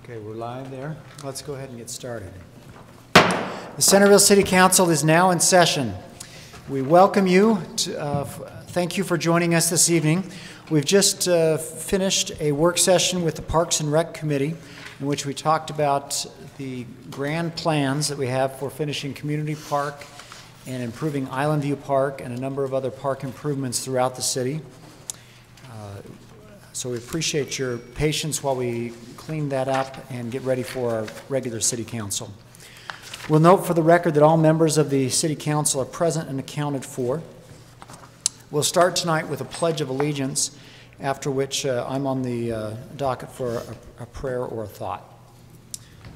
Okay, we're live there. Let's go ahead and get started. The Centerville City Council is now in session. We welcome you. Thank you for joining us this evening. We've just finished a work session with the Parks and Rec Committee in which we talked about the grand plans that we have for finishing Community Park and improving Island View Park and a number of other park improvements throughout the city. So we appreciate your patience while we clean that up and get ready for our regular City Council. We'll note for the record that all members of the City Council are present and accounted for. We'll start tonight with a Pledge of Allegiance, after which I'm on the docket for a prayer or a thought.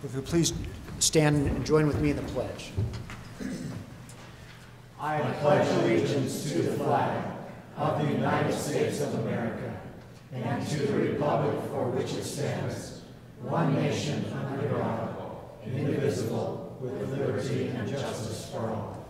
If you please stand and join with me in the pledge. I pledge allegiance to the flag of the United States of America and to the republic for which it stands, one nation under God, indivisible, with liberty and justice for all.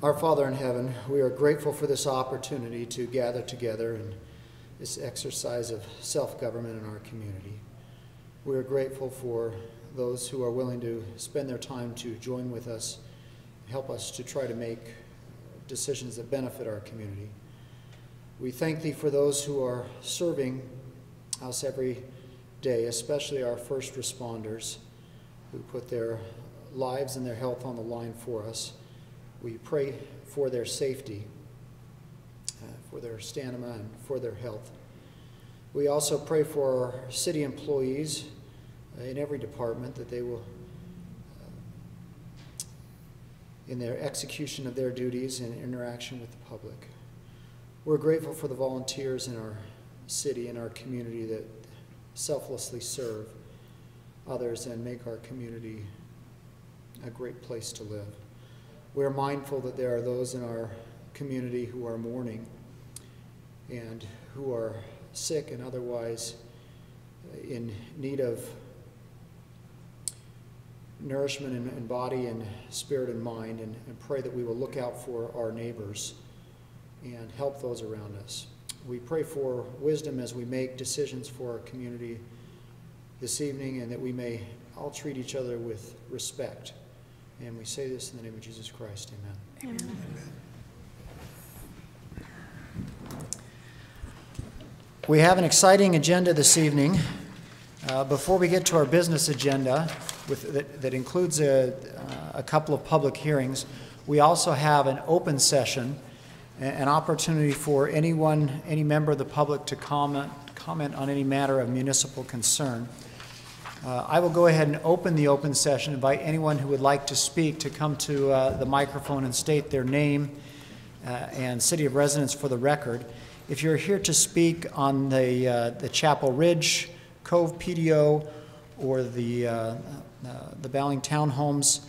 Our Father in heaven, we are grateful for this opportunity to gather together in this exercise of self-government in our community. We are grateful for those who are willing to spend their time to join with us, help us to try to make decisions that benefit our community. We thank Thee for those who are serving us every day, especially our first responders who put their lives and their health on the line for us. We pray for their safety, for their stamina, and for their health. We also pray for our city employees in every department, that they will, in their execution of their duties and interaction with the public. We're grateful for the volunteers in our city and our community that selflessly serve others and make our community a great place to live. We're mindful that there are those in our community who are mourning and who are sick and otherwise in need of nourishment in body and spirit and mind, and pray that we will look out for our neighbors and help those around us. We pray for wisdom as we make decisions for our community this evening, and that we may all treat each other with respect. And we say this in the name of Jesus Christ. Amen. Amen. We have an exciting agenda this evening. Before we get to our business agenda, that includes a couple of public hearings, we also have an open session, an opportunity for any member of the public to comment on any matter of municipal concern. I will go ahead and open the open session, invite anyone who would like to speak to come to the microphone and state their name and city of residence for the record. If you're here to speak on the Chapel Ridge, Cove PDO, or the Bowling Townhomes,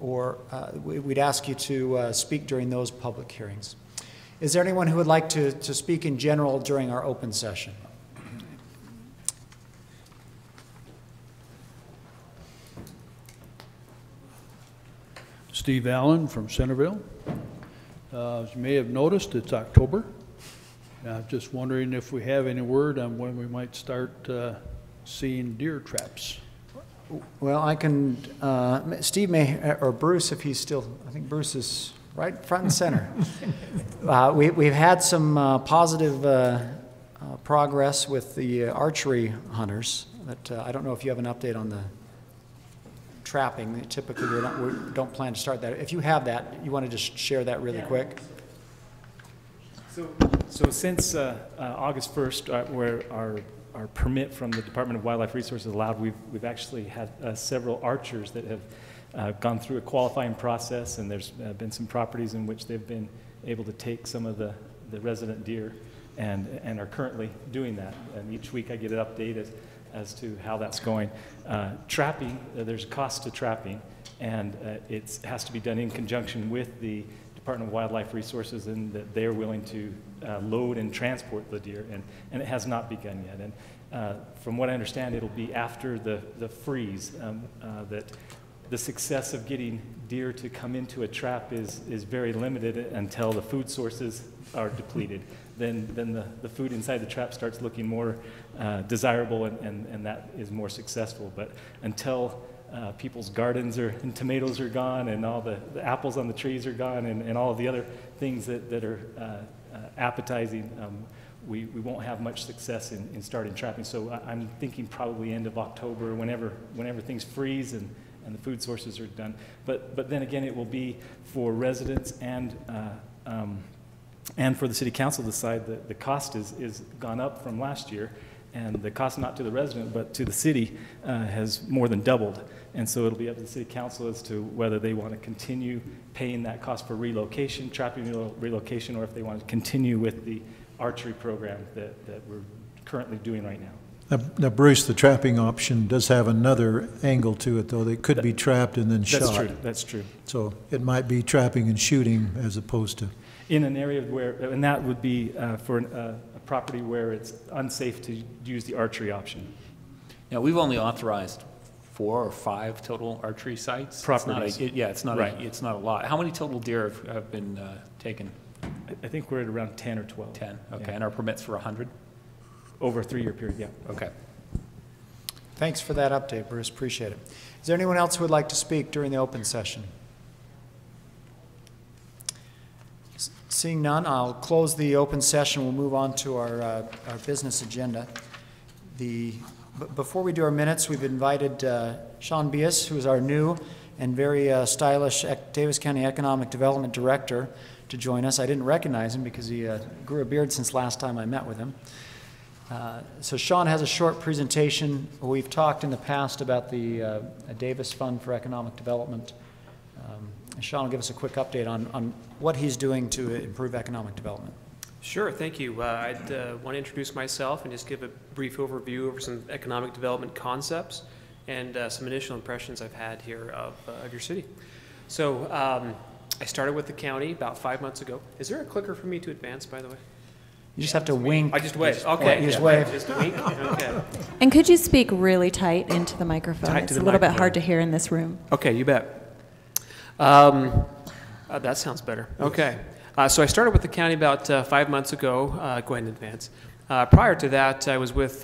or we'd ask you to speak during those public hearings. Is there anyone who would like to speak in general during our open session? Steve Allen from Centerville. As you may have noticed, it's October. I'm just wondering if we have any word on when we might start seeing deer traps. Well, I can, Steve may, or Bruce, if he's still, I think Bruce is right front and center. We've had some positive progress with the archery hunters, but I don't know if you have an update on the trapping. Typically, we don't plan to start that. If you have that, you want to just share that really quick? So since August 1st, where our permit from the Department of Wildlife Resources allowed, we've actually had several archers that have gone through a qualifying process, and there's been some properties in which they've been able to take some of the resident deer and are currently doing that. And each week I get an update as to how that's going. Trapping, there's a cost to trapping, and it has to be done in conjunction with the Department of Wildlife Resources, and that they're willing to load and transport the deer, and it has not begun yet. And from what I understand, it'll be after the freeze that the success of getting deer to come into a trap is very limited until the food sources are depleted. Then the food inside the trap starts looking more desirable, and that is more successful. But until people's gardens and tomatoes are gone, and all the apples on the trees are gone, and all of the other things that are appetizing, we won't have much success in starting trapping. So I'm thinking probably end of October, whenever things freeze and the food sources are done. But then again, it will be for residents and for the city council to decide that the cost is gone up from last year, and the cost not to the resident but to the city has more than doubled. And so it'll be up to the city council as to whether they want to continue paying that cost for relocation, trapping relocation, or if they want to continue with the archery program that we're currently doing right now. Now, Bruce, the trapping option does have another angle to it, though. They could be trapped and then shot. That's true. That's true. So it might be trapping and shooting as opposed to... In an area where, and that would be for a property where it's unsafe to use the archery option. Now, we've only authorized 4 or 5 total archery sites. Properties. It's not Right. it's not a lot. How many total deer have been taken? I think we're at around 10 or 12. 10, okay. Yeah. And our permits for 100? Over a 3-year period, yeah. Okay. Thanks for that update, Bruce. Appreciate it. Is there anyone else who would like to speak during the open session? Seeing none, I'll close the open session. We'll move on to our business agenda. Before we do our minutes, we've invited Sean Bias, who is our new and very stylish Davis County Economic Development Director, to join us. I didn't recognize him because he grew a beard since last time I met with him. So Sean has a short presentation. We've talked in the past about the Davis Fund for Economic Development. And Sean will give us a quick update on what he's doing to improve economic development. Sure, thank you. I'd want to introduce myself and just give a brief overview over some economic development concepts and some initial impressions I've had here of your city. So I started with the county about 5 months ago. Is there a clicker for me to advance, by the way? You just have to wink. I just wave. Okay. You just wave. Just wink. Okay. And could you speak really tight into the microphone? Tight to It's the a little bit microphone. hard to hear in this room. Okay, you bet. That sounds better. Okay. So I started with the county about 5 months ago. Go ahead and advance. Prior to that, I was with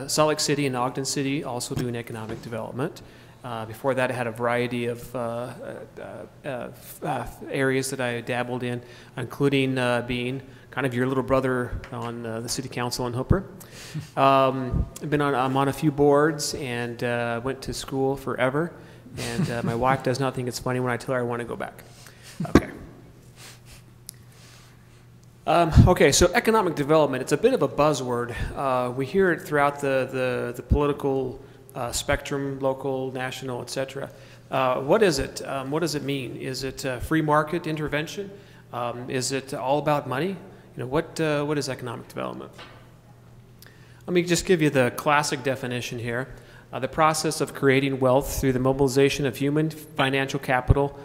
Salt Lake City and Ogden City, also doing economic development. Before that, I had a variety of areas that I dabbled in, including being kind of your little brother on the city council in Hooper. I'm on a few boards and went to school forever. And my wife does not think it's funny when I tell her I want to go back. Okay. Okay, so economic development, it's a bit of a buzzword. We hear it throughout the political spectrum, local, national, etc. What is it? What does it mean? Is it free market intervention? Is it all about money? You know, what is economic development? Let me just give you the classic definition here. The process of creating wealth through the mobilization of human financial capital,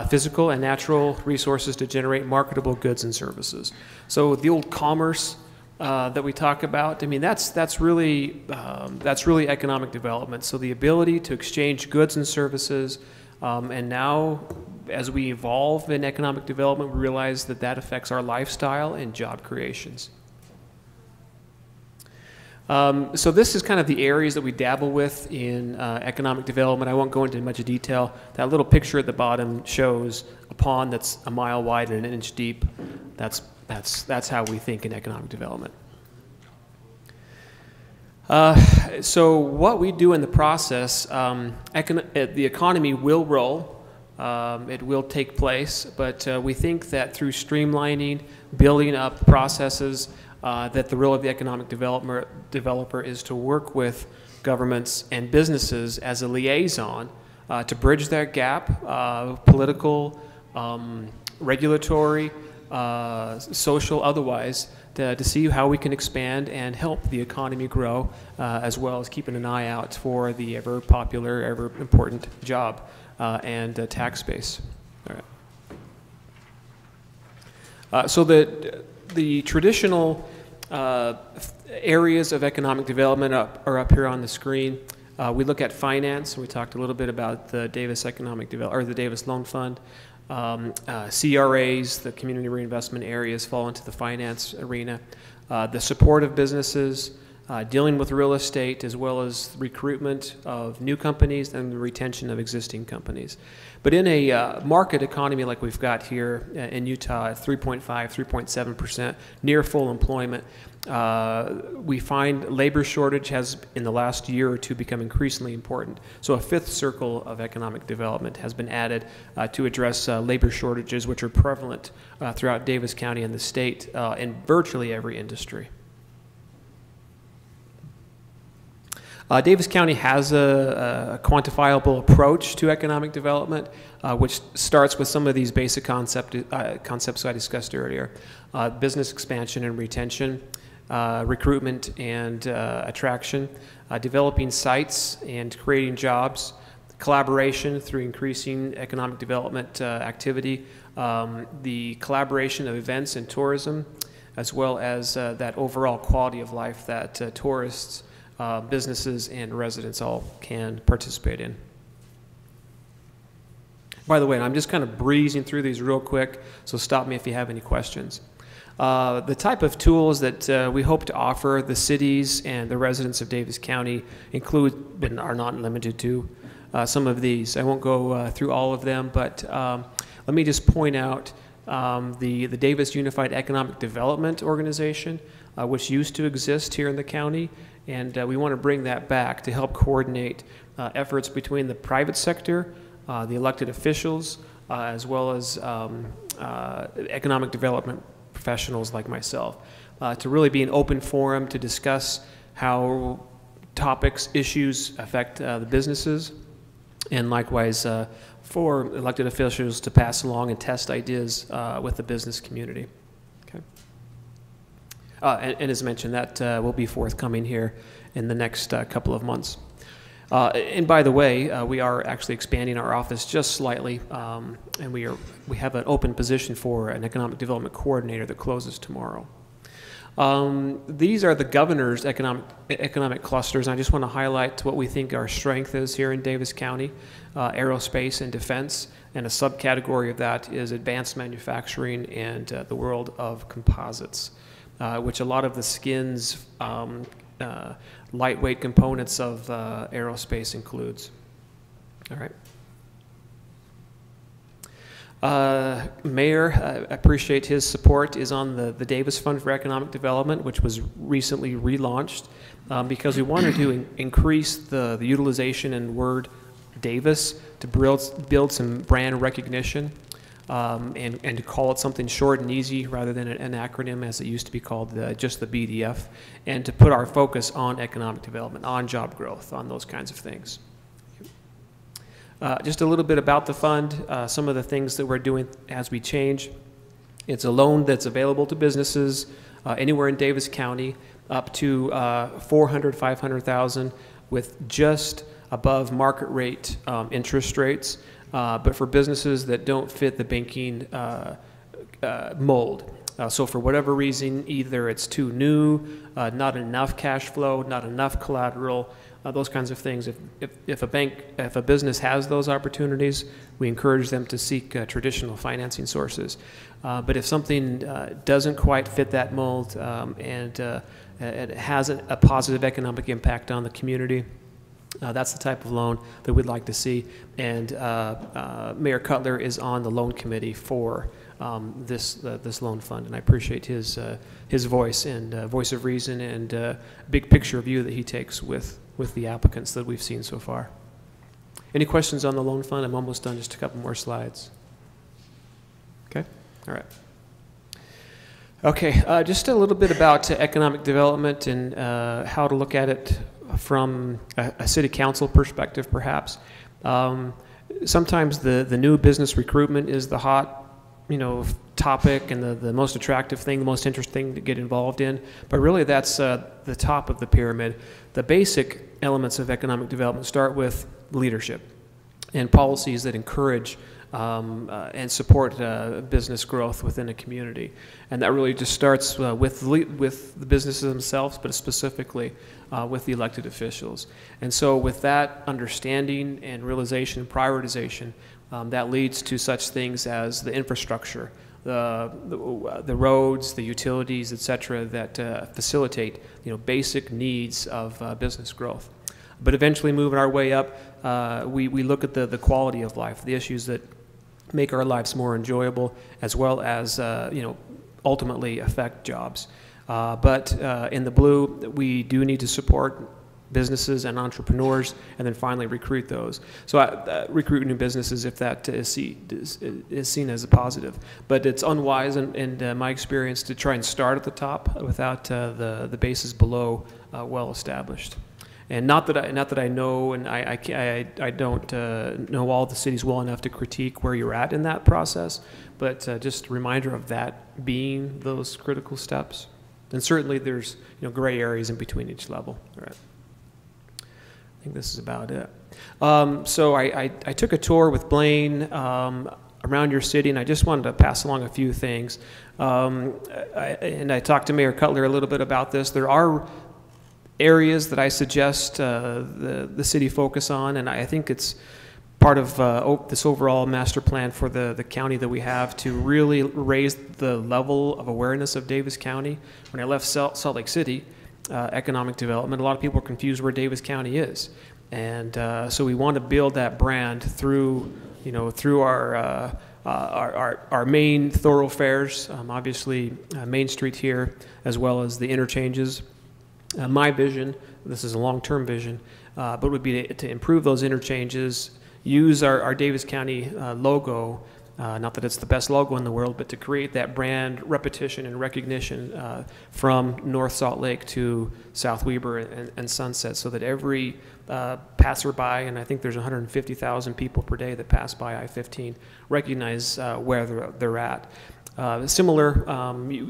physical and natural resources to generate marketable goods and services. So the old commerce that we talk about, I mean, that's really economic development. So the ability to exchange goods and services, and now as we evolve in economic development, we realize that that affects our lifestyle and job creations. So this is kind of the areas that we dabble with in economic development. I won't go into much detail. That little picture at the bottom shows a pond that's a mile wide and an inch deep. That's how we think in economic development. So what we do in the process, the economy will roll. It will take place, but we think that through streamlining, building up processes, that the role of the economic developer is to work with governments and businesses as a liaison to bridge that gap, political, regulatory, social, otherwise, to see how we can expand and help the economy grow, as well as keeping an eye out for the ever popular, ever important job and tax base. All right. So the traditional areas of economic development are up here on the screen. We look at finance. We talked a little bit about the Davis the Davis Loan Fund. CRAs, the community reinvestment areas, fall into the finance arena. The support of businesses, dealing with real estate, as well as recruitment of new companies and the retention of existing companies. But in a market economy like we've got here in Utah at 3.5, 3.7%, near full employment, we find labor shortage has, in the last year or two, become increasingly important. So a fifth circle of economic development has been added to address labor shortages, which are prevalent throughout Davis County and the state in virtually every industry. Davis County has a quantifiable approach to economic development, which starts with some of these basic concepts I discussed earlier. Business expansion and retention, recruitment and attraction, developing sites and creating jobs, collaboration through increasing economic development activity, the collaboration of events and tourism, as well as that overall quality of life that tourists, businesses, and residents all can participate in. By the way, I'm just kind of breezing through these real quick, so stop me if you have any questions. The type of tools that we hope to offer the cities and the residents of Davis County include, but are not limited to, some of these. I won't go through all of them, but let me just point out the Davis Unified Economic Development Organization, which used to exist here in the county, and we want to bring that back to help coordinate efforts between the private sector, the elected officials, as well as economic development professionals like myself, to really be an open forum to discuss how topics, issues affect the businesses, and likewise for elected officials to pass along and test ideas with the business community. Okay. And as mentioned, that will be forthcoming here in the next couple of months. And by the way, we are actually expanding our office just slightly, and we have an open position for an economic development coordinator that closes tomorrow. These are the governor's economic clusters, and I just want to highlight what we think our strength is here in Davis County: aerospace and defense, and a subcategory of that is advanced manufacturing and the world of composites, which a lot of the skins, lightweight components of aerospace includes. All right. Mayor, I appreciate his support, is on the Davis Fund for Economic Development, which was recently relaunched because we wanted to increase the utilization and word Davis to build some brand recognition. And to call it something short and easy rather than an acronym as it used to be called, just the BDF, and to put our focus on economic development, on job growth, on those kinds of things. Just a little bit about the fund, some of the things that we're doing as we change. It's a loan that's available to businesses anywhere in Davis County up to $400,000, $500,000 with just above market rate interest rates. But for businesses that don't fit the banking mold. So for whatever reason, either it's too new, not enough cash flow, not enough collateral, those kinds of things. If a business has those opportunities, we encourage them to seek traditional financing sources. But if something doesn't quite fit that mold and it has a positive economic impact on the community, that's the type of loan that we'd like to see, and Mayor Cutler is on the loan committee for this loan fund, and I appreciate his voice and voice of reason and big picture view that he takes with the applicants that we've seen so far. Any questions on the loan fund? I'm almost done, just a couple more slides. Okay, all right. Okay, just a little bit about economic development and how to look at it from a city council perspective, perhaps. Sometimes the new business recruitment is the hot, topic and the most attractive thing, the most interesting thing to get involved in. But really, that's the top of the pyramid. The basic elements of economic development start with leadership and policies that encourage and support business growth within a community. And that really just starts with the businesses themselves, but specifically with the elected officials. And so with that understanding and realization and prioritization, that leads to such things as the infrastructure, the roads, the utilities, et cetera, that facilitate, basic needs of business growth. But eventually moving our way up, we look at the quality of life, the issues that make our lives more enjoyable, as well as, ultimately affect jobs. But in the blue, we do need to support businesses and entrepreneurs, and then finally recruit those. So recruit new businesses if that is seen as a positive. But it's unwise, in my experience, to try and start at the top without the bases below well established. And not that I know, and I don't know all the cities well enough to critique where you're at in that process, but just a reminder of that being those critical steps. And certainly there's gray areas in between each level. All right. I think this is about it. So I took a tour with Blaine around your city, and I just wanted to pass along a few things. And I talked to Mayor Cutler a little bit about this. There are areas that I suggest the city focus on, and I think it's part of this overall master plan for the county that we have to really raise the level of awareness of Davis County. When I left Salt Lake City, economic development, a lot of people are confused where Davis County is. And so we want to build that brand through, through our main thoroughfares, obviously Main Street here, as well as the interchanges. My vision, this is a long-term vision, but would be to improve those interchanges, use our Davis County logo, not that it's the best logo in the world, but to create that brand repetition and recognition from North Salt Lake to South Weber and Sunset, so that every passerby, and I think there's 150,000 people per day that pass by I-15, recognize where they're at. Similar,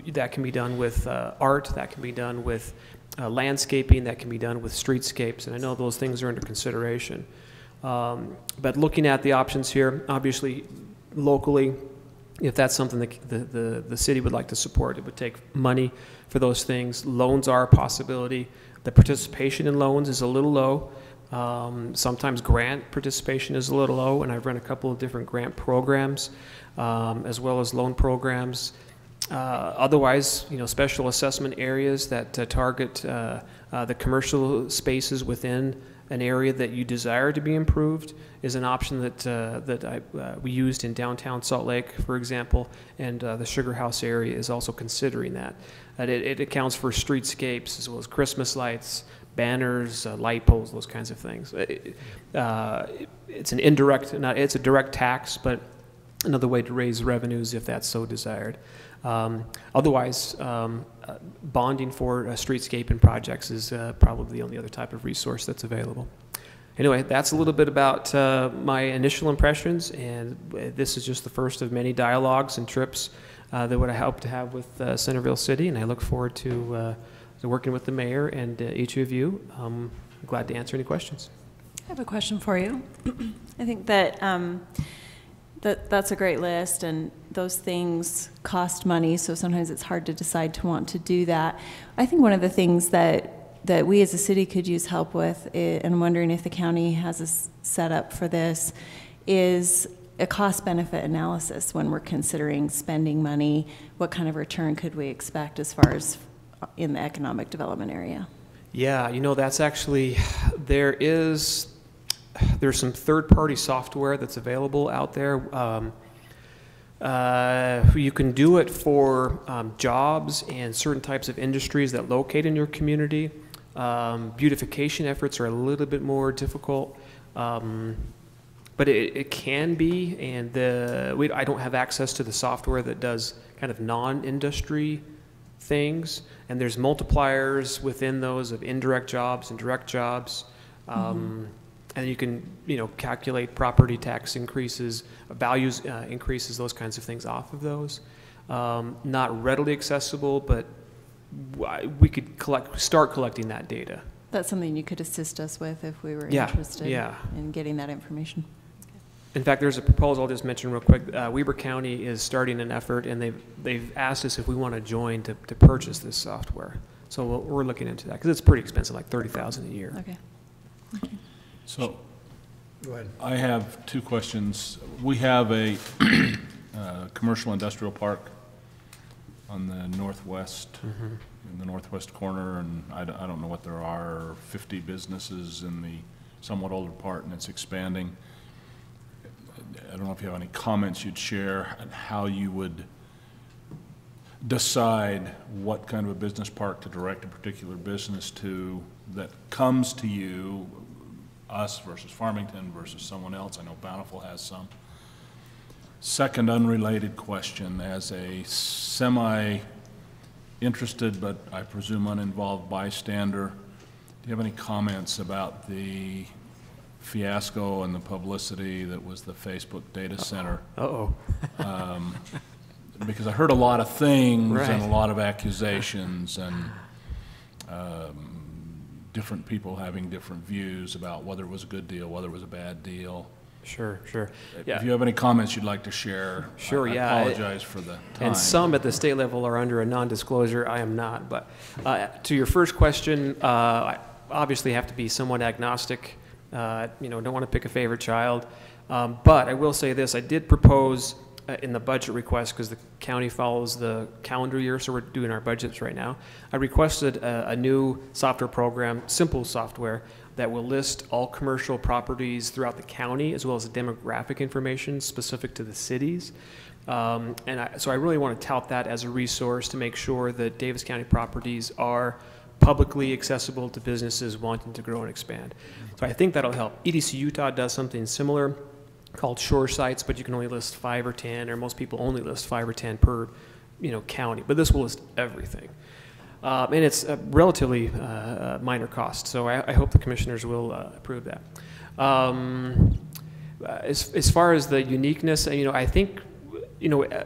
that can be done with art, that can be done with landscaping, that can be done with streetscapes, and I know those things are under consideration. But looking at the options here, obviously locally, if that's something that the city would like to support, it would take money for those things. Loans are a possibility. The participation in loans is a little low. Sometimes grant participation is a little low, and I've run a couple of different grant programs, as well as loan programs. Otherwise, special assessment areas that target the commercial spaces within an area that you desire to be improved is an option that we used in downtown Salt Lake, for example, and the Sugar House area is also considering that. It accounts for streetscapes as well as Christmas lights, banners, light poles, those kinds of things. It's an indirect, it's a direct tax, but another way to raise revenues if that's so desired. Otherwise, bonding for streetscape and projects is probably the only other type of resource that's available. Anyway, that's a little bit about my initial impressions, and this is just the first of many dialogues and trips that I hope to have with Centerville City, and I look forward to working with the mayor and each of you. I'm glad to answer any questions. I have a question for you. I think that that's a great list, and those things cost money, so sometimes it's hard to decide to want to do that. I think one of the things that we as a city could use help with, and I'm wondering if the county has a setup for this, is a cost-benefit analysis when we're considering spending money. What kind of return could we expect as far as in the economic development area? Yeah, that's actually, there's some third-party software that's available out there. You can do it for jobs and certain types of industries that locate in your community. Beautification efforts are a little bit more difficult, but it can be, and I don't have access to the software that does kind of non-industry things, and there's multipliers within those of indirect jobs and direct jobs. And you can, calculate property tax increases, values increases, those kinds of things off of those. Not readily accessible, but we could start collecting that data. That's something you could assist us with if we were interested in getting that information. In fact, there's a proposal I'll just mention real quick. Weber County is starting an effort, and they've asked us if we want to join to purchase this software. So we're looking into that because it's pretty expensive, like $30,000 a year. Okay. So, Go ahead. I have two questions. We have a commercial industrial park on the northwest, in the northwest corner, and I don't know what there are, 50 businesses in the somewhat older part, and it's expanding. I don't know if you have any comments you'd share on how you would decide what kind of a business park to direct a particular business to that comes to you, us versus Farmington versus someone else. I know Bountiful has some. Second unrelated question, as a semi-interested but I presume uninvolved bystander, do you have any comments about the fiasco and the publicity that was the Facebook data center? Because I heard a lot of things and a lot of accusations and different people having different views about whether it was a good deal, whether it was a bad deal. Sure. If you have any comments you'd like to share, Sure, I apologize for the time. And some at the state level are under a non-disclosure. I am not. But to your first question, I obviously have to be somewhat agnostic. Don't want to pick a favorite child. But I will say this, I did propose in the budget request, because the county follows the calendar year, so we're doing our budgets right now. I requested a new software program, simple software, that will list all commercial properties throughout the county, as well as demographic information specific to the cities. So I really want to tout that as a resource to make sure that Davis County properties are publicly accessible to businesses wanting to grow and expand. So I think that'll help. EDC Utah does something similar called shore sites, but you can only list 5 or 10, or most people only list 5 or 10 per, county. But this will list everything, and it's a relatively minor cost. So I hope the commissioners will approve that. As far as the uniqueness, I think,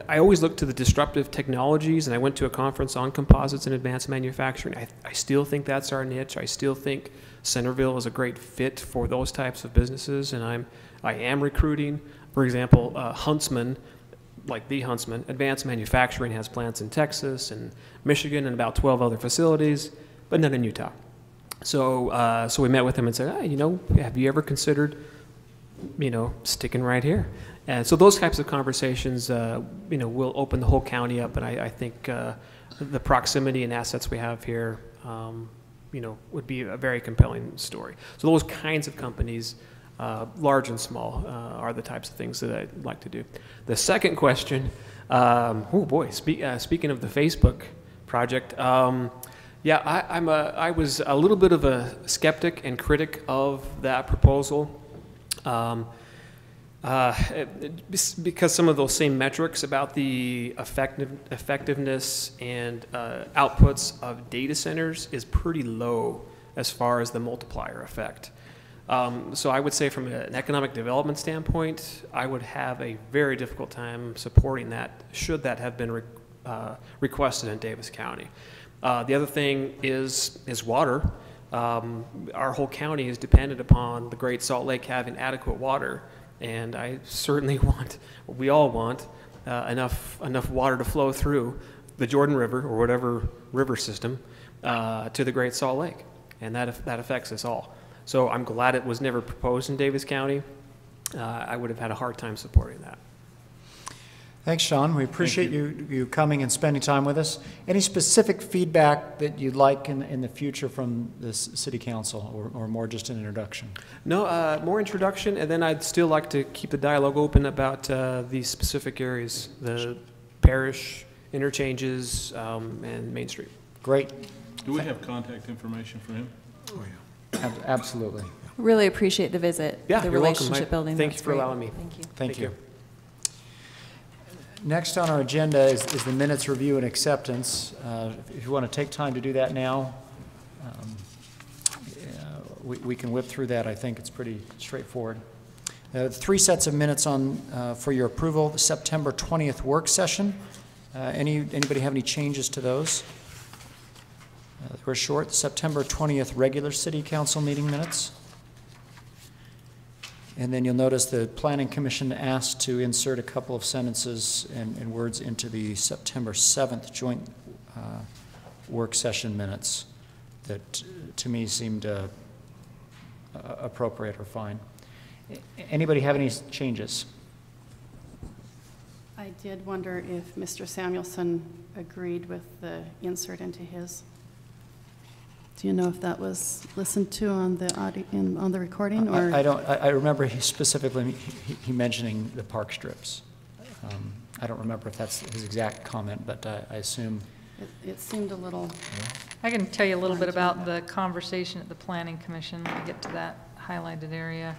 I always look to the disruptive technologies, and I went to a conference on composites and advanced manufacturing. I still think that's our niche. I still think Centerville is a great fit for those types of businesses, and I am recruiting. For example, Huntsman, like the Huntsman, Advanced Manufacturing has plants in Texas and Michigan and about 12 other facilities, but none in Utah. So we met with them and said, hey, have you ever considered, sticking right here? And so those types of conversations, will open the whole county up, and I think the proximity and assets we have here, would be a very compelling story. So those kinds of companies, large and small, are the types of things that I'd like to do. The second question, speaking of the Facebook project, I was a little bit of a skeptic and critic of that proposal. Because some of those same metrics about the effectiveness and outputs of data centers is pretty low as far as the multiplier effect. So I would say from an economic development standpoint, I would have a very difficult time supporting that, should that have been requested in Davis County. The other thing is water. Our whole county is dependent upon the Great Salt Lake having adequate water. And I certainly we all want, enough water to flow through the Jordan River or whatever river system to the Great Salt Lake, and that affects us all. So I'm glad it was never proposed in Davis County. I would have had a hard time supporting that. Thanks, Sean. We appreciate you coming and spending time with us. Any specific feedback that you'd like in the future from this city council, or more just an introduction? No, more introduction, and then I'd still like to keep the dialogue open about these specific areas, the parish interchanges and Main Street. Great. Do we have contact information for him? Oh, yeah. Absolutely. Really appreciate the visit, the relationship building. Thank you for allowing me. Thank you. Thank you. Next on our agenda is the minutes review and acceptance. If you want to take time to do that now, we can whip through that. I think it's pretty straightforward. 3 sets of minutes on for your approval. The September 20th work session. Anybody have any changes to those? We're short. The September 20th regular city council meeting minutes. And then you'll notice the Planning Commission asked to insert a couple of sentences and words into the September 7th joint work session minutes that to me seemed appropriate or fine. Anybody have any changes? I did wonder if Mr. Samuelson agreed with the insert into his. Do you know if that was listened to on the audio, on the recording, or? I don't. I remember specifically he mentioning the park strips. I don't remember if that's his exact comment, but I assume. It seemed a little. I can tell you a little bit about the conversation at the Planning Commission. Let me get to that highlighted area.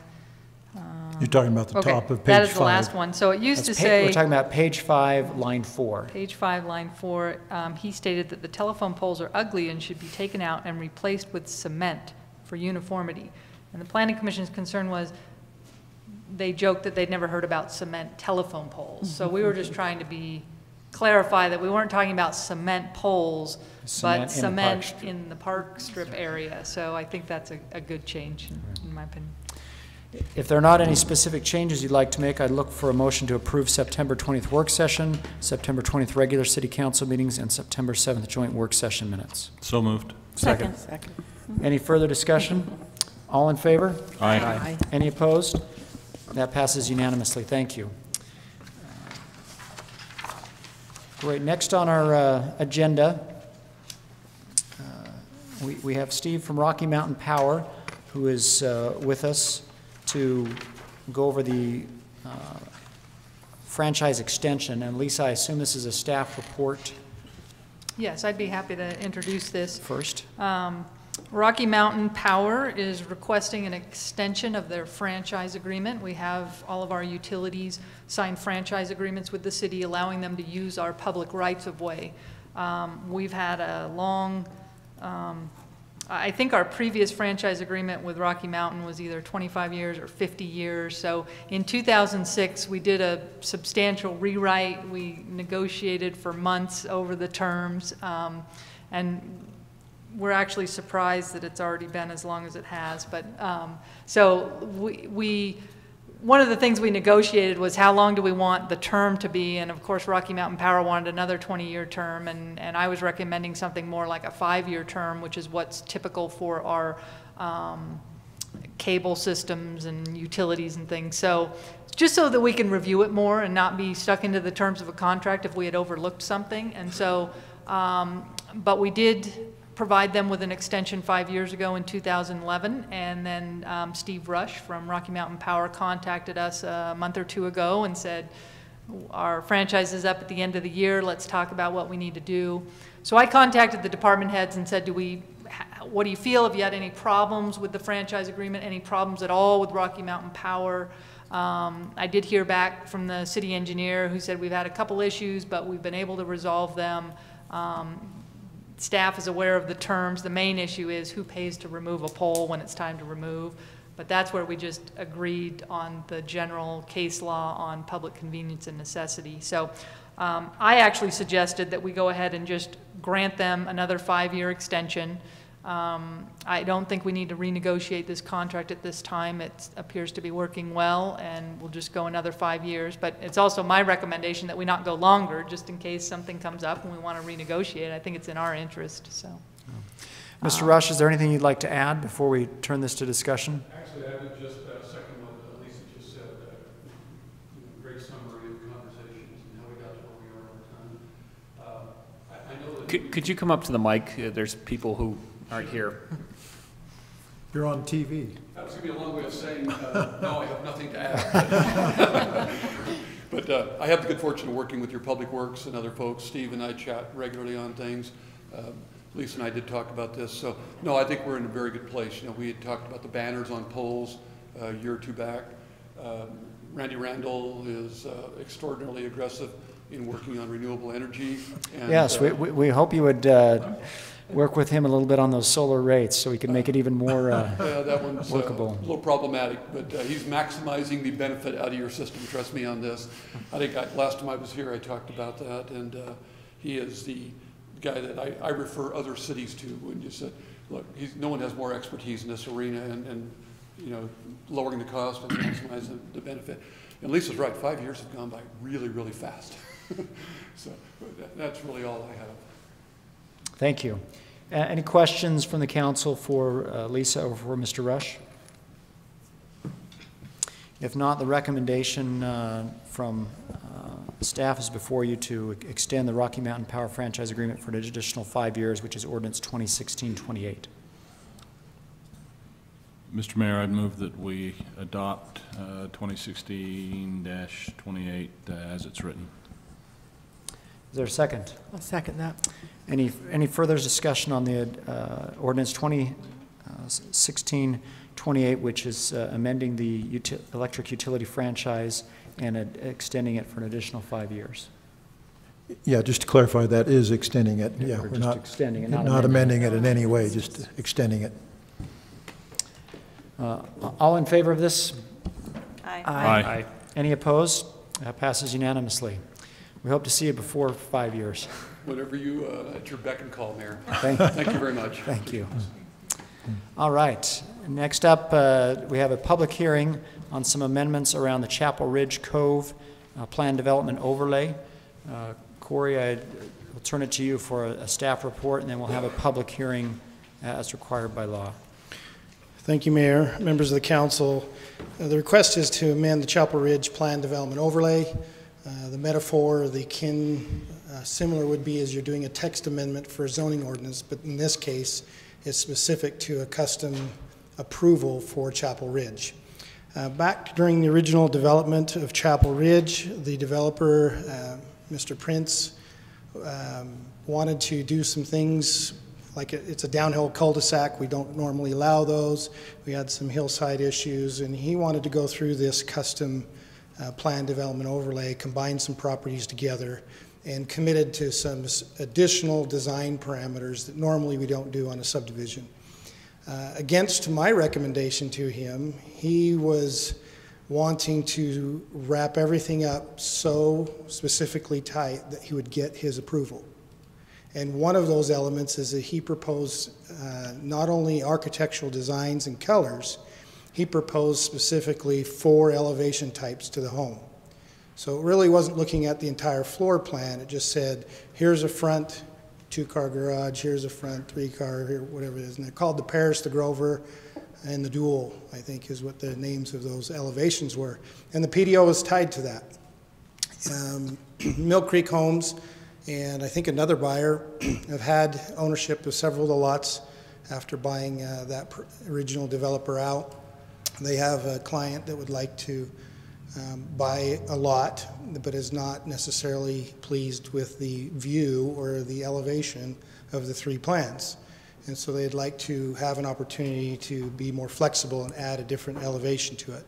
You're talking about the top of page 5. That is the last one. So it used to say. We're talking about page 5, line 4. Page 5, line 4. He stated that the telephone poles are ugly and should be taken out and replaced with cement for uniformity. And the Planning Commission's concern was, they joked that they'd never heard about cement telephone poles. So we were just trying to clarify that we weren't talking about cement poles, but cement in the park strip area. So I think that's a good change, in my opinion. If there are not any specific changes you'd like to make, I'd look for a motion to approve September 20th work session, September 20th regular city council meetings, and September 7th joint work session minutes. So moved. Second. Any further discussion? All in favor? Aye. Any opposed? That passes unanimously. Thank you. Great. Next on our agenda, we have Steve from Rocky Mountain Power, who is with us to go over the franchise extension. And Lisa, I assume this is a staff report Yes, I'd be happy to introduce this. first. Rocky Mountain Power is requesting an extension of their franchise agreement. We have all of our utilities sign franchise agreements with the city, allowing them to use our public rights-of-way. We've had a long, I think our previous franchise agreement with Rocky Mountain was either 25 years or 50 years. So in 2006, we did a substantial rewrite. We negotiated for months over the terms, and we're actually surprised that it's already been as long as it has. But so one of the things we negotiated was how long do we want the term to be, and of course Rocky Mountain Power wanted another 20-year term, and I was recommending something more like a 5-year term, which is what's typical for our cable systems and utilities and things. So just so that we can review it more and not be stuck into the terms of a contract if we had overlooked something. And so, but we did provide them with an extension 5 years ago in 2011, and then Steve Rush from Rocky Mountain Power contacted us a month or two ago and said, our franchise is up at the end of the year, let's talk about what we need to do. So I contacted the department heads and said, what do you feel? Have you had any problems with the franchise agreement, any problems at all with Rocky Mountain Power? I did hear back from the city engineer who said we've had a couple issues, but we've been able to resolve them. Staff is aware of the terms. The main issue is who pays to remove a pole when it's time to remove. But that's where we just agreed on the general case law on public convenience and necessity. So I actually suggested that we go ahead and just grant them another 5-year extension. I don't think we need to renegotiate this contract at this time. It appears to be working well, and we'll just go another 5 years. But it's also my recommendation that we not go longer, just in case something comes up and we want to renegotiate. I think it's in our interest. So, Mr. Rush, is there anything you'd like to add before we turn this to discussion? Actually, I would just second what Lisa just said. Great summary of conversations and how we got to where we are on time. I know that Could you come up to the mic? There's people who aren't here. You're on TV. That was going to be a long way of saying, no, I have nothing to add. But I have the good fortune of working with your Public Works and other folks. Steve and I chat regularly on things. Lisa and I did talk about this. So, no, I think we're in a very good place. You know, we had talked about the banners on poles a year or two back. Randy Randall is extraordinarily aggressive in working on renewable energy. And, yes, we hope you would work with him a little bit on those solar rates so we can make it even more that one's workable. A little problematic, but he's maximizing the benefit out of your system. Trust me on this. I think last time I was here, I talked about that, and he is the guy that I refer other cities to when you said, look, no one has more expertise in this arena, and you know, lowering the cost and maximizing the benefit. And Lisa's right, 5 years have gone by really, really fast. So that's really all I have. Thank you. Any questions from the council for Lisa or for Mr. Rush? If not, the recommendation from staff is before you to extend the Rocky Mountain Power franchise agreement for an additional 5 years, which is ordinance 2016-28. Mr. Mayor, I'd move that we adopt 2016-28 as it's written. Is there a second? I'll second that. Any further discussion on the ordinance 2016-28, which is amending the electric utility franchise and extending it for an additional 5 years? Yeah, just to clarify, that is extending it. Yeah, We're we're just not extending it, not amending it in any way, just extending it. All in favor of this? Aye. Aye. Any opposed? That passes unanimously. We hope to see you before 5 years. Whatever you, at your beck and call, Mayor. Thank you very much. Thank you. All right. Next up, we have a public hearing on some amendments around the Chapel Ridge Cove Plan Development Overlay. Corey, I will turn it to you for a staff report, and then we'll have a public hearing as required by law. Thank you, Mayor, members of the council. The request is to amend the Chapel Ridge Plan Development Overlay. The metaphor, the similar would be as you're doing a text amendment for a zoning ordinance, but in this case, it's specific to a custom approval for Chapel Ridge. Back during the original development of Chapel Ridge, the developer, Mr. Prince, wanted to do some things like it's a downhill cul-de-sac. We don't normally allow those. We had some hillside issues, and he wanted to go through this custom plan development overlay, combine some properties together, and committed to some additional design parameters that normally we don't do on a subdivision. Against my recommendation to him, he was wanting to wrap everything up so specifically tight that he would get his approval. And one of those elements is that he proposed not only architectural designs and colors, he proposed specifically 4 elevation types to the home. So it really wasn't looking at the entire floor plan. It just said, here's a front 2-car garage, here's a front 3-car, here, whatever it is. And they're called the Paris, the Grover, and the Dual, I think is what the names of those elevations were. And the PDO was tied to that. Mill Creek Homes and I think another buyer have had ownership of several of the lots after buying that original developer out. They have a client that would like to buy a lot, but is not necessarily pleased with the view or the elevation of the 3 plans. And so they'd like to have an opportunity to be more flexible and add a different elevation to it.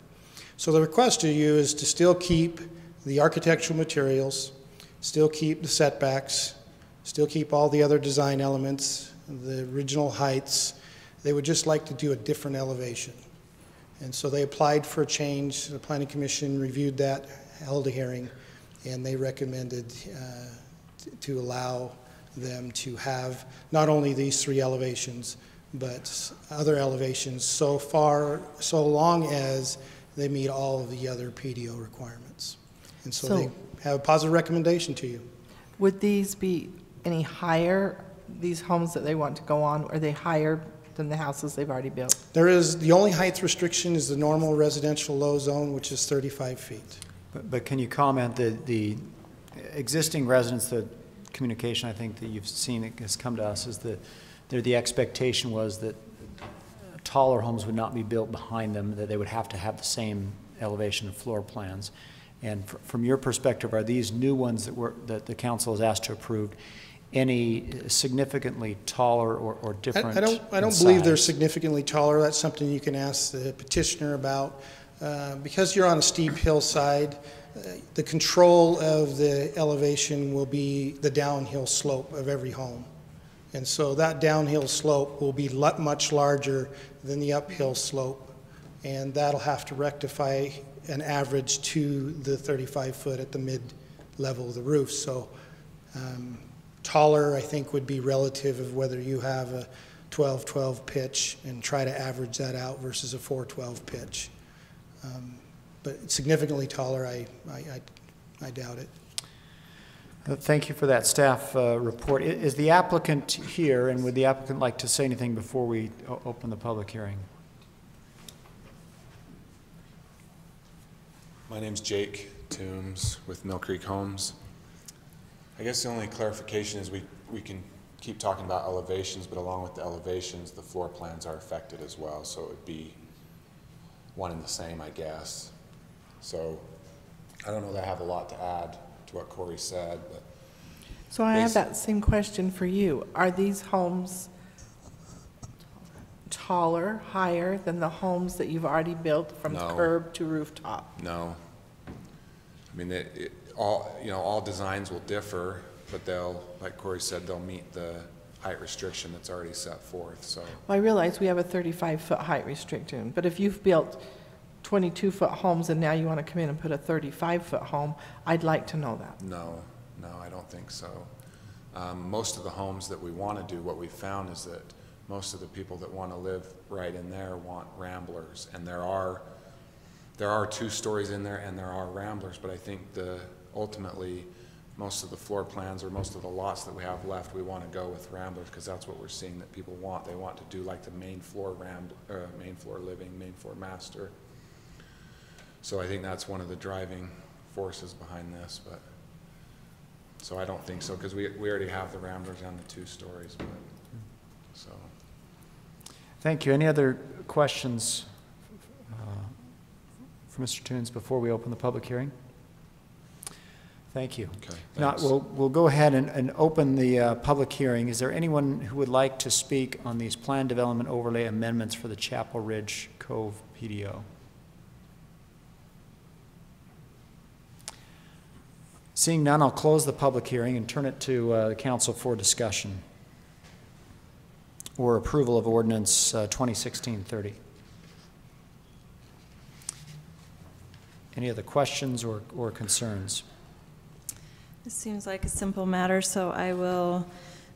So the request to you is to still keep the architectural materials, still keep the setbacks, still keep all the other design elements, the original heights. They would just like to do a different elevation. And so they applied for a change. The Planning Commission reviewed that, held a hearing, and they recommended to allow them to have not only these 3 elevations, but other elevations so long as they meet all of the other PDO requirements. And so they have a positive recommendation to you. Would these be any higher, these homes that they want to go on, are they higher than the houses they've already built? There is, the only height restriction is the normal residential low zone, which is 35 feet. But can you comment that the existing residents, the communication I think that you've seen that has come to us is that the expectation was that taller homes would not be built behind them, that they would have to have the same elevation and floor plans. And from your perspective, are these new ones that the council has asked to approve any significantly taller or different? I don't believe they're significantly taller. That's something you can ask the petitioner about. Because you're on a steep hillside, the control of the elevation will be the downhill slope of every home. And so that downhill slope will be much larger than the uphill slope. And that'll have to rectify an average to the 35 foot at the mid-level of the roof. So taller, I think, would be relative of whether you have a 12-12 pitch and try to average that out versus a 4-12 pitch. But significantly taller, I doubt it. Thank you for that staff report. Is the applicant here, and would the applicant like to say anything before we open the public hearing? My name's Jake Toombs with Mill Creek Homes. I guess the only clarification is we can keep talking about elevations, but along with the elevations, the floor plans are affected as well, so it would be one and the same, I guess. So I don't know that I have a lot to add to what Corey said, but. So I have that same question for you. Are these homes taller, higher than the homes that you've already built from No. curb to rooftop? No. I mean, all designs will differ, but they'll, like Corey said, they'll meet the height restriction that's already set forth, so. Well, I realize we have a 35-foot height restriction, but if you've built 22-foot homes and now you want to come in and put a 35-foot home, I'd like to know that. No, I don't think so. Most of the homes that we want to do, what we found is that most of the people that want to live right in there want ramblers, and there are 2 stories in there and there are ramblers, but I think ultimately most of the floor plans or most of the lots that we have left, we want to go with ramblers because that's what we're seeing that people want. They want to do like the main floor main floor living, main floor master. So I think that's one of the driving forces behind this, but so I don't think so because we already have the ramblers on the 2 stories, but so. Thank you. Any other questions for Mr. Toombs before we open the public hearing? Thank you. Okay, now we'll go ahead and open the public hearing. Is there anyone who would like to speak on these plan development overlay amendments for the Chapel Ridge Cove PDO? Seeing none, I'll close the public hearing and turn it to the council for discussion or approval of ordinance 2016-30. Any other questions or concerns? This seems like a simple matter, so I will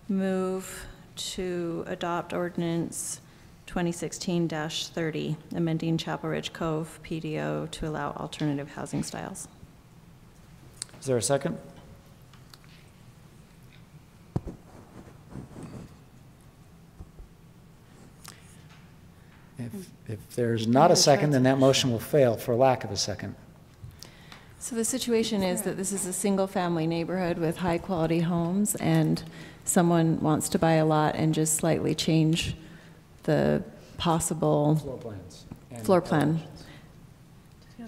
move to adopt ordinance 2016-30, amending Chapel Ridge Cove PDO to allow alternative housing styles. Is there a second? If there's not a second, then that motion will fail for lack of a second. So the situation is that this is a single-family neighborhood with high-quality homes, and someone wants to buy a lot and just slightly change the possible floor plan.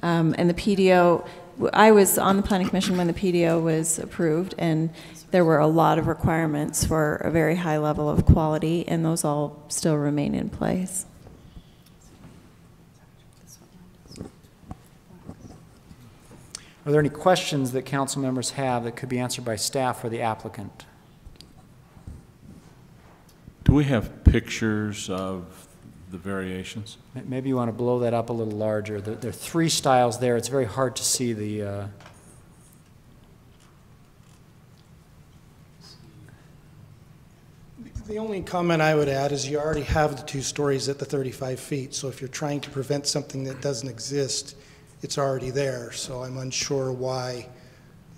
And the PDO, I was on the Planning Commission when the PDO was approved, and there were a lot of requirements for a very high level of quality, and those all still remain in place. Are there any questions that council members have that could be answered by staff or the applicant? Do we have pictures of the variations? Maybe you want to blow that up a little larger. There are 3 styles there. It's very hard to see the... The only comment I would add is you already have the 2 stories at the 35 feet. So if you're trying to prevent something that doesn't exist, it's already there. So I'm unsure why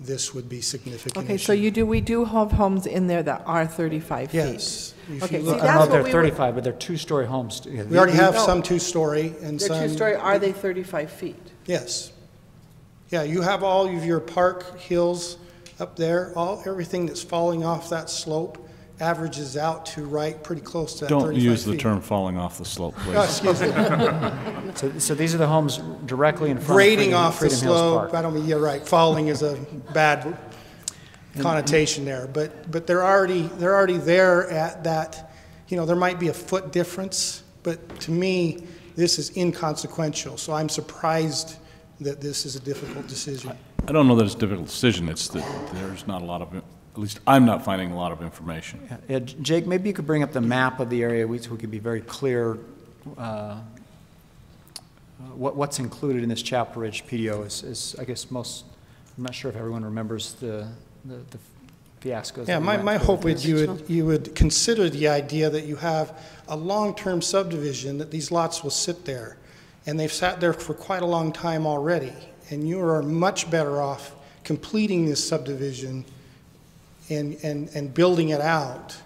this would be significant. Okay, so we do have homes in there that are 35 feet. Yes. Okay, I don't know if they're 35, but they're 2-story homes. We already have some 2-story and some... They're 2-story. Are they 35 feet? Yes. Yeah, you have all of your park hills up there. Everything that's falling off that slope averages out to pretty close to that 35 feet. Don't use the term falling off the slope, please. Oh, excuse me. So these are the homes directly in front Grading of Freedom off the Hills slope. Park. I don't mean, you're right, falling is a bad connotation there, but they're already there at that, there might be a foot difference, but to me, this is inconsequential, so I'm surprised that this is a difficult decision. I don't know that it's a difficult decision. It's that there's not a lot of, at least I'm not finding a lot of information. Yeah, Jake, maybe you could bring up the map of the area so we could be very clear what's included in this Chapel Ridge PDO is I guess I'm not sure if everyone remembers the fiascos. Yeah, that we went my through. hope is you would consider the idea that you have a long-term subdivision, that these lots will sit there. And they've sat there for quite a long time already. And you are much better off completing this subdivision and building it out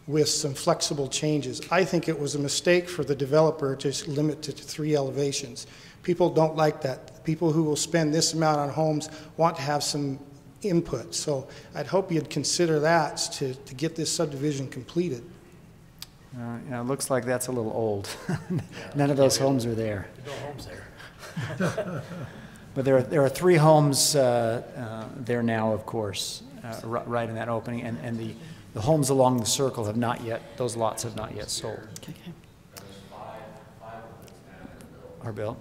with some flexible changes. I think it was a mistake for the developer to limit it to 3 elevations. People don't like that. People who will spend this amount on homes want to have some input. So I'd hope you'd consider that to get this subdivision completed. It looks like that's a little old. None of those homes are there. No homes there. But there are 3 homes there now, of course, right in that opening, and the homes along the circle have not yet, those lots have not yet sold. Okay. Are built.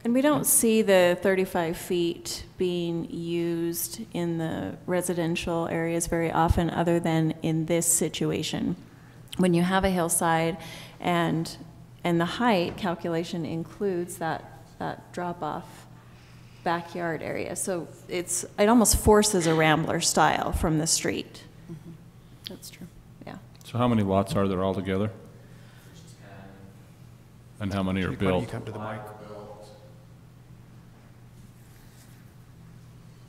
And we don't see the 35 feet being used in the residential areas very often, other than in this situation. When you have a hillside and the height calculation includes that drop-off backyard area. So it almost forces a rambler style from the street. Mm-hmm. That's true. Yeah. So how many lots are there altogether? And how many are Why don't you built? come to the mic?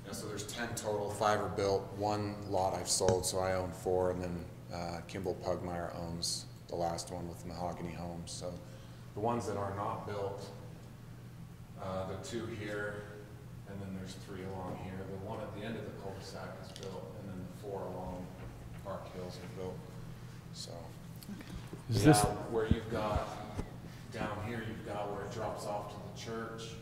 Yeah, so there's 10 total, 5 are built. 1 lot I've sold, so I own 4, and then Kimball Pugmire owns the last one with Mahogany Homes. So the ones that are not built, the 2 here, and then there's 3 along here. The one at the end of the cul-de-sac is built, and then the 4 along Park Hills are built. So Is this where you've got down here, you've got where it drops off to the church.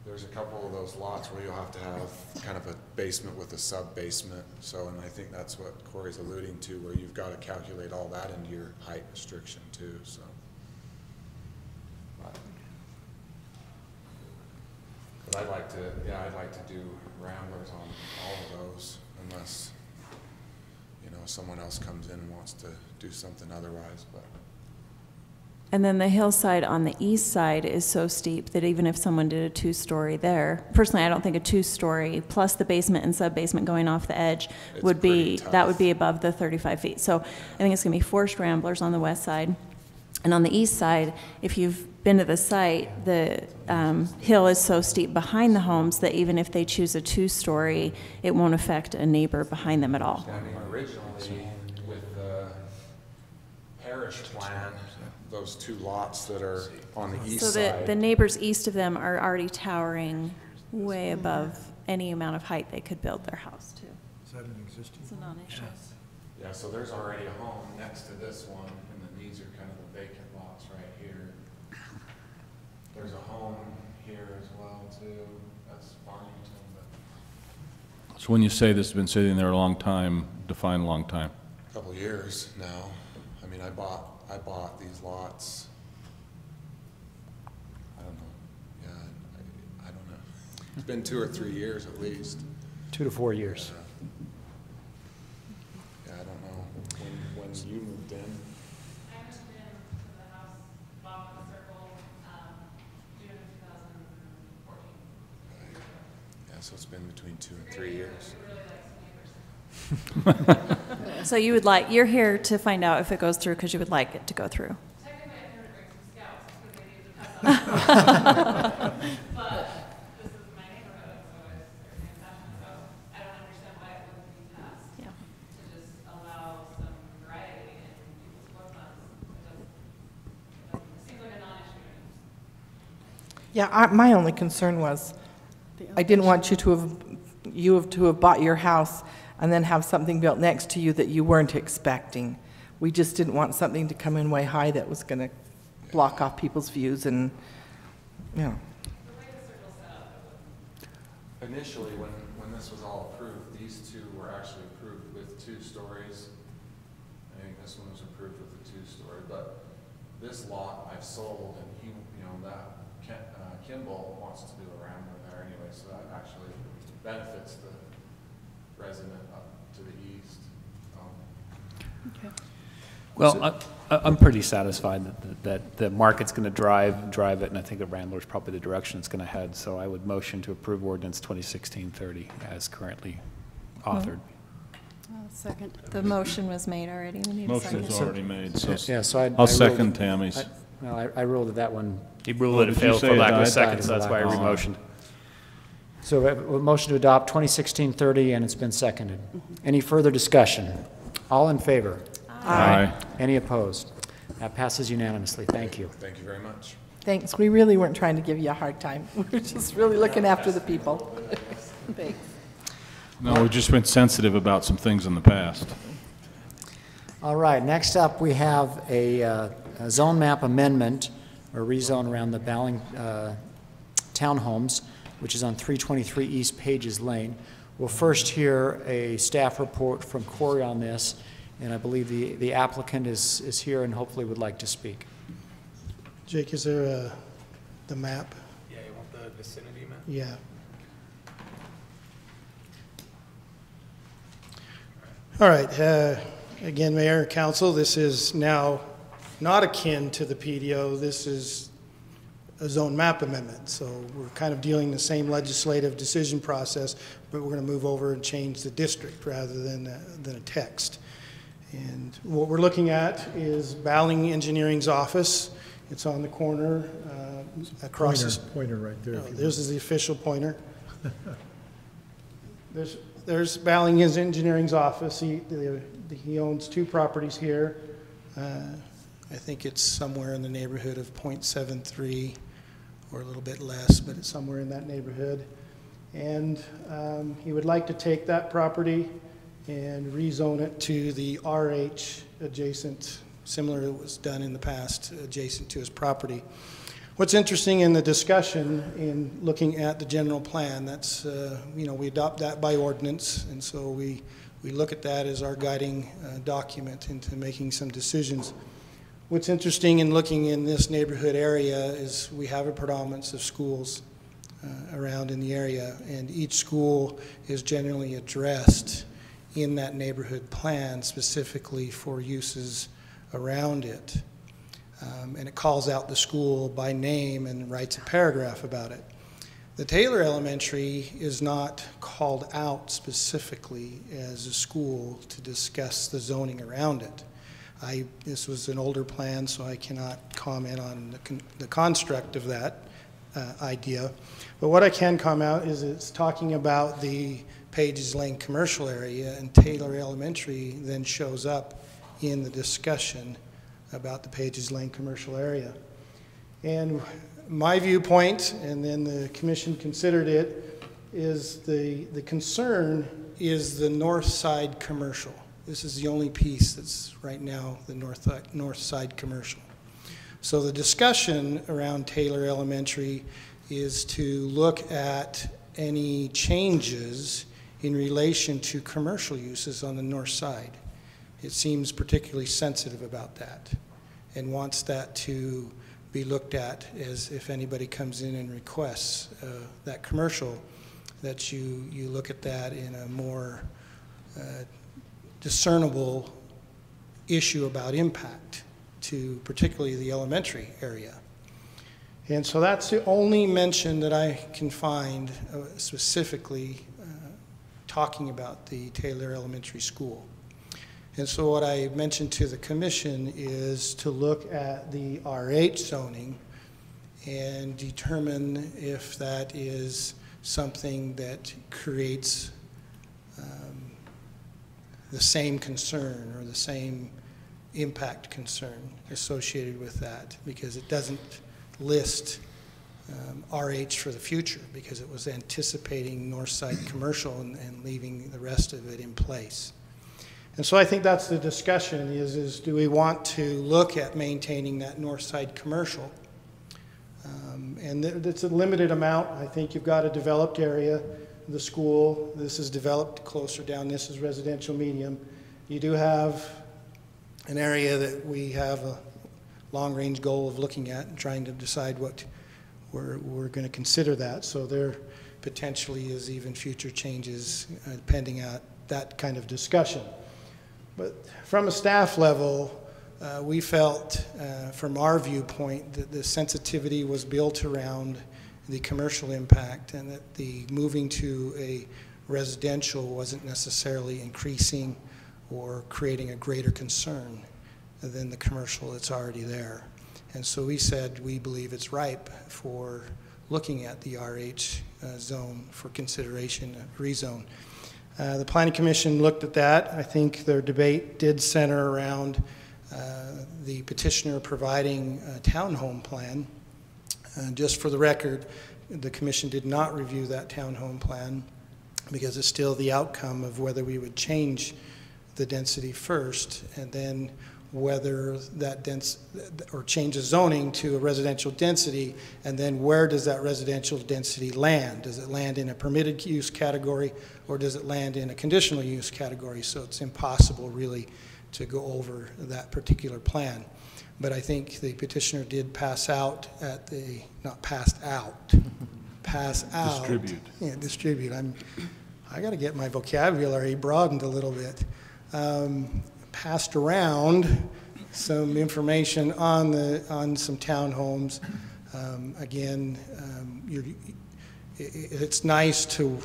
There's a couple of those lots where you'll have to have kind of a basement with a sub-basement. So, and I think that's what Corey's alluding to, where you've got to calculate all that into your height restriction too, so. But I'd like to do ramblers on all of those, unless, someone else comes in and wants to do something otherwise, but. And then the hillside on the east side is so steep that even if someone did a 2-story there, personally, I don't think a 2-story plus the basement and sub-basement going off the edge would be above the 35 feet. So I think it's going to be forced ramblers on the west side. And on the east side, if you've been to the site, the hill is so steep behind the homes that even if they choose a 2-story, it won't affect a neighbor behind them at all. I mean, originally, with the parish plan, those 2 lots that are on the east side. So the neighbors east of them are already towering way above any amount of height they could build their house to. Is that an existing? It's a non-issue. Yeah, so there's already a home next to this one, and then these are kind of the vacant lots right here. There's a home here as well too. That's Farmington, but. So when you say this has been sitting there a long time, define a long time. A couple of years now. I mean, I bought these lots. I don't know. Yeah, I don't know. It's been 2 or 3 years at least. 2 to 4 years. Yeah, I don't know when you moved in. I moved in to the house off the circle, June of 2014. Yeah, so it's been between 2 and 3 years. So you're here to find out if it goes through because you would like it to go through. Technically, I'm here to bring some scouts because they need to pass out. But this is my neighborhood, so it's very passionate. So I don't understand why it wouldn't be passed. Yeah. To just allow some variety in people's floor plans. It seems like a non-issue. Yeah, my only concern was, I didn't want you to have bought your house and then have something built next to you that you weren't expecting. We just didn't want something to come in way high that was going to block off people's views and, Initially, when this was all approved, these 2 were actually approved with 2 stories. I think this one was approved with a 2-story, but this lot I've sold, and Kimball wants to do a rambler there anyway, so that actually benefits the resident up to the east. Okay. Well, I'm pretty satisfied that the market's going to drive it, and I think the Rambler's probably the direction it's going to head. So I would motion to approve ordinance 2016-30 as currently authored. Second. The motion was made already. We need a Motion second. is already made, so Yeah, so I I'll ruled- second Tammy's. Well, I ruled that one. He ruled Oh, that it did you failed say for it lack of a died? second, so that's why I Oh. remotioned. So we have a motion to adopt 2016-30, and it's been seconded. Any further discussion? All in favor? Aye. Any opposed? That passes unanimously. Thank you. Thank you very much. Thanks. We really weren't trying to give you a hard time. We're just really looking after the people. Thanks. No, we've just been sensitive about some things in the past. All right, next up, we have a zone map amendment, or rezone around the Bowling townhomes, which is on 323 East Pages Lane. We'll first hear a staff report from Corey on this, and I believe the applicant is here and hopefully would like to speak. Jake, is there the map? Yeah, you want the vicinity map? Yeah. All right, again, Mayor, Council, this is now not akin to the PDO. This is a zone map amendment. So we're kind of dealing the same legislative decision process, but we're going to move over and change the district rather than a text. And what we're looking at is Bowling Engineering's office. It's on the corner across the Pointer right there. This is the official pointer. There's Bowling Engineering's office. He owns 2 properties here. I think it's somewhere in the neighborhood of 0.73 or a little bit less, but it's somewhere in that neighborhood. And he would like to take that property and rezone it to the RH adjacent, similar to what was done in the past, adjacent to his property. What's interesting in the discussion in looking at the general plan, that's, we adopt that by ordinance, and so we look at that as our guiding document into making some decisions. What's interesting in looking in this neighborhood area is we have a predominance of schools around in the area, and each school is generally addressed in that neighborhood plan specifically for uses around it. And it calls out the school by name and writes a paragraph about it. The Taylor Elementary is not called out specifically as a school to discuss the zoning around it. This was an older plan, so I cannot comment on the construct of that idea. But what I can comment is it's talking about the Pages Lane commercial area, and Taylor Elementary then shows up in the discussion about the Pages Lane commercial area. And my viewpoint, and then the commission considered it, is the concern is the north side commercial. This is the only piece that's right now the north side commercial. So the discussion around Taylor Elementary is to look at any changes in relation to commercial uses on the north side. It seems particularly sensitive about that and wants that to be looked at as if anybody comes in and requests that commercial, that you look at that in a more discernible issue about impact to particularly the elementary area. And so that's the only mention that I can find specifically talking about the Taylor Elementary School. And so what I mentioned to the commission is to look at the RH zoning and determine if that is something that creates the same concern or the same impact concern associated with that, because it doesn't list RH for the future, because it was anticipating north side commercial and leaving the rest of it in place. And so I think that's the discussion is do we want to look at maintaining that north side commercial? And it's a limited amount. I think you've got a developed area, the school, this is developed closer down, this is residential medium. You do have an area that we have a long-range goal of looking at and trying to decide what we're going to consider that. So there potentially is even future changes pending out that kind of discussion. But from a staff level, we felt from our viewpoint that the sensitivity was built around the commercial impact, and that the moving to a residential wasn't necessarily increasing or creating a greater concern than the commercial that's already there. And so we said we believe it's ripe for looking at the RH zone for consideration, rezone. The Planning Commission looked at that. I think their debate did center around the petitioner providing a townhome plan. Just for the record, the Commission did not review that townhome plan because it's still the outcome of whether we would change the density first and then whether that or change the zoning to a residential density, and then where does that residential density land? Does it land in a permitted use category or does it land in a conditional use category? So it's impossible really to go over that particular plan. But I think the petitioner did pass out at the, not passed out, pass out. Distribute. Yeah, distribute. I got to get my vocabulary broadened a little bit. Passed around some information on some townhomes. Again, it's nice to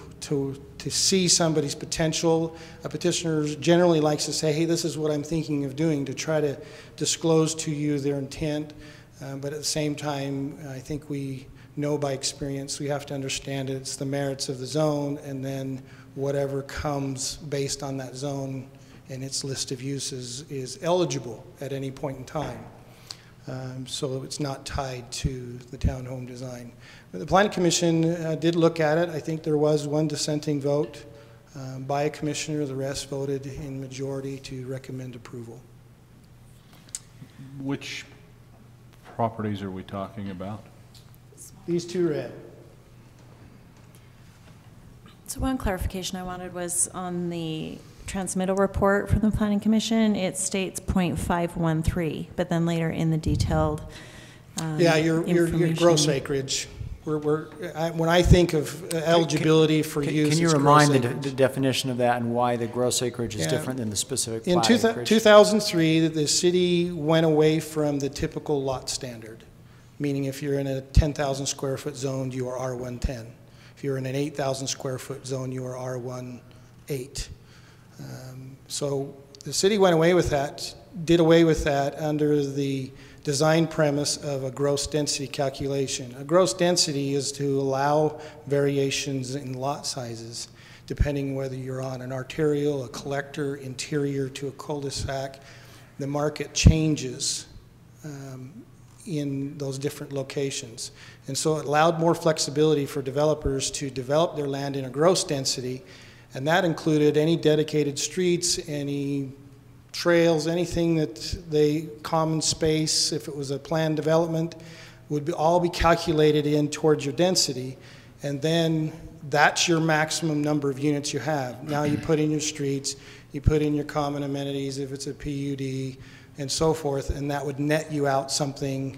see somebody's potential. A petitioner generally likes to say, hey, this is what I'm thinking of doing, to try to disclose to you their intent. But at the same time, I think we know by experience we have to understand it's the merits of the zone, and then whatever comes based on that zone and its list of uses is eligible at any point in time. So it's not tied to the townhome design. But the Planning Commission did look at it. I think there was one dissenting vote by a commissioner. The rest voted in majority to recommend approval. Which properties are we talking about? These two red. So one clarification I wanted was on the transmittal report from the Planning Commission. It states 0.513, but then later in the detailed yeah, your gross acreage. When I think of eligibility for use, can you remind the definition of that and why the gross acreage is different than the specific in plat acreage? 2003, the city went away from the typical lot standard, meaning if you're in a 10,000 square foot zone, you are R110. If you're in an 8,000 square foot zone, you are R18. So the city went away with that, did away with that under the design premise of a gross density calculation. A gross density is to allow variations in lot sizes, depending whether you're on an arterial, a collector, interior to a cul-de-sac. The market changes in those different locations. And so it allowed more flexibility for developers to develop their land in a gross density, and that included any dedicated streets, any trails, anything that common space, if it was a planned development, would all be calculated in towards your density. And then that's your maximum number of units you have. Now you put in your streets, you put in your common amenities if it's a PUD, and so forth, and that would net you out something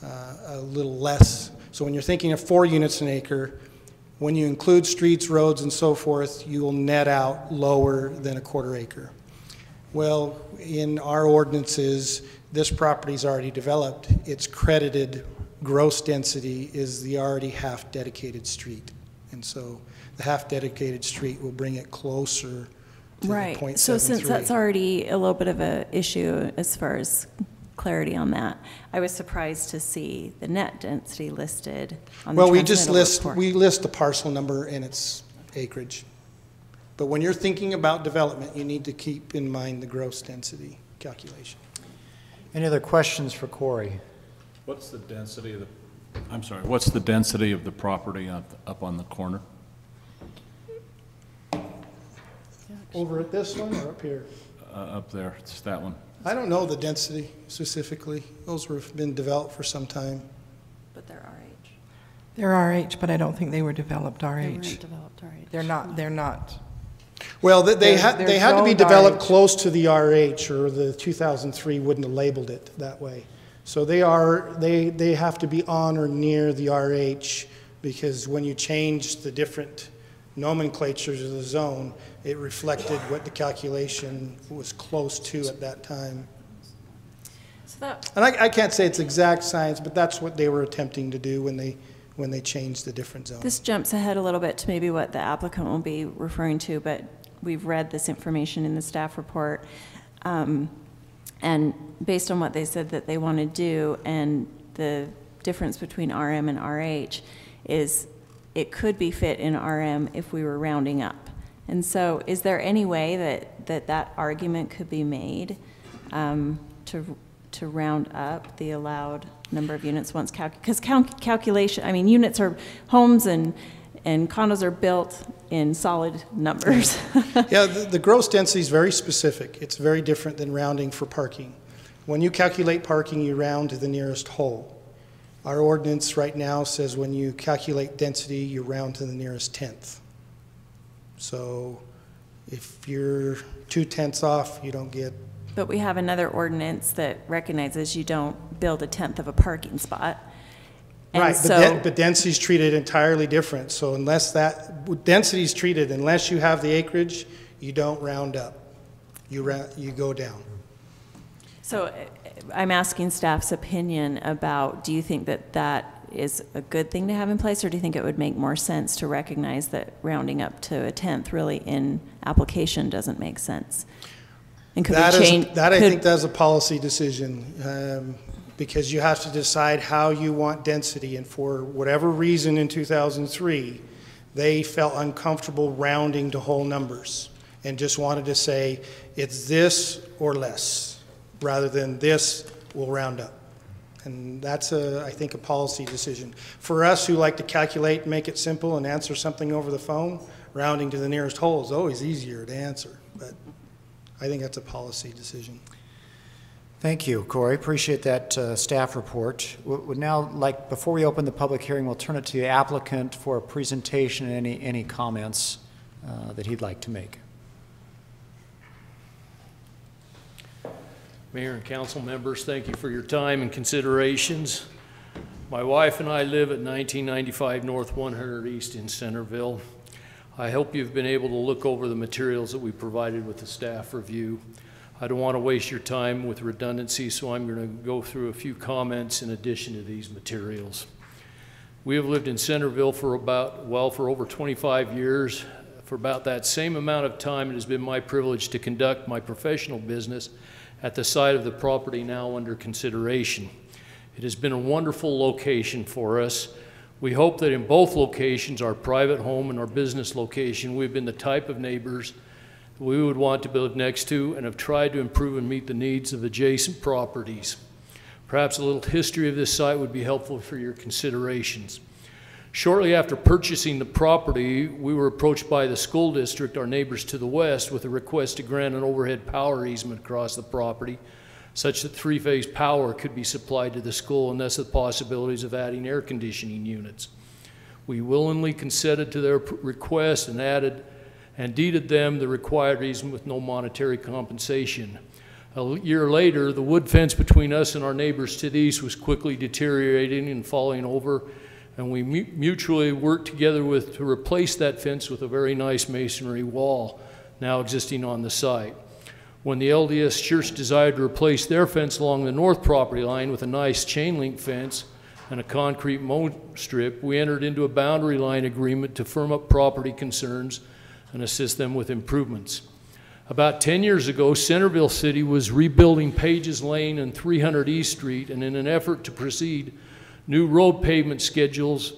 a little less. So when you're thinking of 4 units an acre, when you include streets, roads, and so forth, you will net out lower than a 1/4 acre. Well, in our ordinances, this property is already developed. Its credited gross density is the already half dedicated street. And so the half dedicated street will bring it closer to the 0.73. So since that's already a little bit of an issue as far as clarity on that, I was surprised to see the net density listed on the well, we just report. we list the parcel number and its acreage. But when you're thinking about development, you need to keep in mind the gross density calculation. Any other questions for Corey? What's the density of the, I'm sorry, what's the density of the property up on the corner? Over at this one or up here? Up there, it's that one. I don't know the density specifically. Those have been developed for some time. But they're RH. They're RH, but I don't think they were developed RH. They weren't developed RH. They're not. Well, they had to be developed RH. close to the RH, or the 2003 wouldn't have labeled it that way. So they have to be on or near the RH, because when you change the different nomenclatures of the zone, it reflected what the calculation was close to at that time. So And I can't say it's exact science, but that's what they were attempting to do when they changed the different zones. this jumps ahead a little bit to maybe what the applicant will be referring to, but we've read this information in the staff report, and based on what they said that they want to do, and the difference between RM and RH is it could be fit in RM if we were rounding up. And so is there any way that argument could be made to round up the allowed number of units once because calculation, I mean, units are, homes and condos are built in solid numbers. Yeah, the gross density is very specific. It's very different than rounding for parking. When you calculate parking, you round to the nearest whole. Our ordinance right now says when you calculate density, you round to the nearest tenth. So if you're 2/10 off, you don't get. But we have another ordinance that recognizes you don't build a tenth of a parking spot. And right, so, but density is treated entirely different. So unless density is treated, unless you have the acreage, you don't round up. You go down. So I'm asking staff's opinion about, do you think that is a good thing to have in place, or do you think it would make more sense to recognize that rounding up to a tenth really in application doesn't make sense? And could we change? I think that's a policy decision, because you have to decide how you want density, and for whatever reason in 2003, they felt uncomfortable rounding to whole numbers and just wanted to say it's this or less, rather than this will round up. And that's, I think, a policy decision. For us who like to calculate, make it simple, and answer something over the phone, rounding to the nearest whole is always easier to answer. But I think that's a policy decision. Thank you, Corey. Appreciate that staff report. Would now like, before we open the public hearing, we'll turn it to the applicant for a presentation and any comments that he'd like to make. Mayor and council members, thank you for your time and considerations. My wife and I live at 1995 North 100 East in Centerville. I hope you've been able to look over the materials that we provided with the staff review. I don't want to waste your time with redundancy, so I'm going to go through a few comments in addition to these materials. We have lived in Centerville for over 25 years. For about that same amount of time, it has been my privilege to conduct my professional business at the site of the property now under consideration. It has been a wonderful location for us. We hope that in both locations, our private home and our business location, we've been the type of neighbors we would want to live next to and have tried to improve and meet the needs of adjacent properties. Perhaps a little history of this site would be helpful for your considerations. Shortly after purchasing the property, we were approached by the school district, our neighbors to the west, with a request to grant an overhead power easement across the property, such that three-phase power could be supplied to the school, and thus the possibilities of adding air conditioning units. We willingly consented to their request and deeded them the required easement with no monetary compensation. A year later, the wood fence between us and our neighbors to the east was quickly deteriorating and falling over, and we mutually worked together to replace that fence with a very nice masonry wall now existing on the site. When the LDS Church desired to replace their fence along the north property line with a nice chain link fence and a concrete mow strip, we entered into a boundary line agreement to firm up property concerns and assist them with improvements. About 10 years ago, Centerville City was rebuilding Pages Lane and 300 East Street, and in an effort to proceed new road pavement schedules,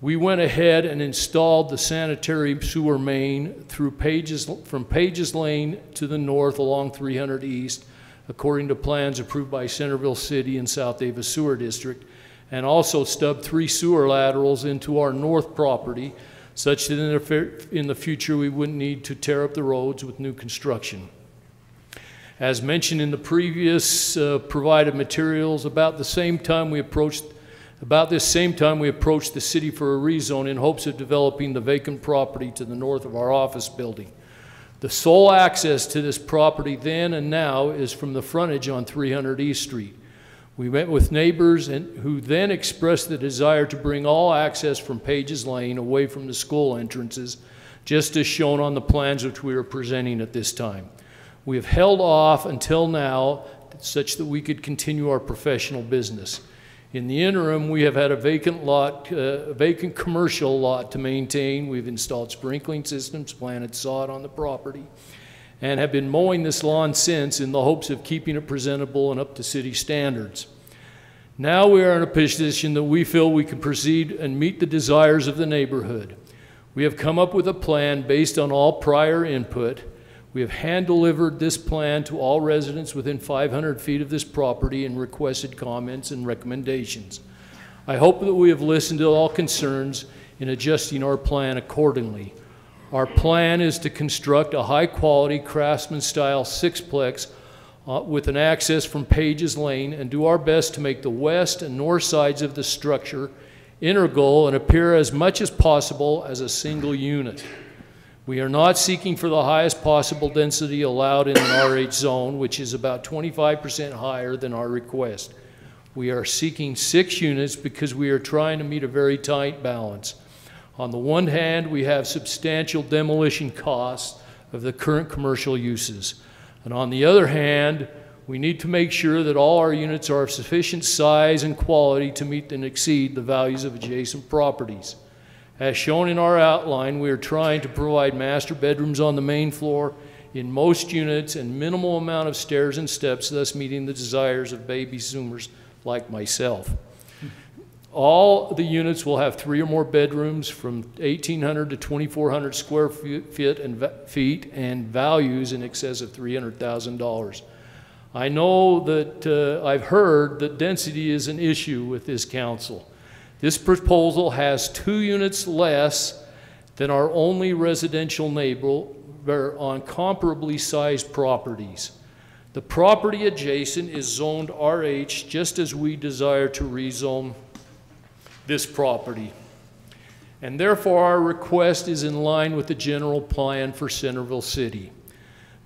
we went ahead and installed the sanitary sewer main from Pages Lane to the north along 300 East, according to plans approved by Centerville City and South Davis Sewer District, and also stubbed 3 sewer laterals into our north property, such that in the future we wouldn't need to tear up the roads with new construction. As mentioned in the previous provided materials, about this same time we approached the city for a rezone in hopes of developing the vacant property to the north of our office building. The sole access to this property then and now is from the frontage on 300 East Street. We met with neighbors who then expressed the desire to bring all access from Pages Lane away from the school entrances, just as shown on the plans which we are presenting at this time. We have held off until now such that we could continue our professional business. In the interim, we have had a vacant commercial lot to maintain. We've installed sprinkling systems, planted sod on the property, and have been mowing this lawn since in the hopes of keeping it presentable and up to city standards. Now we are in a position that we feel we can proceed and meet the desires of the neighborhood. We have come up with a plan based on all prior input. We have hand-delivered this plan to all residents within 500 feet of this property and requested comments and recommendations. I hope that we have listened to all concerns in adjusting our plan accordingly. Our plan is to construct a high-quality craftsman-style sixplex with an access from Pages Lane and do our best to make the west and north sides of the structure integral and appear as much as possible as a single unit. We are not seeking for the highest possible density allowed in an RH zone, which is about 25% higher than our request. We are seeking 6 units because we are trying to meet a very tight balance. On the one hand, we have substantial demolition costs of the current commercial uses. And on the other hand, we need to make sure that all our units are of sufficient size and quality to meet and exceed the values of adjacent properties. As shown in our outline, we are trying to provide master bedrooms on the main floor in most units and minimal amount of stairs and steps, thus meeting the desires of baby zoomers like myself. All the units will have 3 or more bedrooms from 1,800 to 2,400 square feet and values in excess of $300,000. I know that I've heard that density is an issue with this council. This proposal has 2 units less than our only residential neighbor on comparably sized properties. The property adjacent is zoned RH just as we desire to rezone this property. And therefore our request is in line with the general plan for Centerville City.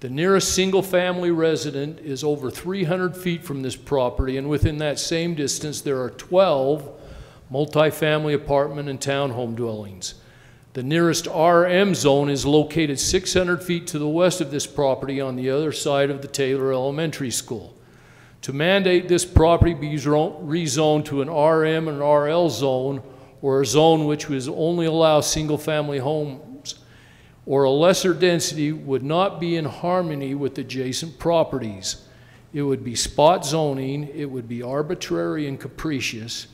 The nearest single-family resident is over 300 feet from this property, and within that same distance there are 12 multifamily apartment and townhome dwellings. The nearest RM zone is located 600 feet to the west of this property on the other side of the Taylor Elementary School. To mandate this property be rezoned to an RM and RL zone, or a zone which would only allow single-family homes or a lesser density, would not be in harmony with adjacent properties. It would be spot zoning, it would be arbitrary and capricious,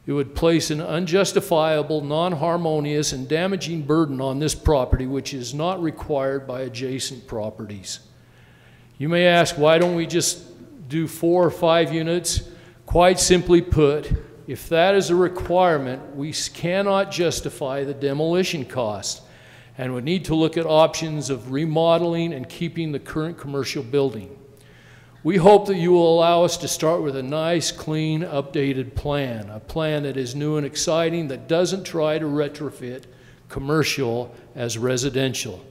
it would place an unjustifiable, non-harmonious, and damaging burden on this property which is not required by adjacent properties. You may ask, why don't we just do 4 or 5 units? Quite simply put, if that is a requirement, we cannot justify the demolition cost and would need to look at options of remodeling and keeping the current commercial building. We hope that you will allow us to start with a nice, clean, updated plan, a plan that is new and exciting, that doesn't try to retrofit commercial as residential.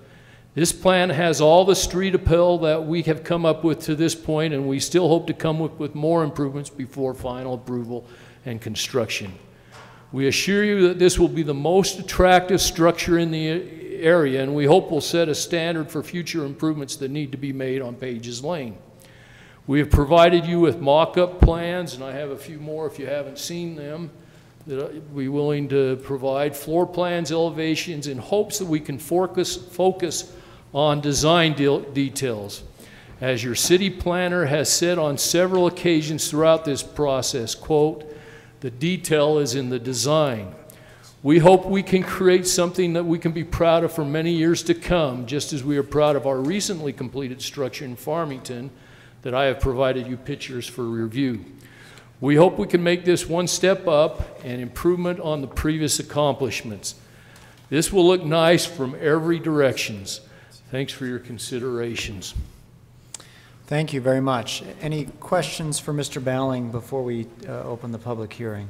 This plan has all the street appeal that we have come up with to this point, and we still hope to come up with more improvements before final approval and construction. We assure you that this will be the most attractive structure in the area, and we hope will set a standard for future improvements that need to be made on Pages Lane. We have provided you with mock-up plans, and I have a few more if you haven't seen them, that I'd be willing to provide, floor plans, elevations, in hopes that we can focus on design details. As your city planner has said on several occasions throughout this process, quote, "The detail is in the design." We hope we can create something that we can be proud of for many years to come, just as we are proud of our recently completed structure in Farmington that I have provided you pictures for review. We hope we can make this one step up and improvement on the previous accomplishments. This will look nice from every direction. Thanks for your considerations. Thank you very much. Any questions for Mr. Bowling before we open the public hearing?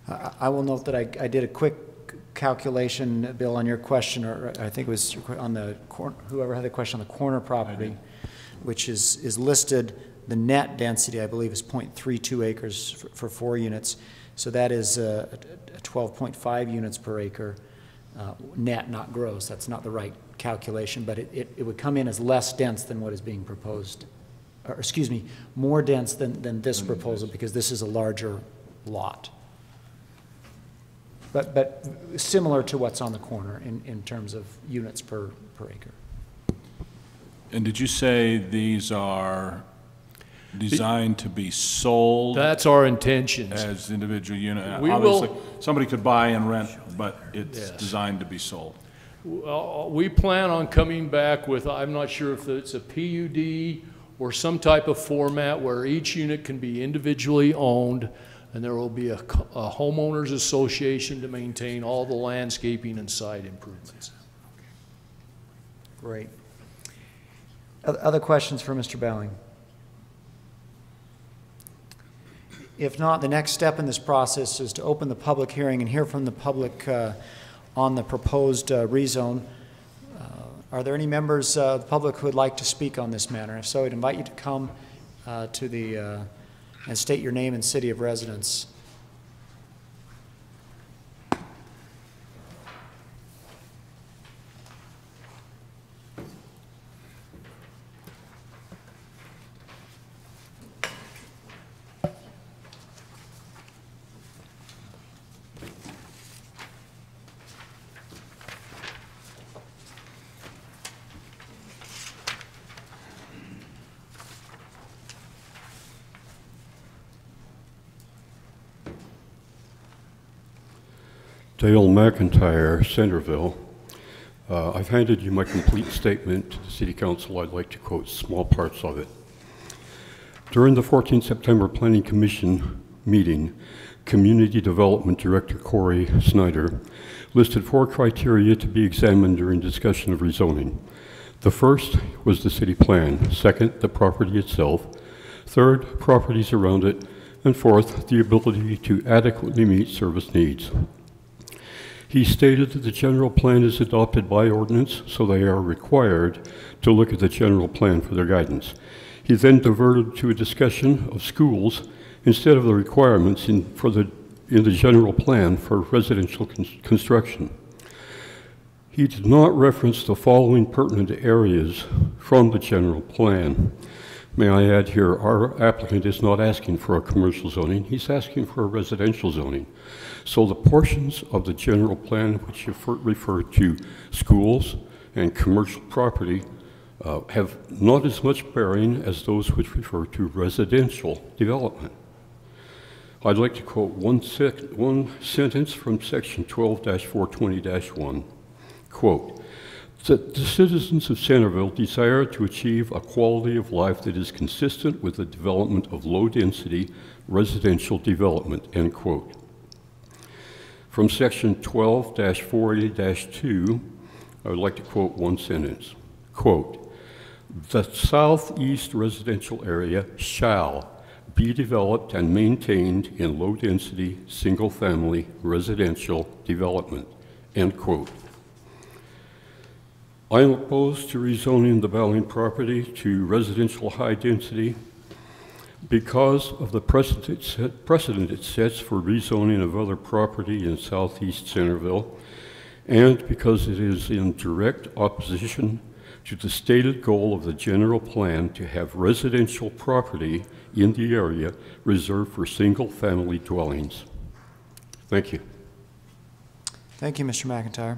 I will note that I did a quick calculation, Bill, on your question, or I think it was on the whoever had the question on the corner property, which is listed. The net density, I believe, is 0.32 acres for 4 units. So that is 12.5 units per acre, net, not gross. That's not the right calculation, but it would come in as less dense than what is being proposed, or excuse me, more dense than this proposal, because this is a larger lot. But similar to what's on the corner in terms of units per acre. And did you say these are designed to be sold? That's our intentions. As individual units? We Obviously, will, somebody could buy and rent, but it's designed to be sold. we plan on coming back with, I'm not sure if it's a PUD or some type of format where each unit can be individually owned, and there will be a homeowners association to maintain all the landscaping and site improvements. Great. Other questions for Mr. Bowling? If not, the next step in this process is to open the public hearing and hear from the public on the proposed rezone. Are there any members of the public who would like to speak on this matter? If so, I'd invite you to come to the and state your name and city of residence. Dale McIntyre, Centerville. I've handed you my complete statement to the City Council. I'd like to quote small parts of it. During the 14 September Planning Commission meeting, Community Development Director Corey Snyder listed 4 criteria to be examined during discussion of rezoning. The first was the city plan, second, the property itself, third, properties around it, and fourth, the ability to adequately meet service needs. He stated that the general plan is adopted by ordinance, so they are required to look at the general plan for their guidance. He then diverted to a discussion of schools instead of the requirements in the general plan for residential construction. He did not reference the following pertinent areas from the general plan. May I add here, our applicant is not asking for a commercial zoning, he's asking for a residential zoning. So the portions of the general plan which refer to schools and commercial property have not as much bearing as those which refer to residential development. I'd like to quote one sentence from section 12-420-1. Quote, that the citizens of Centerville desire to achieve a quality of life that is consistent with the development of low-density residential development, end quote. From section 12-480-2, I would like to quote one sentence. Quote, the southeast residential area shall be developed and maintained in low-density, single-family residential development, end quote. I am opposed to rezoning the Bowling property to residential high density because of the precedent it sets for rezoning of other property in southeast Centerville, and because it is in direct opposition to the stated goal of the general plan to have residential property in the area reserved for single-family dwellings. Thank you. Thank you, Mr. McIntyre.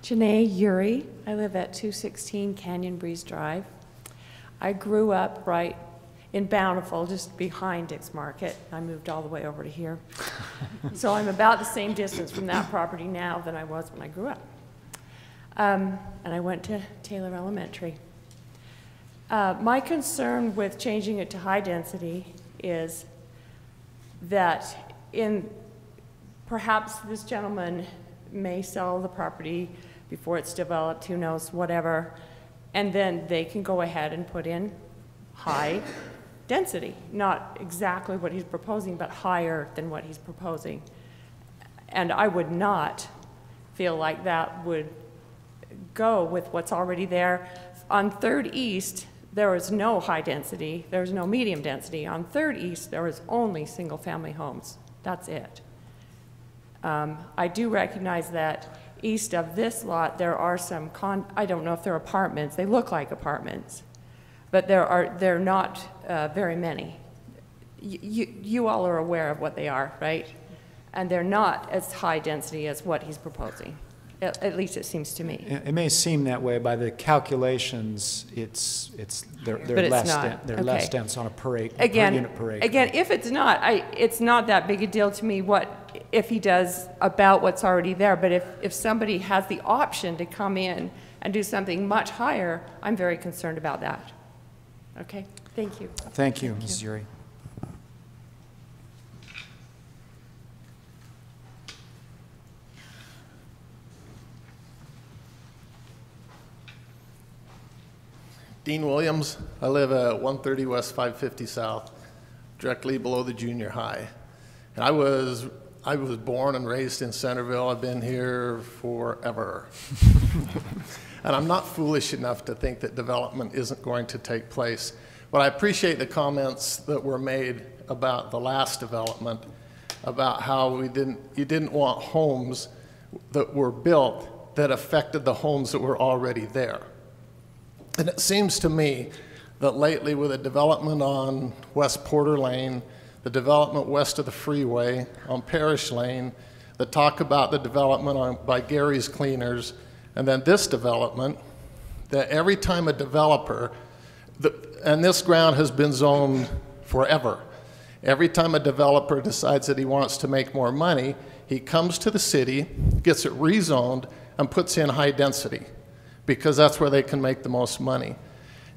Janae Uri. I live at 216 Canyon Breeze Drive. I grew up right in Bountiful, just behind Dick's Market. I moved all the way over to here. So I'm about the same distance from that property now than I was when I grew up. And I went to Taylor Elementary. My concern with changing it to high density is that perhaps this gentleman may sell the property before it's developed, who knows, whatever, and then they can go ahead and put in high density, not exactly what he's proposing, but higher than what he's proposing. And I would not feel like that would go with what's already there. On 3rd East, there was no high density, there was no medium density. On 3rd East, there was only single family homes. That's it. I do recognize that east of this lot, there are some I don't know if they're apartments, they look like apartments, but they're not very many. You all are aware of what they are, right? And they're not as high density as what he's proposing. At least it seems to me. It may seem that way by the calculations. They're But it's less not. they're Okay. less dense on a per unit per acre. Again, if it's not that big a deal to me if he does about what's already there. But if somebody has the option to come in and do something much higher, I'm very concerned about that. Okay, thank you. Thank you, Ms. Uri. Dean Williams. I live at 130 West 550 South, directly below the junior high. And I was born and raised in Centerville. I've been here forever. And I'm not foolish enough to think that development isn't going to take place. But I appreciate the comments that were made about the last development, about how you didn't want homes that were built that affected the homes that were already there. And it seems to me that lately with the development on West Porter Lane, the development west of the freeway on Parish Lane, the talk about the development by Gary's Cleaners, and then this development, that every time a developer, and this ground has been zoned forever, every time a developer decides that he wants to make more money, he comes to the city, gets it rezoned, and puts in high density, because that's where they can make the most money.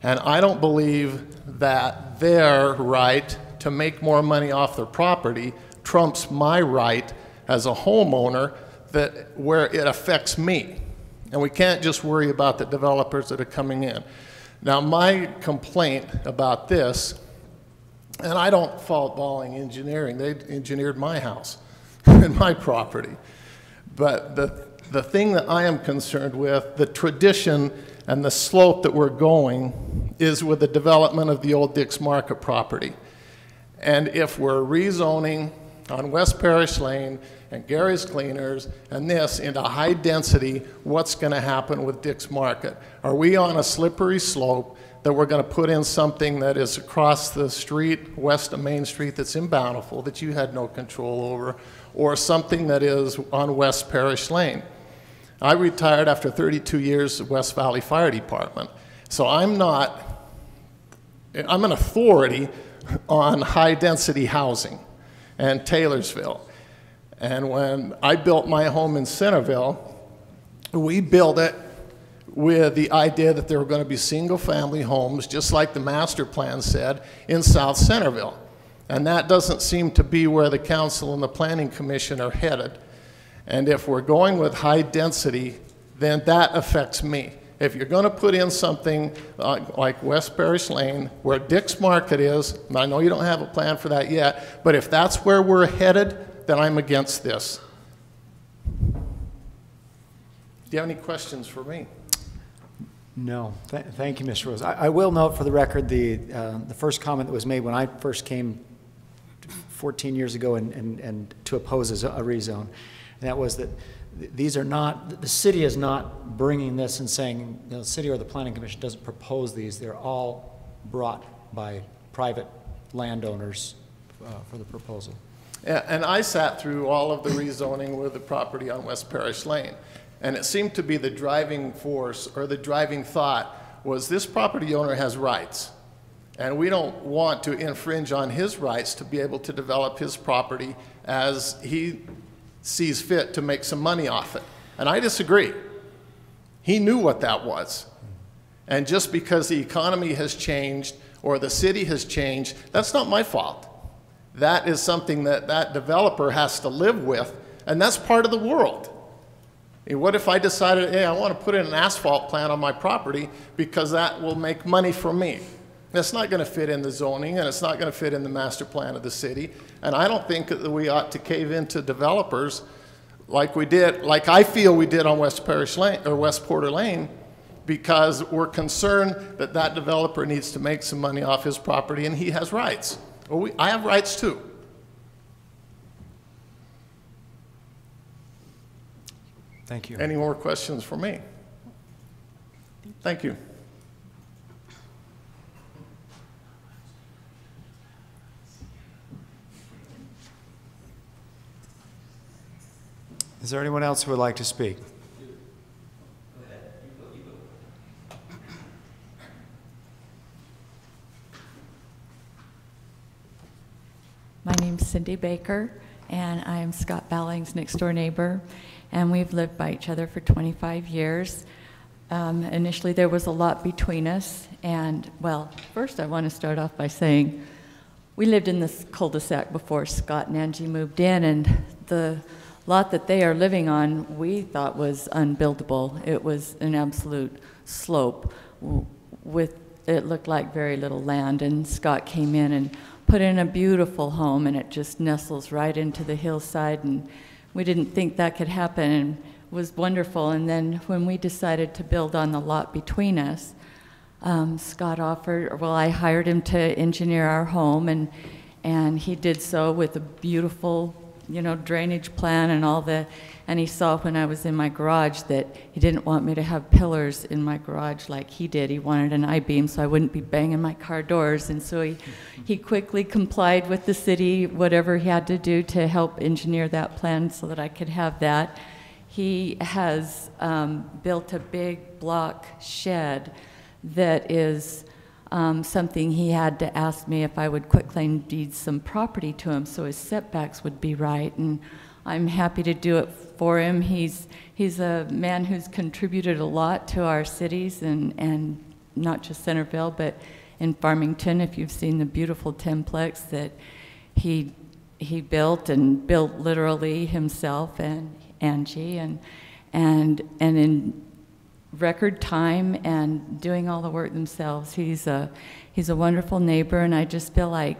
And I don't believe that their right to make more money off their property trumps my right as a homeowner where it affects me. And we can't just worry about the developers that are coming in. Now, my complaint about this, and I don't fault Balling Engineering, they engineered my house and my property. But the thing that I am concerned with, the tradition and the slope that we're going, is with the development of the old Dick's Market property. And if we're rezoning on West Parish Lane and Gary's Cleaners and this into high density, what's going to happen with Dick's Market? Are we on a slippery slope that we're going to put in something that is across the street, west of Main Street, that's in Bountiful, that you had no control over, or something that is on West Parish Lane? I retired after 32 years at West Valley Fire Department. So I'm an authority on high density housing and Taylorsville. And when I built my home in Centerville, we built it with the idea that there were going to be single family homes, just like the master plan said, in South Centerville. And that doesn't seem to be where the council and the planning commission are headed. And if we're going with high density, then that affects me. If you're going to put in something like West Parish Lane, where Dick's Market is, and I know you don't have a plan for that yet, but if that's where we're headed, then I'm against this. Do you have any questions for me? No. Thank you, Mr. Rose. I will note for the record the first comment that was made when I first came 14 years ago and to oppose a rezone. And that was that these are not, the city is not bringing this and saying, the city or the planning commission doesn't propose these. They're all brought by private landowners for the proposal. Yeah, and I sat through all of the rezoning with the property on West Parish Lane. And it seemed to be the driving force or the driving thought was this property owner has rights. And we don't want to infringe on his rights to be able to develop his property as he sees fit to make some money off it. And I disagree. He knew what that was. And just because the economy has changed or the city has changed, that's not my fault. That is something that that developer has to live with, and that's part of the world. And what if I decided, hey, I want to put in an asphalt plant on my property because that will make money for me? That's not going to fit in the zoning, and it's not going to fit in the master plan of the city. And I don't think that we ought to cave into developers like we did, like I feel we did on West Parish Lane or West Porter Lane, because we're concerned that that developer needs to make some money off his property, and he has rights. Well, I have rights too. Thank you. Any more questions for me? Thank you. Is there anyone else who would like to speak? My name's Cindy Baker, and I'm Scott Balling's next door neighbor, and we've lived by each other for 25 years. Initially, there was a lot between us, and, well, first I want to start off by saying we lived in this cul-de-sac before Scott and Angie moved in, and the lot that they are living on we thought was unbuildable. It was an absolute slope with, it looked like very little land, and Scott came in and put in a beautiful home, and it just nestles right into the hillside, and we didn't think that could happen, and it was wonderful. And then when we decided to build on the lot between us, Scott offered, well, I hired him to engineer our home, and he did so with a beautiful, you know, drainage plan and all the, and he saw when I was in my garage that he didn't want me to have pillars in my garage like he did. He wanted an I-beam so I wouldn't be banging my car doors, and so he quickly complied with the city, whatever he had to do to help engineer that plan so that I could have that. He has built a big block shed that is something he had to ask me if I would quitclaim deed some property to him so his setbacks would be right, and I'm happy to do it for him. He's a man who's contributed a lot to our cities, and not just Centerville, but in Farmington, if you've seen the beautiful templex that he built, and built literally himself and Angie, and in record time and doing all the work themselves. He's a wonderful neighbor, and I just feel like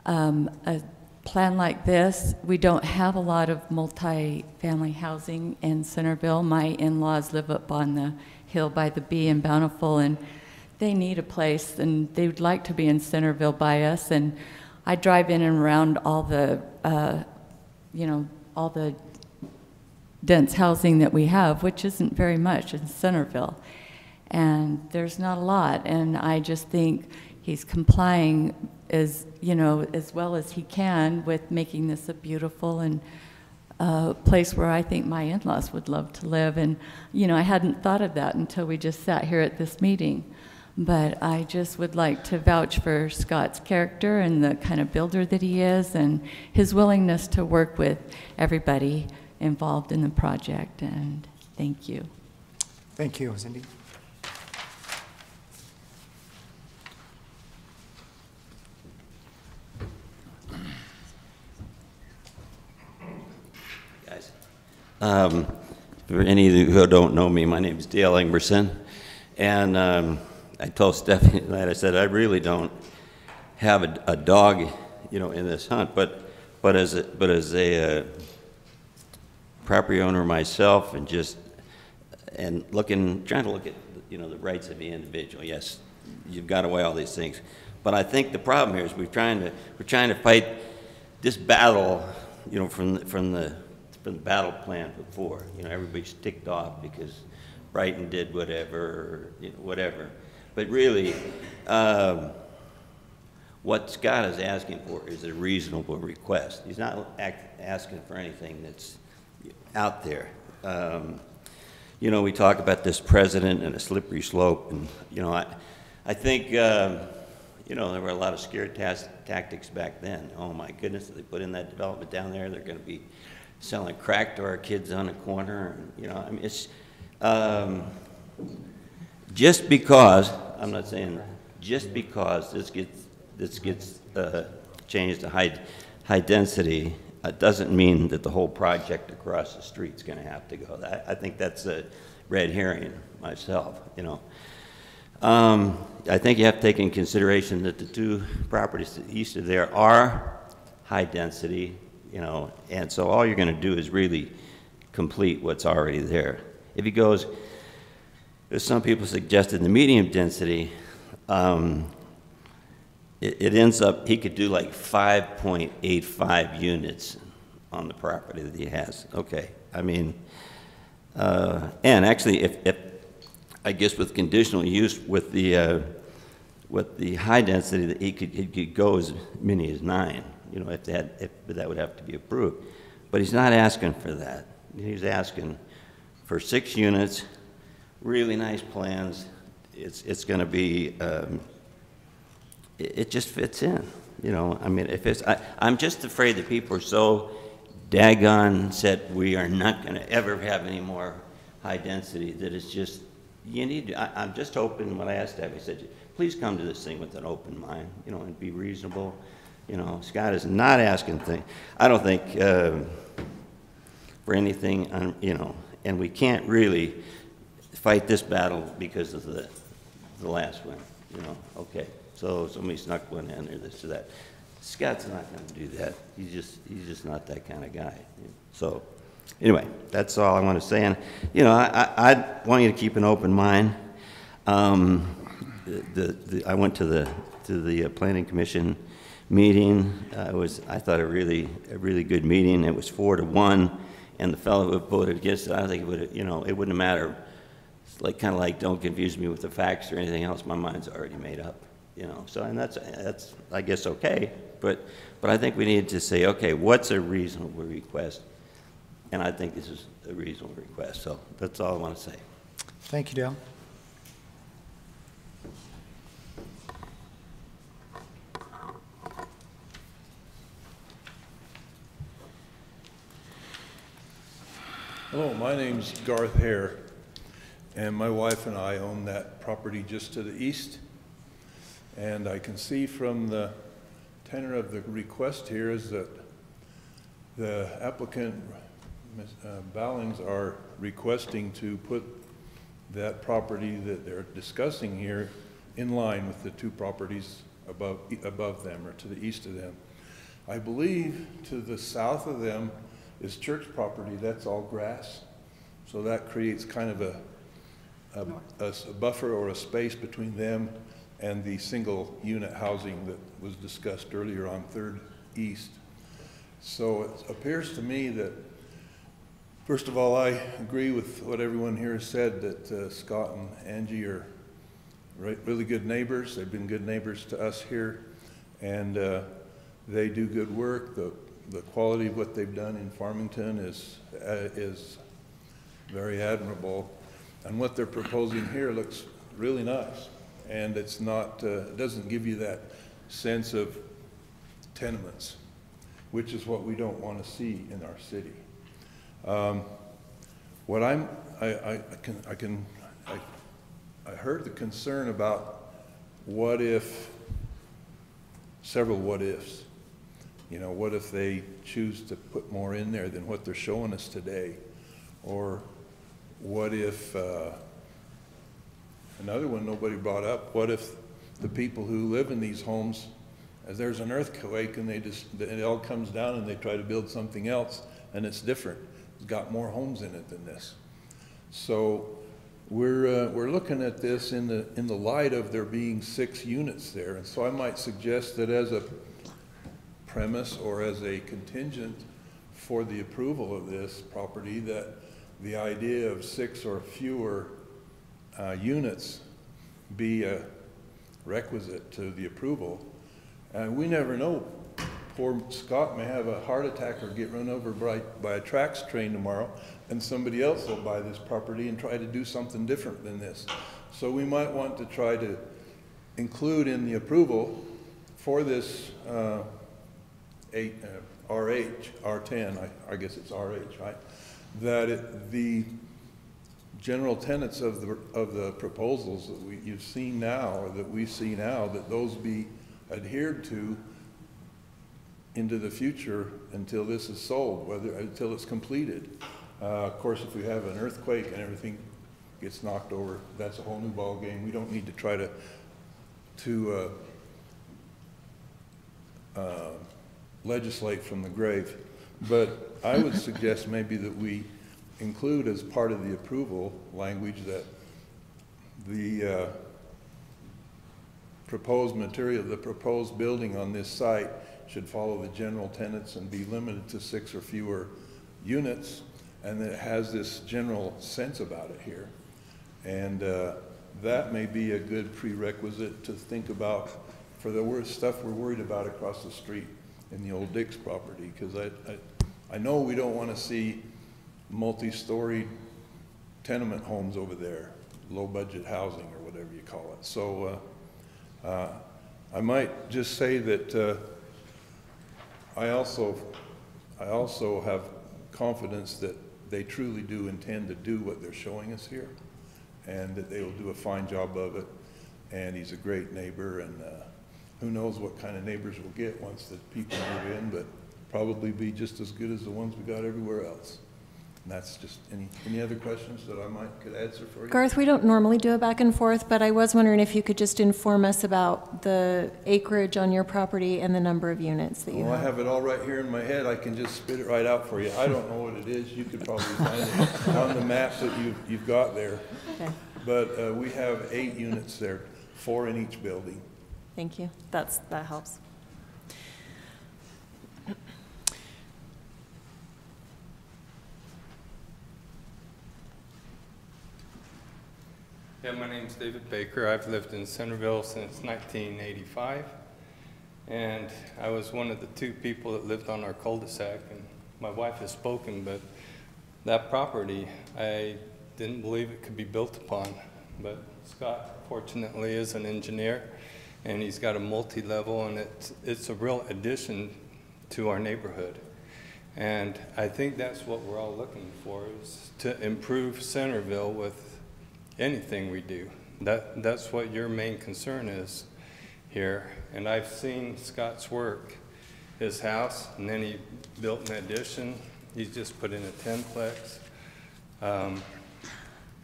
a plan like this, we don't have a lot of multi-family housing in Centerville. My in-laws live up on the hill by the Bee in Bountiful, and they need a place, and they would like to be in Centerville by us. And I drive in and around all the, all the dense housing that we have, which isn't very much in Centerville. And there's not a lot, and I just think he's complying as well as he can with making this a beautiful and place where I think my in-laws would love to live. And I hadn't thought of that until we just sat here at this meeting. But I just would like to vouch for Scott's character and the kind of builder that he is, and his willingness to work with everybody involved in the project. And thank you. Thank you, Cindy. For any of you who don't know me, my name is Dale Ingberson, and I told Stephanie that I said I really don't have a dog, in this hunt, but as a property owner myself, and trying to look at the rights of the individual. Yes, you've got to weigh all these things, but I think the problem here is we're trying to fight this battle, from the battle plan before. Everybody's ticked off because Brighton did whatever, whatever. But really, what Scott is asking for is a reasonable request. He's not asking for anything that's out there. We talk about this president and a slippery slope, and I think there were a lot of scare tactics back then. Oh my goodness, if they put in that development down there, they're going to be selling crack to our kids on the corner. And, it's just because, I'm not saying just because this gets changed to high density, doesn't mean that the whole project across the street is going to have to go. I think that's a red herring myself. I think you have to take in consideration that the two properties to the east of there are high density. And so all you're going to do is really complete what's already there. If he goes, as some people suggested, the medium density, it ends up, he could do like 5.85 units on the property that he has. Okay, I mean, And actually, if I guess with conditional use, with the high density, that he could go as many as 9. You know, if that would have to be approved. But he's not asking for that. He's asking for 6 units, really nice plans. It's going to be. It just fits in. You know, I mean, if it's, I'm just afraid that people are so daggone set we are not going to ever have any more high density that it's just, you need to, I'm just hoping, when I asked Debbie, I said, please come to this thing with an open mind, you know, and be reasonable. You know, Scott is not asking things. I don't think for anything, you know, and we can't really fight this battle because of the last one, you know, okay. So somebody snuck one in or this or that. Scott's not going to do that. He's just not that kind of guy. So anyway, that's all I want to say. And you know, I want you to keep an open mind. I went to the planning commission meeting. I thought a really good meeting. It was 4-1, and the fellow who voted against it, I don't think it would, you know, it wouldn't matter. It's like kind of like, don't confuse me with the facts or anything else. My mind's already made up. You know, so, and that's I guess okay, but I think we need to say, okay, what's a reasonable request? And I think this is a reasonable request. So that's all I want to say. Thank you, Dale. Hello, my name's Garth Hare, and my wife and I own that property just to the east. And I can see from the tenor of the request here is that the applicant, Ms. Ballings, are requesting to put that property that they're discussing here in line with the 2 properties above them or to the east of them. I believe to the south of them is church property. That's all grass. So that creates kind of a buffer or a space between them and the single unit housing that was discussed earlier on 3rd East. So it appears to me that, first of all, I agree with what everyone here has said, that Scott and Angie are really good neighbors. They've been good neighbors to us here, and they do good work. The quality of what they've done in Farmington is very admirable, and what they're proposing here looks really nice. And it's not, it doesn't give you that sense of tenements, which is what we don't want to see in our city. What I heard the concern about what if, several what ifs. You know, what if they choose to put more in there than what they're showing us today? Or what if, another one nobody brought up, what if the people who live in these homes, as there's an earthquake and it all comes down and they try to build something else and it's different. It's got more homes in it than this. So we're looking at this in the light of there being 6 units there. And so I might suggest that as a premise or as a contingent for the approval of this property, that the idea of 6 or fewer units be a requisite to the approval. And we never know. Poor Scott may have a heart attack or get run over by a tracks train tomorrow, and somebody else will buy this property and try to do something different than this. So we might want to try to include in the approval for this R10, I guess it's RH, right? That the general tenets of the proposals that you've seen now, or that we see now, that those be adhered to into the future until this is sold, until it's completed. Of course, if we have an earthquake and everything gets knocked over, that's a whole new ball game. We don't need to try to legislate from the grave. But I would suggest maybe that we include as part of the approval language that the proposed material, the proposed building on this site should follow the general tenets and be limited to 6 or fewer units, and it has this general sense about it here. And that may be a good prerequisite to think about for the stuff we're worried about across the street in the old Dick's property, because I know we don't want to see multi-story tenement homes over there, low-budget housing or whatever you call it. So I might just say that I also have confidence that they truly do intend to do what they're showing us here, and that they will do a fine job of it. And he's a great neighbor, and who knows what kind of neighbors we'll get once the people move in, but probably be just as good as the ones we got everywhere else. And that's just, any other questions that I could answer for you? Garth, we don't normally do a back and forth, but I was wondering if you could just inform us about the acreage on your property and the number of units that you have. I have it all right here in my head. I can just spit it right out for you. I don't know what it is. You could probably find it on the map that you've got there. Okay. But we have 8 units there, 4 in each building. Thank you. That helps. Yeah, my name's David Baker. I've lived in Centerville since 1985, and I was one of the 2 people that lived on our cul-de-sac, and my wife has spoken, but that property, I didn't believe it could be built upon, but Scott fortunately is an engineer, and he's got a multi-level, and it's a real addition to our neighborhood. And I think that's what we're all looking for, is to improve Centerville with anything we do. That's what your main concern is here. And I've seen Scott's work, his house, and then he built an addition. He's just put in a 10-plex.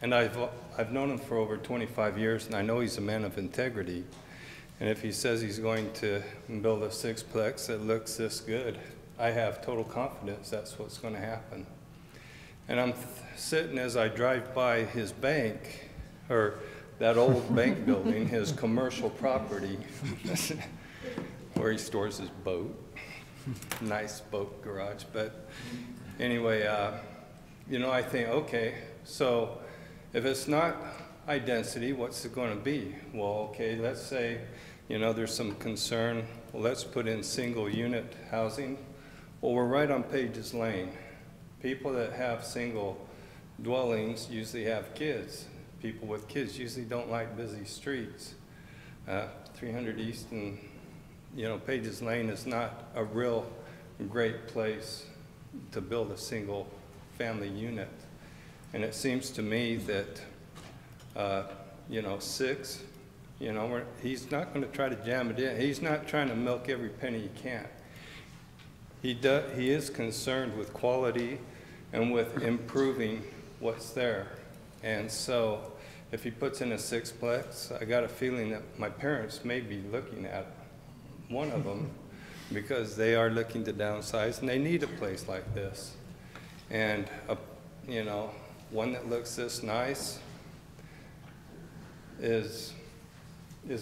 And I've known him for over 25 years, and I know he's a man of integrity. And if he says he's going to build a 6-plex that looks this good, I have total confidence that's what's going to happen. And I'm sitting as I drive by his bank, or that old bank building, his commercial property, where he stores his boat. Nice boat garage. But anyway, you know, I think, okay, so if it's not high density, what's it going to be? Well, okay, let's say, you know, there's some concern. Well, let's put in single unit housing. Well, we're right on Pages Lane. People that have single dwellings usually have kids. People with kids usually don't like busy streets. 300 East and, you know, Pages Lane is not a real great place to build a single family unit. And it seems to me that, you know, 6, you know, he's not going to try to jam it in. He's not trying to milk every penny he can. He is concerned with quality and with improving what's there. And so if he puts in a 6-plex, I got a feeling that my parents may be looking at one of them because they are looking to downsize and they need a place like this. And, you know, one that looks this nice is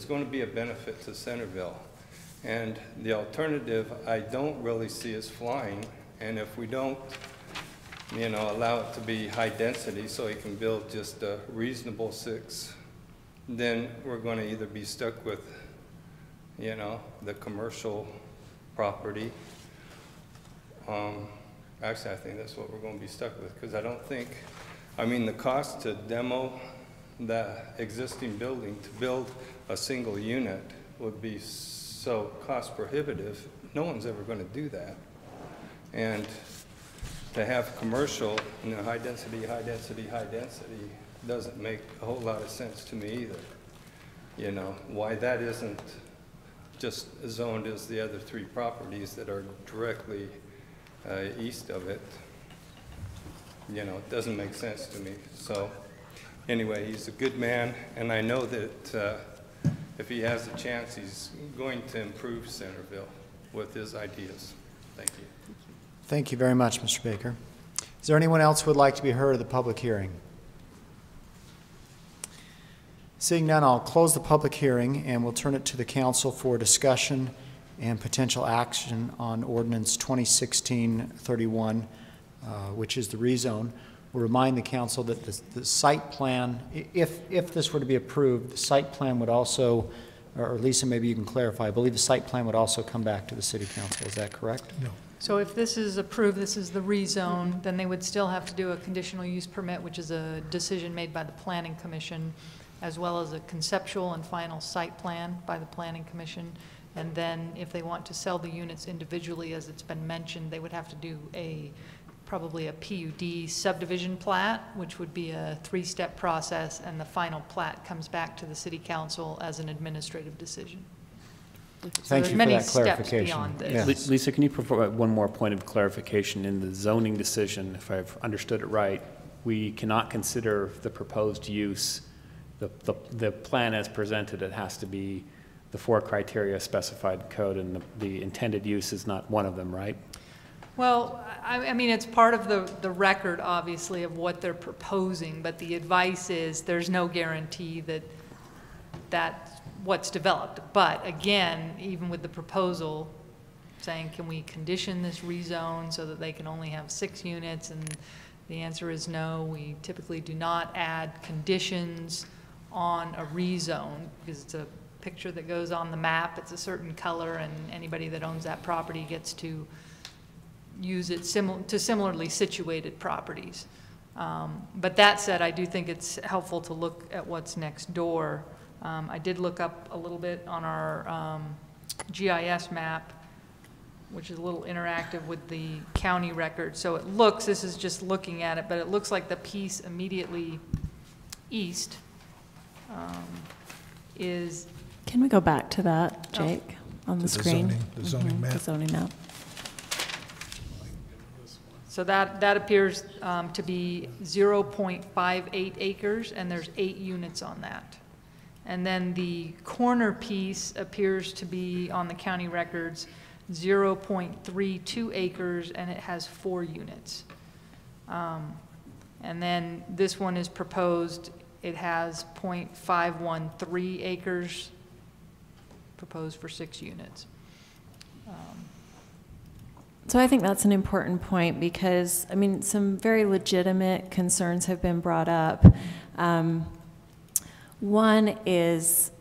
going to be a benefit to Centerville. And the alternative I don't really see as flying. And if we don't, you know, allow it to be high density so he can build just a reasonable 6, then we're going to either be stuck with, you know, the commercial property. Actually, I think that's what we're going to be stuck with, because I don't think, I mean, the cost to demo the existing building to build a single unit would be so cost prohibitive. No one's ever going to do that. And to have commercial, you know, high density doesn't make a whole lot of sense to me either. You know, why that isn't just zoned as the other 3 properties that are directly east of it, you know, it doesn't make sense to me. So anyway, he's a good man, and I know that if he has a chance, he's going to improve Centerville with his ideas. Thank you. Thank you very much, Mr. Baker. Is there anyone else who would like to be heard at the public hearing? Seeing none, I'll close the public hearing and we'll turn it to the council for discussion and potential action on ordinance 2016-31, which is the rezone. We'll remind the council that the site plan, if this were to be approved, the site plan would also, or Lisa, maybe you can clarify, I believe the site plan would also come back to the city council. Is that correct? No. So if this is approved, this is the rezone, then they would still have to do a conditional use permit, which is a decision made by the Planning Commission, as well as a conceptual and final site plan by the Planning Commission. And then if they want to sell the units individually, as it's been mentioned, they would have to do probably a PUD subdivision plat, which would be a 3-step process, and the final plat comes back to the city council as an administrative decision. Thank you for that clarification. Beyond this. Yes. Lisa, can you provide one more point of clarification? In the zoning decision, if I've understood it right, we cannot consider the proposed use, the plan as presented. It has to be the 4 criteria specified in code, and the intended use is not one of them, right? Well, I mean, it's part of the record, obviously, of what they're proposing, but the advice is there's no guarantee that that's what's developed. But again, even with the proposal saying, can we condition this rezone so that they can only have 6 units? And the answer is no. We typically do not add conditions on a rezone because it's a picture that goes on the map. It's a certain color, and anybody that owns that property gets to use it to similarly situated properties. But that said, I do think it's helpful to look at what's next door. I did look up a little bit on our GIS map, which is a little interactive with the county record. So it looks, this is just looking at it, but it looks like the piece immediately east is... Can we go back to that, Jake, on the screen? The zoning map. The zoning map. So that appears to be 0.58 acres, and there's 8 units on that. And then the corner piece appears to be, on the county records, 0.32 acres, and it has 4 units. And then this one is proposed, it has 0.513 acres, proposed for 6 units. So I think that's an important point because, I mean, some very legitimate concerns have been brought up. One is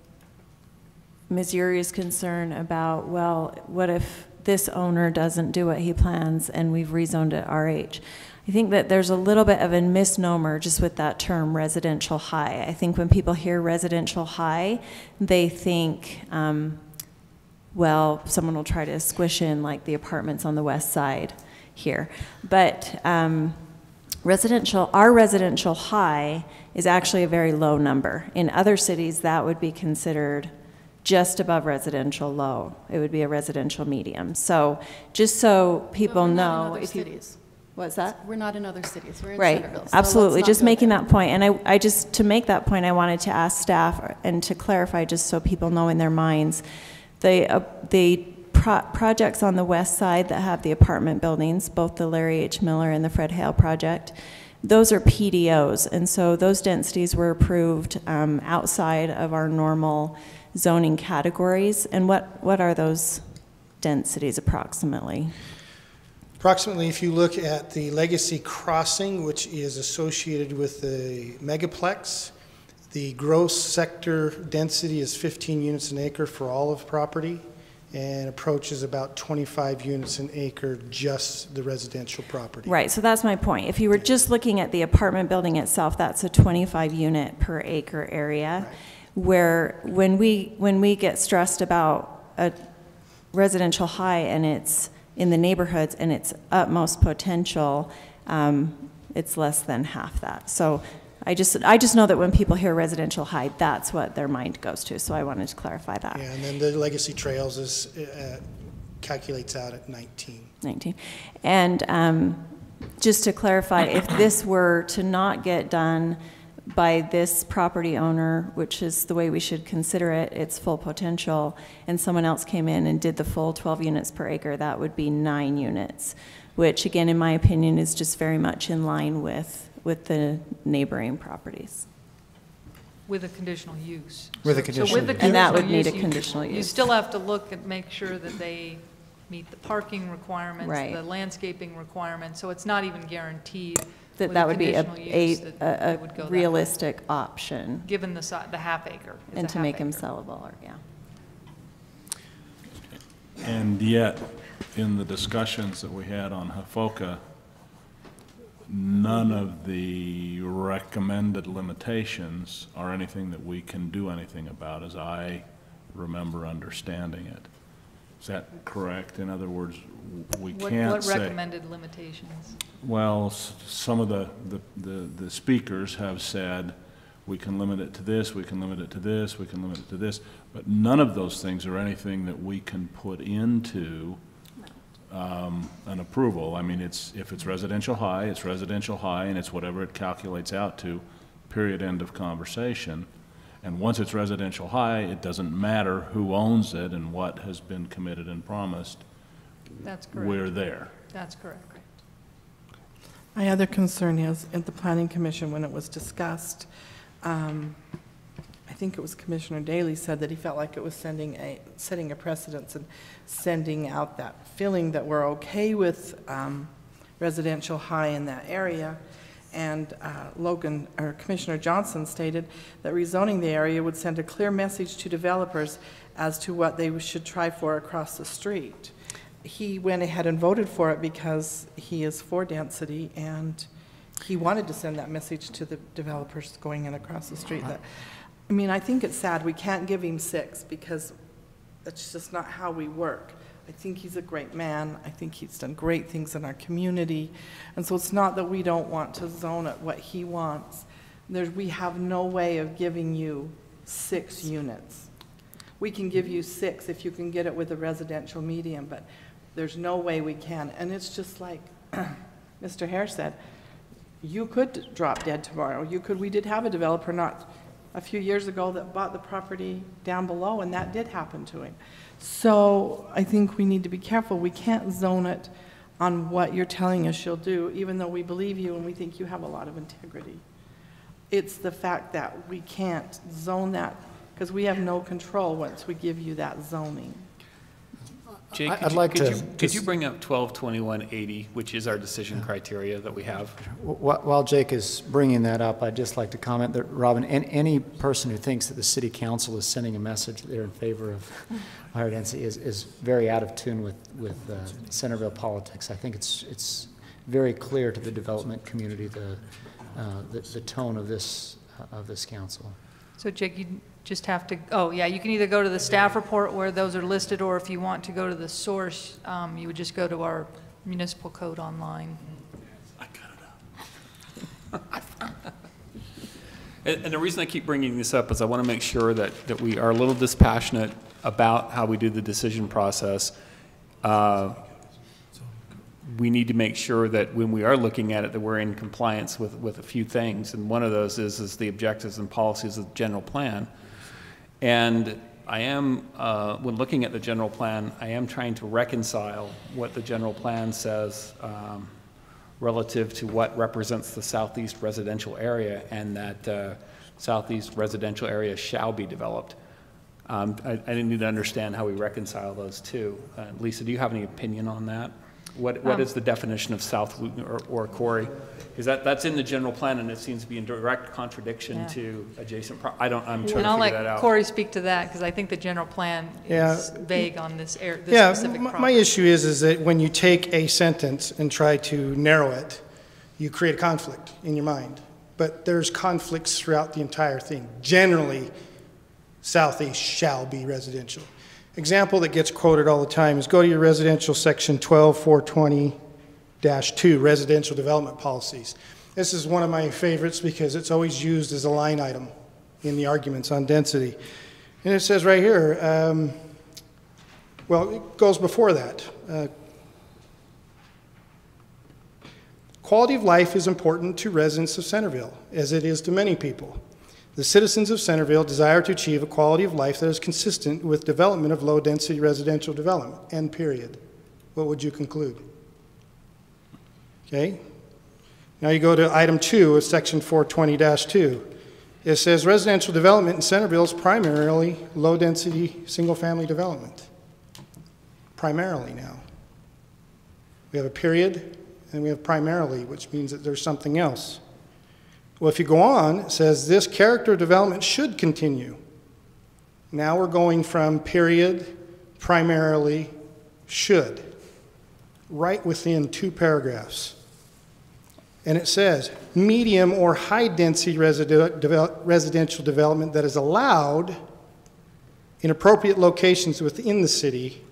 Ms. Uri's concern about, well, what if this owner doesn't do what he plans and we've rezoned it RH? I think that there's a little bit of a misnomer just with that term residential high. I think when people hear residential high, they think, well, someone will try to squish in like the apartments on the west side here. But our residential high is actually a very low number. In other cities, that would be considered just above residential low. It would be a residential medium. So just so people know, if you, what's that? We're not in other cities. We're in right. Centerville. So Absolutely. Just making there. that point. And I just, to make that point, I wanted to ask staff and to clarify just so people know in their minds, the projects on the west side that have the apartment buildings, both the Larry H. Miller and the Fred Hale project, those are PDOs. And so those densities were approved outside of our normal zoning categories. And what are those densities approximately? Approximately, if you look at the Legacy Crossing, which is associated with the megaplex, the gross sector density is 15 units an acre for all of property and approaches about 25 units an acre, just the residential property. Right, so that's my point. If you were just looking at the apartment building itself, that's a 25 unit per acre area. Right. Where when we get stressed about a residential high and it's in the neighborhoods and its utmost potential, it's less than half that. So I just know that when people hear residential high, that's what their mind goes to. So I wanted to clarify that. Yeah, and then the Legacy Trails is calculates out at 19. 19. And just to clarify, if this were to not get done by this property owner, which is the way we should consider it, its full potential, and someone else came in and did the full 12 units per acre, that would be 9 units, which again, in my opinion, is just very much in line with the neighboring properties. With a conditional use. With a conditional use. So with the and that would conditional need a use, conditional use. You still have to look and make sure that they meet the parking requirements, Right. the landscaping requirements, so it's not even guaranteed That with that a would be conditional use that a it would go that way, realistic option, given the half acre. It's and a to half make them acre. sellable, or, yeah. And yet, in the discussions that we had on HFOCA, none of the recommended limitations are anything that we can do anything about, as I remember understanding it. Is that correct? In other words, we can't say... What recommended limitations? Well, some of the speakers have said, we can limit it to this, we can limit it to this, we can limit it to this, but none of those things are anything that we can put into an approval. I mean, if it's residential high, it's residential high, and it's whatever it calculates out to, period, end of conversation. And once it's residential high, it doesn't matter who owns it and what has been committed and promised. That's correct. We're there. That's correct. My other concern is, at the Planning Commission, when it was discussed, I think it was Commissioner Daley said that he felt like it was setting a precedence and sending out that feeling that we're okay with residential high in that area. And Commissioner Johnson stated that rezoning the area would send a clear message to developers as to what they should try for across the street. He went ahead and voted for it because he is for density, and he wanted to send that message to the developers going in across the street. That, I mean, I think it's sad we can't give him 6 because that's just not how we work. I think he's a great man. I think he's done great things in our community. And so it's not that we don't want to zone it what he wants. We have no way of giving you 6 units. We can give you 6 if you can get it with a residential medium, but there's no way we can. And it's just like Mr. Hare said, you could drop dead tomorrow. We did have a developer not a few years ago that bought the property down below, and that did happen to him. So I think we need to be careful. We can't zone it on what you're telling us you'll do, even though we believe you and we think you have a lot of integrity. It's the fact that we can't zone that because we have no control once we give you that zoning. Jake, could you bring up 122180, which is our decision criteria that we have? While Jake is bringing that up, I'd just like to comment that, Robin, any person who thinks that the city council is sending a message that they're in favor of higher density is very out of tune with Centerville politics. I think it's very clear to the development community the tone of this council. So Jake, you just have to, you can either go to the staff report where those are listed, or if you want to go to the source, you would just go to our municipal code online. I got it. And the reason I keep bringing this up is I want to make sure that we are a little dispassionate about how we do the decision process. We need to make sure that when we are looking at it, that we're in compliance with a few things. And one of those is the objectives and policies of the general plan. And I am, when looking at the general plan, I am trying to reconcile what the general plan says relative to what represents the southeast residential area, and that southeast residential area shall be developed. I need to understand how we reconcile those two. Lisa, do you have any opinion on that? What is the definition of south or Corey? Because that's in the general plan, and it seems to be in direct contradiction to adjacent. I'm trying to figure that out. And I'll let Corey speak to that, because I think the general plan is vague on this specific property. My issue is that when you take a sentence and try to narrow it, you create a conflict in your mind. But there's conflicts throughout the entire thing. Generally, southeast shall be residential. Example that gets quoted all the time is go to your residential section 12420-2, residential development policies. This is one of my favorites because it's always used as a line item in the arguments on density. And it says right here, well, it goes before that. Quality of life is important to residents of Centerville, as it is to many people. The citizens of Centerville desire to achieve a quality of life that is consistent with development of low-density residential development, end period. What would you conclude? Okay. Now you go to item 2 of section 420-2. It says residential development in Centerville is primarily low-density single-family development. primarily now. We have a period, and we have primarily, which means that there's something else. Well, if you go on, it says this character development should continue. Now we're going from period, primarily, should, right within 2 paragraphs. And it says, medium or high-density residential development that is allowed in appropriate locations within the city.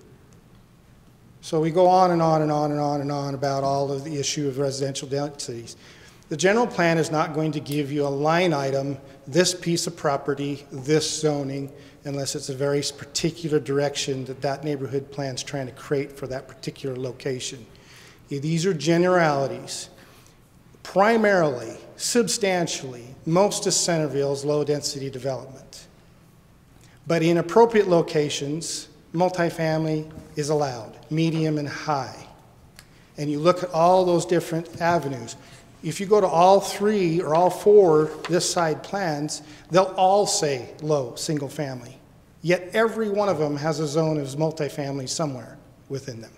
So we go on and on and on and on and on about all of the issue of residential densities. The general plan is not going to give you a line item, this piece of property, this zoning, unless it's a very particular direction that that neighborhood plan's trying to create for that particular location. These are generalities. Primarily, substantially, most of Centerville is low-density development. But in appropriate locations, multifamily is allowed, medium and high. And you look at all those different avenues. If you go to all 3 or all 4 this side plans, they'll all say low, single family. Yet every one of them has a zone of multifamily somewhere within them,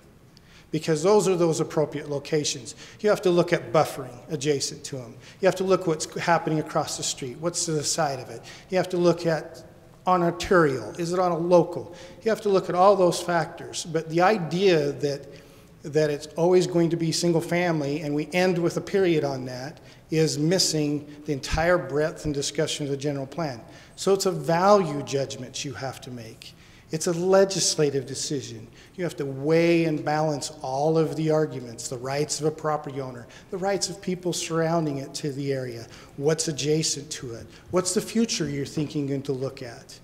because those are those appropriate locations. You have to look at buffering adjacent to them. You have to look what's happening across the street. What's to the side of it? You have to look at on arterial. Is it on a local? You have to look at all those factors. But the idea that it's always going to be single family and we end with a period on that is missing the entire breadth and discussion of the general plan. So it's a value judgment you have to make. It's a legislative decision. You have to weigh and balance all of the arguments, the rights of a property owner, the rights of people surrounding it to the area, what's adjacent to it, what's the future you're thinking going to look at.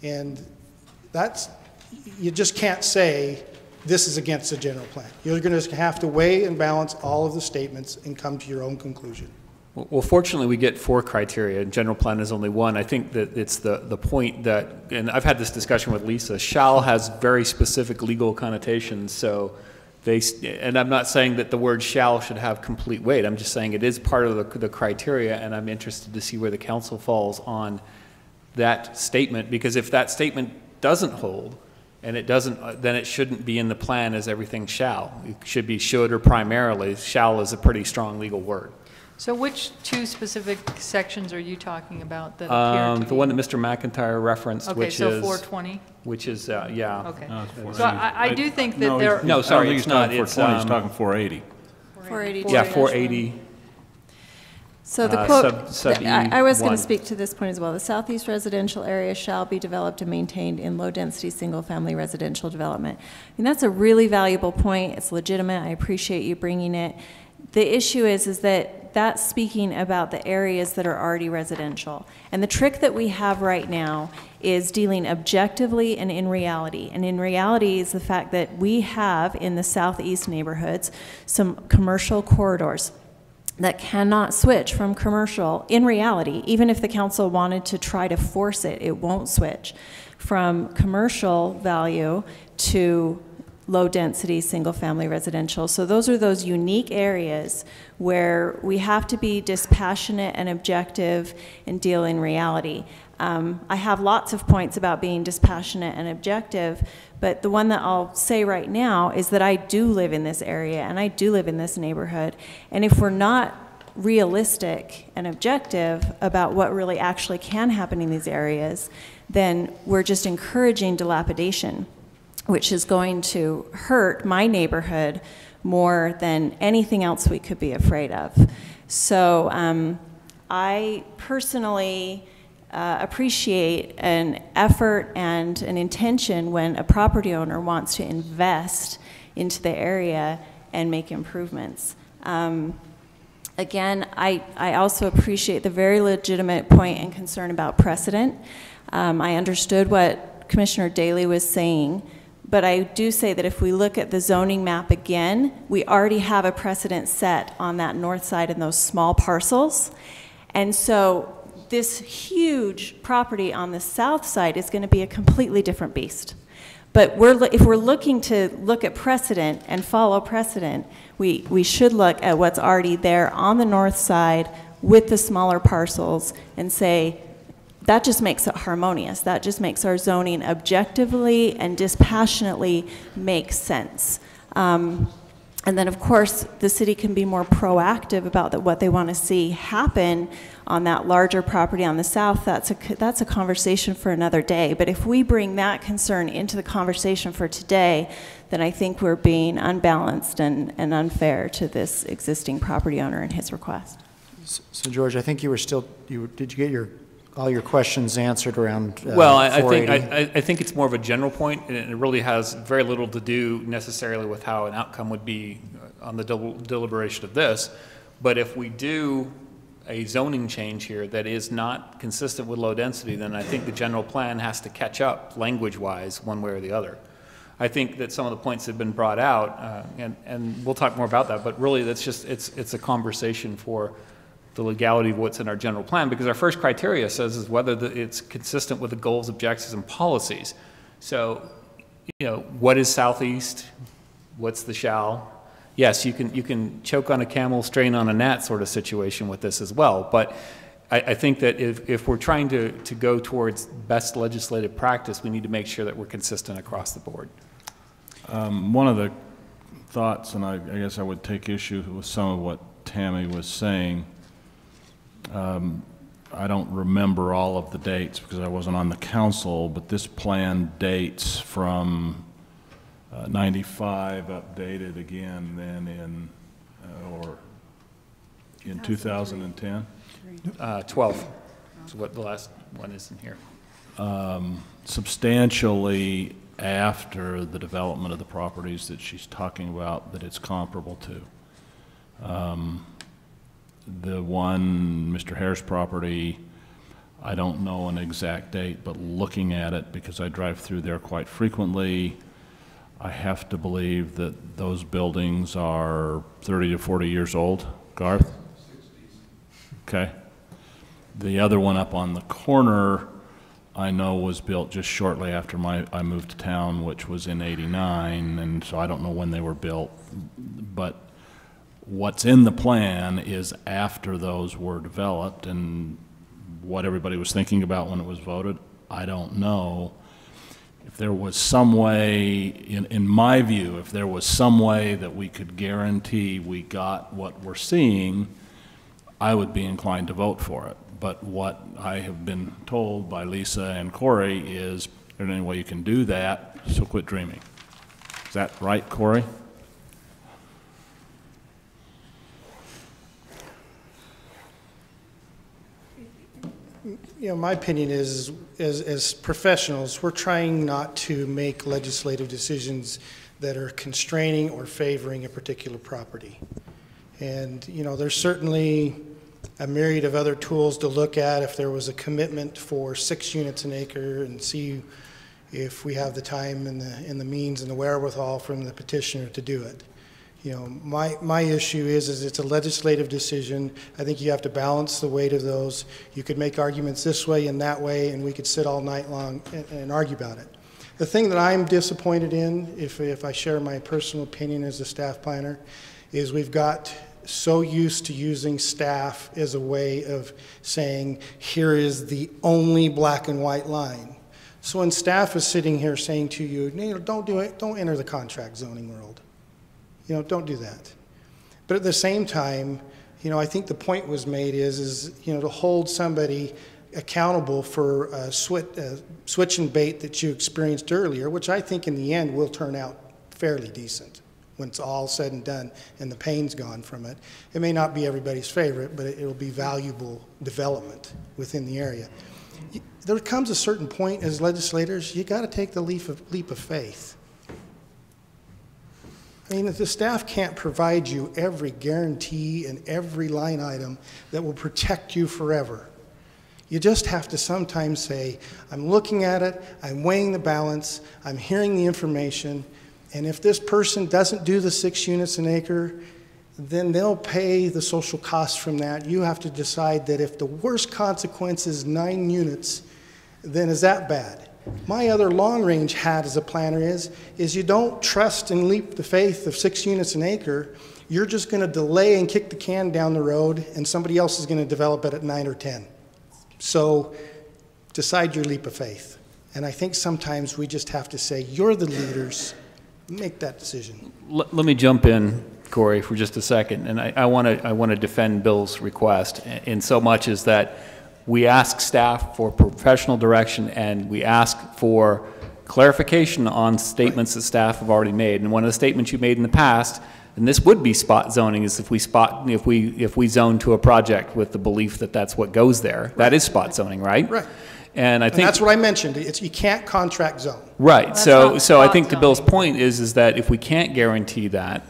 And that's, you just can't say this is against the general plan. You're going to have to weigh and balance all of the statements and come to your own conclusion. Well, fortunately, we get 4 criteria, and general plan is only 1. I think that it's the point that, and I've had this discussion with Lisa, shall has very specific legal connotations, so they, and I'm not saying that the word shall should have complete weight. I'm just saying it is part of the criteria, and I'm interested to see where the council falls on that statement, because if that statement doesn't hold, and it doesn't, then it shouldn't be in the plan as everything shall. It should be should or primarily. Shall is a pretty strong legal word. So which 2 specific sections are you talking about that appear to be? The one that Mr. McIntyre referenced, okay, which so is 420? Which is, yeah. Okay. No, so I do think that there... No, sorry, he's it's not. talking 420, he's talking 480. 480. Yeah, 480. So the quote, I was going to E1. speak to this point as well. The southeast residential area shall be developed and maintained in low-density single-family residential development. And that's a really valuable point. It's legitimate. I appreciate you bringing it. The issue is that that's speaking about the areas that are already residential. And the trick that we have right now is dealing objectively and in reality. And in reality is the fact that we have in the southeast neighborhoods some commercial corridors that cannot switch from commercial in reality. Even if the council wanted to try to force it, it won't switch from commercial value to low-density, single-family residential. So those are those unique areas where we have to be dispassionate and objective and deal in reality. I have lots of points about being dispassionate and objective, but the one that I'll say right now is that I do live in this area and I do live in this neighborhood. And if we're not realistic and objective about what really actually can happen in these areas, then we're just encouraging dilapidation, which is going to hurt my neighborhood more than anything else we could be afraid of. So I personally appreciate an effort and an intention when a property owner wants to invest into the area and make improvements. Again, I also appreciate the very legitimate point and concern about precedent. I understood what Commissioner Daley was saying, but I do say that if we look at the zoning map again, we already have a precedent set on that north side in those small parcels. And so this huge property on the south side is going to be a completely different beast. But if we're looking to look at precedent and follow precedent, we should look at what's already there on the north side with the smaller parcels and say, that just makes it harmonious. That just makes our zoning objectively and dispassionately make sense. And then, of course, the city can be more proactive about what they want to see happen on that larger property on the south. That's a conversation for another day. But if we bring that concern into the conversation for today, then I think we're being unbalanced and unfair to this existing property owner and his request. So, George, I think you were still, did you get all your questions answered around Well, I 480? think it's more of a general point, and it really has very little to do necessarily with how an outcome would be on the deliberation of this. But if we do a zoning change here that is not consistent with low density, then I think the general plan has to catch up language-wise one way or the other. I think that some of the points have been brought out, and we'll talk more about that, but really that's just, it's a conversation for the legality of what's in our general plan, because our first criteria says is whether it's consistent with the goals, objectives, and policies. So, you know, what is southeast? What's the shall? Yes, you can choke on a camel, strain on a gnat sort of situation with this as well. But I think that if we're trying to go towards best legislative practice, we need to make sure that we're consistent across the board. One of the thoughts, and I guess I would take issue with some of what Tammy was saying. I don't remember all of the dates because I wasn't on the council, but this plan dates from 95, updated again then in 2010? 12 is what the last one is in here. Substantially after the development of the properties that she's talking about that it's comparable to. The one, Mr. Hare's property, I don't know an exact date, but looking at it, because I drive through there quite frequently, I have to believe that those buildings are 30 to 40 years old. Garth? 60s. Okay. The other one up on the corner, I know was built just shortly after I moved to town, which was in '89, and so I don't know when they were built, but what's in the plan is after those were developed, and what everybody was thinking about when it was voted, I don't know. If there was some way, in my view, if there was some way that we could guarantee we got what we're seeing, I would be inclined to vote for it. But what I have been told by Lisa and Corey is, there's any way you can do that, so quit dreaming. Is that right, Corey? You know, my opinion is, as professionals, we're trying not to make legislative decisions that are constraining or favoring a particular property. And, you know, there's certainly a myriad of other tools to look at if there was a commitment for 6 units an acre, and see if we have the time and the means and the wherewithal from the petitioner to do it. You know, my issue is it's a legislative decision. I think you have to balance the weight of those. You could make arguments this way and that way, and we could sit all night long and argue about it. The thing that I'm disappointed in, if I share my personal opinion as a staff planner, is we've got so used to using staff as a way of saying, here is the only black and white line. So when staff is sitting here saying to you, don't do it, don't enter the contract zoning world. You know, don't do that. But at the same time, you know, I think the point was made is you know, to hold somebody accountable for switch and bait that you experienced earlier, which I think in the end will turn out fairly decent when it's all said and done and the pain's gone from it. It may not be everybody's favorite, but it will be valuable development within the area. There comes a certain point as legislators, you got to take the leap of faith. I mean, if the staff can't provide you every guarantee and every line item that will protect you forever, you just have to sometimes say, I'm looking at it, I'm weighing the balance, I'm hearing the information, and if this person doesn't do the 6 units an acre, then they'll pay the social costs from that. You have to decide that if the worst consequence is 9 units, then is that bad? My other long-range hat as a planner is you don't trust and leap the faith of 6 units an acre. You're just going to delay and kick the can down the road, and somebody else is going to develop it at 9 or 10. So decide your leap of faith. And I think sometimes we just have to say, you're the leaders, make that decision. Let me jump in, Corey, for just a second. And I want to defend Bill's request in so much as that we ask staff for professional direction and we ask for clarification on statements that staff have already made. And one of the statements you made in the past, and this would be spot zoning, is if we zone to a project with the belief that that's what goes there. Right. That is spot zoning, right? Right. And I think that's what I mentioned. You can't contract zone. Right. Well, so I think to Bill's point is that if we can't guarantee that,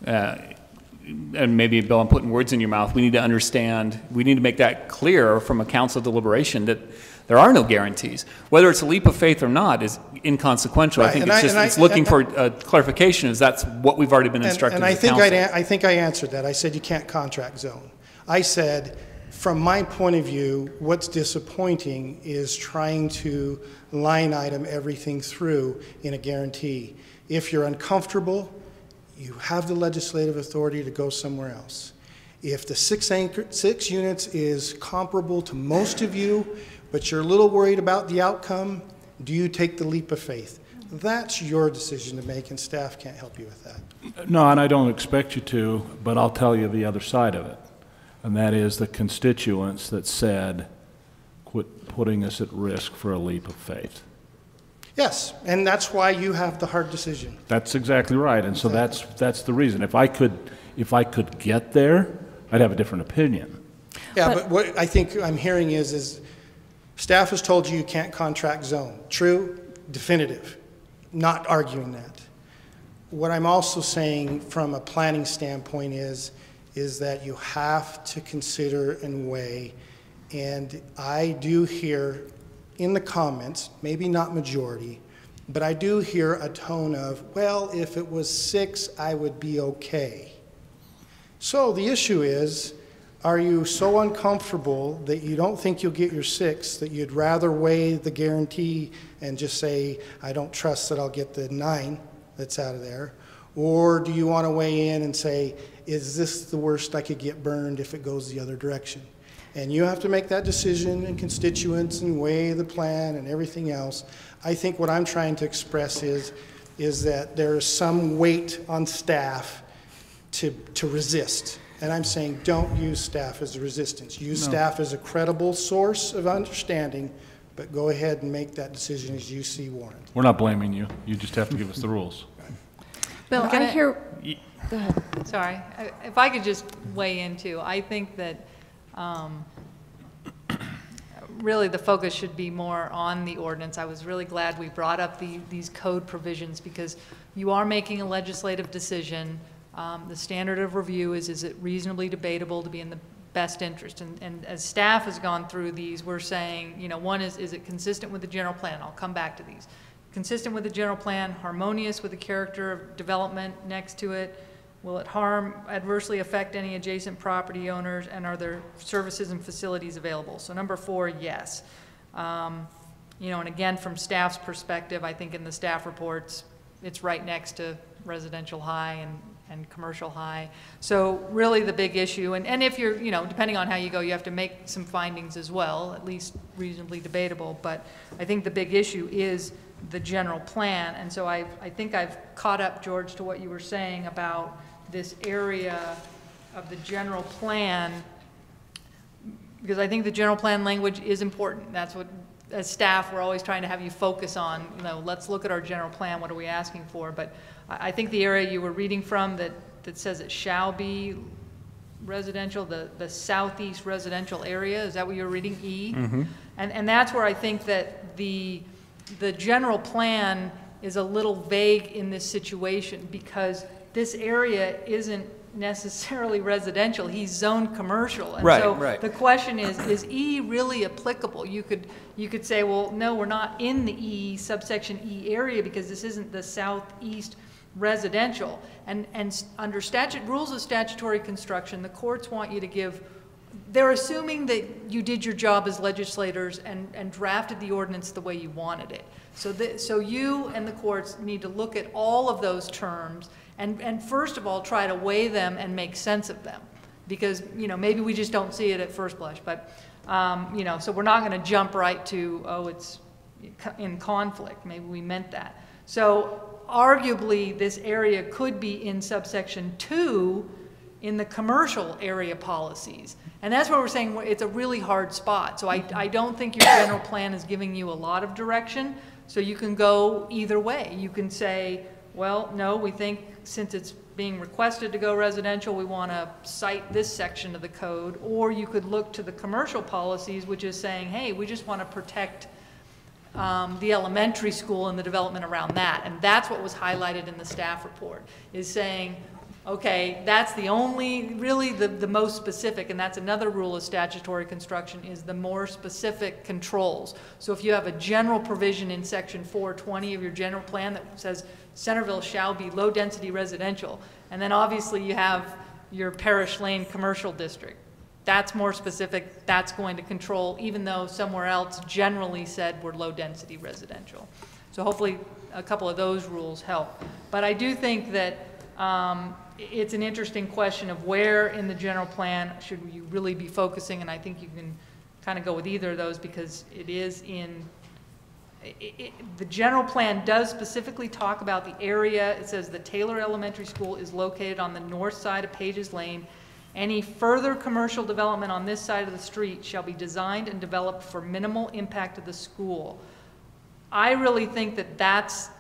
and maybe, Bill, I'm putting words in your mouth, we need to understand, we need to make that clear from a council deliberation that there are no guarantees. Whether it's a leap of faith or not is inconsequential. Right. I think it's looking for clarification, is that's what we've already been instructed as a council. I think I answered that. I said you can't contract zone. I said, from my point of view, what's disappointing is trying to line item everything through in a guarantee. If you're uncomfortable, you have the legislative authority to go somewhere else. If the 6 units is comparable to most of you, but you're a little worried about the outcome, do you take the leap of faith? That's your decision to make, and staff can't help you with that. No, and I don't expect you to, but I'll tell you the other side of it. And that is the constituents that said, quit putting us at risk for a leap of faith. Yes, and that's why you have the hard decision. That's exactly right, and so that's the reason. If I could get there, I'd have a different opinion. Yeah, but what I think I'm hearing is staff has told you can't contract zone. True, definitive, not arguing that. What I'm also saying from a planning standpoint is that you have to consider and weigh, and I do hear in the comments, maybe not majority, but I do hear a tone of, well, if it was 6, I would be okay. So the issue is, are you so uncomfortable that you don't think you'll get your 6, that you'd rather weigh the guarantee and just say, I don't trust that I'll get the 9 that's out of there? Or do you want to weigh in and say, is this the worst I could get burned if it goes the other direction? And you have to make that decision, and constituents, and weigh the plan and everything else. I think what I'm trying to express is that there is some weight on staff to resist. And I'm saying don't use staff as a resistance. Use staff as a credible source of understanding, but go ahead and make that decision as you see warrant. We're not blaming you. You just have to give us the rules. Bill, I hear... Go ahead. Sorry. If I could just weigh in too. I think that really the focus should be more on the ordinance. I was really glad we brought up these code provisions, because you are making a legislative decision. The standard of review is it reasonably debatable to be in the best interest? And as staff has gone through these, we're saying, you know, one is it consistent with the general plan? I'll come back to these. Consistent with the general plan, harmonious with the character of development next to it. Will it adversely affect any adjacent property owners, and are there services and facilities available? So number 4, yes. You know, and again, from staff's perspective, I think in the staff reports, it's right next to residential high and commercial high. So really the big issue, and if you're, you know, depending on how you go, you have to make some findings as well, at least reasonably debatable. But I think the big issue is the general plan. And so I think I've caught up, George, to what you were saying about this area of the general plan, because I think the general plan language is important. That's what, as staff, we're always trying to have you focus on. You know, let's look at our general plan. What are we asking for? But I think the area you were reading from that says it shall be residential, the southeast residential area, is that what you're reading, E? Mm-hmm. And that's where I think that the general plan is a little vague in this situation, because this area isn't necessarily residential. He's zoned commercial. And right. The question is E really applicable? You could say, well, no, we're not in the E, subsection E area, because this isn't the southeast residential. And under rules of statutory construction, the courts want you to give, they're assuming that you did your job as legislators and drafted the ordinance the way you wanted it. So you and the courts need to look at all of those terms and first of all try to weigh them and make sense of them, because, you know, maybe we just don't see it at first blush. But You know, so we're not going to jump right to, oh, it's in conflict. Maybe we meant that. So arguably, this area could be in subsection 2 in the commercial area policies. And that's what we're saying, it's a really hard spot. So I don't think your general plan is giving you a lot of direction. So you can go either way. You can say, well, no, we think since it's being requested to go residential, we want to cite this section of the code. Or you could look to the commercial policies, which is saying, hey, we just want to protect the elementary school and the development around that. And that's what was highlighted in the staff report, is saying, okay, that's the only, really the most specific, and that's another rule of statutory construction, is the more specific controls. So if you have a general provision in section 420 of your general plan that says Centerville shall be low-density residential, and then obviously you have your Parish Lane commercial district, that's more specific, that's going to control, even though somewhere else generally said we're low-density residential. So hopefully a couple of those rules help. But I do think that it's an interesting question of where in the general plan should you really be focusing, and I think you can kind of go with either of those because it is in, the general plan does specifically talk about the area. It says the Taylor Elementary School is located on the north side of Pages Lane. Any further commercial development on this side of the street shall be designed and developed for minimal impact to the school. I really think that that's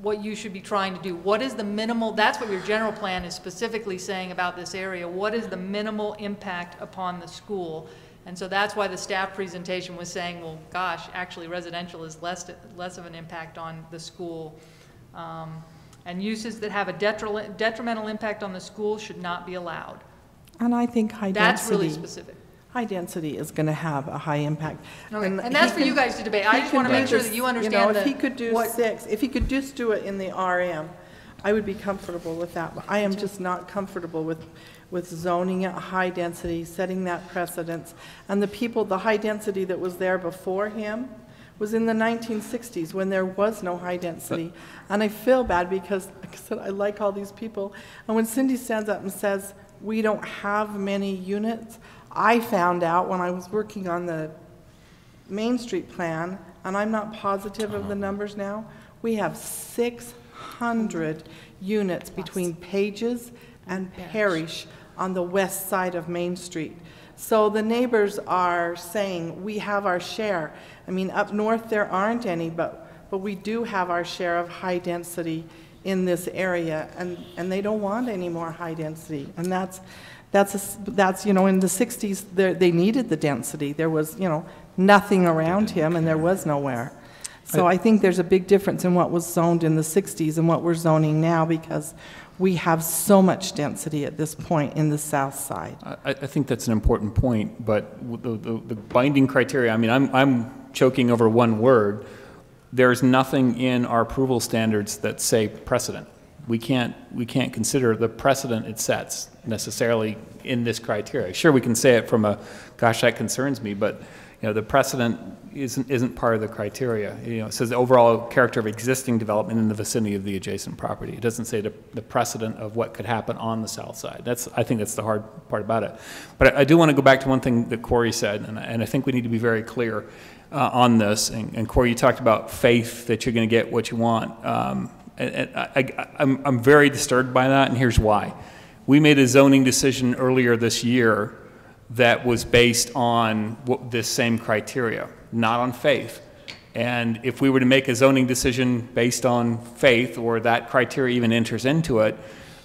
what you should be trying to do. What is the minimal, that's what your general plan is specifically saying about this area. What is the minimal impact upon the school? And so that's why the staff presentation was saying, well, gosh, actually residential is less of an impact on the school. And uses that have a detrimental impact on the school should not be allowed. And I think high density. That's really specific. High density is going to have a high impact. Okay. And that's for you guys to debate. I just want to make sure that you understand you know, if he could do if he could just do it in the RM, I would be comfortable with that. But I am just not comfortable with zoning at high density, setting that precedence. And the people, the high density that was there before him was in the 1960s when there was no high density. And I feel bad because, like I said, I like all these people. And when Cindy stands up and says, we don't have many units, I found out when I was working on the Main Street plan, and I'm not positive of the numbers now, we have 600 units between Pages and Parish on the west side of Main Street. So the neighbors are saying, we have our share. I mean, up north there aren't any, but we do have our share of high density in this area, and they don't want any more high density. And that's you know, in the 60s they needed the density. There was, you know, nothing around him and there was nowhere. So I think there's a big difference in what was zoned in the 60s and what we're zoning now, because we have so much density at this point in the south side. I think that's an important point, but the binding criteria, I mean, I'm choking over one word. There's nothing in our approval standards that say precedent. We can't consider the precedent it sets necessarily in this criteria. Sure, we can say it from a, gosh, that concerns me, but you know, the precedent isn't part of the criteria. You know, it says the overall character of existing development in the vicinity of the adjacent property. It doesn't say the precedent of what could happen on the south side. I think that's the hard part about it. But I do want to go back to one thing that Corey said, and I think we need to be very clear on this. And Corey, you talked about faith that you're going to get what you want. I'm very disturbed by that, and here's why. We made a zoning decision earlier this year that was based on this same criteria, not on faith. And if we were to make a zoning decision based on faith, or that criteria even enters into it,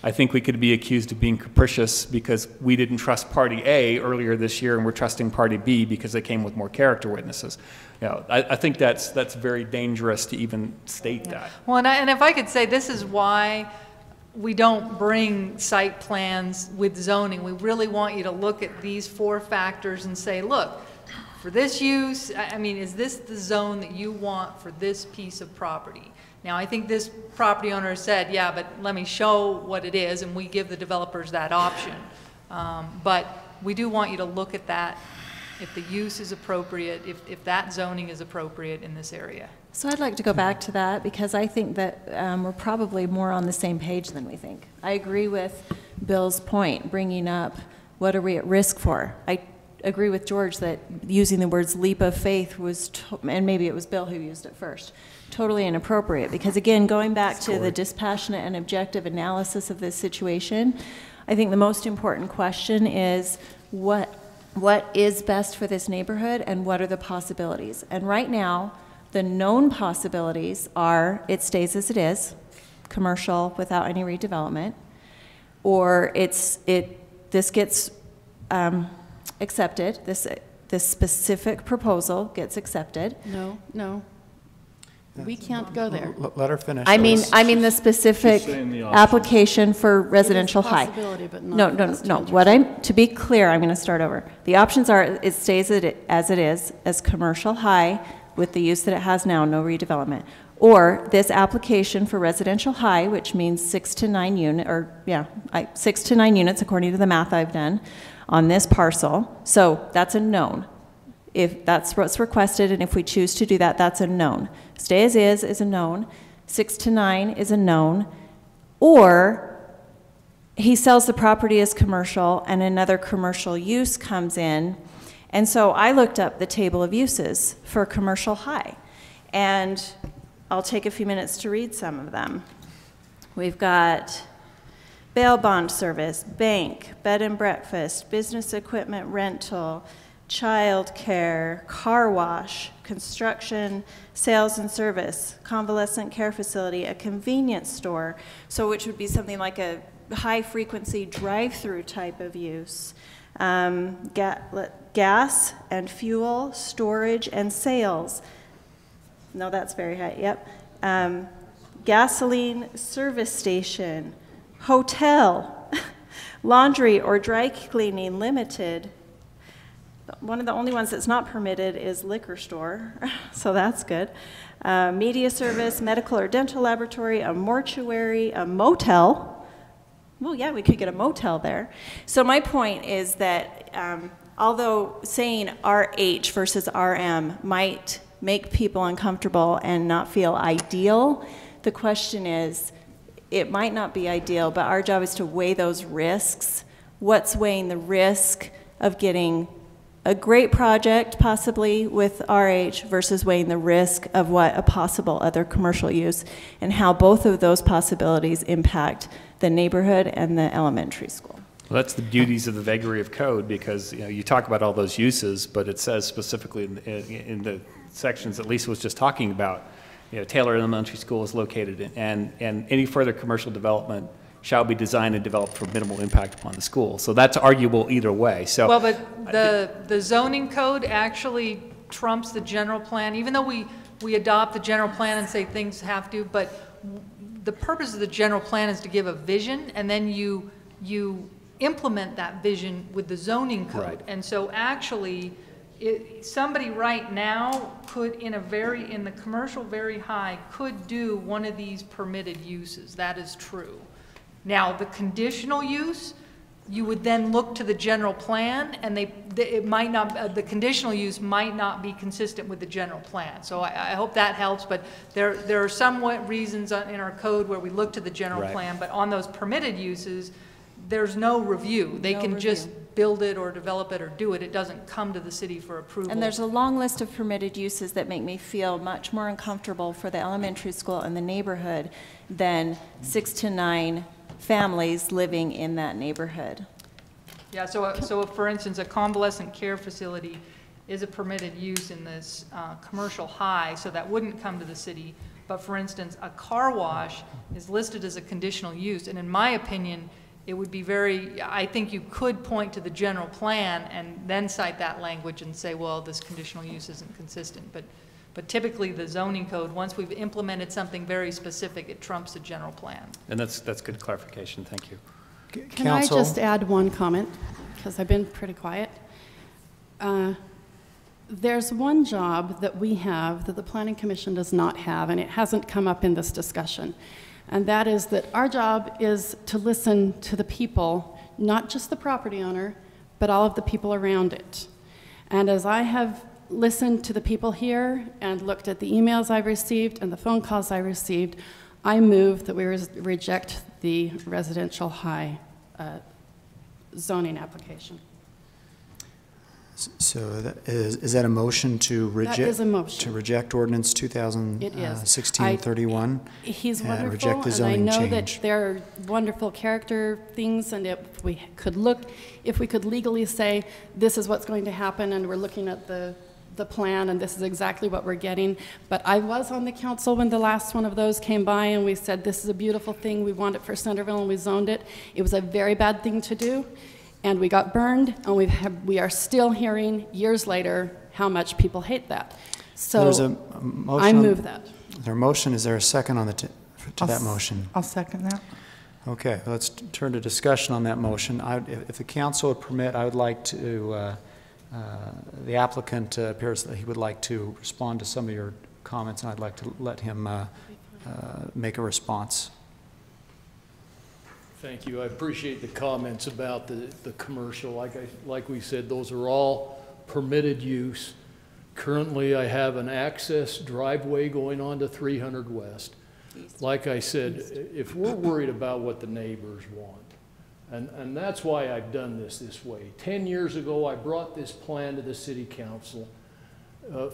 I think we could be accused of being capricious because we didn't trust party A earlier this year and we're trusting party B because they came with more character witnesses. You know, I think that's very dangerous to even state that. Well, and if I could say, this is why we don't bring site plans with zoning. We really want you to look at these 4 factors and say, look, for this use, I mean, is this the zone that you want for this piece of property? Now, I think this property owner said, yeah, but let me show what it is, and we give the developers that option. But we do want you to look at that, if the use is appropriate, if that zoning is appropriate in this area. So I'd like to go back to that, because I think that we're probably more on the same page than we think. I agree with Bill's point, bringing up what are we at risk for. agree with George that using the words leap of faith was, and maybe it was Bill who used it first, totally inappropriate. Because again, going back to the dispassionate and objective analysis of this situation, I think the most important question is what is best for this neighborhood and what are the possibilities? And right now, the known possibilities are it stays as it is, commercial without any redevelopment, or this gets accepted, this specific proposal gets accepted. No. We can't go there. Let her finish. I mean the specific application for residential high. Possibility, but not No. To be clear, I'm going to start over. The options are it stays as it is, as commercial high with the use that it has now, no redevelopment. Or this application for residential high, which means 6 to 9 units according to the math I've done on this parcel. So that's a known. If that's what's requested, and if we choose to do that, that's a known. Stay as is a known. 6 to 9 is a known. Or he sells the property as commercial and another commercial use comes in. And so I looked up the table of uses for commercial high. And I'll take a few minutes to read some of them. We've got bail bond service, bank, bed and breakfast, business equipment rental, child care, car wash, construction, sales and service, convalescent care facility, a convenience store, so which would be something like a high-frequency drive-through type of use, gas and fuel, storage and sales. No, that's very high, yep. Gasoline service station, hotel, laundry or dry cleaning limited. One of the only ones that's not permitted is liquor store, so that's good. Media service, medical or dental laboratory, a mortuary, a motel. Well, yeah, we could get a motel there. So my point is that although saying RH versus RM might make people uncomfortable and not feel ideal, the question is, it might not be ideal, but our job is to weigh those risks. What's weighing the risk of getting a great project, possibly with RH, versus weighing the risk of what a possible other commercial use, and how both of those possibilities impact the neighborhood and the elementary school. Well, that's the beauties of the vagary of code, because you talk about all those uses, but it says specifically in the sections that Lisa was just talking about, Taylor Elementary School is located in, and any further commercial development shall be designed and developed for minimal impact upon the school. So that's arguable either way. So, well, but the zoning code actually trumps the general plan, even though we adopt the general plan and say things have to, but the purpose of the general plan is to give a vision, and then you implement that vision with the zoning code. Right. And so actually, somebody right now could, in the commercial very high, could do one of these permitted uses. That is true. Now, the conditional use, you would then look to the general plan, and the conditional use might not be consistent with the general plan. So I hope that helps, but there are somewhat reasons in our code where we look to the general plan, but on those permitted uses, there's no review. They can just build it or develop it or do it. It doesn't come to the city for approval. And there's a long list of permitted uses that make me feel much more uncomfortable for the elementary school and the neighborhood than 6 to 9 families living in that neighborhood. Yeah, so for instance, a convalescent care facility is a permitted use in this commercial high, so that wouldn't come to the city. But for instance, a car wash is listed as a conditional use, and in my opinion, it would be I think you could point to the general plan and then cite that language and say, well, this conditional use isn't consistent. But typically the zoning code, once we've implemented something very specific, it trumps the general plan. And that's good clarification. Thank you. Can I just add one comment? Because I've been pretty quiet. There's one job that we have that the Planning Commission does not have, and it hasn't come up in this discussion. And that is that our job is to listen to the people, not just the property owner, but all of the people around it. And as I have listened to the people here and looked at the emails I received and the phone calls I received, I move that we reject the residential high zoning application. So is that a motion to reject? That is a motion. To reject ordinance It is. 2016-31? He's and wonderful, reject the and I zoning know change. that there are wonderful character things, and if we could legally say, this is what's going to happen, and we're looking at the plan, and this is exactly what we're getting. But I was on the council when the last one of those came by, and we said, this is a beautiful thing, we want it for Centerville, and we zoned it. It was a very bad thing to do, and we got burned, and we are still hearing, years later, how much people hate that. So There's a motion. I move that. Is there a motion? Is there a second on to that motion? I'll second that. Okay, let's turn to discussion on that motion. If the council would permit, I would like to, the applicant appears that he would like to respond to some of your comments, and I'd like to let him make a response. Thank you. I appreciate the comments about the commercial. Like we said, those are all permitted use. Currently, I have an access driveway going on to 300 West. Like I said, if we're worried about what the neighbors want, and that's why I've done this way. 10 years ago, I brought this plan to the city council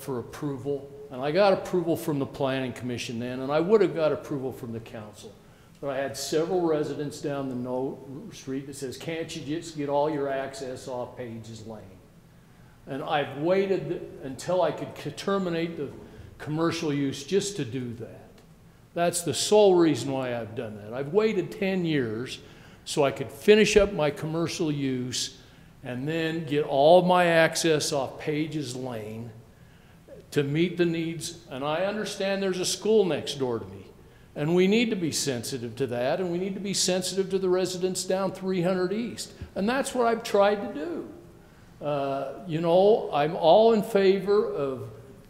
for approval, and I got approval from the planning commission then, and I would have got approval from the council. But I had several residents down the street that says, can't you just get all your access off Pages Lane? And I've waited until I could terminate the commercial use just to do that. That's the sole reason why I've done that. I've waited 10 years so I could finish up my commercial use and then get all of my access off Pages Lane to meet the needs. And I understand there's a school next door to me. And we need to be sensitive to that, and we need to be sensitive to the residents down 300 East. And that's what I've tried to do. You know, I'm all in favor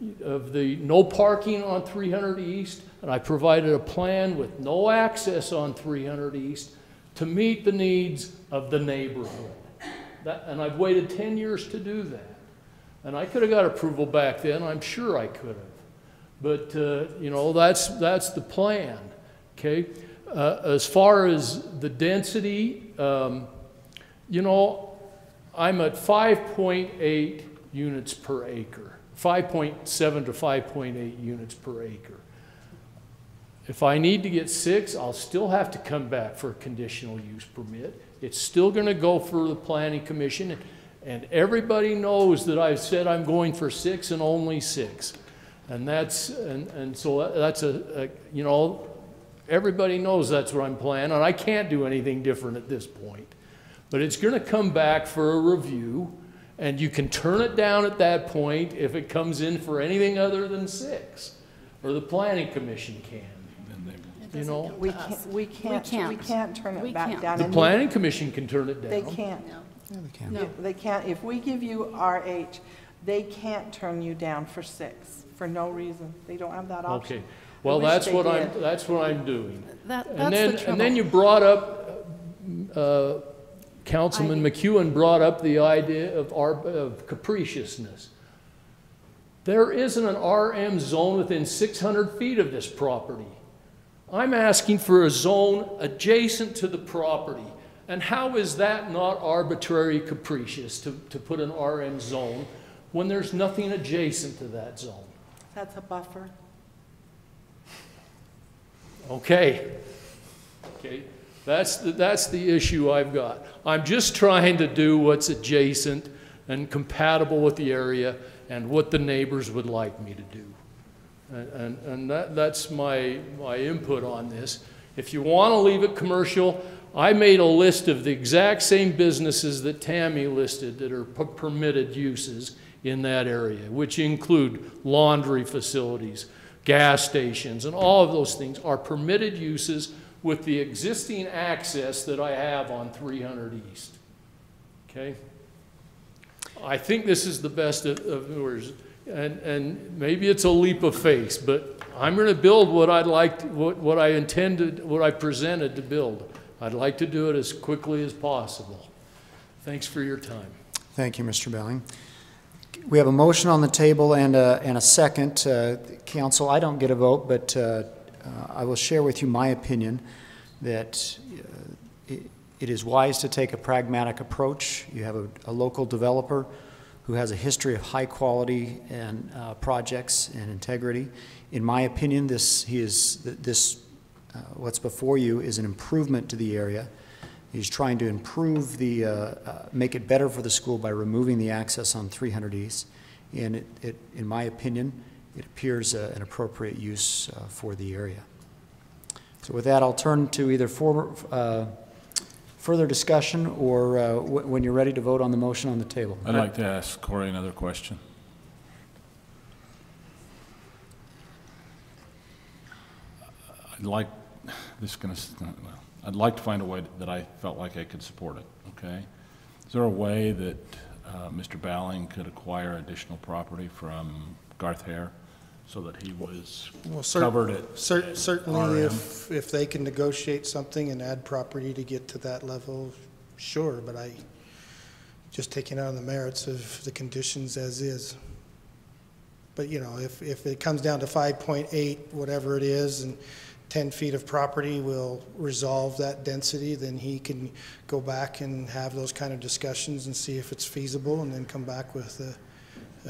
of the no parking on 300 East, and I provided a plan with no access on 300 East to meet the needs of the neighborhood. And I've waited 10 years to do that. And I could have got approval back then, I'm sure I could have. But, you know, that's the plan, okay? As far as the density, you know, I'm at 5.8 units per acre, 5.7 to 5.8 units per acre. If I need to get 6, I'll still have to come back for a conditional use permit. It's still going to go for the planning commission, and everybody knows that I've said I'm going for 6 and only 6. And that's, and so that's you know, everybody knows that's what I'm planning, and I can't do anything different at this point. But it's going to come back for a review, and you can turn it down at that point if it comes in for anything other than 6, or the planning commission can. You know, we can't turn it back down. The planning commission can turn it down. They can't. Yeah, they can. No, they can't. If we give you RH, they can't turn you down for 6 for no reason. They don't have that option. Okay. Well, that's what I'm doing. And then you brought up Councilman McEwen brought up the idea of capriciousness. There isn't an RM zone within 600 feet of this property. I'm asking for a zone adjacent to the property. And how is that not arbitrary capricious to put an RM zone when there's nothing adjacent to that zone? That's a buffer. Okay. Okay. That's the issue I've got. I'm just trying to do what's adjacent and compatible with the area and what the neighbors would like me to do. And that's my input on this. If you want to leave it commercial, I made a list of the exact same businesses that Tammy listed that are permitted uses in that area, which include laundry facilities, gas stations, and all of those things are permitted uses with the existing access that I have on 300 East. Okay? I think this is the best of yours. And maybe it's a leap of faith, but I'm going to build what I'd like, what I intended, what I presented to build. I'd like to do it as quickly as possible. Thanks for your time. Thank you, Mr. Belling. We have a motion on the table and a second. Council, I don't get a vote, but I will share with you my opinion that it is wise to take a pragmatic approach. You have a local developer who has a history of high quality and projects and integrity. In my opinion, what's before you is an improvement to the area. He's trying to improve make it better for the school by removing the access on 300 East. And in my opinion, it appears an appropriate use for the area. So with that, I'll turn to either further discussion or when you're ready to vote on the motion on the table. I'd like to ask Corey another question. I'd like to find a way that I felt like I could support it, okay? Is there a way that Mr. Balling could acquire additional property from Garth Hare so that he was covered at certainly RM? if they can negotiate something and add property to get to that level, sure, but I just taking out the merits of the conditions as is. But you know, if it comes down to 5.8, whatever it is, and 10 feet of property will resolve that density, then he can go back and have those kind of discussions and see if it's feasible, and then come back with a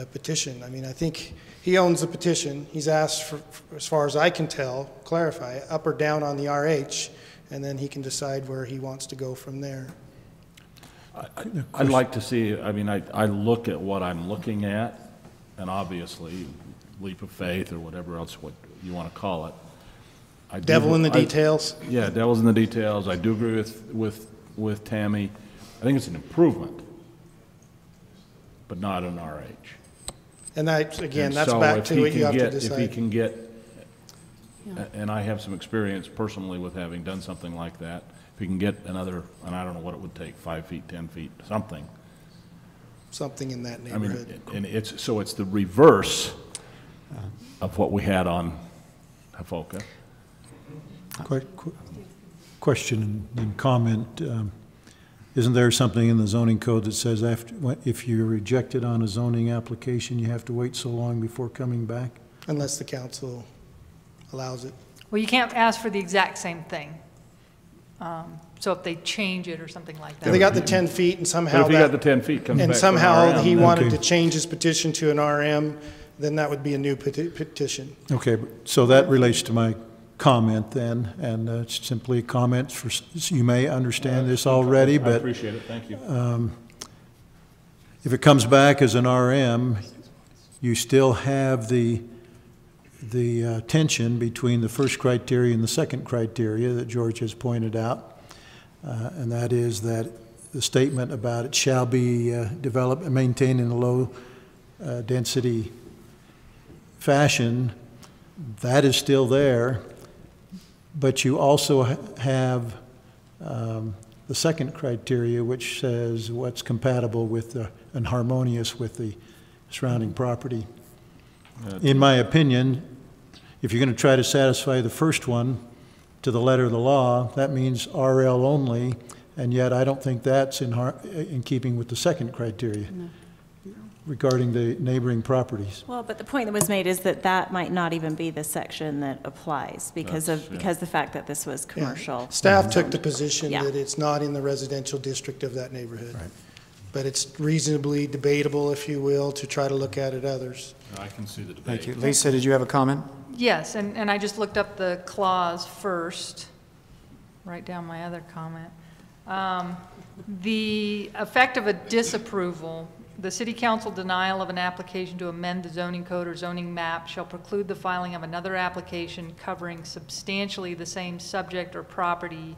petition. I mean, I think he owns the petition. He's asked for, as far as I can tell, clarify up or down on the RH, and then he can decide where he wants to go from there. I'd like to see, I mean, I look at what I'm looking at, and obviously, leap of faith or whatever else what you want to call it. Devil in the details? Yeah, devil's in the details. I do agree with Tammy. I think it's an improvement, but not an RH. And that, again, And that's so back to what you have to decide. If he can get, and I have some experience personally with having done something like that, if he can get another, and I don't know what it would take, 5 feet, 10 feet, something. Something in that I neighborhood. mean, and it's the reverse of what we had on Hafoka. Question and comment. Isn't there something in the zoning code that says if you're rejected on a zoning application, you have to wait so long before coming back? Unless the council allows it. Well, you can't ask for the exact same thing. So if they change it or something like that. They got the 10 feet and somehow But if he got the 10 feet, comes and back somehow from he RM, wanted Okay. to change his petition to an RM, then that would be a new petition. Okay, so that relates to my comment then, and it's simply a comment for, you may understand this already, I but appreciate it, thank you. if it comes back as an RM, you still have the tension between the first criteria and the second criteria that George has pointed out, and that is that the statement about it shall be developed and maintained in a low density fashion, that is still there, but you also have the second criteria, which says what's compatible with and harmonious with the surrounding property. In my opinion, if you're going to try to satisfy the first one to the letter of the law, that means RL only, and yet I don't think that's in keeping with the second criteria regarding the neighboring properties. Well, but the point that was made is that that might not even be the section that applies because the fact that this was commercial. Yeah. Staff took the position Yeah. that it's not in the residential district of that neighborhood. Right. But it's reasonably debatable, if you will, to try to look at it others. I can see the debate. Thank you. Lisa, did you have a comment? Yes, and I just looked up the clause first, write down my other comment. The effect of a disapproval, the city council denial of an application to amend the zoning code or zoning map shall preclude the filing of another application covering substantially the same subject or property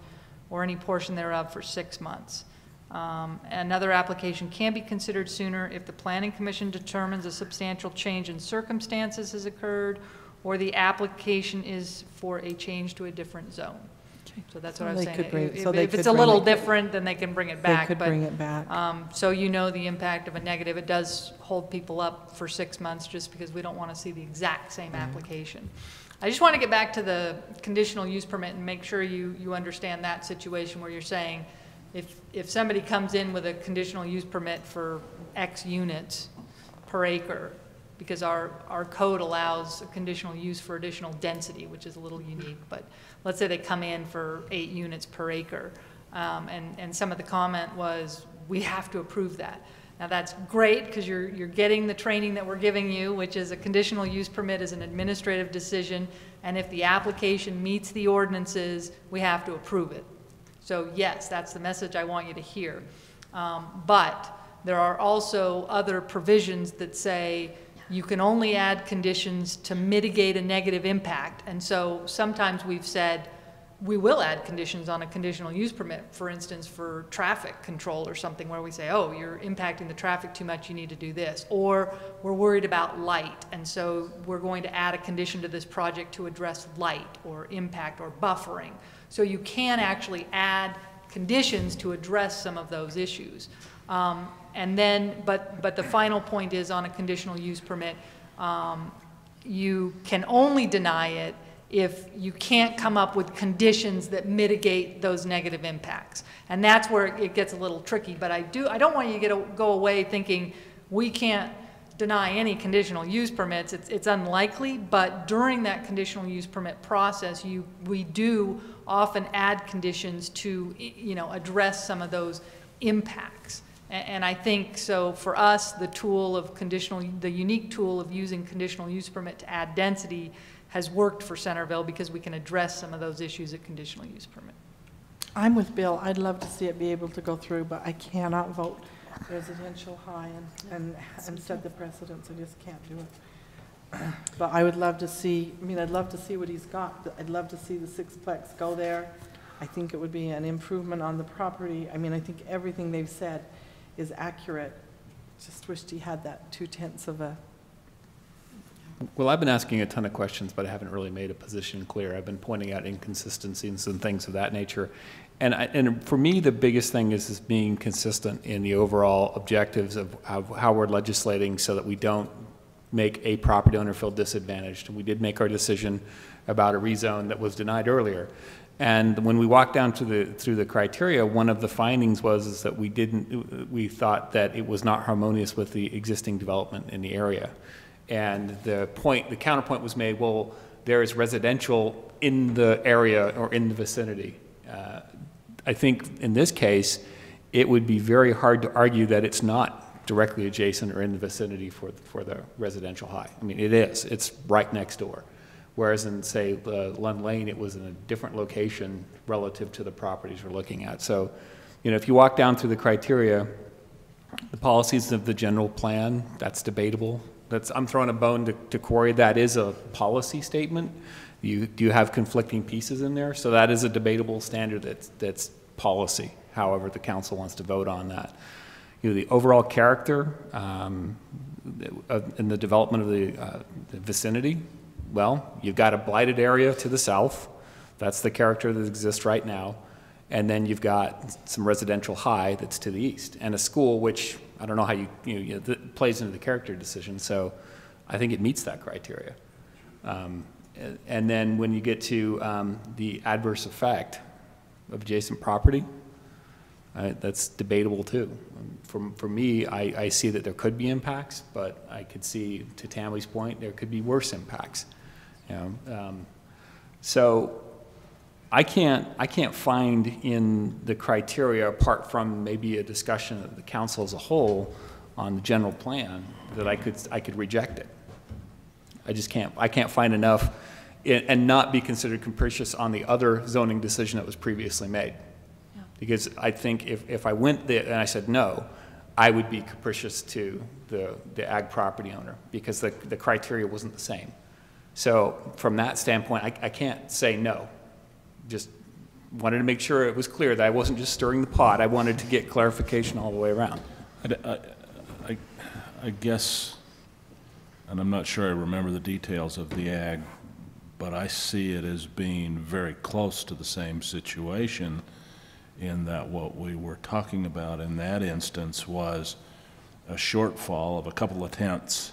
or any portion thereof for 6 months. Another application can be considered sooner if the Planning Commission determines a substantial change in circumstances has occurred or the application is for a change to a different zone. So that's what I was saying. If it's a little different, then they can bring it back. They could bring it back. So you know the impact of a negative. It does hold people up for 6 months just because we don't want to see the exact same application. I just want to get back to the conditional use permit and make sure you understand that situation where you're saying if somebody comes in with a conditional use permit for X units per acre, because our code allows a conditional use for additional density, which is a little unique, but let's say they come in for 8 units per acre, and some of the comment was, we have to approve that. Now that's great because you're getting the training that we're giving you, which is a conditional use permit is an administrative decision, and if the application meets the ordinances, we have to approve it. So yes, that's the message I want you to hear. But there are also other provisions that say you can only add conditions to mitigate a negative impact. And so sometimes we've said, we will add conditions on a conditional use permit, for instance, for traffic control or something where we say, oh, you're impacting the traffic too much, you need to do this. Or we're worried about light, and so we're going to add a condition to this project to address light or impact or buffering. So you can actually add conditions to address some of those issues. And then, but the final point is on a conditional use permit, you can only deny it if you can't come up with conditions that mitigate those negative impacts. And that's where it gets a little tricky, but I don't want you to go away thinking we can't deny any conditional use permits. It's unlikely, but during that conditional use permit process, we do often add conditions to, you know, address some of those impacts. And I think so for us, the unique tool of using conditional use permit to add density has worked for Centerville because we can address some of those issues at conditional use permit. I'm with Bill. I'd love to see it be able to go through, but I cannot vote residential high and set the precedents. I just can't do it. But I would love to see, I mean, I'd love to see what he's got. I'd love to see the sixplex go there. I think it would be an improvement on the property. I mean, I think everything they've said is accurate. Just wished he had that 2/10 of a. Well, I've been asking a ton of questions, but I haven't really made a position clear. I've been pointing out inconsistencies and things of that nature. And for me, the biggest thing is being consistent in the overall objectives of how we're legislating so that we don't make a property owner feel disadvantaged. We did make our decision about a rezone that was denied earlier. And when we walked down through the criteria, one of the findings was that we thought that it was not harmonious with the existing development in the area. And the counterpoint was made, well, there is residential in the area or in the vicinity. I think in this case, it would be very hard to argue that it's not directly adjacent or in the vicinity for the residential high. I mean, it is. It's right next door. Whereas in, say, Lund Lane, it was in a different location relative to the properties we're looking at. So, you know, if you walk down through the criteria, the policies of the general plan, that's debatable. I'm throwing a bone to Corey. That is a policy statement. Do you have conflicting pieces in there? So that is a debatable standard that's policy, however the council wants to vote on that. You know, the overall character in the development of the vicinity, well, you've got a blighted area to the south. That's the character that exists right now. And then you've got some residential high that's to the east, and a school which I don't know how that plays into the character decision. So I think it meets that criteria. And then when you get to the adverse effect of adjacent property, that's debatable too. For me, I see that there could be impacts, but I could see, to Tammy's point, there could be worse impacts. You know, so I can't find in the criteria, apart from maybe a discussion of the council as a whole on the general plan, that I could reject it. I just can't. I can't find enough, and not be considered capricious on the other zoning decision that was previously made. Yeah. Because I think if I went there and I said no, I would be capricious to the ag property owner, because the criteria wasn't the same. So from that standpoint, I can't say no. Just wanted to make sure it was clear that I wasn't just stirring the pot. I wanted to get clarification all the way around. I guess, and I'm not sure I remember the details of the ag, but I see it as being very close to the same situation, in that what we were talking about in that instance was a shortfall of a couple of tenths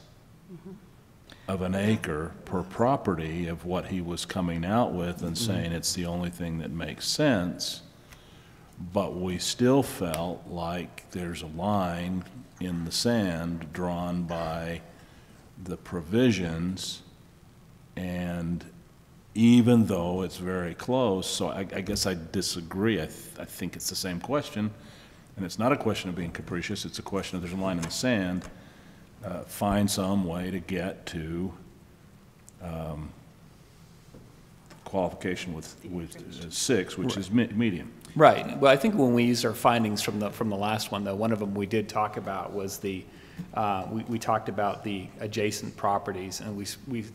of an acre per property of what he was coming out with, and saying it's the only thing that makes sense. But we still felt like there's a line in the sand drawn by the provisions, and even though it's very close, so I guess I disagree. I think it's the same question. And it's not a question of being capricious, it's a question of there's a line in the sand, find some way to get to qualification with 6, which is medium. Right. Well, I think when we used our findings from the last one, though, one of them we did talk about was we talked about the adjacent properties and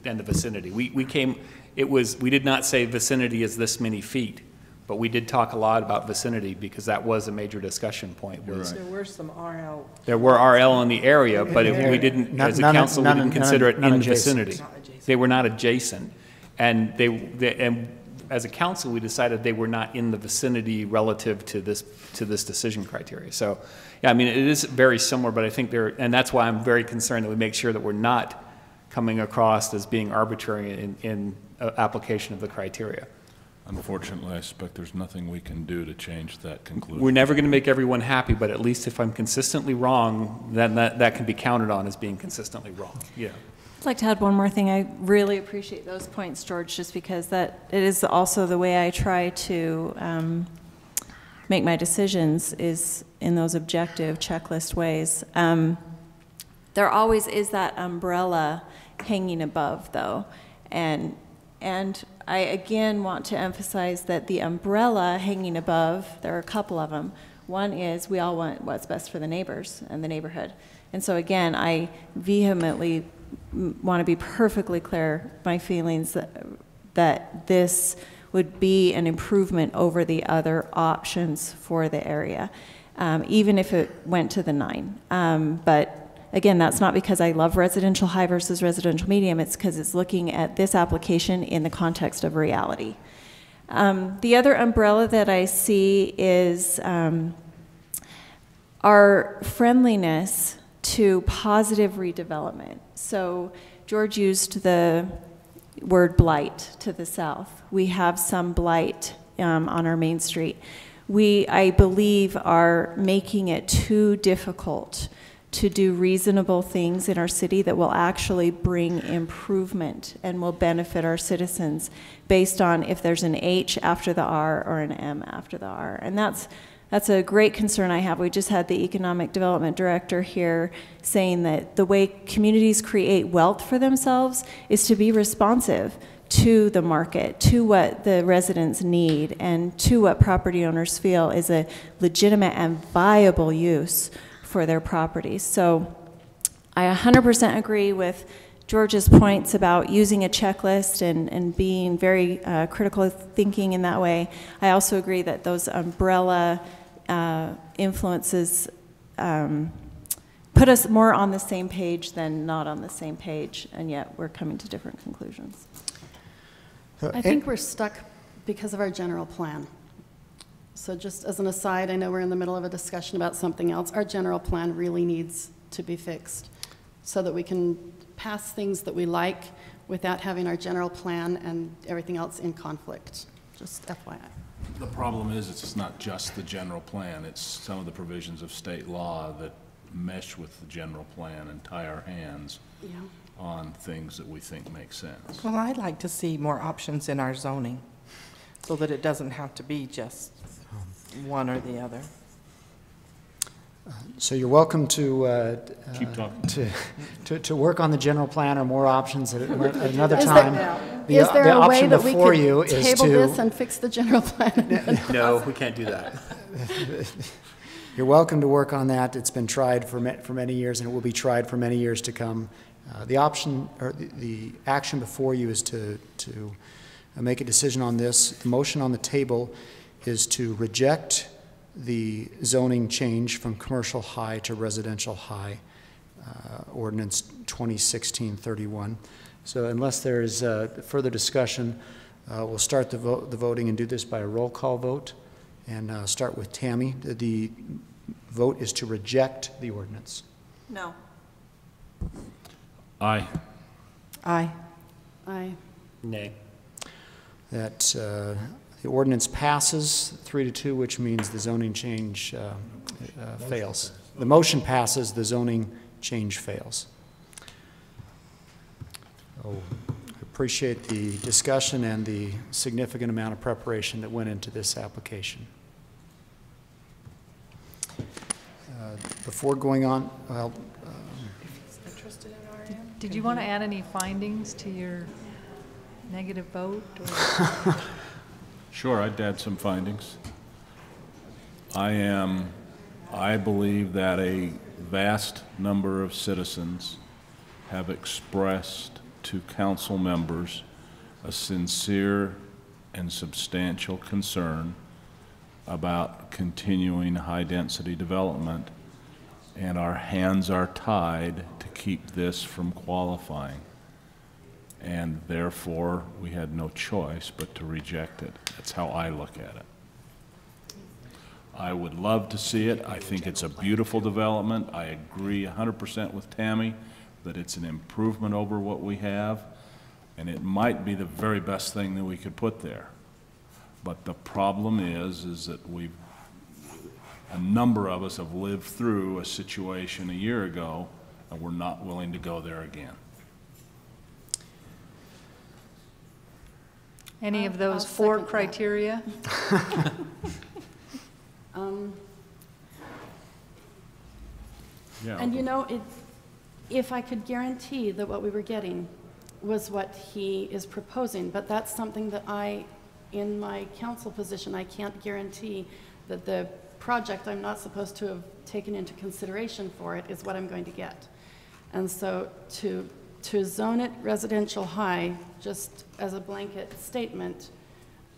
and the vicinity. We did not say vicinity is this many feet, but we did talk a lot about vicinity because that was a major discussion point. There were some RL. There were RL in the area, but we didn't, as a council, we didn't consider it in vicinity. They were not adjacent. And and as a council, we decided they were not in the vicinity relative to this decision criteria. So, yeah, I mean, it is very similar, but I think and that's why I'm very concerned that we make sure that we're not coming across as being arbitrary in application of the criteria. Unfortunately, I suspect there's nothing we can do to change that conclusion. We're never going to make everyone happy, but at least if I'm consistently wrong, then that can be counted on as being consistently wrong. Yeah. I'd like to add one more thing. I really appreciate those points, George, just because it is also the way I try to make my decisions is in those objective checklist ways. There always is that umbrella hanging above, though, and I again want to emphasize that the umbrella hanging above, there are a couple of them. One is we all want what's best for the neighbors and the neighborhood. And so again, I vehemently want to be perfectly clear my feelings that this would be an improvement over the other options for the area, even if it went to the 9. But again, that's not because I love residential high versus residential medium, it's because it's looking at this application in the context of reality. The other umbrella that I see is our friendliness to positive redevelopment. So George used the word blight to the south. We have some blight on our main street. We, I believe, are making it too difficult to do reasonable things in our city that will actually bring improvement and will benefit our citizens based on if there's an H after the R or an M after the R. And that's a great concern I have. We just had the economic development director here saying that the way communities create wealth for themselves is to be responsive to the market, to what the residents need, and to what property owners feel is a legitimate and viable use for their properties. So I 100% agree with George's points about using a checklist and being very critical thinking in that way. I also agree that those umbrella influences put us more on the same page than not on the same page, and yet we're coming to different conclusions. I think we're stuck because of our general plan. So just as an aside, I know we're in the middle of a discussion about something else. Our general plan really needs to be fixed so that we can pass things that we like without having our general plan and everything else in conflict. Just FYI. The problem is it's not just the general plan, it's some of the provisions of state law that mesh with the general plan and tie our hands on things that we think make sense. Well, I'd like to see more options in our zoning so that it doesn't have to be just one or the other. So you're welcome to keep talking. To work on the general plan or more options at another time. Is there a way that we could table this and fix the general plan? No, we can't do that. You're welcome to work on that. It's been tried for many years, and it will be tried for many years to come. The option or the action before you is to make a decision on this. The motion on the table is to reject the zoning change from commercial high to residential high, ordinance 2016-31. So unless there is further discussion, we'll start the voting and do this by a roll call vote, and start with Tammy. The vote is to reject the ordinance. No. Aye. Aye. Aye. Nay. That the ordinance passes 3-2, which means the zoning change fails. The motion passes, the zoning change fails. Oh, I appreciate the discussion and the significant amount of preparation that went into this application. before going on, well, Did you want to add any findings to your negative vote? Or? Sure, I'd add some findings. I believe that a vast number of citizens have expressed to council members a sincere and substantial concern about continuing high-density development, and our hands are tied to keep this from qualifying. And therefore, we had no choice but to reject it. That's how I look at it. I would love to see it. I think it's a beautiful development. I agree 100% with Tammy that it's an improvement over what we have, and it might be the very best thing that we could put there. But the problem is that a number of us have lived through a situation a year ago, and we're not willing to go there again. Any of those four criteria? Yeah. And you know, if I could guarantee that what we were getting was what he is proposing, but that's something that in my council position, I can't guarantee that the project I'm not supposed to have taken into consideration for it is what I'm going to get. And so to zone it residential high, just as a blanket statement,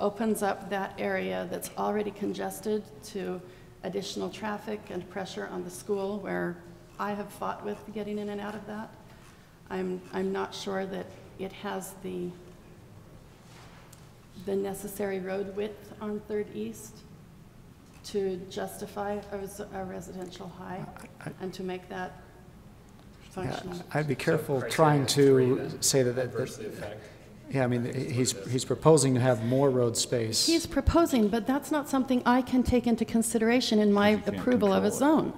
opens up that area that's already congested to additional traffic and pressure on the school, where I have fought with getting in and out of that. I'm not sure that it has the necessary road width on 3rd East to justify a residential high and to make that functional. I'd be careful trying to say that yeah, I mean, he's proposing to have more road space. He's proposing, but that's not something I can take into consideration in my approval of a zone.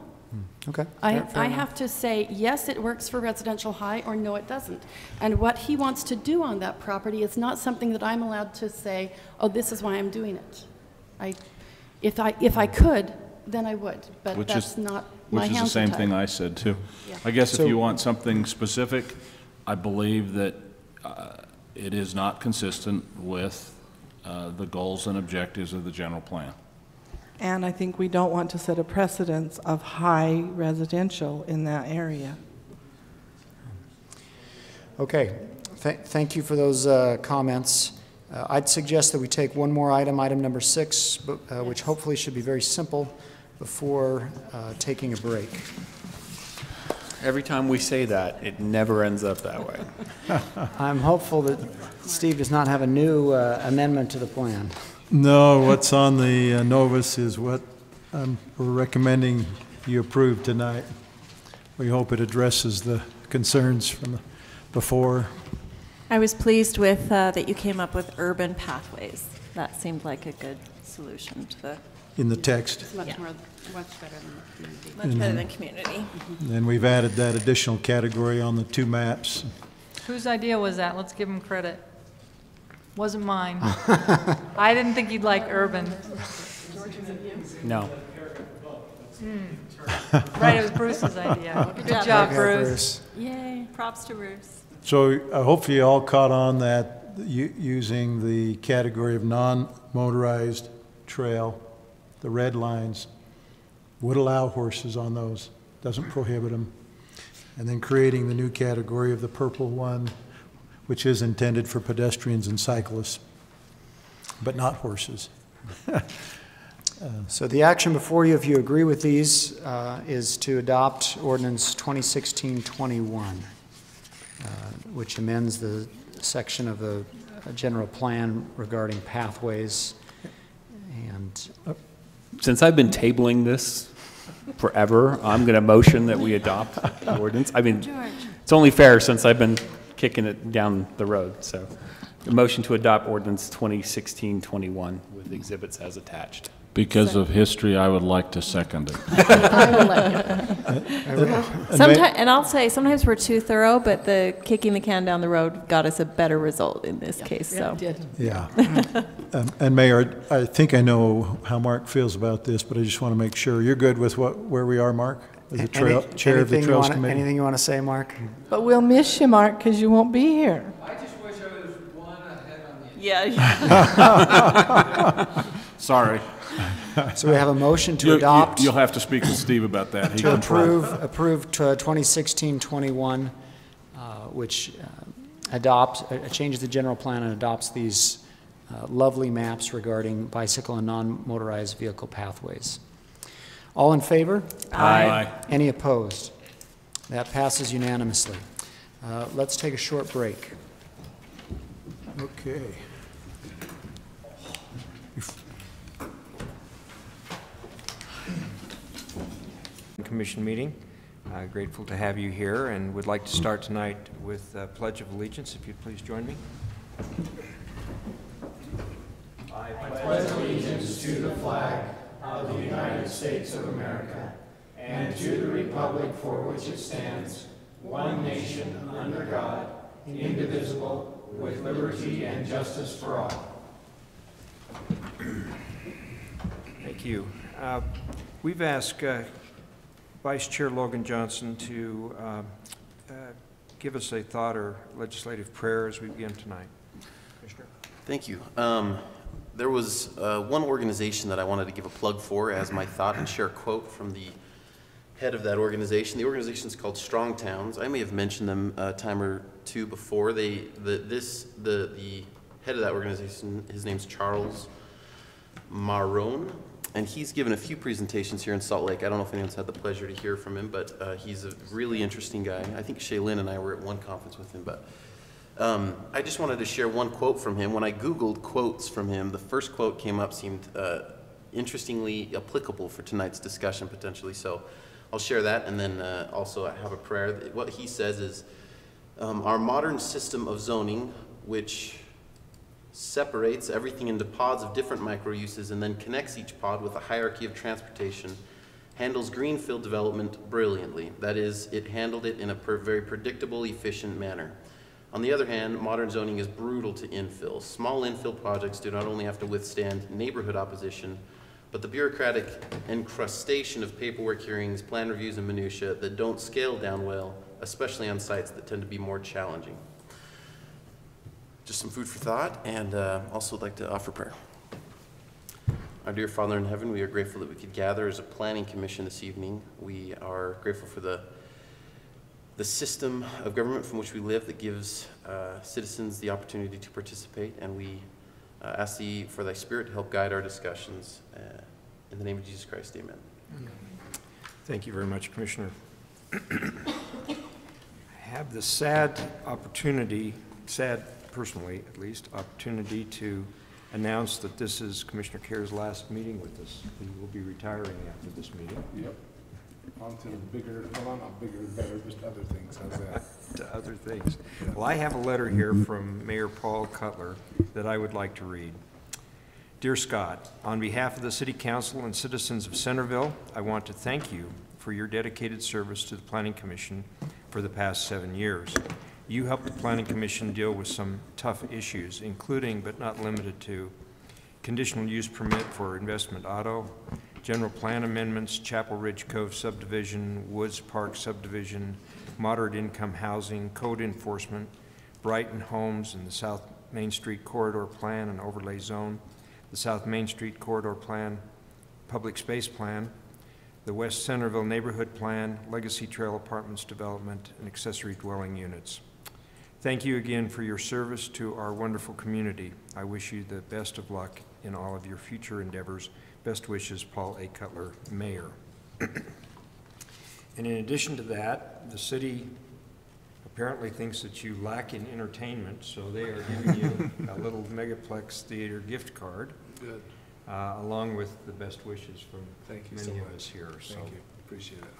Okay. I have to say, yes, it works for residential high, or no, it doesn't. And what he wants to do on that property is not something that I'm allowed to say, oh, this is why I'm doing it. If I could, then I would, but that's not my hands. Which is the same thing I said too. Yeah. I guess if you want something specific, I believe that it is not consistent with the goals and objectives of the general plan. And I think we don't want to set a precedence of high residential in that area. Okay, thank you for those comments. I'd suggest that we take one more item, item number 6, which hopefully should be very simple, before taking a break. Every time we say that, it never ends up that way. I'm hopeful that Steve does not have a new amendment to the plan. No, what's on the Novus is what we're recommending you approve tonight. We hope it addresses the concerns from before. I was pleased with that you came up with urban pathways. That seemed like a good solution to the... In the text. It's much better than the community. Much better than community. And we've added that additional category on the 2 maps. Whose idea was that? Let's give him credit. Wasn't mine. I didn't think you'd like urban. No. Right, it was Bruce's idea. Good job, Bruce. Yay, props to Bruce. So hopefully you all caught on that using the category of non-motorized trail, the red lines would allow horses on those, doesn't prohibit them. And then creating the new category of the purple one, which is intended for pedestrians and cyclists, but not horses. So the action before you, if you agree with these, is to adopt ordinance 2016-21, which amends the section of the general plan regarding pathways. And since I've been tabling this forever, I'm going to motion that we adopt the ordinance. I mean, it's only fair since I've been kicking it down the road. So the motion to adopt ordinance 2016-21 with exhibits as attached. Because of history, I would like to second it. I will let you. And I'll say, sometimes we're too thorough, but the kicking the can down the road got us a better result in this case. So. It did. Yeah. And Mayor, I think I know how Mark feels about this, but I just want to make sure. You're good with where we are, Mark? as the chair of the Trails Committee. Anything you want to say, Mark? But we'll miss you, Mark, because you won't be here. I just wish I was one ahead on the. Yeah. Sorry. So we have a motion to adopt. You'll have to speak with Steve about that. He to controls. approve 2016-21, which changes the general plan and adopts these lovely maps regarding bicycle and non-motorized vehicle pathways. All in favor? Aye. Any opposed? That passes unanimously. Let's take a short break. Okay. Commission meeting. Grateful to have you here and would like to start tonight with a Pledge of Allegiance. If you'd please join me. I pledge allegiance to the flag of the United States of America and to the republic for which it stands, one nation under God, indivisible, with liberty and justice for all. Thank you. We've asked Vice Chair Logan Johnson to give us a thought or legislative prayer as we begin tonight. Commissioner. Thank you. There was one organization that I wanted to give a plug for as my thought and share a quote from the head of that organization. The organization is called Strong Towns. I may have mentioned them a time or two before. The head of that organization, his name's Charles Marone. And he's given a few presentations here in Salt Lake. I don't know if anyone's had the pleasure to hear from him, but he's a really interesting guy. I think Shaylin and I were at one conference with him, but I just wanted to share one quote from him. When I Googled quotes from him, the first quote came up, seemed interestingly applicable for tonight's discussion potentially. So I'll share that and then also have a prayer. What he says is, our modern system of zoning, which separates everything into pods of different micro-uses and then connects each pod with a hierarchy of transportation, handles greenfield development brilliantly. That is, it handled it in a very predictable, efficient manner. On the other hand, modern zoning is brutal to infill. Small infill projects do not only have to withstand neighborhood opposition, but the bureaucratic encrustation of paperwork hearings, plan reviews, and minutiae that don't scale down well, especially on sites that tend to be more challenging. Just some food for thought, and also would like to offer prayer. Our dear Father in heaven, we are grateful that we could gather as a planning commission this evening. We are grateful for the system of government from which we live that gives citizens the opportunity to participate, and we ask thee for thy spirit to help guide our discussions. In the name of Jesus Christ, amen. Thank you very much, Commissioner. I have the sad opportunity, sad personally at least, opportunity to announce that this is Commissioner Kerr's last meeting with us. He will be retiring after this meeting. Yep. On to the bigger, well, not bigger, better, just other things. How's that? To other things. Yeah. Well, I have a letter here from Mayor Paul Cutler that I would like to read. Dear Scott, on behalf of the City Council and citizens of Centerville, I want to thank you for your dedicated service to the Planning Commission for the past 7 years. You helped the Planning Commission deal with some tough issues, including but not limited to conditional use permit for investment auto, general plan amendments, Chapel Ridge Cove subdivision, Woods Park subdivision, moderate income housing, code enforcement, Brighton Homes and the South Main Street Corridor Plan and Overlay Zone, the South Main Street Corridor Plan, Public Space Plan, the West Centerville Neighborhood Plan, Legacy Trail Apartments Development, and accessory dwelling units. Thank you again for your service to our wonderful community. I wish you the best of luck in all of your future endeavors. Best wishes, Paul A. Cutler, Mayor. And in addition to that, the city apparently thinks that you lack in entertainment, so they are giving you a little Megaplex Theater gift card. Good. Along with the best wishes from many of us here. Thank you. Appreciate it.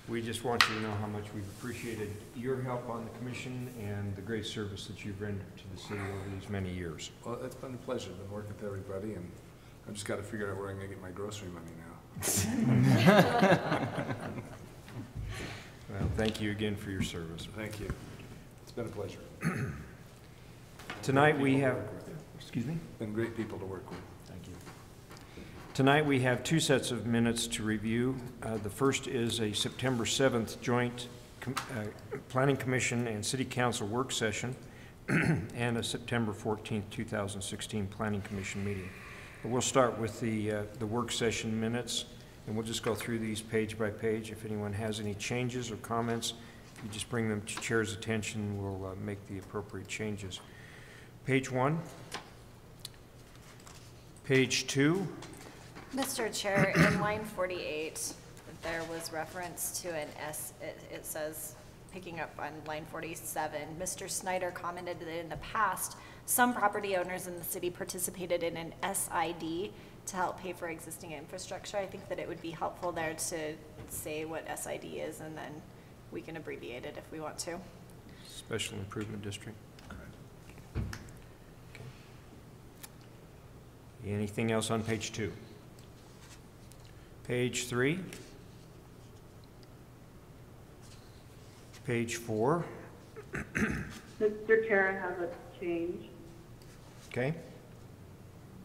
We just want you to know how much we've appreciated your help on the commission and the great service that you've rendered to the city over these many years. Well, it's been a pleasure. I've been working with everybody, and I've just got to figure out where I'm going to get my grocery money now. Well, thank you again for your service. Thank you. It's been a pleasure. Tonight we have, excuse me? Been great people to work with. Thank you. Tonight, we have two sets of minutes to review. The first is a September 7th joint Planning Commission and City Council work session and a September 14th, 2016 Planning Commission meeting. But we'll start with the work session minutes, and we'll just go through these page by page. If anyone has any changes or comments, if you just bring them to chair's attention, we'll make the appropriate changes. Page 1. Page 2. Mr. Chair, in line 48, there was reference to an it says, picking up on line 47, Mr. Snyder commented that in the past, some property owners in the city participated in an SID to help pay for existing infrastructure. I think that it would be helpful there to say what SID is, and then we can abbreviate it if we want to. Special Improvement District. Okay. Anything else on page 2? Page 3. Page 4. Mr. Chair, I have a change. Okay.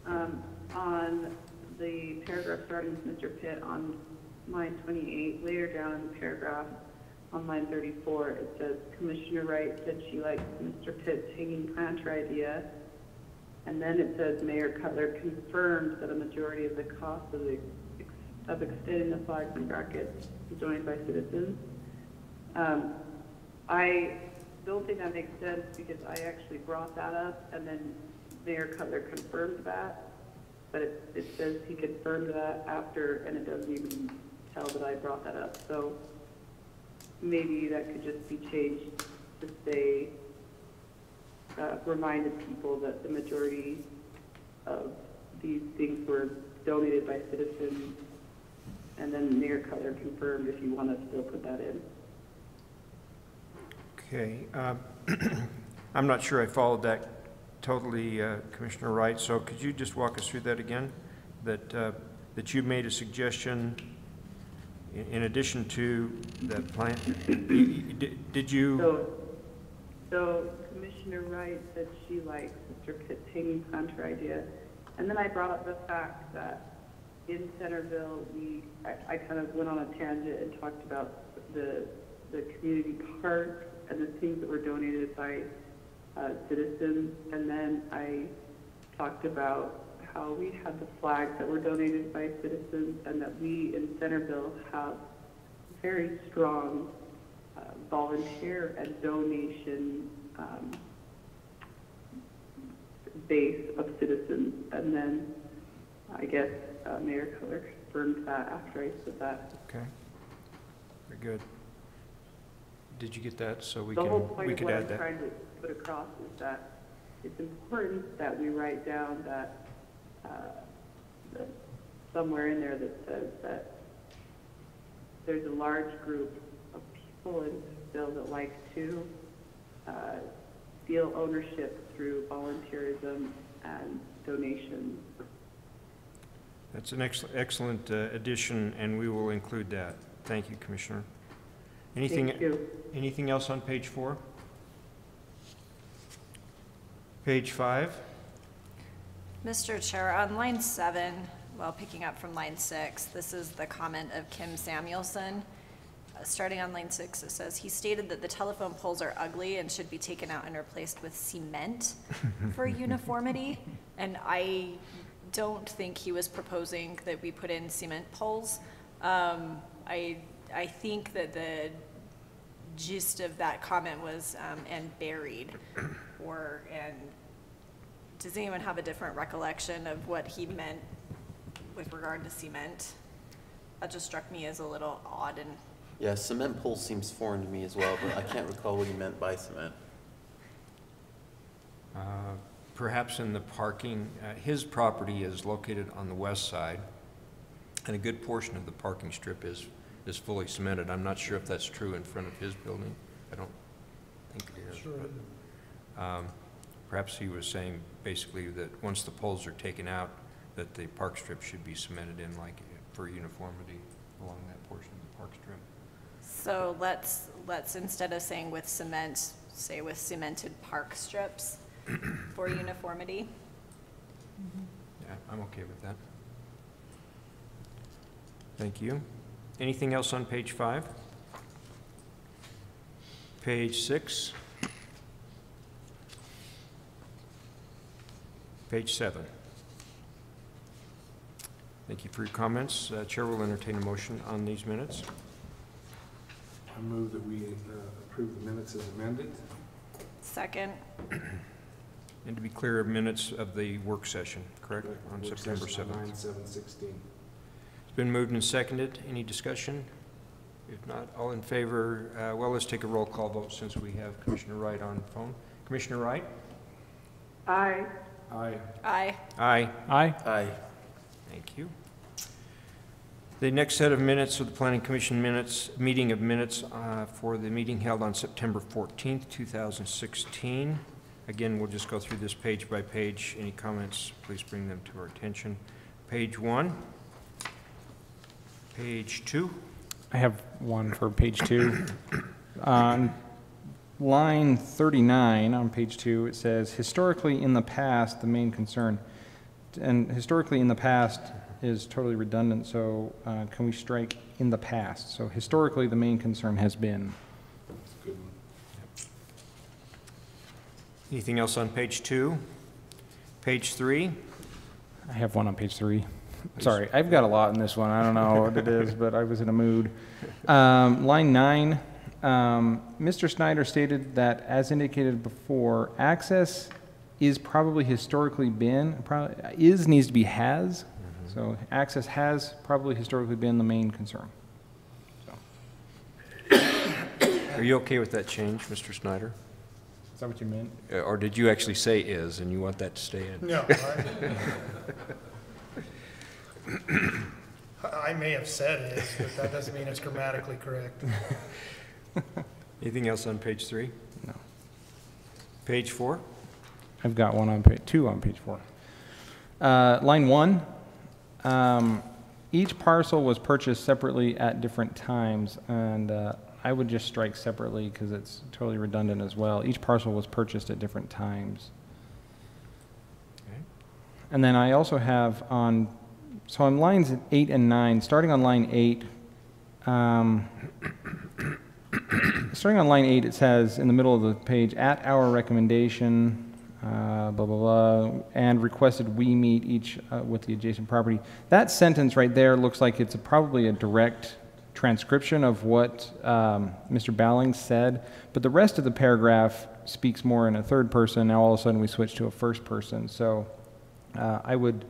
On the paragraph starting with Mr. Pitt on line 28, later down in the paragraph on line 34, it says, Commissioner Wright said she likes Mr. Pitt's hanging planter idea. And then it says, Mayor Cutler confirmed that a majority of the cost of extending the flags and brackets is donated by citizens. I don't think that makes sense because I actually brought that up, and then Mayor Cutler confirmed that. But it says he confirmed that after, and it doesn't even tell that I brought that up. So maybe that could just be changed to say, reminded people that the majority of these things were donated by citizens, and then Mayor Cutler confirmed if you want to still put that in. Okay. I'm not sure I followed that totally, Commissioner Wright, so could you just walk us through that again? That you made a suggestion in addition to that plan? Did you? So Commissioner Wright said she likes Mr. Pitt's hanging planter idea. And then I brought up the fact that in Centerville, I kind of went on a tangent and talked about the community park and the things that were donated by citizens. And then I talked about how we had the flags that were donated by citizens, and that we in Centerville have very strong volunteer and donation base of citizens. And then I guess Mayor Cutler confirmed that after I said that. Okay. Very good. Did you get that? So we the can whole point we of could what add I'm that. trying to put across is that it's important that we write down that somewhere in there that says that there's a large group of people in Centerville that like to feel ownership through volunteerism and donations. That's an excellent addition, and we will include that. Thank you, Commissioner. Thank you. Anything else on page 4? Page 5. Mr. Chair, on line 7, well, picking up from line 6, this is the comment of Kim Samuelson. Starting on line 6, it says, he stated that the telephone poles are ugly and should be taken out and replaced with cement for uniformity. And I don't think he was proposing that we put in cement poles. I think that the gist of that comment was, and buried, and does anyone have a different recollection of what he meant with regard to cement? That just struck me as a little odd. And Yeah, cement pole seems foreign to me as well, but I can't recall what he meant by cement. Perhaps in the parking, his property is located on the west side, and a good portion of the parking strip is fully cemented. I'm not sure if that's true in front of his building. I don't think it is. Sure. But, perhaps he was saying basically that once the poles are taken out, that the park strip should be cemented in, like for uniformity along that portion of the park strip. so let's instead of saying with cement, say with cemented park strips for uniformity. Yeah, I'm okay with that. Thank you. Anything else on page 5? Page 6? Page 7? Thank you for your comments. Chair will entertain a motion on these minutes. I move that we approve the minutes as amended. Second. And to be clear, minutes of the work session, correct? On Work September session 7th. 9/7/16. It's been moved and seconded. Any discussion? If not, all in favor, well, let's take a roll call vote since we have Commissioner Wright on phone. Commissioner Wright? Aye. Aye. Aye. Aye. Aye. Aye. Thank you. The next set of minutes are the Planning Commission meeting of minutes for the meeting held on September 14th, 2016. Again, we'll just go through this page by page. Any comments, please bring them to our attention. Page 1. Page 2. I have one for page 2. On line 39 on page 2, it says, historically in the past, the main concern. And historically in the past is totally redundant, so can we strike in the past? So historically, the main concern has been. That's a good one. Anything else on page 2? Page 3? I have one on page 3. Sorry, I've got a lot in this one. I don't know what it is, but I was in a mood. Line 9, Mr. Snyder stated that, as indicated before, access is probably historically been, is needs to be has. So access has probably historically been the main concern. So. Are you okay with that change, Mr. Snyder? Is that what you meant? Or did you actually say is, and you want that to stay in? No. I may have said is, but that doesn't mean it's grammatically correct. Anything else on page 3? No. Page 4? I've got one on page 2 on page 4. Line 1, each parcel was purchased separately at different times, and I would just strike separately because it's totally redundant as well. Each parcel was purchased at different times. Okay. And then I also have on, so on lines 8 and 9, starting on line 8, starting on line 8, it says in the middle of the page, at our recommendation, blah, blah, blah, and requested we meet each with the adjacent property. That sentence right there looks like it's probably a direct transcription of what Mr. Ballings said, but the rest of the paragraph speaks more in a third person. Now all of a sudden we switch to a first person. So I would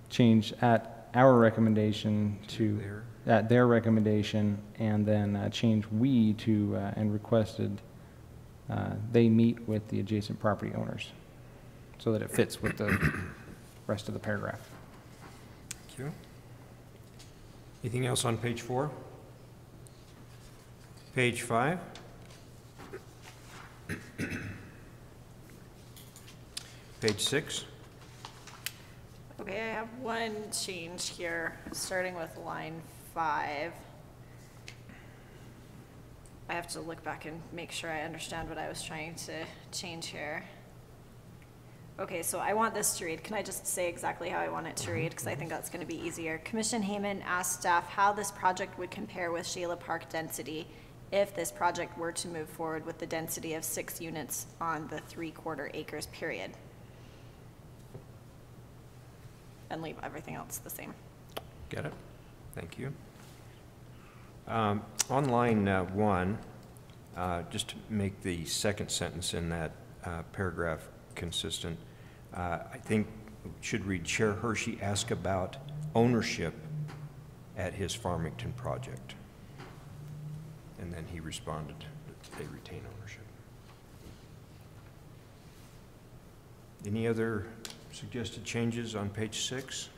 change at our recommendation to at their recommendation, and then change we to and requested they meet with the adjacent property owners, so that it fits with the rest of the paragraph. Thank you. Anything else on page 4? Page 5? Page 6? Okay, I have one change here, starting with line 5. I have to look back and make sure I understand what I was trying to change here. Okay, so I want this to read. Can I just say exactly how I want it to read? Because I think that's going to be easier. Commissioner Hayman asked staff how this project would compare with Sheila Park density if this project were to move forward with the density of 6 units on the 3/4 acres period. And leave everything else the same. Get it? Thank you. On line 1, just to make the second sentence in that paragraph consistent, I think it should read, Chair Hershey asked about ownership at his Farmington project. And then he responded that they retain ownership. Any other suggested changes on page 6?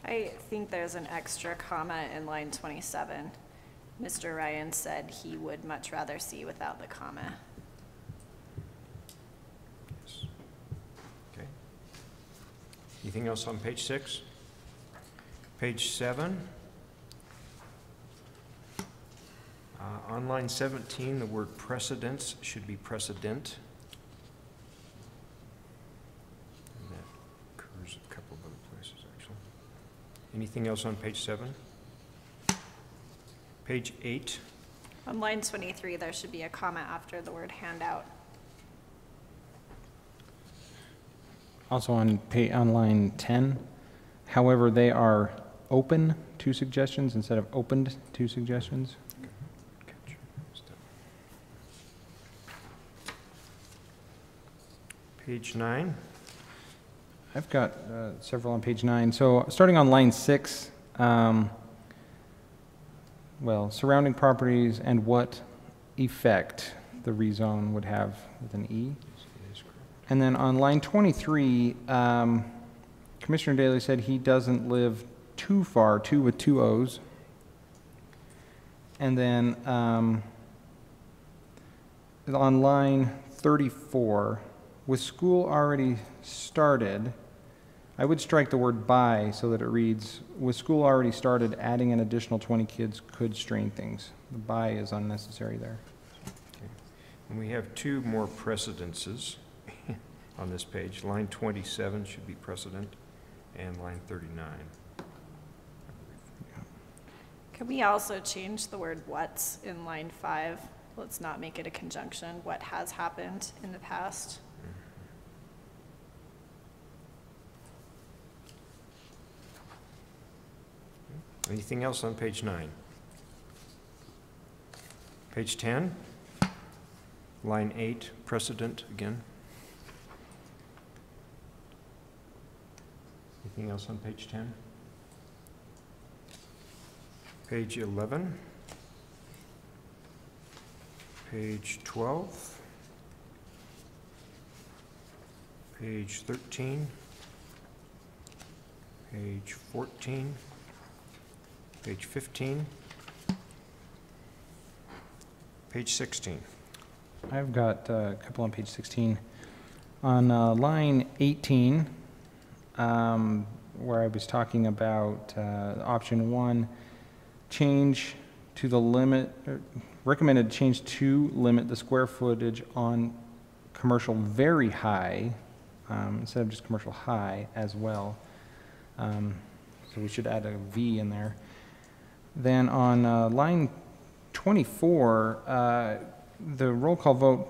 I think there's an extra comma in line 27. Mr. Ryan said he would much rather see without the comma. Yes. Okay. Anything else on page 6? Page 7. On line 17, the word precedence should be precedent. And that occurs a couple of other places, actually. Anything else on page 7? Page 8. On line 23, there should be a comma after the word handout. Also on line 10, however, they are open to suggestions instead of opened to suggestions. Page 9. I've got several on page 9. So starting on line 6, well, surrounding properties and what effect the rezone would have with an E. And then on line 23, Commissioner Daley said he doesn't live too far, two with two O's. And then on line 34, with school already started, I would strike the word by so that it reads, with school already started, adding an additional 20 kids could strain things. The by is unnecessary there. Okay. And we have two more precedences on this page. Line 27 should be precedent, and line 39. Can we also change the word what's in line 5? Let's not make it a conjunction. What has happened in the past? Anything else on page 9? Page 10, line 8, precedent again. Anything else on page 10? Page 11, page 12, page 13, page 14, page 15, page 16. I've got a couple on page 16. On line 18, where I was talking about option 1, change to the limit, recommended change to limit the square footage on commercial very high, instead of just commercial high as well. So we should add a V in there. Then on line 24, the roll call vote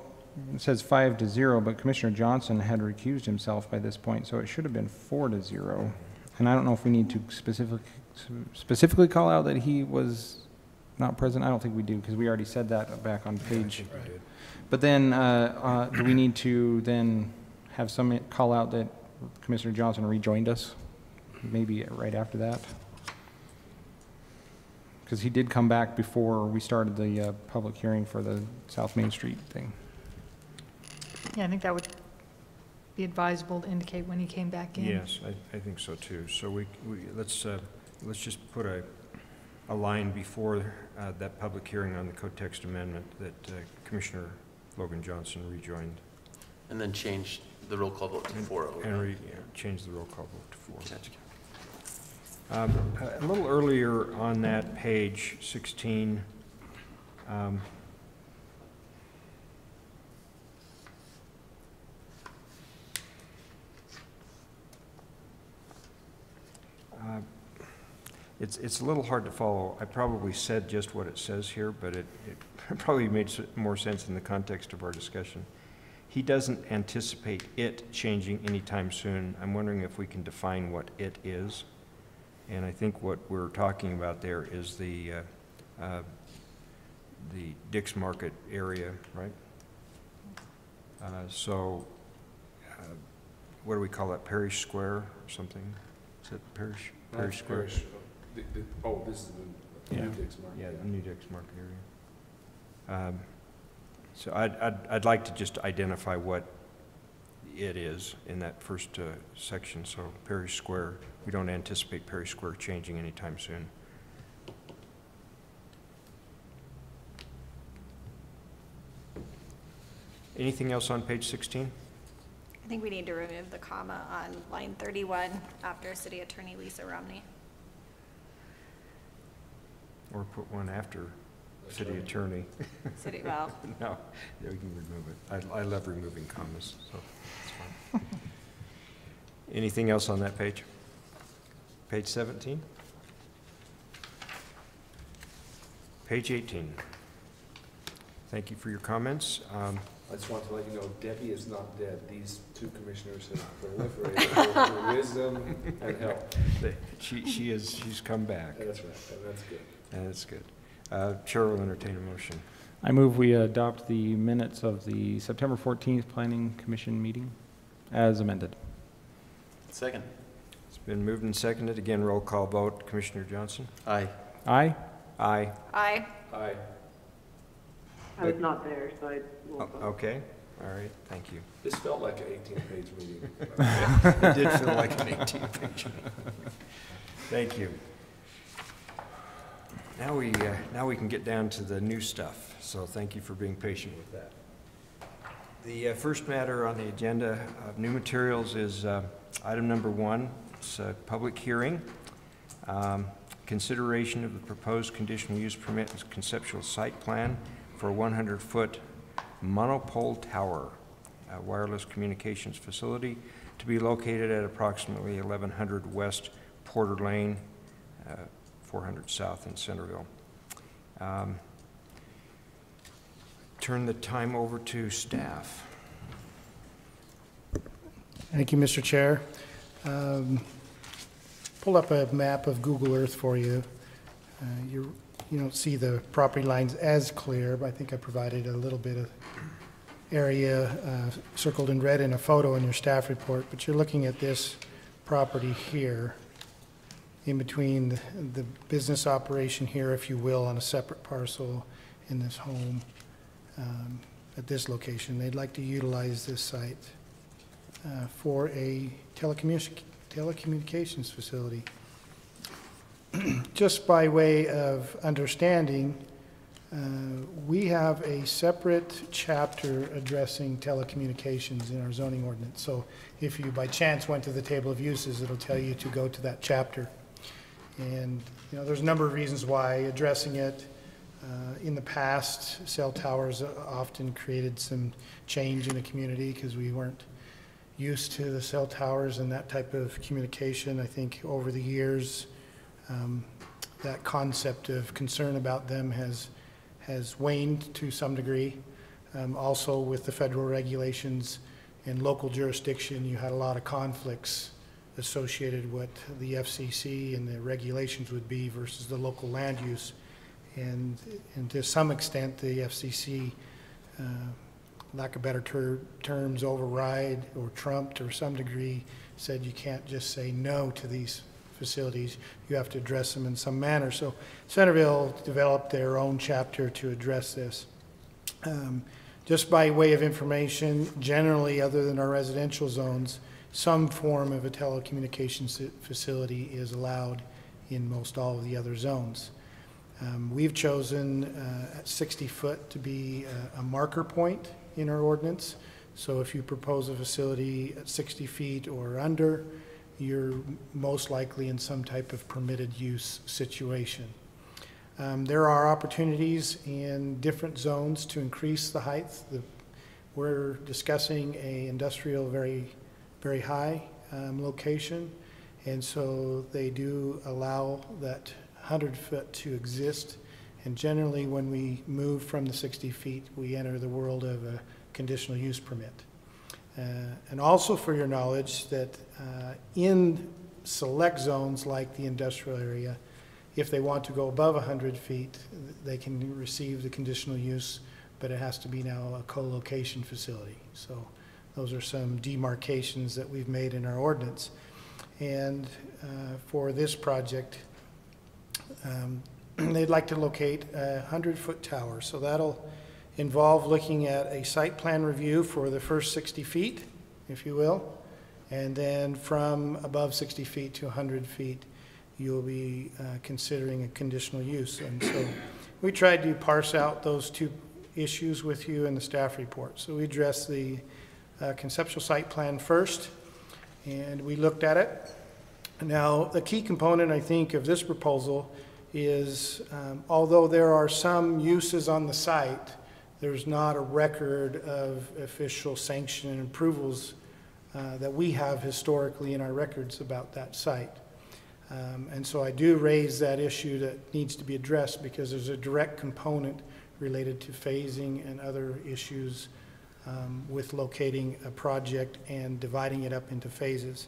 says 5-0, but Commissioner Johnson had recused himself by this point, so it should have been 4-0. And I don't know if we need to specifically call out that he was not present. I don't think we do, because we already said that back on page. Right. But then do we need to then have some call out that Commissioner Johnson rejoined us? Maybe right after that? Because he did come back before we started the public hearing for the South Main Street thing. Yeah, I think that would be advisable to indicate when he came back in. Yes, I think so too. So let's just put a line before that public hearing on the code text amendment that Commissioner Logan Johnson rejoined. And then change the roll call vote to 4-0. And change the roll call vote to 4. A little earlier on that page, 16, it's a little hard to follow. I probably said just what it says here, but it probably made more sense in the context of our discussion. He doesn't anticipate it changing anytime soon. I'm wondering if we can define what it is. And I think what we're talking about there is the Dix Market area, right? What do we call that? Parish Square or something? Is it Parish Square? Oh, this is the new Dix Market. Yeah, the new Dix Market area. So I'd like to just identify what it is in that first section. So Parish Square, we don't anticipate Parish Square changing anytime soon. Anything else on page 16? I think we need to remove the comma on line 31 after City Attorney Lisa Romney. Or put one after City Attorney. Well. No, we can remove it. I love removing commas, so it's fine. Anything else on that page? Page 17? Page 18. Thank you for your comments. I just want to let you know, Debbie is not dead. These two commissioners have proliferated both her wisdom and help. She's come back. That's right, and that's good. And that's good. Chair will entertain a motion. I move we adopt the minutes of the September 14th Planning Commission meeting as amended. Second. It's been moved and seconded. Again, roll call vote. Commissioner Johnson? Aye. Aye? Aye. Aye. Aye. I was not there, so I won't vote. Okay. All right. Thank you. This felt like an 18-page meeting. It did feel like an 18-page meeting. Thank you. Now we can get down to the new stuff. So thank you for being patient with that. The first matter on the agenda of new materials is item number 1. It's a public hearing. Consideration of the proposed conditional use permit and conceptual site plan for a 100-foot monopole tower, a wireless communications facility to be located at approximately 1100 West Porter Lane, 400 South in Centerville. Turn the time over to staff. Thank you, Mr. Chair. Pull up a map of Google Earth for you. You don't see the property lines as clear, but I think I provided a little bit of area circled in red in a photo in your staff report, but you're looking at this property here in between the business operation here, if you will, on a separate parcel in this home at this location. They'd like to utilize this site for a telecommunications facility. Just by way of understanding, we have a separate chapter addressing telecommunications in our zoning ordinance. So if you by chance went to the table of uses, it'll tell you to go to that chapter. And there's a number of reasons why addressing it. In the past, cell towers often created some change in the community because we weren't used to the cell towers and that type of communication. I think over the years, that concept of concern about them has waned to some degree. Also with the federal regulations and local jurisdiction, you had a lot of conflicts associated with the FCC and the regulations would be versus the local land use. And to some extent, the FCC, lack of better terms, override or trumped to some degree, said you can't just say no to these facilities. You have to address them in some manner. So Centerville developed their own chapter to address this. Just by way of information, generally, other than our residential zones, some form of a telecommunications facility is allowed in most all of the other zones. We've chosen at 60 foot to be a marker point in our ordinance. So if you propose a facility at 60 feet or under, you're most likely in some type of permitted use situation. There are opportunities in different zones to increase the height. We're discussing a industrial very, very high location, and so they do allow that 100 foot to exist. And generally when we move from the 60 feet, we enter the world of a conditional use permit. And also for your knowledge that in select zones like the industrial area, if they want to go above 100 feet, they can receive the conditional use, but it has to be now a co-location facility. So those are some demarcations that we've made in our ordinance. And for this project, they'd like to locate a 100-foot tower. So that'll involve looking at a site plan review for the first 60 feet, if you will. And then from above 60 feet to 100 feet, you'll be considering a conditional use. And so we tried to parse out those two issues with you in the staff report. So we addressed the conceptual site plan first, and we looked at it. Now, the key component, I think, of this proposal is, although there are some uses on the site, there's not a record of official sanction and approvals that we have historically in our records about that site. And so I do raise that issue that needs to be addressed because there's a direct component related to phasing and other issues with locating a project and dividing it up into phases.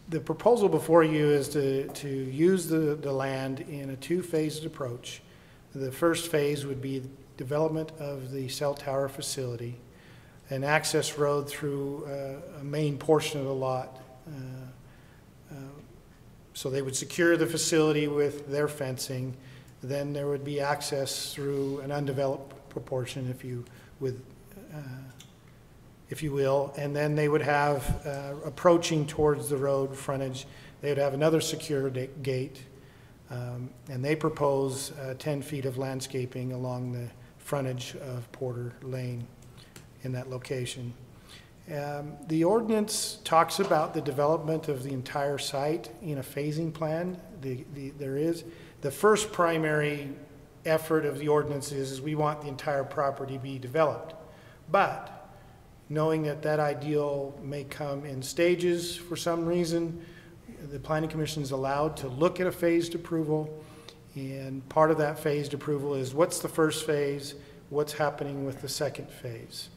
The proposal before you is to use the land in a two-phased approach. The first phase would be development of the cell tower facility, an access road through a main portion of the lot. So they would secure the facility with their fencing. Then there would be access through an undeveloped proportion, if you will, and then they would have approaching towards the road frontage. They would have another secure gate, and they propose 10 feet of landscaping along the frontage of Porter Lane in that location. The ordinance talks about the development of the entire site in a phasing plan. The first primary effort of the ordinance is we want the entire property to be developed. But knowing that that ideal may come in stages for some reason, the Planning Commission is allowed to look at a phased approval. And part of that phased approval is what's the first phase, what's happening with the second phase.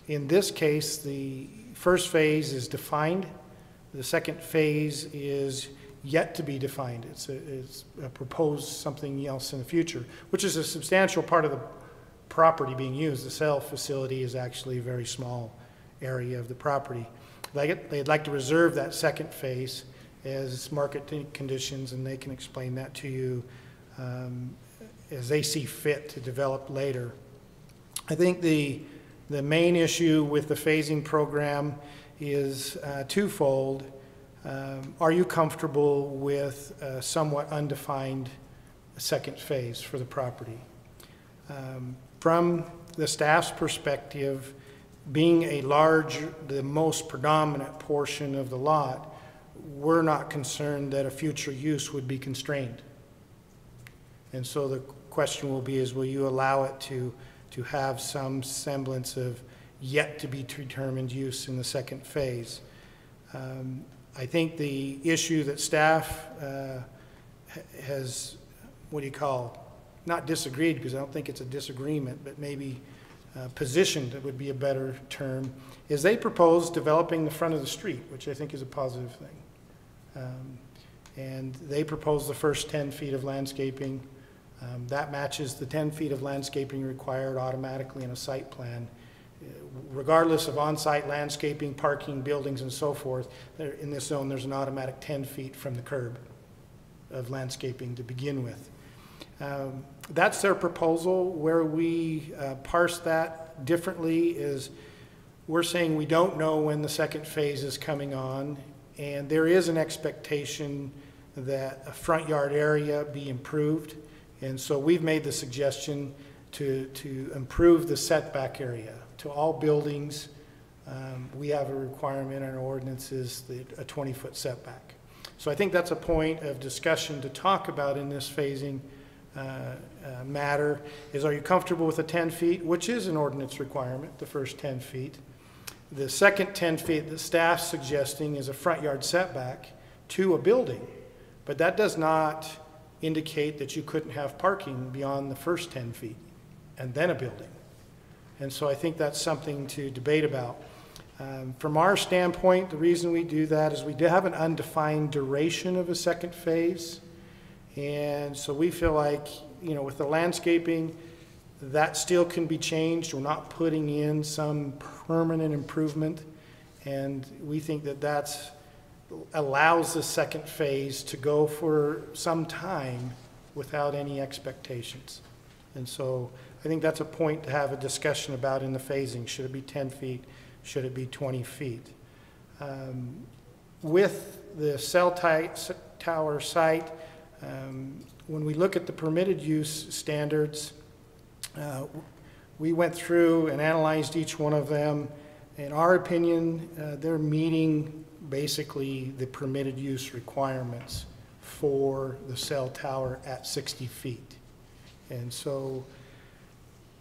In this case, the first phase is defined. The second phase is yet to be defined. It's a proposed something else in the future, which is a substantial part of the property being used. The cell facility is actually a very small area of the property. They'd like to reserve that second phase as market conditions, and they can explain that to you as they see fit to develop later. I think the main issue with the phasing program is twofold. Are you comfortable with a somewhat undefined second phase for the property? From the staff's perspective, being the most predominant portion of the lot, we're not concerned that a future use would be constrained. And so the question will be will you allow it to have some semblance of yet to be determined use in the second phase? I think the issue that staff has, not disagreed, because I don't think it's a disagreement, but maybe positioned, it would be a better term, is they propose developing the front of the street, which I think is a positive thing. And they propose the first 10 feet of landscaping. That matches the 10 feet of landscaping required automatically in a site plan. Regardless of on-site landscaping, parking, buildings, and so forth, in this zone there's an automatic 10 feet from the curb of landscaping to begin with. That's their proposal. Where we parse that differently is we're saying we don't know when the second phase is coming on, and there is an expectation that a front yard area be improved. And so we've made the suggestion to improve the setback area to all buildings. We have a requirement in our ordinances, a 20-foot setback. So I think that's a point of discussion to talk about in this phasing matter is, are you comfortable with the 10 feet, which is an ordinance requirement, the first 10 feet. The second 10 feet that staff's suggesting is a front yard setback to a building, but that does not indicate that you couldn't have parking beyond the first 10 feet and then a building. And so I think that's something to debate about. From our standpoint, the reason we do that is we do have an undefined duration of a second phase. And so we feel like, with the landscaping, that still can be changed. We're not putting in some permanent improvement. And we think that allows the second phase to go for some time without any expectations. And so I think that's a point to have a discussion about in the phasing. Should it be 10 feet? Should it be 20 feet? With the cell tower site, when we look at the permitted use standards, we went through and analyzed each one of them. In our opinion, they're meeting basically the permitted use requirements for the cell tower at 60 feet. And so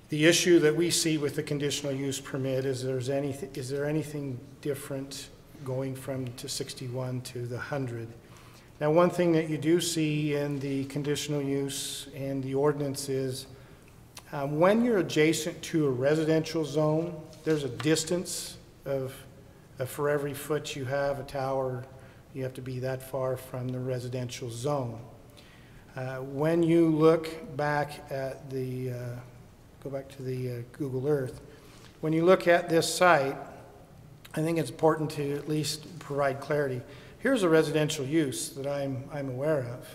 the issue that we see with the conditional use permit is there anything different going from to 61 to the 100. Now, one thing that you do see in the conditional use and the ordinance is when you're adjacent to a residential zone, there's a distance of for every foot you have a tower, you have to be that far from the residential zone. When you look back at the, go back to the Google Earth, when you look at this site, I think it's important to at least provide clarity. Here's a residential use that I'm aware of.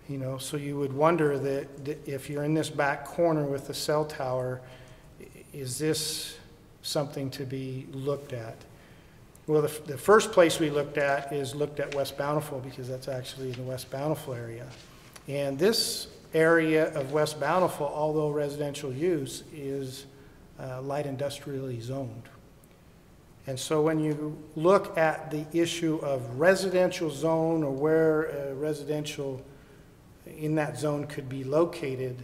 You know, so you would wonder that if you're in this back corner with the cell tower, is this something to be looked at? Well, the first place we looked at West Bountiful, because that's actually in the West Bountiful area. And this area of West Bountiful, although residential use, is light industrially zoned. And so when you look at the issue of residential zone or where residential in that zone could be located,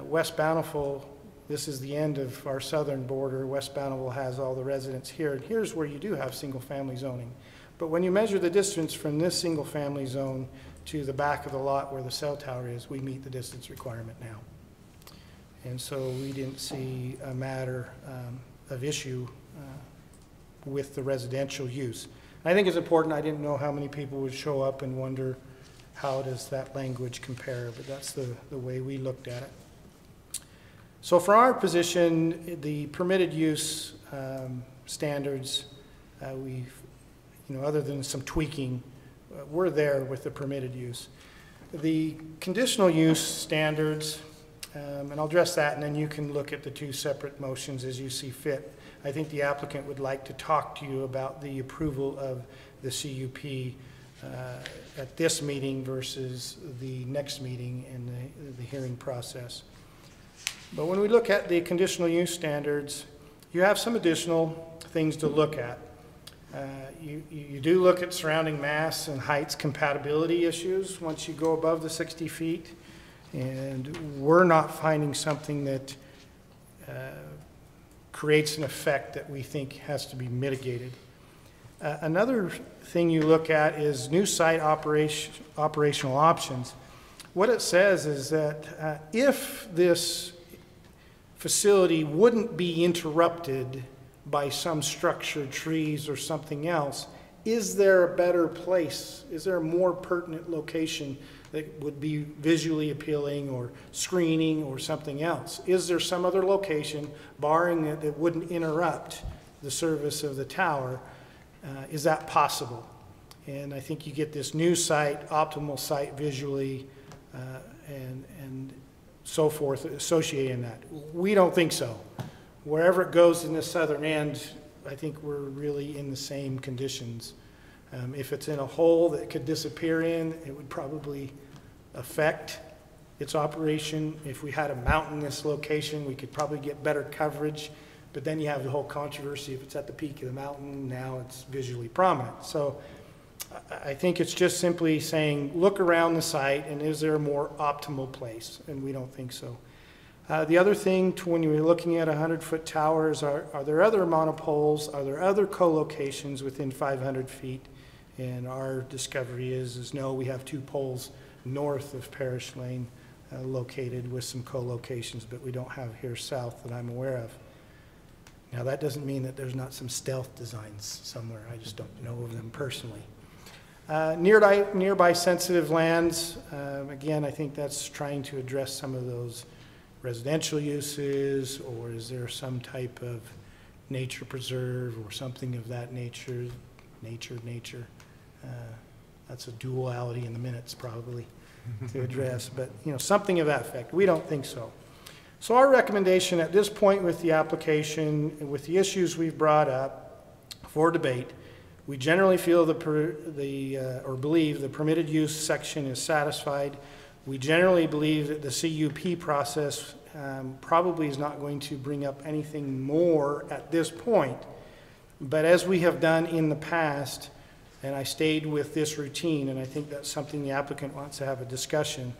West Bountiful, this is the end of our southern border. West Bountiful has all the residents here. And here's where you do have single-family zoning. But when you measure the distance from this single-family zone to the back of the lot where the cell tower is, we meet the distance requirement now. And so we didn't see a matter of issue with the residential use. I think it's important. I didn't know how many people would show up and wonder how does that language compare, but that's the way we looked at it. So for our position, the permitted use standards, we've, you know, other than some tweaking, we're there with the permitted use. The conditional use standards, and I'll address that, and then you can look at the two separate motions as you see fit. I think the applicant would like to talk to you about the approval of the CUP at this meeting versus the next meeting in the hearing process. But when we look at the conditional use standards, you have some additional things to look at. You do look at surrounding mass and heights compatibility issues once you go above the 60 feet. And we're not finding something that creates an effect that we think has to be mitigated. Another thing you look at is new site operational options. What it says is that if this facility wouldn't be interrupted by some structure, trees, or something else, is there a better place? Is there a more pertinent location that would be visually appealing or screening or something else? Is there some other location, barring that it wouldn't interrupt the service of the tower? Is that possible? And I think you get this new site, optimal site visually, and so forth associating that. We don't think so. Wherever it goes in the southern end, I think we're really in the same conditions. If it's in a hole that it could disappear in, it would probably affect its operation. If we had a mountainous location, we could probably get better coverage, but then you have the whole controversy. If it's at the peak of the mountain, now it's visually prominent. So I think it's just simply saying, look around the site, and is there a more optimal place? And we don't think so. The other thing, when you're looking at 100-foot towers, are there other monopoles? Are there other co-locations within 500 feet? And our discovery is no, we have 2 poles north of Parish Lane located with some co-locations, but we don't have here south that I'm aware of. Now, that doesn't mean that there's not some stealth designs somewhere. I just don't know of them personally. Nearby sensitive lands, again, I think that's trying to address some of those residential uses, or is there some type of nature preserve or something of that nature? Nature. That's a duality in the minutes probably to address, but you know, something of that effect. We don't think so. So our recommendation at this point with the application, with the issues we've brought up for debate, we generally feel or believe the permitted use section is satisfied. We generally believe that the CUP process probably is not going to bring up anything more at this point. But as we have done in the past, and I stayed with this routine, and I think that's something the applicant wants to have a discussion,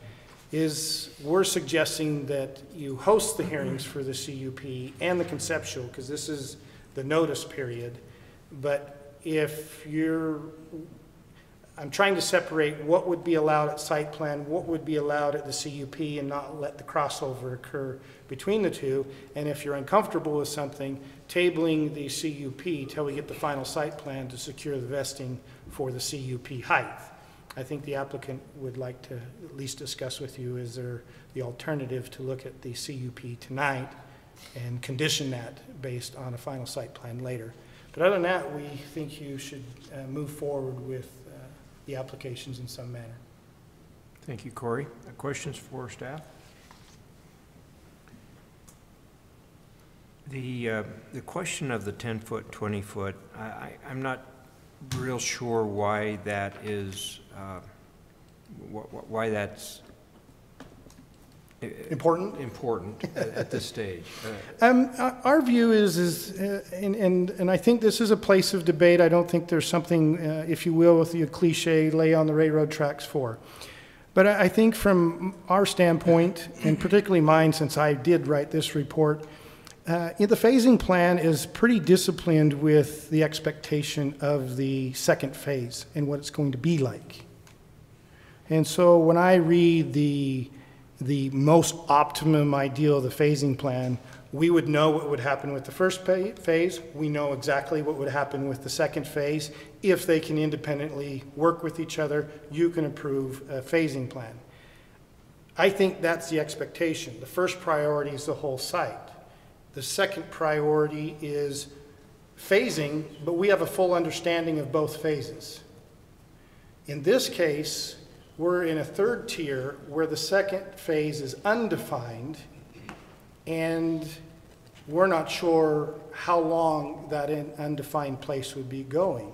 is we're suggesting that you host the hearings for the CUP and the conceptual, because this is the notice period, but if I'm trying to separate what would be allowed at site plan, what would be allowed at the CUP, and not let the crossover occur between the two. And if you're uncomfortable with something, tabling the CUP till we get the final site plan to secure the vesting for the CUP height. I think the applicant would like to at least discuss with you, is there the alternative to look at the CUP tonight and condition that based on a final site plan later. But other than that, we think you should move forward with the applications in some manner. Thank you, Corey. Questions for staff? The question of the 10-foot, 20-foot, I'm not real sure why that is, why that's important at this stage. Our view is and I think this is a place of debate. I don't think there's something, if you will, with the cliche, lay on the railroad tracks for. But I think from our standpoint, and particularly mine since I did write this report, the phasing plan is pretty disciplined with the expectation of the second phase and what it's going to be like. And so when I read the most optimum ideal of the phasing plan, we would know what would happen with the first phase. We know exactly what would happen with the second phase. If they can independently work with each other, you can approve a phasing plan. I think that's the expectation. The first priority is the whole site. The second priority is phasing, but we have a full understanding of both phases. In this case, we're in a third tier where the second phase is undefined, and we're not sure how long that undefined place would be going.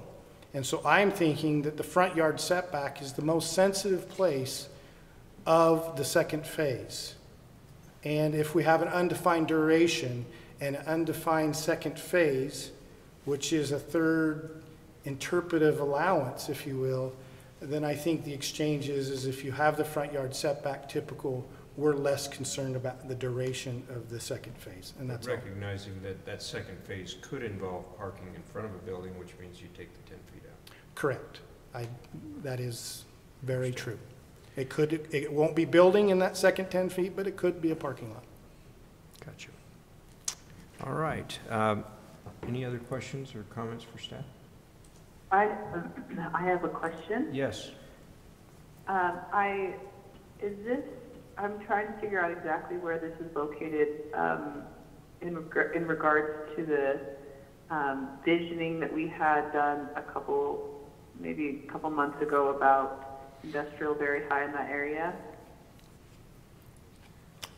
And so I'm thinking that the front yard setback is the most sensitive place of the second phase. And if we have an undefined duration and an undefined second phase, which is a third interpretive allowance, if you will, then I think the exchange is if you have the front yard setback typical, we're less concerned about the duration of the second phase. And that's recognizing that that second phase could involve parking in front of a building, which means you take the 10 feet out. Correct. That is very true. It won't be building in that second 10 feet, but it could be a parking lot. Gotcha. All right. Any other questions or comments for staff? I have a question. Yes. I'm trying to figure out exactly where this is located in regards to the visioning that we had done maybe a couple months ago about industrial very high in that area.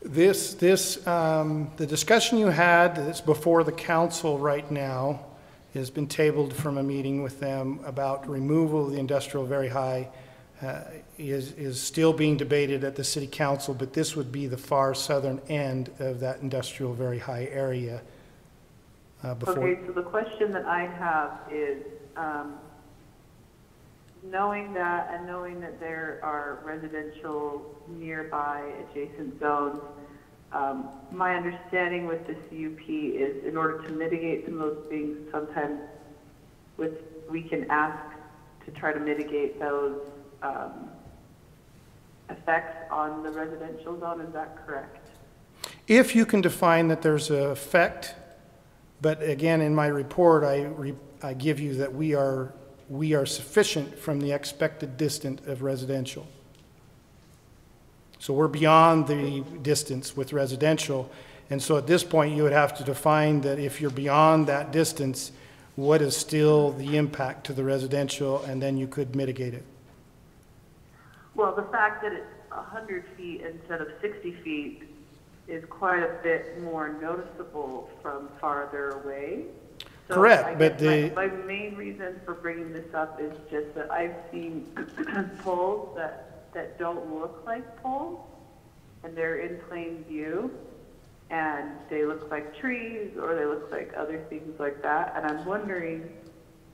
The discussion you had that's before the council right now has been tabled from a meeting with them about removal of the industrial very high is still being debated at the city council, but this would be the far southern end of that industrial very high area. Okay, so the question that I have is, knowing that and knowing that there are residential nearby adjacent zones, my understanding with the CUP is in order to mitigate some of those things, sometimes we can ask to try to mitigate those effects on the residential zone. Is that correct? If you can define that there's an effect, but again, in my report, I give you that we are sufficient from the expected distance of residential. So we're beyond the distance with residential. And so at this point, you would have to define that if you're beyond that distance, what is still the impact to the residential, and then you could mitigate it. Well, the fact that it's 100 feet instead of 60 feet is quite a bit more noticeable from farther away. So correct, but my main reason for bringing this up is just that I've seen poles that don't look like poles, and they're in plain view, and they look like trees or they look like other things like that. And I'm wondering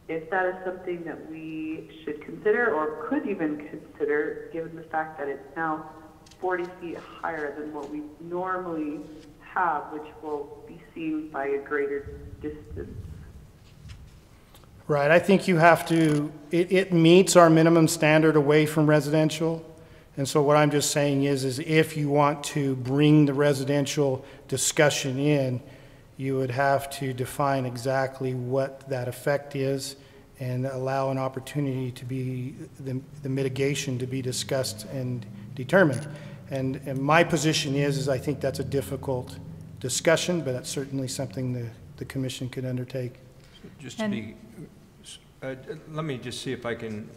if that is something that we should consider or could even consider, given the fact that it's now 40 feet higher than what we normally have, which will be seen by a greater distance. Right, I think you have to, it meets our minimum standard away from residential. And so what I'm just saying is if you want to bring the residential discussion in, you would have to define exactly what that effect is and allow an opportunity to be, the mitigation to be discussed and determined. And my position is I think that's a difficult discussion, but that's certainly something the commission could undertake. Just to be, let me just see if I can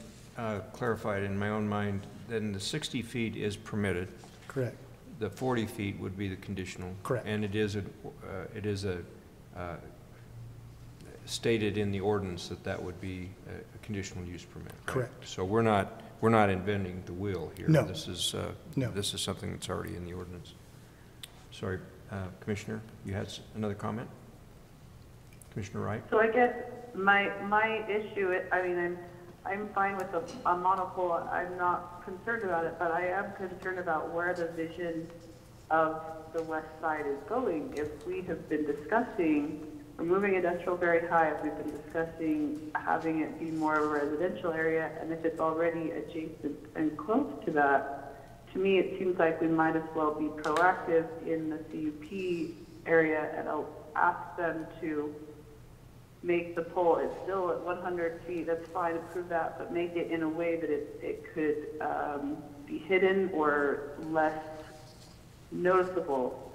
clarify it in my own mind. Then the 60 feet is permitted. Correct. The 40 feet would be the conditional. Correct. And it is stated in the ordinance that would be a conditional use permit. Right? Correct. So we're not inventing the wheel here. No. This is no. This is something that's already in the ordinance. Sorry, Commissioner, you had another comment? Commissioner Wright? So I guess my issue, I mean, I'm fine with a monopole. I'm not concerned about it, but I am concerned about where the vision of the west side is going. If we have been discussing removing industrial very high, if we've been discussing having it be more of a residential area, and if it's already adjacent and close to that, to me it seems like we might as well be proactive in the CUP area, and I'll ask them to make the pole, it's still at 100 feet, that's fine, approve that, but make it in a way that it could be hidden or less noticeable.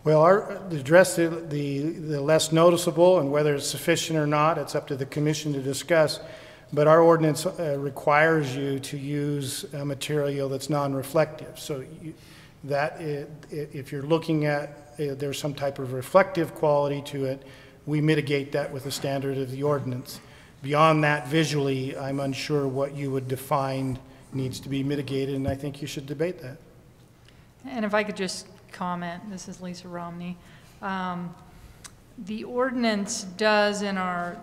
Well, to address the less noticeable and whether it's sufficient or not, it's up to the commission to discuss. But our ordinance requires you to use a material that's non-reflective. So if you're looking at there's some type of reflective quality to it, we mitigate that with the standard of the ordinance. Beyond that, visually, I'm unsure what you would define needs to be mitigated, and I think you should debate that. And if I could just comment, this is Lisa Romney. The ordinance does in our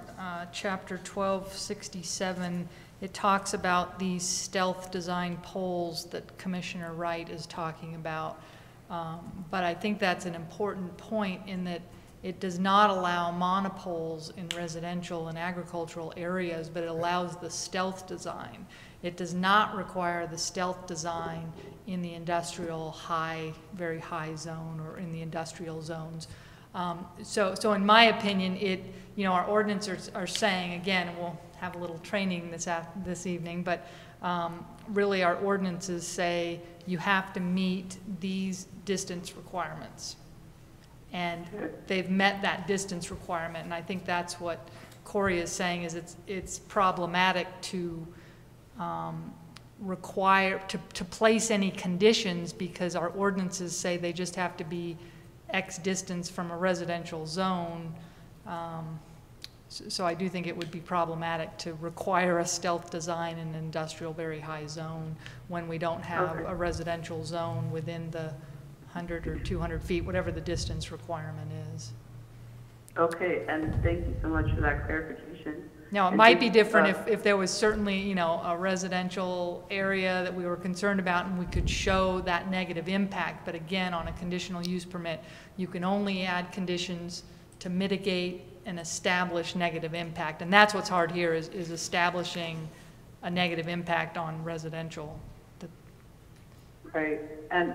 chapter 1267, it talks about these stealth design poles that Commissioner Wright is talking about. But I think that's an important point in that it does not allow monopoles in residential and agricultural areas, but it allows the stealth design. It does not require the stealth design in the industrial high, very high zone or in the industrial zones. So in my opinion, our ordinances are saying, again, and we'll have a little training this evening, but really our ordinances say you have to meet these distance requirements. And they've met that distance requirement, and I think that's what Corey is saying, is it's problematic to to place any conditions because our ordinances say they just have to be X distance from a residential zone. So I do think it would be problematic to require a stealth design in an industrial very high zone when we don't have a residential zone within the 100 or 200 feet, whatever the distance requirement is. Okay, and thank you so much for that clarification. Now, it might be different if there was certainly, a residential area that we were concerned about and we could show that negative impact. But again, on a conditional use permit, you can only add conditions to mitigate and establish negative impact. And that's what's hard here is establishing a negative impact on residential. Right, and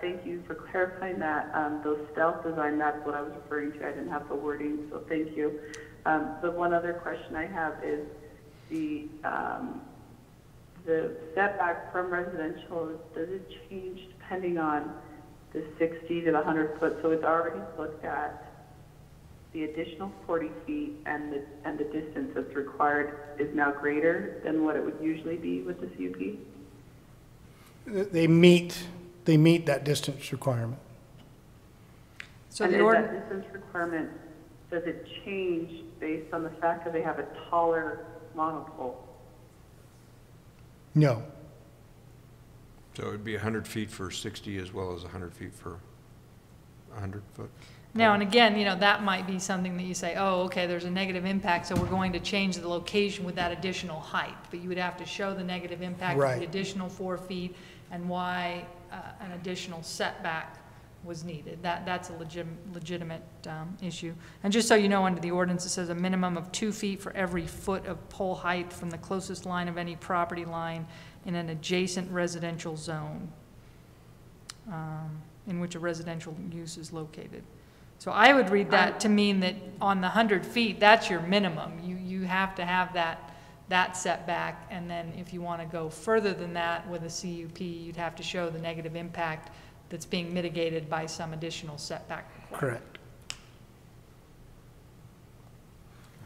thank you for clarifying that. Those stealth design, that's what I was referring to. I didn't have the wording, so thank you. The one other question I have is the setback from residential, does it change depending on the 60 to the 100 foot? So it's already looked at the additional 40 feet and the distance that's required is now greater than what it would usually be with the CUP? They meet that distance requirement. So and that distance requirement, does it change based on the fact that they have a taller monopole? No. So it would be 100 feet for 60 as well as 100 feet for 100 foot? Now, and again, that might be something that you say, oh, okay, there's a negative impact, so we're going to change the location with that additional height. But you would have to show the negative impact of the additional 4 feet and why an additional setback was needed. That's a legitimate issue. And just so you know, under the ordinance, it says a minimum of 2 feet for every foot of pole height from the closest line of any property line in an adjacent residential zone in which a residential use is located. So I would read that to mean that on the 100 feet, that's your minimum. You have to have that setback, and then if you want to go further than that with a CUP, you'd have to show the negative impact that's being mitigated by some additional setback requirement. Correct.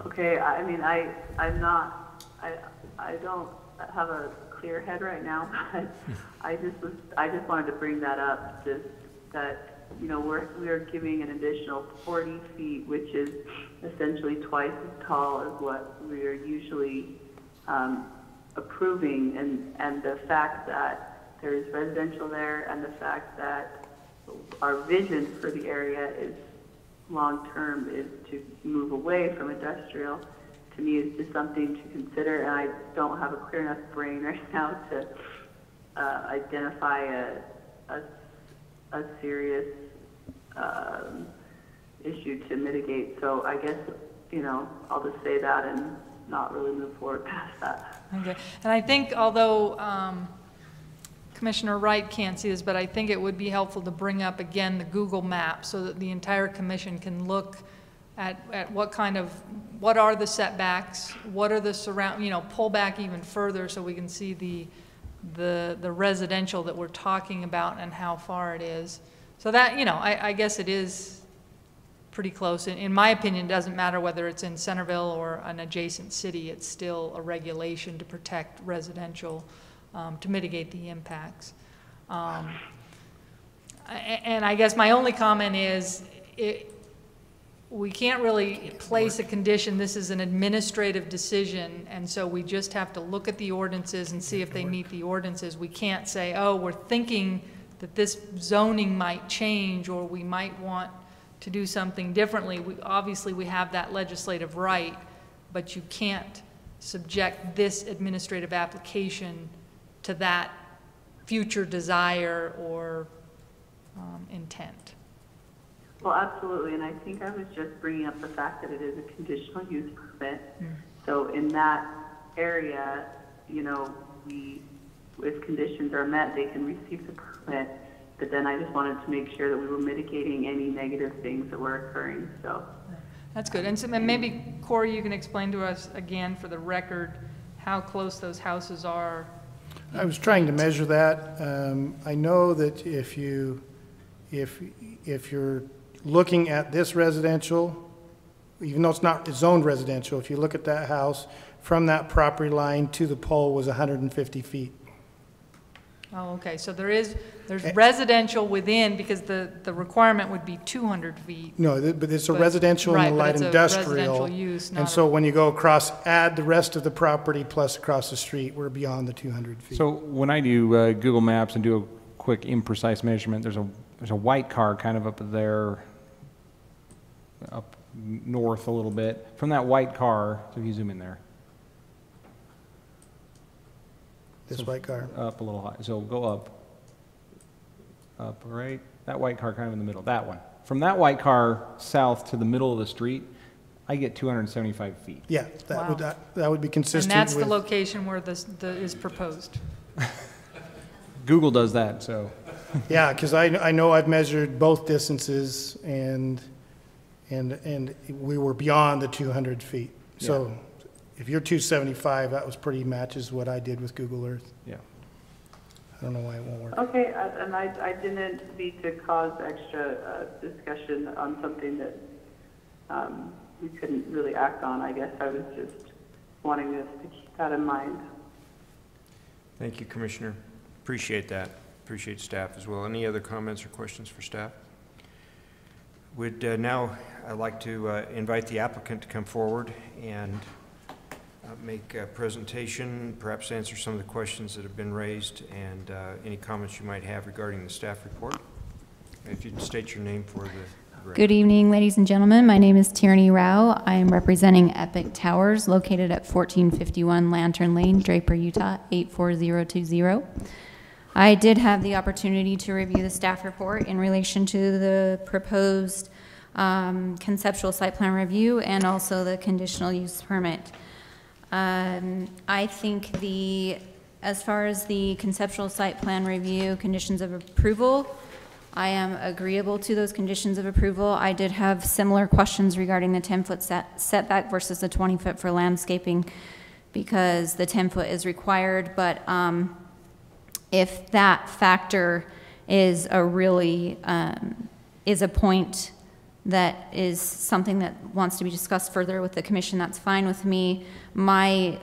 Okay, I mean, I don't have a clear head right now, but I just wanted to bring that up, just that, you know, we're giving an additional 40 feet, which is essentially twice as tall as what we are usually approving, and the fact that there's residential there, and the fact that our vision for the area is long-term is to move away from industrial, to me is just something to consider, and I don't have a clear enough brain right now to identify a serious issue to mitigate. So I guess, you know, I'll just say that and not really move forward past that. Okay, and I think although Commissioner Wright can't see this, but I think it would be helpful to bring up again the Google map so that the entire commission can look at what are the setbacks, what are the surround, you know, pull back even further so we can see the residential that we're talking about and how far it is. So that, you know, I guess it is pretty close. In my opinion, it doesn't matter whether it's in Centerville or an adjacent city, it's still a regulation to protect residential, to mitigate the impacts. And I guess my only comment is, we can't really place a condition. This is an administrative decision, and so we just have to look at the ordinances and see if they meet the ordinances. We can't say, oh, we're thinking that this zoning might change, or we might want to do something differently. Obviously, we have that legislative right, but you can't subject this administrative application to that future desire or intent. Well, absolutely, and I think I was just bringing up the fact that it is a conditional use permit. So in that area, you know, if conditions are met, they can receive the permit. But then I just wanted to make sure that we were mitigating any negative things that were occurring. So that's good. And so maybe Corey, you can explain to us again for the record how close those houses are. I was trying to measure that. I know that if you're looking at this residential, even though it's not zoned residential, if you look at that house from that property line to the pole was 150 feet. Oh, okay. So there's residential within, because the requirement would be 200 feet. No, but it's a residential and a light industrial. Use, and so when you go across, add the rest of the property plus across the street, we're beyond the 200 feet. So when I do Google Maps and do a quick imprecise measurement, there's a white car kind of up there, up north a little bit. From that white car, so if you zoom in there. This white car? Up a little high. So go up, right? That white car kind of in the middle, that one. From that white car south to the middle of the street, I get 275 feet. Yeah, that would be consistent And that's with the location where this is proposed. Google does that, so. Yeah, because I know I've measured both distances, and we were beyond the 200 feet. So if you're 275, that was pretty matches what I did with Google Earth. Yeah. I don't know why it won't work. okay, and I didn't mean to cause extra discussion on something that we couldn't really act on. I guess I was just wanting us to keep that in mind. Thank you, Commissioner. Appreciate that. Appreciate staff as well. Any other comments or questions for staff? Would now I'd like to invite the applicant to come forward and make a presentation, perhaps answer some of the questions that have been raised, and any comments you might have regarding the staff report. If you can state your name for the record. Good evening, ladies and gentlemen. My name is Tierney Rao. I am representing Epic Towers, located at 1451 Lantern Lane, Draper, Utah, 84020. I did have the opportunity to review the staff report in relation to the proposed conceptual site plan review and also the conditional use permit. I think as far as the conceptual site plan review conditions of approval, I am agreeable to those conditions of approval. I did have similar questions regarding the 10-foot setback versus the 20-foot for landscaping, because the 10-foot is required, but if that factor is is a point that is something that wants to be discussed further with the commission, that's fine with me. My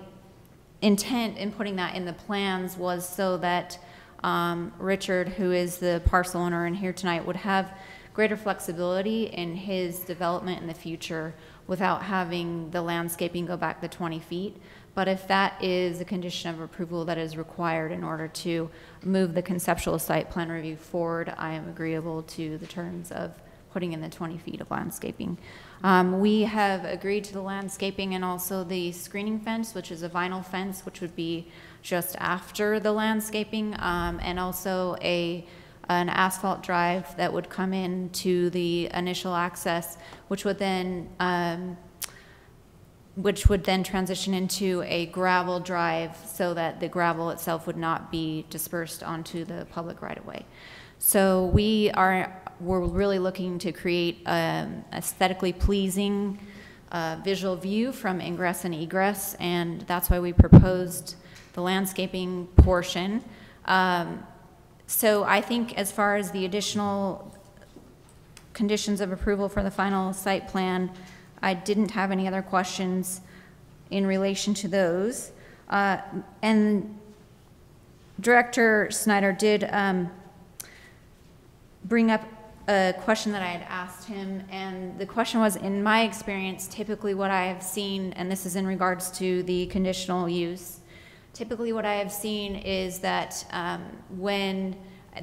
intent in putting that in the plans was so that Richard, who is the parcel owner and here tonight, would have greater flexibility in his development in the future without having the landscaping go back the 20 feet. But if that is a condition of approval that is required in order to move the conceptual site plan review forward, I am agreeable to the terms of putting in the 20 feet of landscaping. We have agreed to the landscaping and also the screening fence, which is a vinyl fence, which would be just after the landscaping, and also an asphalt drive that would come in to the initial access, which would then transition into a gravel drive so that the gravel itself would not be dispersed onto the public right-of-way. So we're really looking to create an aesthetically pleasing visual view from ingress and egress, and that's why we proposed the landscaping portion. So I think as far as the additional conditions of approval for the final site plan, I didn't have any other questions in relation to those. And Director Snyder did bring up a question that I had asked him, and the question was, in my experience, typically what I have seen, and this is in regards to the conditional use, typically what I have seen is that when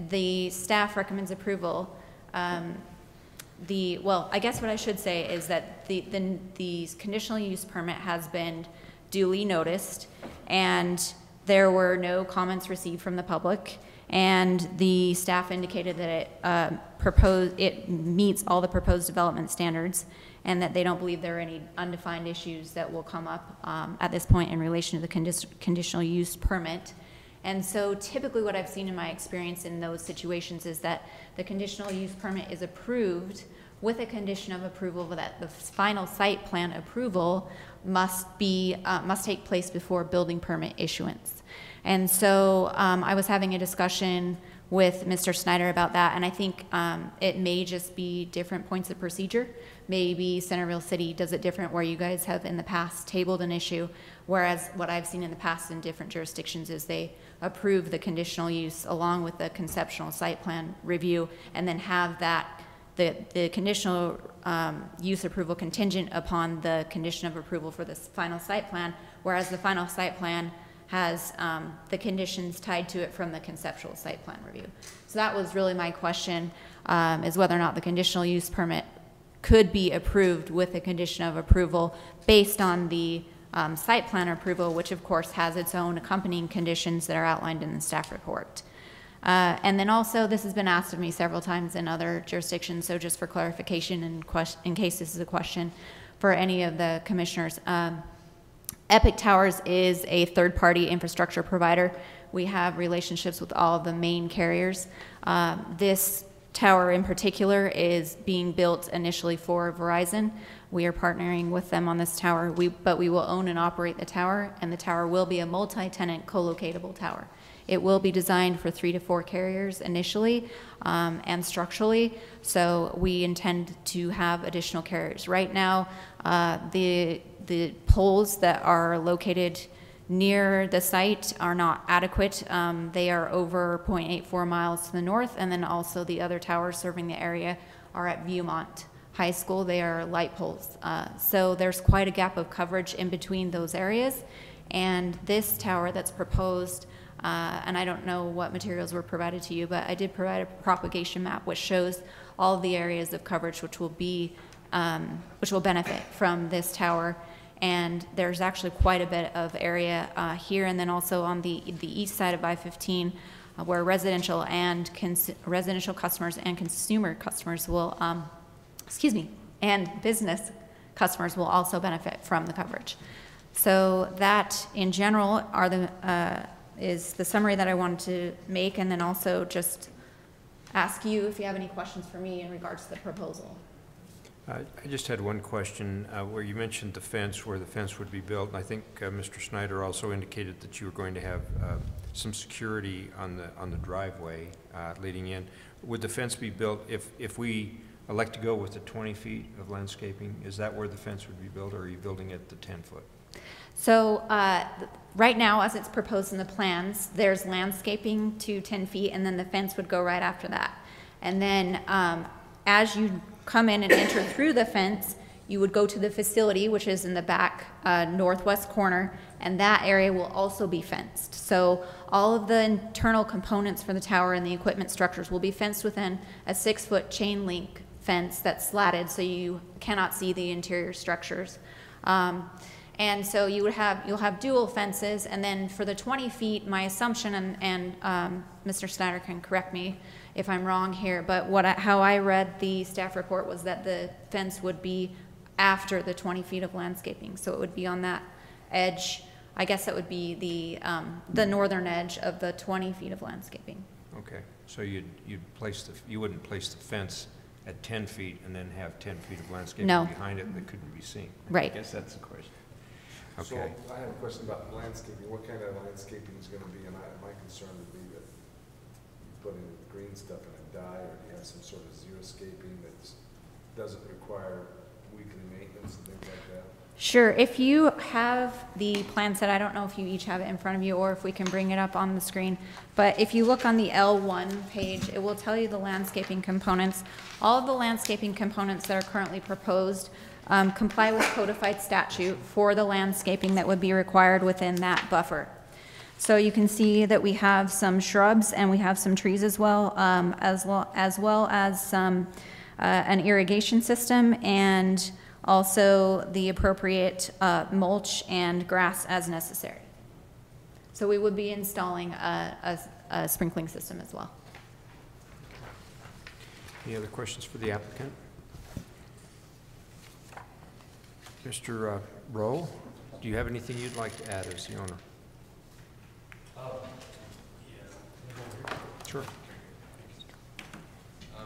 the staff recommends approval, well, I guess what I should say is that the conditional use permit has been duly noticed, and there were no comments received from the public, and the staff indicated that it meets all the proposed development standards, and that they don't believe there are any undefined issues that will come up at this point in relation to the conditional use permit. And so typically what I've seen in my experience in those situations is that the conditional use permit is approved with a condition of approval that the final site plan approval must take place before building permit issuance. And so I was having a discussion with Mr. Snyder about that, and I think it may just be different points of procedure. Maybe Centerville City does it different, where you guys have in the past tabled an issue, whereas what I've seen in the past in different jurisdictions is they approve the conditional use along with the conceptual site plan review, and then have that the conditional use approval contingent upon the condition of approval for this final site plan, whereas the final site plan has the conditions tied to it from the conceptual site plan review. So that was really my question, is whether or not the conditional use permit could be approved with a condition of approval based on the site plan approval, which of course has its own accompanying conditions that are outlined in the staff report. And then also, this has been asked of me several times in other jurisdictions, so just for clarification and in case this is a question for any of the commissioners, Epic Towers is a third-party infrastructure provider. We have relationships with all of the main carriers. This tower in particular is being built initially for Verizon. We are partnering with them on this tower, but we will own and operate the tower, and the tower will be a multi-tenant co-locatable tower. It will be designed for 3 to 4 carriers initially and structurally, so we intend to have additional carriers. Right now, the poles that are located near the site are not adequate. They are over 0.84 miles to the north, and then also the other towers serving the area are at Viewmont High School. They are light poles. So there's quite a gap of coverage in between those areas, and this tower that's proposed, and I don't know what materials were provided to you, but I did provide a propagation map which shows all of the areas of coverage which will benefit from this tower. And there's actually quite a bit of area here, and then also on the east side of I-15, where residential customers and consumer customers will, and business customers will also benefit from the coverage. So that, in general, is the summary that I wanted to make, and then also just ask you if you have any questions for me in regards to the proposal. I just had one question where you mentioned the fence, where the fence would be built, and I think Mr. Snyder also indicated that you were going to have some security on the driveway leading in. Would the fence be built if we elect to go with the 20 feet of landscaping? Is that where the fence would be built, or are you building it the 10 foot? So right now, as it's proposed in the plans, there's landscaping to 10 feet, and then the fence would go right after that. And then as you come in and enter through the fence, you would go to the facility, which is in the back northwest corner, and that area will also be fenced. So all of the internal components for the tower and the equipment structures will be fenced within a 6-foot chain link fence that's slatted, so you cannot see the interior structures. And so you'll have dual fences, and then for the 20 feet, my assumption, and Mr. Snyder can correct me if I'm wrong here, but how I read the staff report was that the fence would be after the 20 feet of landscaping, so it would be on that edge. I guess that would be the northern edge of the 20 feet of landscaping. Okay, so you wouldn't place the fence at 10 feet and then have 10 feet of landscaping behind it that couldn't be seen. Right. I guess that's the question. Okay. So I have a question about landscaping. What kind of landscaping is going to be? And my concern would be that you put in green stuff and it die, or do you have some sort of xeriscaping that doesn't require weekly maintenance and things like that? Sure. If you have the plan set, I don't know if you each have it in front of you or if we can bring it up on the screen, but if you look on the L1 page, it will tell you the landscaping components. All of the landscaping components that are currently proposed comply with codified statute for the landscaping that would be required within that buffer. So you can see that we have some shrubs and we have some trees as well as some an irrigation system, and also the appropriate mulch and grass as necessary. So we would be installing a sprinkling system as well. Any other questions for the applicant? Mr. Rowe, do you have anything you'd like to add as the owner? Sure.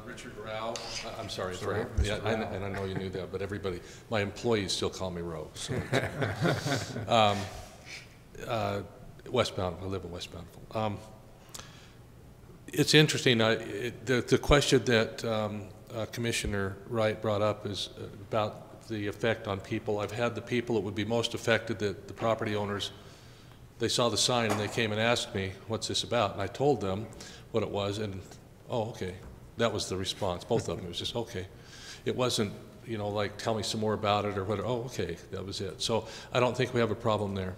Richard Rao. I'm sorry. Yeah, and I know you knew that, but my employees still call me Rowe. So. West Bountiful. I live in West Bountiful. It's interesting. The question that Commissioner Wright brought up is about the effect on people. I've had the people that would be most affected, the property owners, they saw the sign and they came and asked me, what's this about? And I told them what it was, and, oh, okay. That was the response, both of them. It was just, okay. It wasn't, like, tell me some more about it or whatever. Oh, okay, that was it. So I don't think we have a problem there.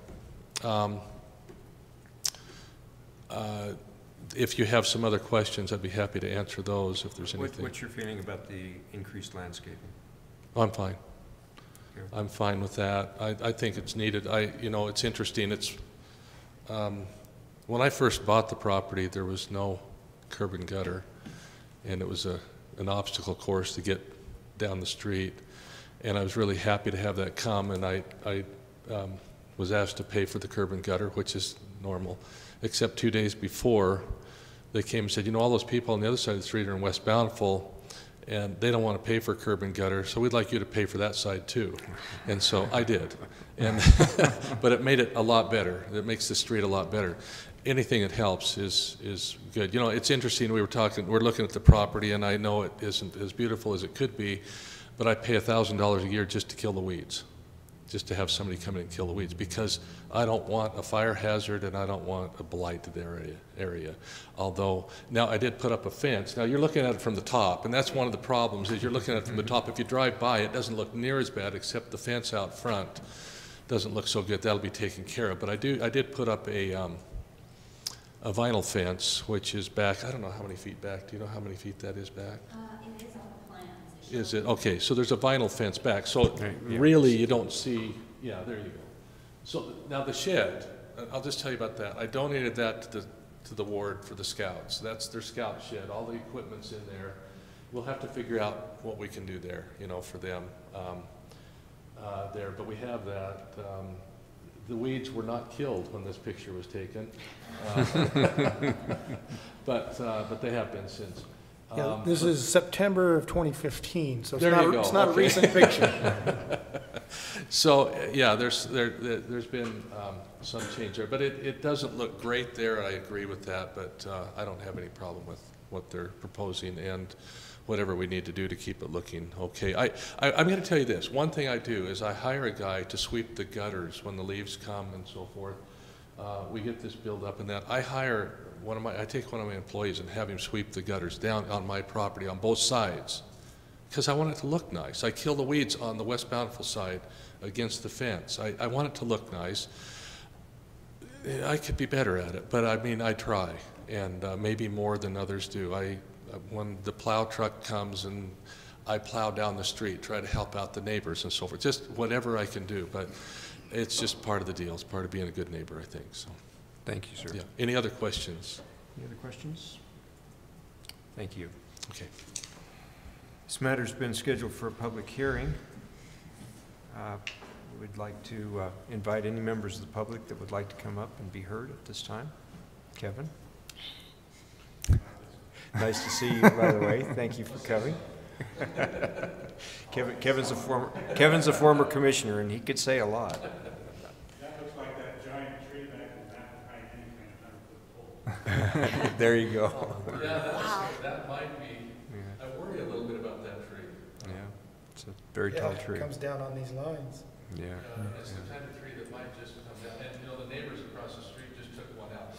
If you have some other questions, I'd be happy to answer those if there's anything. What's your feeling about the increased landscaping? Oh, I'm fine. I'm fine with that. I think it's needed. It's interesting. It's when I first bought the property, there was no curb and gutter, and it was an obstacle course to get down the street. And I was really happy to have that come, and I was asked to pay for the curb and gutter, which is normal, except 2 days before, they came and said, all those people on the other side of the street are in West Bountiful, and they don't want to pay for curb and gutter, so we'd like you to pay for that side too. And so I did. And but it made it a lot better. It makes the street a lot better. Anything that helps is good. It's interesting, we're looking at the property, and I know it isn't as beautiful as it could be, but I pay $1,000 a year just to kill the weeds, just to have somebody come in and kill the weeds, because I don't want a fire hazard and I don't want a blighted area. Although, now I did put up a fence. Now you're looking at it from the top, and that's one of the problems, is you're looking at it from the top. If you drive by, it doesn't look near as bad, except the fence out front doesn't look so good. That'll be taken care of. But I did put up a vinyl fence, which is back, I don't know how many feet back. Do you know how many feet that is back? It is on the plans. Is it? Okay, so there's a vinyl fence back. So really you don't see, yeah, there you go. So now the shed, I'll just tell you about that. I donated that to the to the ward for the scouts. That's their scout shed. All the equipment's in there. We'll have to figure out what we can do there, you know, for them there. But we have that. The weeds were not killed when this picture was taken, but they have been since. Yeah, this is September of 2015, so it's not a Okay. recent picture. So yeah, there's been some change there, but it doesn't look great there. I agree with that, but I don't have any problem with what they're proposing and whatever we need to do to keep it looking okay. I'm going to tell you this. One thing I do is I hire a guy to sweep the gutters when the leaves come and so forth. We get this build up and that. I take one of my employees and have him sweep the gutters down on my property on both sides because I want it to look nice. I kill the weeds on the West Bountiful side against the fence. I want it to look nice. I could be better at it, but I mean, I try, and maybe more than others do. When the plow truck comes and I plow down the street, try to help out the neighbors and so forth, just whatever I can do, but it's just part of the deal. It's part of being a good neighbor, I think. So, thank you, sir. Yeah. Any other questions? Any other questions? Thank you. Okay. This matter's been scheduled for a public hearing. We'd like to invite any members of the public that would like to come up and be heard at this time. Kevin? Nice to see you, by the way. Thank you for coming. Kevin's a former commissioner, and he could say a lot. That looks like that giant tree back in the back behind any kind of 100-foot pole. There you go. Yeah, that might be. Yeah. I worry a little bit about that tree. Yeah, it's a very tall tree. It comes down on these lines. Yeah. It's the type of tree that might just come down. And you know, the neighbors across the street just took one out.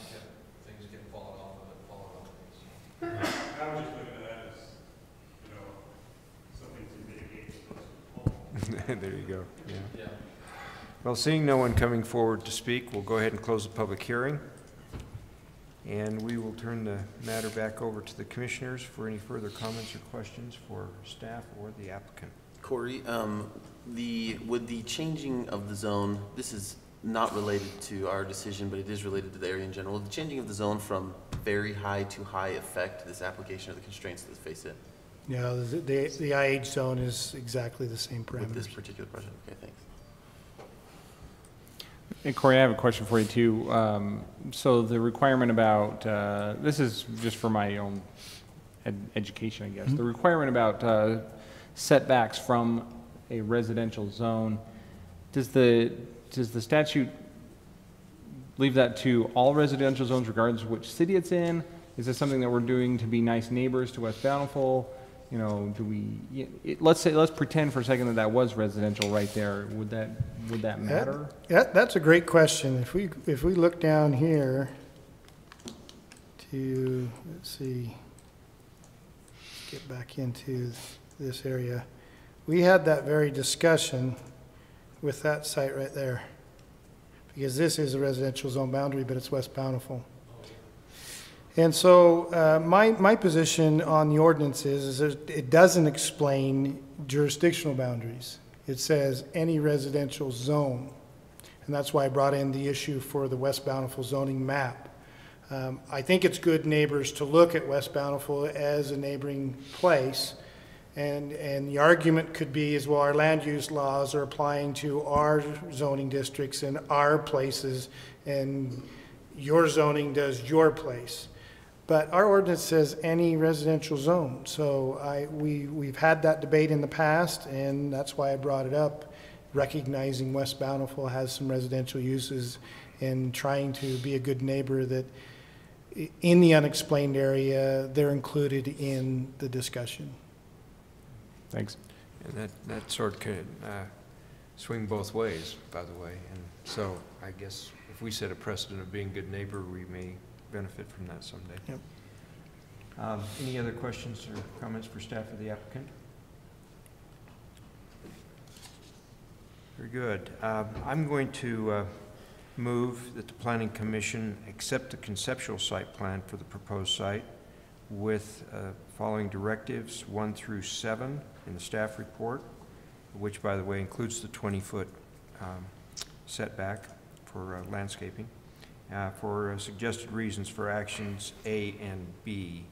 Things kept falling off of it, falling off of it. So. I was just looking at that as, you know, something to mitigate those. There you go. Yeah. Well, seeing no one coming forward to speak, we'll go ahead and close the public hearing. And we will turn the matter back over to the commissioners for any further comments or questions for staff or the applicant. Corey, with the changing of the zone, this is not related to our decision, but it is related to the area in general. The changing of the zone from very high to high affect this application of the constraints that face it? Yeah, the IH zone is exactly the same parameters. With this particular project, okay, thanks. Hey, Corey, I have a question for you too. So the requirement about, this is just for my own education, I guess. Mm-hmm. The requirement about setbacks from a residential zone, does the statute leave that to all residential zones regardless of which city it's in? Is this something that we're doing to be nice neighbors to West Bountiful? You know, let's pretend for a second that was residential right there. Would that matter? That's a great question. If we look down here to, let's see, get back into this area. We had that very discussion with that site right there. Because this is a residential zone boundary, but it's West Bountiful. And so my position on the ordinance is that it doesn't explain jurisdictional boundaries. It says any residential zone. And that's why I brought in the issue for the West Bountiful zoning map. I think it's good neighbors to look at West Bountiful as a neighboring place. And the argument could be is, well, our land use laws are applying to our zoning districts and our places, and your zoning does your place. But our ordinance says any residential zone. So we've had that debate in the past, and that's why I brought it up, recognizing West Bountiful has some residential uses and trying to be a good neighbor that in the unexplained area, they're included in the discussion. Thanks. And that sort could swing both ways, by the way. And so I guess if we set a precedent of being a good neighbor, we may benefit from that someday. Yep. Any other questions or comments for staff or the applicant? Very good. I'm going to move that the Planning Commission accept the conceptual site plan for the proposed site with following directives 1 through 7 in the staff report, which, by the way, includes the 20-foot setback for landscaping, for suggested reasons for actions A and B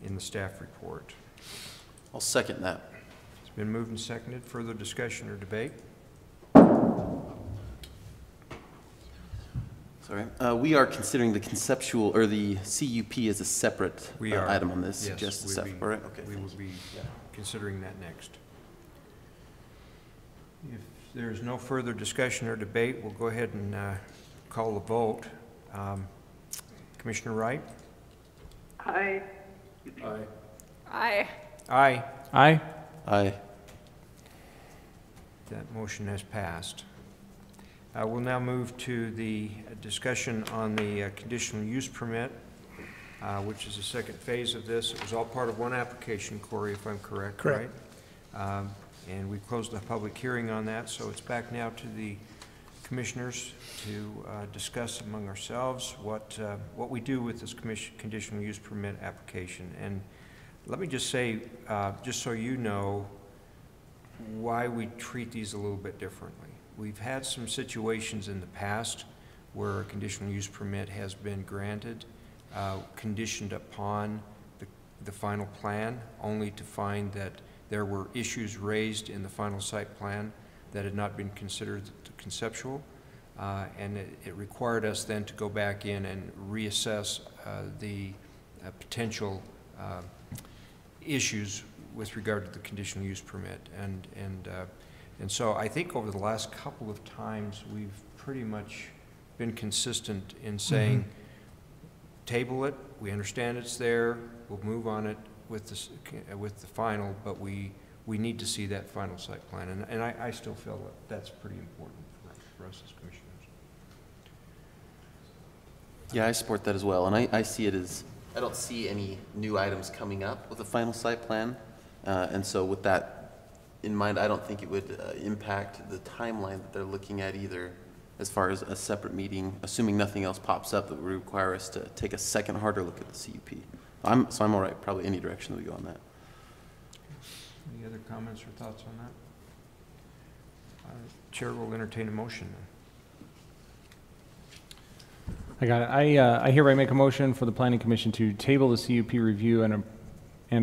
in the staff report. I'll second that. It's been moved and seconded. Further discussion or debate? Sorry. We are considering the conceptual, or the CUP as a separate item on this. Yes, Just a separate. All right. Okay. we will be considering that next. If there's no further discussion or debate, we'll go ahead and call the vote. Commissioner Wright? Aye. Aye. Aye. Aye. Aye. Aye. That motion has passed. We'll now move to the discussion on the conditional use permit, which is the second phase of this. It was all part of one application, Corey, if I'm correct, Correct. right? And we closed the public hearing on that, so it's back now to the commissioners to discuss among ourselves what we do with this conditional use permit application. And let me just say, just so you know, why we treat these a little bit differently. We've had some situations in the past where a conditional use permit has been granted, conditioned upon the final plan, only to find that there were issues raised in the final site plan that had not been considered conceptual, and it required us then to go back in and reassess the potential issues with regard to the conditional use permit. And so I think over the last couple of times, we've pretty much been consistent in saying, table it, we understand it's there, we'll move on it with the final, but we need to see that final site plan. And I still feel that that's pretty important for us as commissioners. Yeah, I support that as well. And I see it as, I don't see any new items coming up with a final site plan. And so with that in mind, I don't think it would impact the timeline that they're looking at either, as far as a separate meeting, assuming nothing else pops up that would require us to take a second harder look at the CUP. So I'm all right, probably any direction that we go on that. Any other comments or thoughts on that? Chair will entertain a motion. I got it. I hereby make a motion for the Planning Commission to table the CUP review and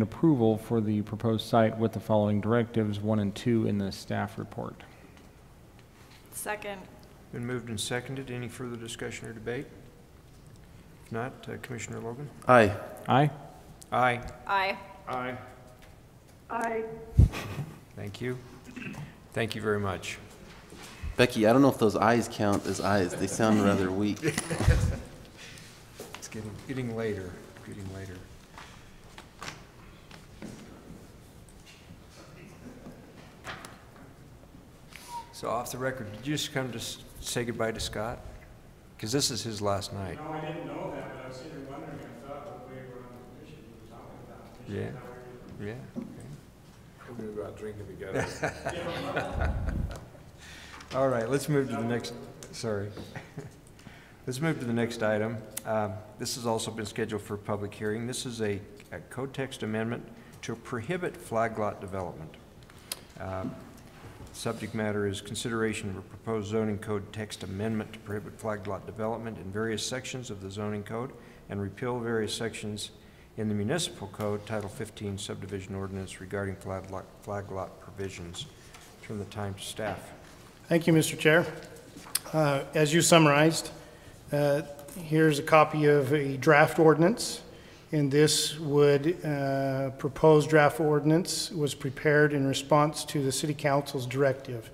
approval for the proposed site with the following directives 1 and 2 in the staff report. Second. Been moved and seconded. Any further discussion or debate? If not, Commissioner Logan? Aye. Aye. Aye. Aye. Aye. Aye. Thank you. Thank you very much. Becky, I don't know if those ayes count as ayes. They sound rather weak. It's getting later. Getting later. So off the record, did you just come to say goodbye to Scott? Because this is his last night. No, I didn't know that, but I was sitting there wondering, I thought what we were on the commission we were talking about. Yeah. Yeah. Okay. We were about drinking together. All right, let's move to the next, sorry. Let's move to the next item. This has also been scheduled for public hearing. This is a code text amendment to prohibit flag lot development. Subject matter is consideration of a proposed zoning code text amendment to prohibit flag lot development in various sections of the zoning code and repeal various sections in the municipal code, Title 15 subdivision ordinance regarding flag lot provisions. Turn the time to staff. Thank you, Mr. Chair. As you summarized, here's a copy of a draft ordinance, and this would proposed draft ordinance was prepared in response to the City Council's directive.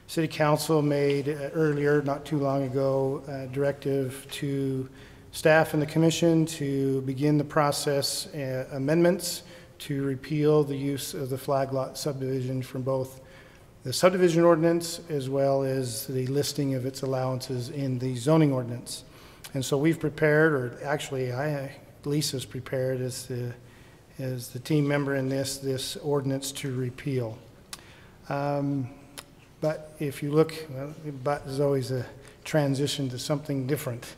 City Council made earlier, not too long ago, a directive to staff and the Commission to begin the process amendments to repeal the use of the flag lot subdivision from both the subdivision ordinance as well as the listing of its allowances in the zoning ordinance. And so we've prepared, or actually Lisa's prepared as the team member in this ordinance to repeal. But if you look, well, but there's always a transition to something different.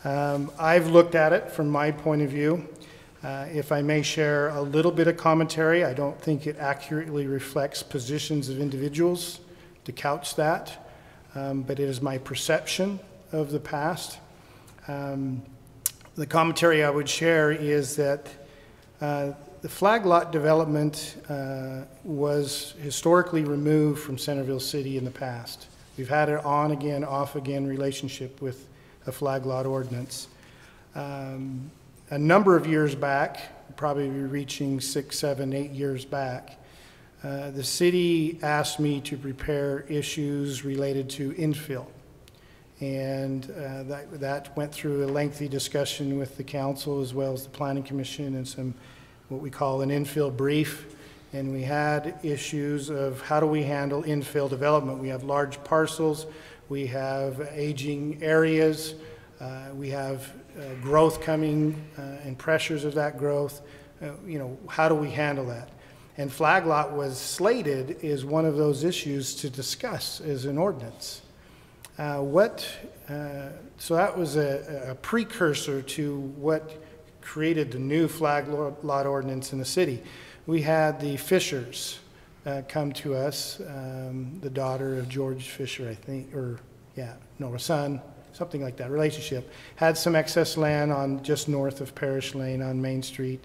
I've looked at it from my point of view. If I may share a little bit of commentary, I don't think it accurately reflects positions of individuals to couch that, but it is my perception of the past. The commentary I would share is that the flag lot development was historically removed from Centerville City in the past. We've had an on-again, off-again relationship with a flag lot ordinance. A number of years back, probably reaching 6, 7, 8 years back, the city asked me to prepare issues related to infill. And that went through a lengthy discussion with the council as well as the planning commission and some what we call an infill brief. And we had issues of how do we handle infill development. We have large parcels, we have aging areas, we have growth coming and pressures of that growth. You know, how do we handle that? And flag lot was slated as one of those issues to discuss as an ordinance. So that was a precursor to what created the new flag lot ordinance in the city. We had the Fishers come to us, the daughter of George Fisher, I think, or yeah, no, a son, something like that, relationship, had some excess land on just north of Parish Lane on Main Street,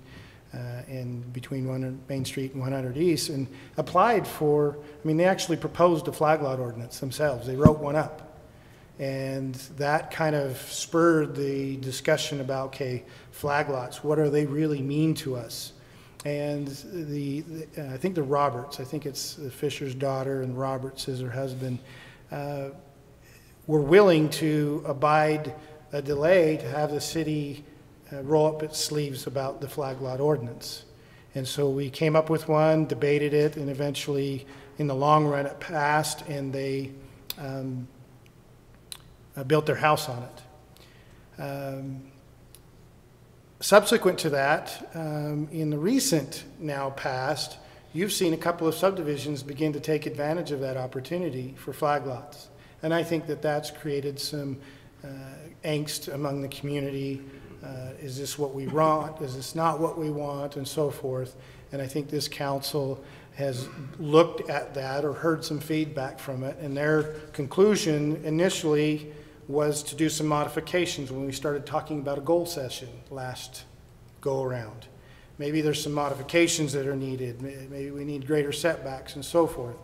and between Main Street and 100 East, and applied for, I mean, they actually proposed a flag lot ordinance themselves. They wrote one up. And that kind of spurred the discussion about, okay, flag lots, what do they really mean to us? And I think the Roberts, I think it's the Fisher's daughter and Roberts is her husband, were willing to abide a delay to have the city roll up its sleeves about the flag lot ordinance. And so we came up with one, debated it, and eventually in the long run it passed, and they built their house on it. Subsequent to that, in the recent now past, you've seen a couple of subdivisions begin to take advantage of that opportunity for flag lots. And I think that that's created some angst among the community. Is this what we want? Is this not what we want? And so forth. And I think this council has looked at that or heard some feedback from it. And their conclusion initially was to do some modifications when we started talking about a goal session last go around. Maybe there's some modifications that are needed. Maybe we need greater setbacks and so forth.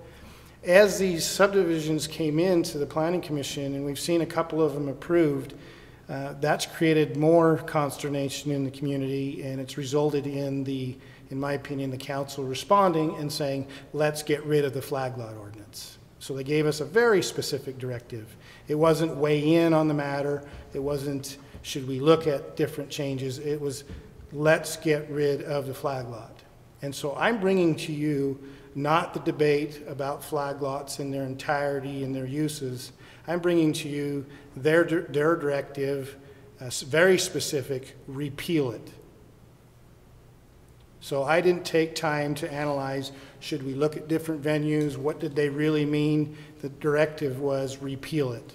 As these subdivisions came into the Planning Commission, and we've seen a couple of them approved, that's created more consternation in the community, and it's resulted in my opinion, the council responding and saying, let's get rid of the flag lot ordinance. So they gave us a very specific directive. It wasn't weigh in on the matter. It wasn't, should we look at different changes? It was, let's get rid of the flag lot. And so I'm bringing to you not the debate about flag lots in their entirety and their uses. I'm bringing to you their directive, very specific, repeal it. So I didn't take time to analyze, should we look at different venues? What did they really mean? The directive was repeal it.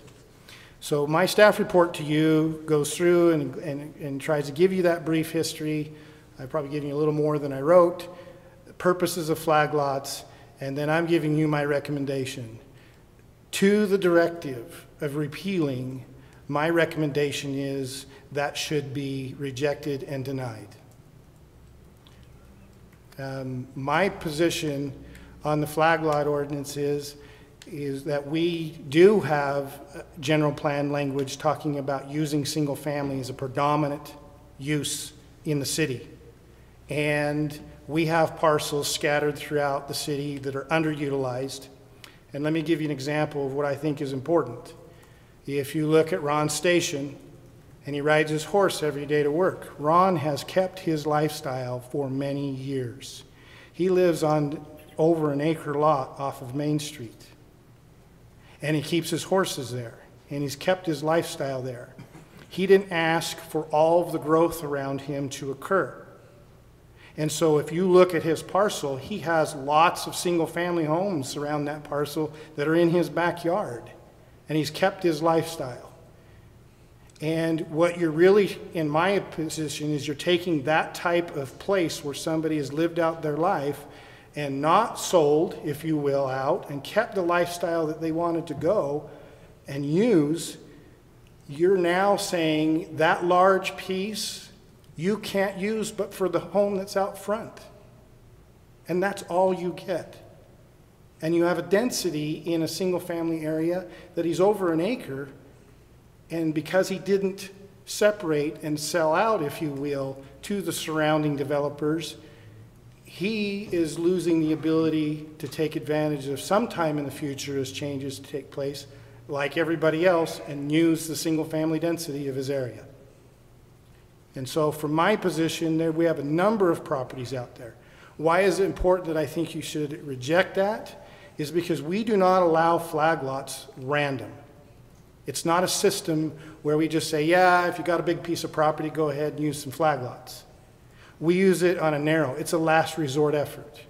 So my staff report to you goes through and tries to give you that brief history. I've probably given you a little more than I wrote. The purposes of flag lots, and then I'm giving you my recommendation. To the directive of repealing, my recommendation is that should be rejected and denied. My position on the flag lot ordinance is that we do have general plan language talking about using single family as a predominant use in the city. And we have parcels scattered throughout the city that are underutilized. And let me give you an example of what I think is important. If you look at Ron's station, and he rides his horse every day to work. Ron has kept his lifestyle for many years. He lives on over an acre lot off of Main Street. And he keeps his horses there. And he's kept his lifestyle there. He didn't ask for all of the growth around him to occur. And so if you look at his parcel, he has lots of single-family homes around that parcel that are in his backyard. And he's kept his lifestyle. And what you're really, in my position, is you're taking that type of place where somebody has lived out their life and not sold, if you will, out and kept the lifestyle that they wanted to go and use. you're now saying that large piece you can't use but for the home that's out front. And that's all you get. And you have a density in a single family area that is over an acre, and because he didn't separate and sell out, if you will, to the surrounding developers, he is losing the ability to take advantage of sometime in the future as changes take place, like everybody else, and use the single family density of his area. And so from my position there, we have a number of properties out there. Why is it important that I think you should reject that? Is because we do not allow flag lots random. It's not a system where we just say, yeah, if you got a big piece of property, go ahead and use some flag lots. We use it on a narrow, it's a last resort effort.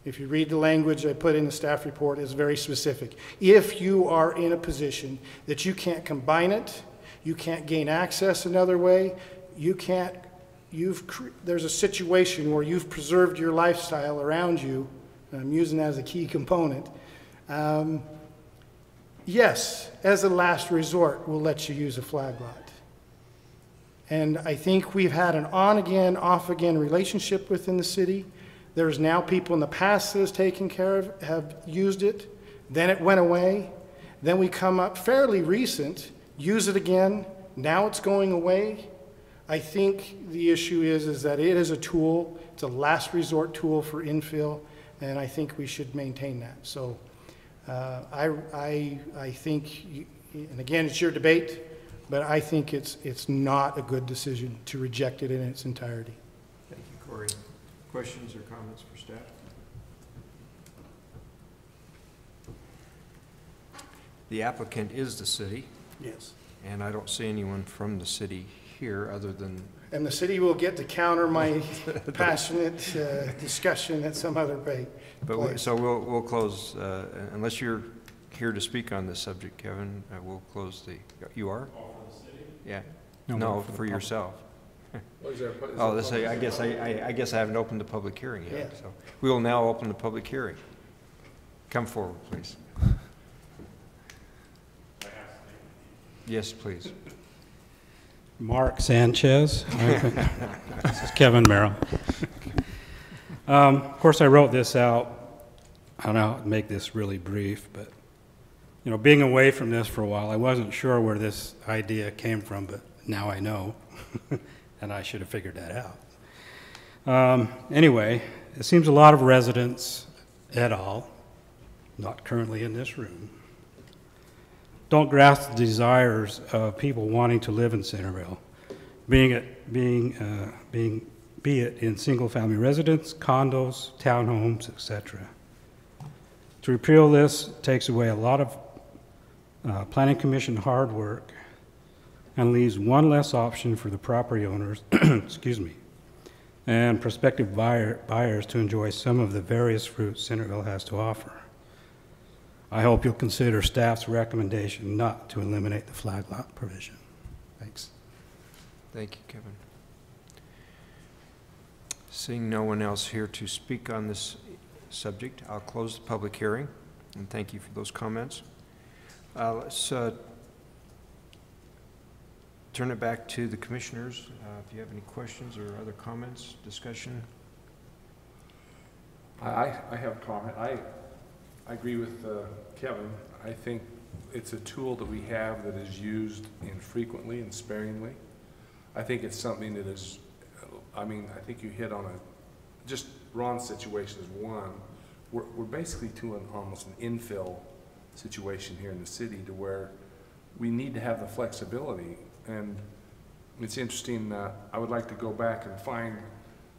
If you read the language I put in the staff report, it's very specific. If you are in a position that you can't combine it, you can't gain access another way, you can't, there's a situation where you've preserved your lifestyle around you, and I'm using that as a key component, yes, as a last resort, we'll let you use a flag lot. And I think we've had an on-again, off-again relationship within the city. There's now people in the past that has taken care of, have used it. Then it went away. Then we come up fairly recent, use it again. Now it's going away. I think the issue is that it is a tool. It's a last resort tool for infill, and I think we should maintain that. So I think, and again, it's your debate, but I think it's not a good decision to reject it in its entirety. Thank you, Corey. Questions or comments for staff? The applicant is the city. Yes. And I don't see anyone from the city here other than... And the city will get to counter my passionate discussion at some other place. But so we'll close, unless you're here to speak on this subject, Kevin, we'll close the... You are? Oh, for the city? Yeah. No, For yourself. Is there Oh, I guess I haven't opened the public hearing yet. Yeah. So we will now open the public hearing. Come forward, please. Yes, please. Mark Sanchez. This is Kevin Merrill. Of course, I wrote this out. I don't know how to make this really brief, but you know, being away from this for a while, I wasn't sure where this idea came from, but now I know, and I should have figured that out. Anyway, it seems a lot of residents et al., not currently in this room, don't grasp the desires of people wanting to live in Centerville, be it in single-family residence, condos, townhomes, etc. To repeal this takes away a lot of Planning Commission hard work and leaves one less option for the property owners, excuse me, and prospective buyers to enjoy some of the various fruits Centerville has to offer. I hope you'll consider staff's recommendation not to eliminate the flag lot provision. Thanks. Thank you, Kevin. Seeing no one else here to speak on this subject, I'll close the public hearing, and thank you for those comments. Let's turn it back to the commissioners. If you have any questions or other comments, discussion. I have a comment. I agree with Kevin. I think it's a tool that we have that is used infrequently and sparingly. I think it's something that is, I mean, I think you hit on just Ron's situation is one. We're basically to almost an infill situation here in the city to where we need to have the flexibility. And it's interesting, I would like to go back and find,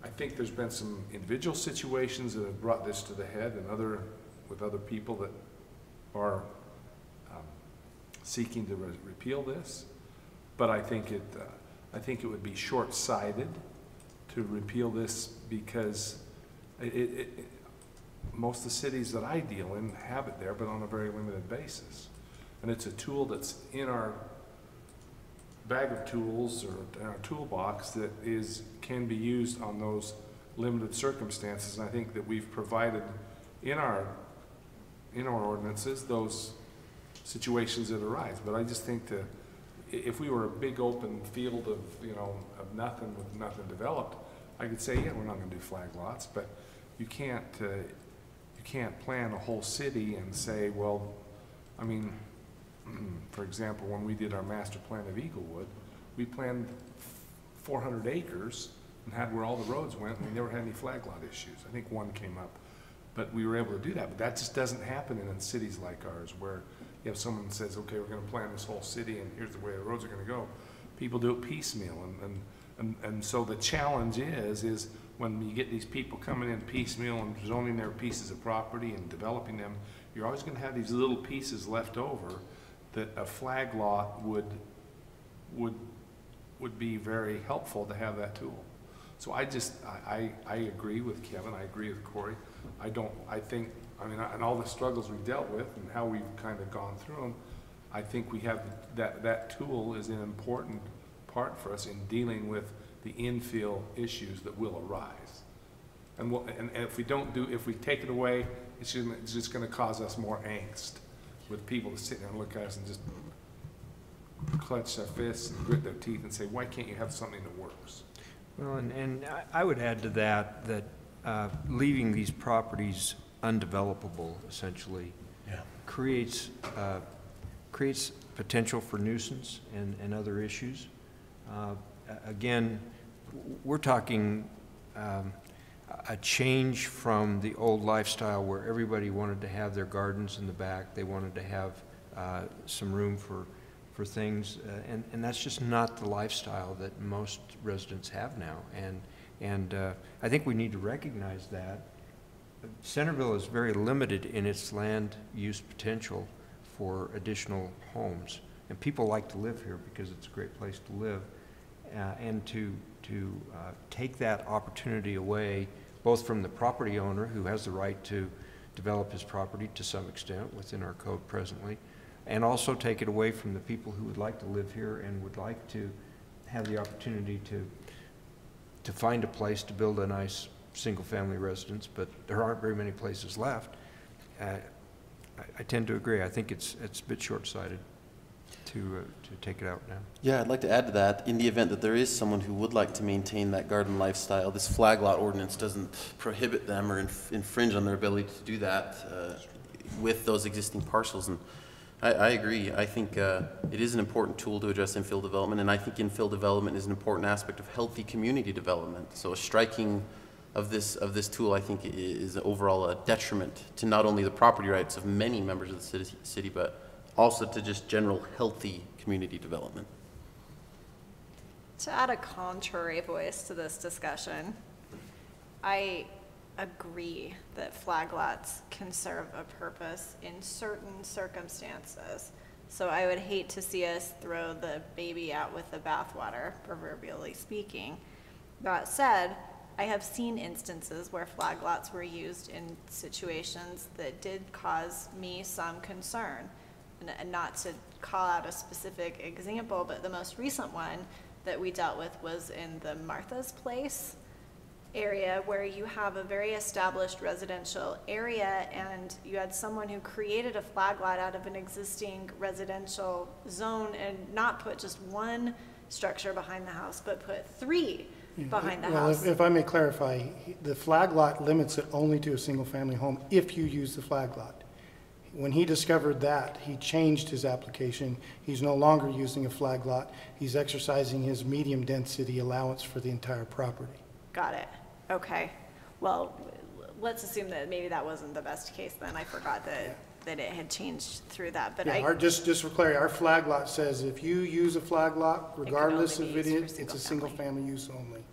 I think there's been some individual situations that have brought this to the head and with other people that are seeking to repeal this. But I think it would be short-sighted to repeal this because most of the cities that I deal in have it there, but on a very limited basis. And it's a tool that's in our bag of tools or in our toolbox that can be used on those limited circumstances. And I think that we've provided in our ordinances those situations that arise. But I just think if we were a big open field of, you know, of nothing with nothing developed, I could say, yeah, we're not gonna do flag lots, but you can't plan a whole city and say, well, I mean, for example, when we did our master plan of Eaglewood, we planned 400 acres and had where all the roads went, and we never had any flag lot issues. I think one came up, but we were able to do that. But that just doesn't happen in cities like ours, where you have someone says, okay, we're gonna plan this whole city and here's the way the roads are gonna go. People do it piecemeal, and so the challenge is when you get these people coming in piecemeal and zoning their pieces of property and developing them, you're always gonna have these little pieces left over that a flag lot would be very helpful to have that tool. So I agree with Kevin, I agree with Corey. And all the struggles we've dealt with and how we've kind of gone through them, I think we have that tool is an important part for us in dealing with the infill issues that will arise. And if we take it away, it's just going to cause us more angst with people to sit there and look at us and just clutch their fists and grit their teeth and say, why can't you have something that works? Well, and I would add to that leaving these properties undevelopable essentially creates potential for nuisance and other issues. Again, we're talking a change from the old lifestyle where everybody wanted to have their gardens in the back. They wanted to have some room for things, and that's just not the lifestyle that most residents have now. And I think we need to recognize that. Centerville is very limited in its land use potential for additional homes, and people like to live here because it's a great place to live. And to take that opportunity away, both from the property owner who has the right to develop his property to some extent within our code presently, and also take it away from the people who would like to live here and would like to have the opportunity to find a place to build a nice single-family residence, but there aren't very many places left. I tend to agree. I think it's a bit short-sighted to take it out now. Yeah, I'd like to add to that. In the event that there is someone who would like to maintain that garden lifestyle, this flag lot ordinance doesn't prohibit them or infringe on their ability to do that with those existing parcels. And I agree. I think it is an important tool to address infill development, and I think infill development is an important aspect of healthy community development. So a striking of this tool, I think, is overall a detriment to not only the property rights of many members of the city, but also to just general healthy community development. To add a contrary voice to this discussion, I agree that flag lots can serve a purpose in certain circumstances. So I would hate to see us throw the baby out with the bathwater, proverbially speaking. That said, I have seen instances where flag lots were used in situations that did cause me some concern. And not to call out a specific example, but the most recent one that we dealt with was in the Martha's Place area, where you have a very established residential area, and you had someone who created a flag lot out of an existing residential zone and not put just one structure behind the house, but put three behind the house. Well, if I may clarify, the flag lot limits it only to a single-family home if you use the flag lot. When he discovered that, he changed his application. He's no longer using a flag lot. He's exercising his medium density allowance for the entire property. Got it. Okay. Well, let's assume that maybe that wasn't the best case then. I forgot that it had changed through that. But yeah, just for clarity, our flag lot says if you use a flag lot, regardless of it is, it's a single family use only.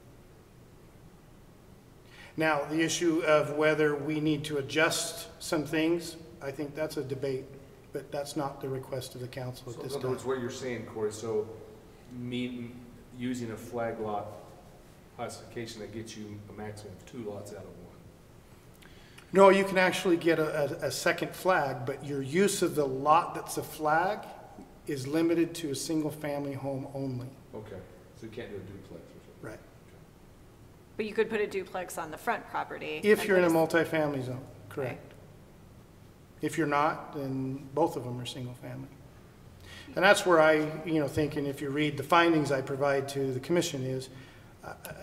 Now, the issue of whether we need to adjust some things, I think that's a debate, but that's not the request of the council at this time. In other words, what you're saying, Corey, so using a flag lot classification that gets you a maximum of 2 lots out of 1. No, you can actually get a second flag, but your use of the lot that's a flag is limited to a single family home only. Okay, so you can't do a duplex or something. Right. But you could put a duplex on the front property. If you're in a multifamily zone, correct. If you're not, then both of them are single family. And that's where I, think, and if you read the findings I provide to the commission is,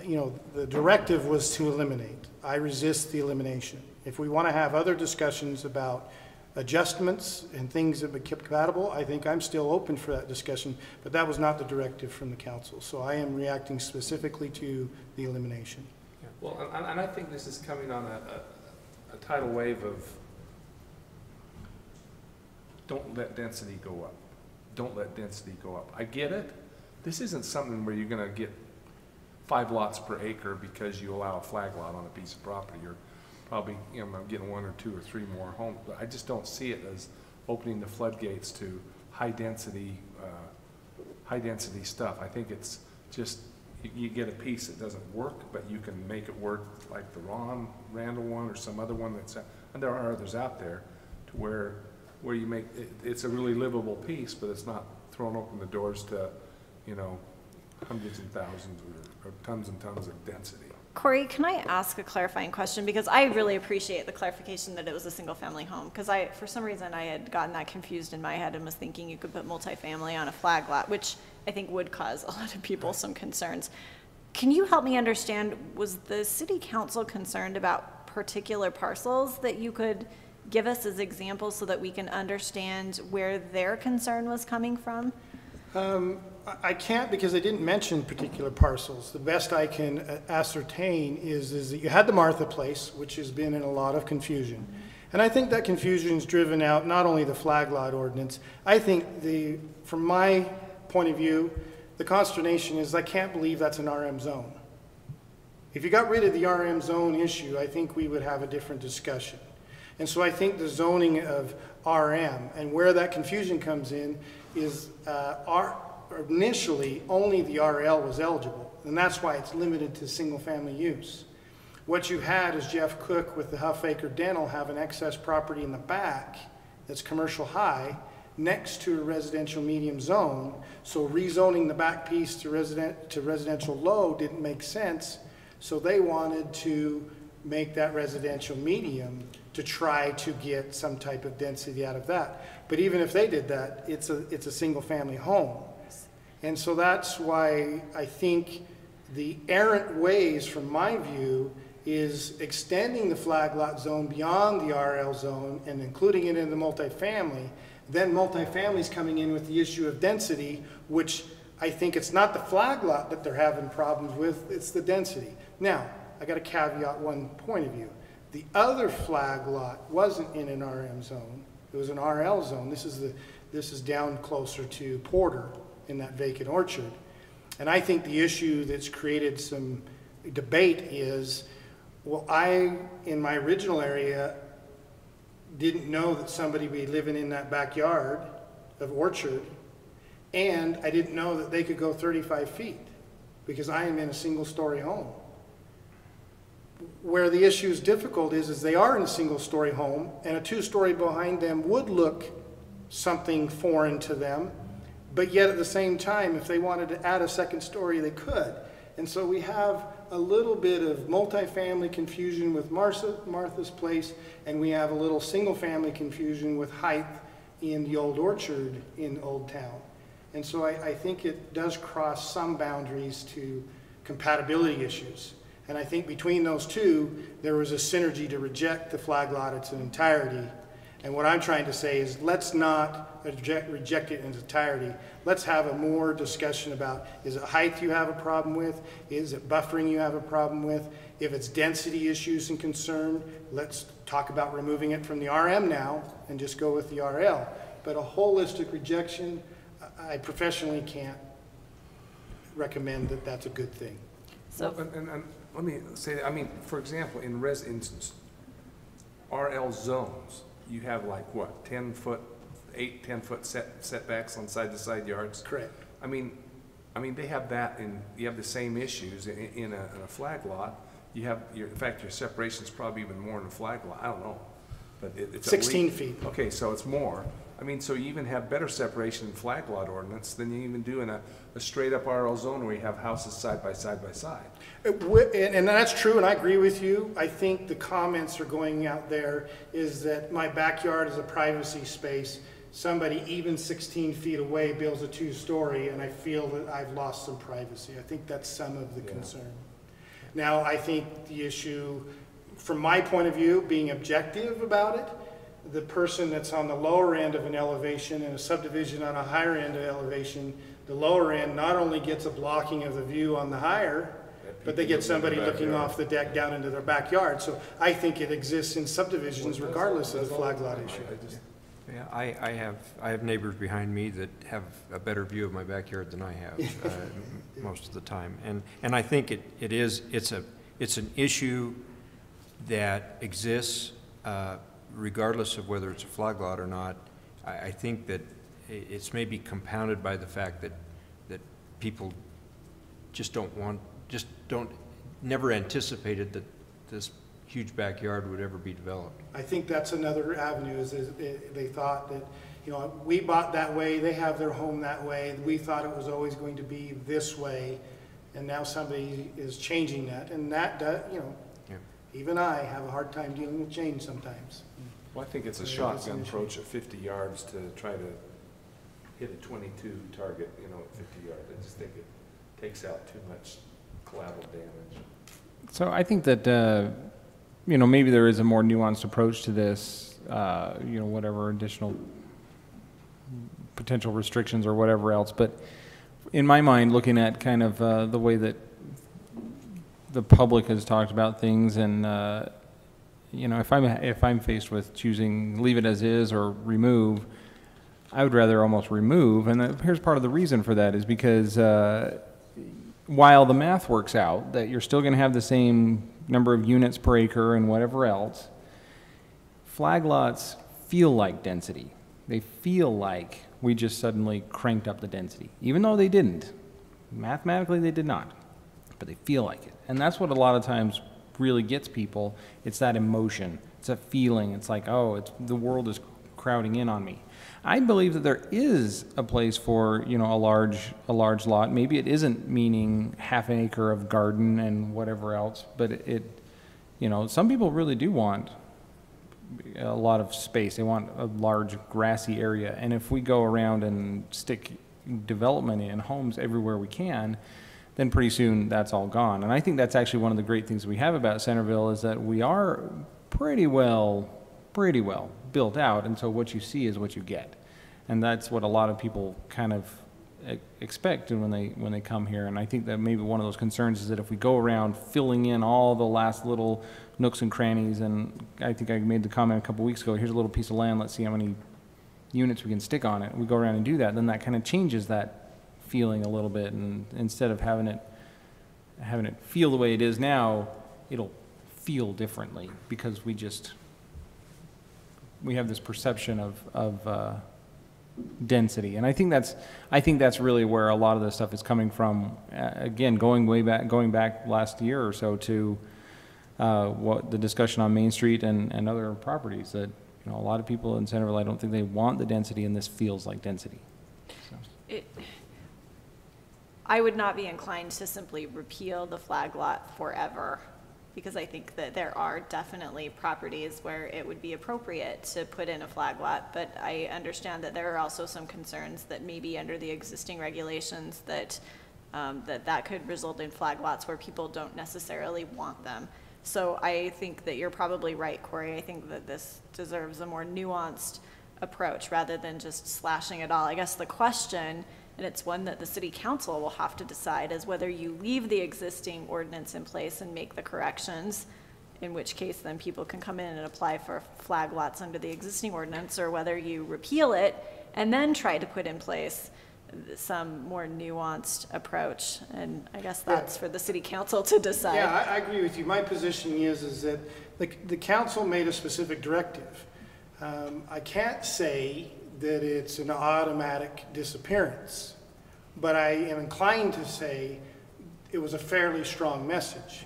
the directive was to eliminate. I resist the elimination. If we want to have other discussions about adjustments and things that would be compatible, I think I'm still open for that discussion, but that was not the directive from the council. So I am reacting specifically to the elimination. Yeah. Well, and I think this is coming on a tidal wave of don't let density go up. Don't let density go up. I get it. This isn't something where you're going to get 5 lots per acre because you allow a flag lot on a piece of property. You're probably, getting 1 or 2 or 3 more homes. But I just don't see it as opening the floodgates to high density stuff. I think it's just you get a piece that doesn't work, but you can make it work like the Ron Randall one or some other one that's, and there are others out there, to where you make it's a really livable piece, but it's not throwing open the doors to, hundreds and thousands or tons and tons of density. Corey, can I ask a clarifying question? Because I really appreciate the clarification that it was a single-family home. Because for some reason, I had gotten that confused in my head and was thinking you could put multifamily on a flag lot, which I think would cause a lot of people some concerns. Can you help me understand, was the city council concerned about particular parcels that you could give us as examples so that we can understand where their concern was coming from? I can't, because I didn't mention particular parcels. The best I can ascertain is that you had the Martha Place, which has been in a lot of confusion. And I think that confusion is driven out not only the flag lot ordinance. I think from my point of view, the consternation is I can't believe that's an RM zone. If you got rid of the RM zone issue, I think we would have a different discussion. And so I think the zoning of RM and where that confusion comes in is initially only the RL was eligible, and that's why it's limited to single-family use. What you had is Jeff Cook with the Huffacre Dental have an excess property in the back that's commercial high next to a residential medium zone, so rezoning the back piece to residential low didn't make sense, so they wanted to make that residential medium to try to get some type of density out of that. But even if they did that, it's a single-family home. And so that's why I think the errant ways, from my view, is extending the flag lot zone beyond the RL zone and including it in the multifamily. Then multifamily is coming in with the issue of density, which I think it's not the flag lot that they're having problems with, it's the density. Now, I got to caveat one point of view. The other flag lot wasn't in an RM zone. It was an RL zone. This is down closer to Porter in that vacant orchard. And I think the issue that's created some debate is, well, in my original area, didn't know that somebody would be living in that backyard of orchard, and I didn't know that they could go 35 feet because I am in a single-story home. Where the issue is difficult is they are in a single-story home, and a 2-story behind them would look something foreign to them, but yet at the same time, if they wanted to add a 2nd story, they could. And so we have a little bit of multifamily confusion with Martha's Place, and we have a little single-family confusion with height in the old orchard in Old Town. And so I think it does cross some boundaries to compatibility issues. And I think between those two, there was a synergy to reject the flag lot in its entirety. And what I'm trying to say is, let's not reject it in its entirety. Let's have a more discussion about, is it height you have a problem with? Is it buffering you have a problem with? If it's density issues and concern, let's talk about removing it from the RM now and just go with the RL. But a holistic rejection, I professionally can't recommend that that's a good thing. So, well, and let me say, I mean, for example, in RL zones, you have like what, 10-foot, 10-foot setbacks on side-to-side yards? Correct. I mean, they have that, and you have the same issues in a flag lot. You have in fact, your separation is probably even more in a flag lot. I don't know, but it's 16 feet. Okay, so it's more. I mean, so you even have better separation in flag lot ordinance than you even do in a straight-up RL zone where you have houses side by side by side. And that's true, and I agree with you. I think the comments are going out there is that my backyard is a privacy space. somebody even 16 feet away builds a two-story, and I feel that I've lost some privacy. I think that's some of the concern. Now, I think the issue, from my point of view, being objective about it, the person that's on the lower end of an elevation and a subdivision on a higher end of elevation, the lower end not only gets a blocking of the view on the higher, but they get somebody looking off the deck down into their backyard. So I think it exists in subdivisions regardless of the flag lot issue. Yeah, I have neighbors behind me that have a better view of my backyard than I have most of the time, and I think it's an issue that exists regardless of whether it's a flag lot or not. I think that it's maybe compounded by the fact that people just never anticipated that this huge backyard would ever be developed. I think that's another avenue, is they thought that, you know, we bought that way, they have their home that way, we thought it was always going to be this way, and now somebody is changing that, and that, you know, even I have a hard time dealing with change sometimes. Well, I think it's a shotgun approach at 50 yards to try to hit a 22 target, you know, at 50 yards. I just think it takes out too much collateral damage. So I think that, you know, maybe there is a more nuanced approach to this, you know, whatever additional potential restrictions or whatever else. But in my mind, looking at kind of the way that the public has talked about things, and you know, if I'm faced with choosing leave it as is or remove, I would rather almost remove. And here's part of the reason for that is because while the math works out that you're still going to have the same number of units per acre and whatever else, flag lots feel like density. They feel like we just suddenly cranked up the density, even though they didn't. Mathematically, they did not, but they feel like it. And that's what a lot of times really gets people. It's that emotion. It's a feeling. It's like, oh, the world is crowding in on me. I believe that there is a place for, you know, a large lot. Maybe it isn't meaning half an acre of garden and whatever else, but it you know, some people really do want a lot of space. They want a large grassy area. And if we go around and stick development in homes everywhere we can, then pretty soon that's all gone. And I think that's actually one of the great things we have about Centerville, is that we are pretty well built out, and so what you see is what you get. And that's what a lot of people kind of expect when they come here. And I think that maybe one of those concerns is that if we go around filling in all the last little nooks and crannies, and I think I made the comment a couple weeks ago, here's a little piece of land, let's see how many units we can stick on it. We go around and do that, then that kind of changes that feeling a little bit, and instead of having it feel the way it is now, it'll feel differently because we have this perception of density. And I think that's really where a lot of this stuff is coming from. Again, going back last year or so to what the discussion on Main Street and other properties, that, you know, a lot of people in Centerville, I don't think they want the density, and this feels like density. So. I would not be inclined to simply repeal the flag lot forever, because I think that there are definitely properties where it would be appropriate to put in a flag lot, but I understand that there are also some concerns that maybe under the existing regulations that that could result in flag lots where people don't necessarily want them. So I think that you're probably right, Corey. I think that this deserves a more nuanced approach rather than just slashing it all. I guess the question, and it's one that the city council will have to decide, is whether you leave the existing ordinance in place and make the corrections, in which case then people can come in and apply for flag lots under the existing ordinance, or whether you repeal it and then try to put in place some more nuanced approach. And I guess that's for the city council to decide. Yeah, I agree with you. My position is that the council made a specific directive. I can't say that it's an automatic disappearance, but I am inclined to say it was a fairly strong message.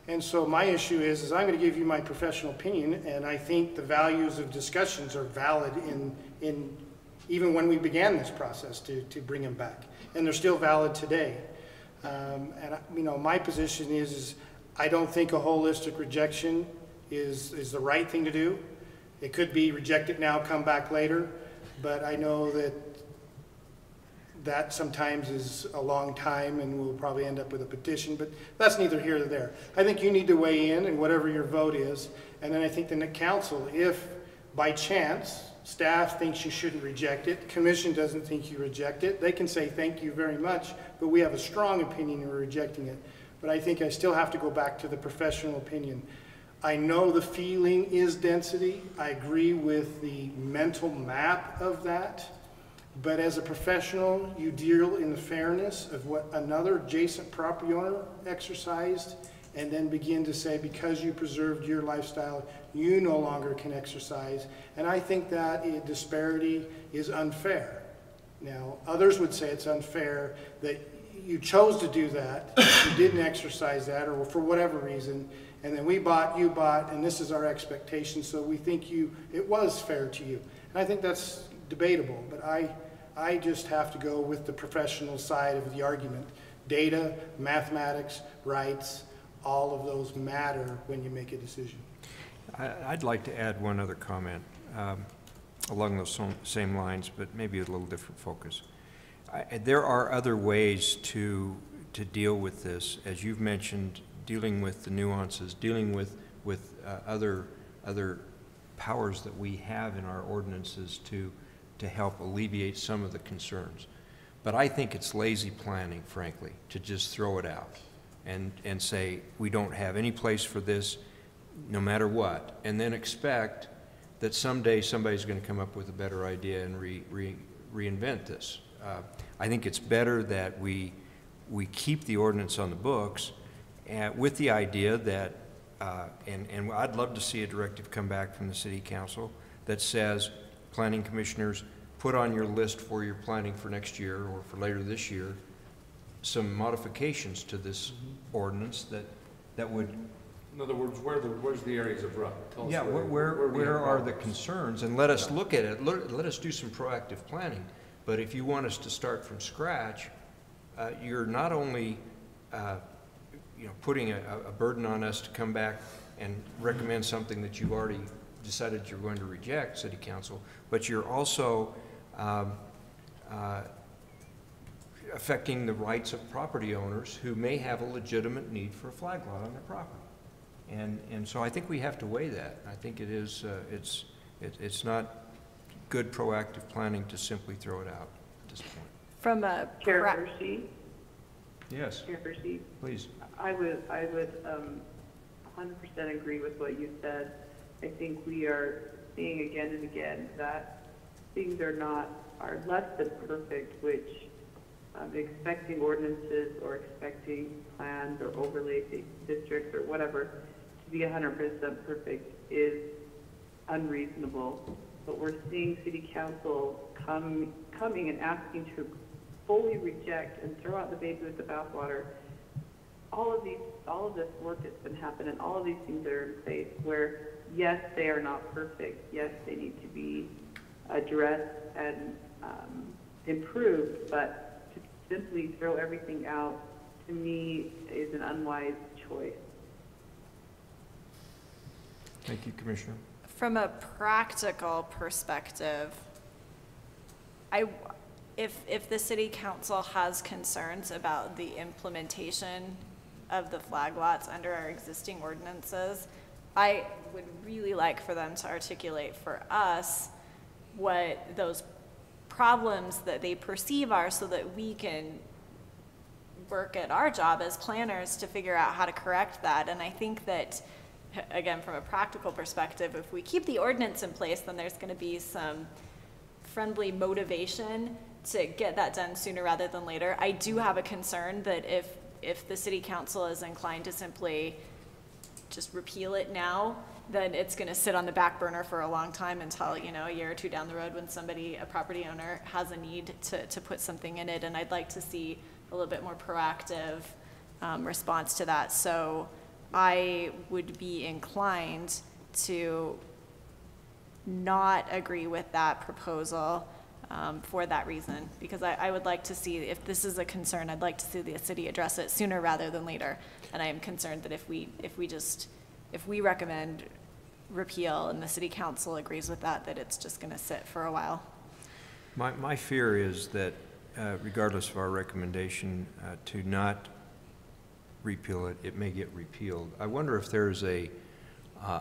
And so my issue is I'm going to give you my professional opinion, and I think the values of discussions are valid in even when we began this process to bring them back, and they're still valid today. And you know, my position is I don't think a holistic rejection is the right thing to do. It could be reject it now, come back later. but I know that that sometimes is a long time and we'll probably end up with a petition, but that's neither here nor there. I think you need to weigh in and whatever your vote is, and then I think the council, if by chance staff thinks you shouldn't reject it, commission doesn't think you reject it, they can say thank you very much, but we have a strong opinion in rejecting it. But I think I still have to go back to the professional opinion. I know the feeling is density. I agree with the mental map of that. But as a professional, you deal in the fairness of what another adjacent property owner exercised, and then begin to say, because you preserved your lifestyle, you no longer can exercise. And I think that disparity is unfair. Now, others would say it's unfair that you chose to do that, you didn't exercise that, or for whatever reason, and then we bought, you bought, and this is our expectation, so we think it was fair to you. And I think that's debatable, but I just have to go with the professional side of the argument. Data, mathematics, rights, all of those matter when you make a decision. I'd like to add one other comment along those same lines, but maybe a little different focus. There are other ways to deal with this, as you've mentioned, dealing with the nuances, dealing with other powers that we have in our ordinances to help alleviate some of the concerns. But I think it's lazy planning, frankly, to just throw it out and say we don't have any place for this no matter what, and then expect that someday somebody's going to come up with a better idea and reinvent this. I think it's better that we keep the ordinance on the books with the idea that, and I'd love to see a directive come back from the City Council that says, planning commissioners, put on your list for your planning for next year or for later this year some modifications to this ordinance that would. In other words, where's the areas of rub? Tell us yeah, where are the concerns, and let us look at it. Let us do some proactive planning. But if you want us to start from scratch, you're not only putting a burden on us to come back and recommend something that you've already decided you're going to reject, City Council, but you're also affecting the rights of property owners who may have a legitimate need for a flag lot on their property. And so I think we have to weigh that. I think it is it's not good proactive planning to simply throw it out at this point. From a Chair Hershey. Yes. Chair Hershey. Please. I would 100% agree with what you said. I think we are seeing again and again that things are less than perfect, which expecting ordinances or expecting plans or overlay districts or whatever to be 100% perfect is unreasonable. But we're seeing City Council coming and asking to fully reject and throw out the baby with the bathwater all of this work that's been happening, all of these things that are in place where, yes, they are not perfect. Yes, they need to be addressed and improved, but to simply throw everything out, to me, is an unwise choice. Thank you, Commissioner. From a practical perspective, if the City Council has concerns about the implementation of the flag lots under our existing ordinances, I would really like for them to articulate for us what those problems that they perceive are so that we can work at our job as planners to figure out how to correct that. And I think that, again, from a practical perspective, if we keep the ordinance in place, then there's going to be some friendly motivation to get that done sooner rather than later. I do have a concern that if the City Council is inclined to simply just repeal it now, then it's going to sit on the back burner for a long time until, a year or two down the road when a property owner has a need to put something in it. And I'd like to see a little bit more proactive response to that. So I would be inclined to not agree with that proposal for that reason, because I would like to see, if this is a concern, I'd like to see the city address it sooner rather than later. And I am concerned that if we recommend repeal and the City Council agrees with that, that it's just going to sit for a while. My fear is that regardless of our recommendation to not repeal it, it may get repealed. I wonder if there's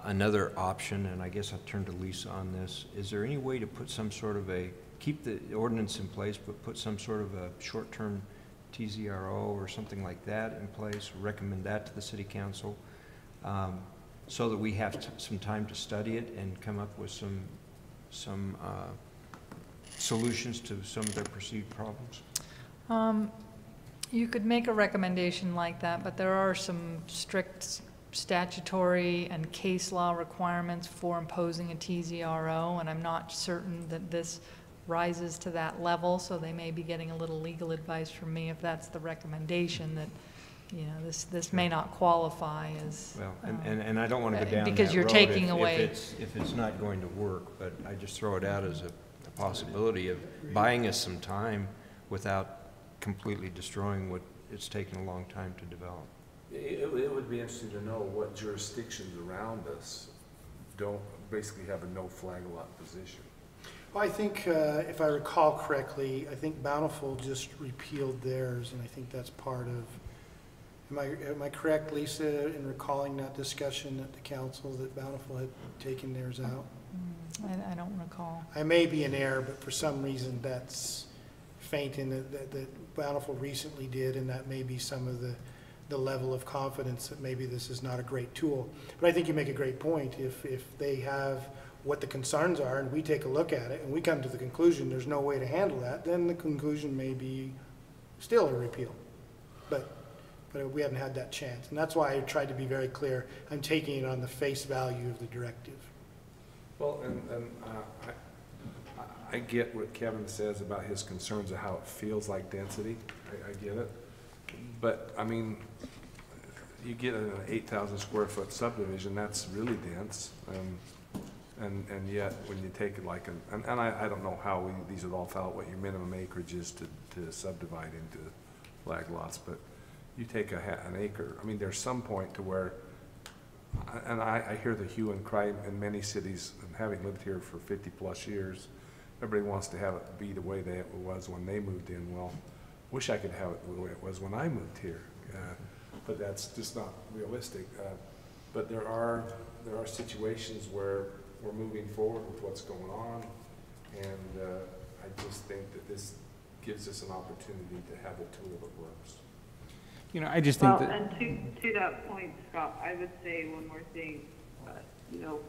another option, and I guess I'll turn to Lisa on this. Is there any way to put some sort of keep the ordinance in place, but put some sort of a short-term TZRO or something like that in place, recommend that to the city council, so that we have some time to study it and come up with some solutions to some of their perceived problems? You could make a recommendation like that, but there are some strict statutory and case law requirements for imposing a TZRO, and I'm not certain that this rises to that level, so they may be getting a little legal advice from me if that's the recommendation, that, you know, this may not qualify as... Well, and I don't want to go down because that you're road taking away... if it's not going to work, but I just throw it out as a possibility of buying us some time without completely destroying what it's taken a long time to develop. It would be interesting to know what jurisdictions around us don't basically have a no flag lot position. Well, I think, if I recall correctly, I think Bountiful just repealed theirs, and I think that's part of, am I correct, Lisa, in recalling that discussion at the council that Bountiful had taken theirs out? I don't recall. I may be in error, but for some reason that's faint in that Bountiful recently did, and that may be some of the level of confidence that maybe this is not a great tool. But I think you make a great point. If they have what the concerns are and we take a look at it and we come to the conclusion there's no way to handle that, then the conclusion may be still a repeal. But we haven't had that chance. And that's why I tried to be very clear. I'm taking it on the face value of the directive. Well, I get what Kevin says about his concerns of how it feels like density. I get it. But, I mean, you get an 8,000 square foot subdivision, that's really dense. And yet, when you take it like and I don't know how these would all fall out, what your minimum acreage is to subdivide into flag lots, but you take an acre. I mean, there's some point to where, and I hear the hue and cry in many cities, and having lived here for 50 plus years, everybody wants to have it be the way that it was when they moved in. Well, wish I could have it the way it was when I moved here, but that's just not realistic. But there are situations where we're moving forward with what's going on, and I just think that this gives us an opportunity to have a tool that works. You know, I just think that... and to that point, Scott, I would say one more thing. You know,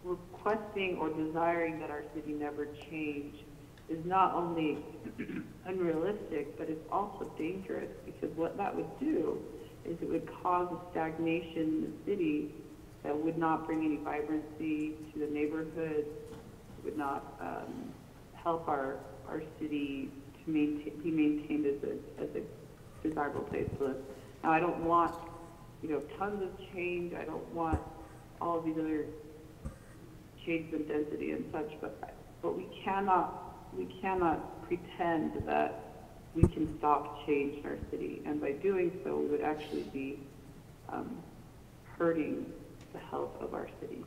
requesting or desiring that our city never change is not only unrealistic, but it's also dangerous, because what that would do is it would cause a stagnation in the city that would not bring any vibrancy to the neighborhood, would not help our city to be maintained as a desirable place to live. Now, I don't want, you know, tons of change. I don't want all of these other changes in density and such, but we cannot pretend that we can stop change in our city, and by doing so, we would actually be hurting the health of our city.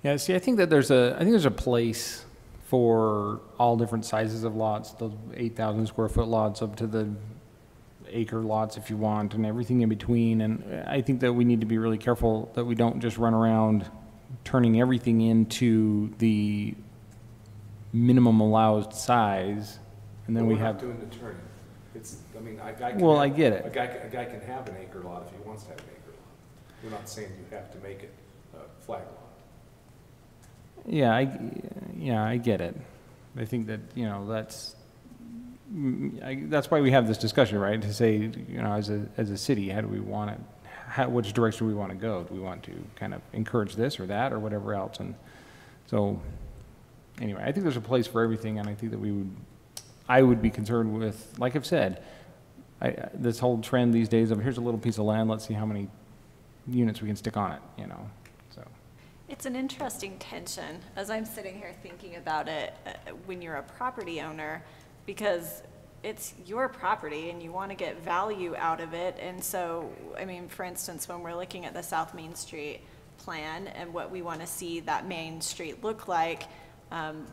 Yeah, see, I think that there's a place for all different sizes of lots, those 8,000 square foot lots up to the acre lots if you want, and everything in between. And I think that we need to be really careful that we don't just run around turning everything into the minimum allowed size, and then we have... We're not doing the turning. It's, I mean, a guy can well, have, I get it. A guy can have an acre lot if he wants to have an acre lot. We're not saying you have to make it a flag lot. Yeah, I get it. I think that, you know, that's why we have this discussion, right? To say, you know, as a city, how do we want it? Which direction do we want to go? Do we want to kind of encourage this or that or whatever else? And so, anyway, I think there's a place for everything, and I think that I would be concerned with, like I've said, this whole trend these days of here's a little piece of land, let's see how many units we can stick on it, you know. So it's an interesting tension as I'm sitting here thinking about it when you're a property owner, because it's your property and you want to get value out of it. And so, I mean, for instance, when we're looking at the South Main Street plan and what we want to see that Main Street look like,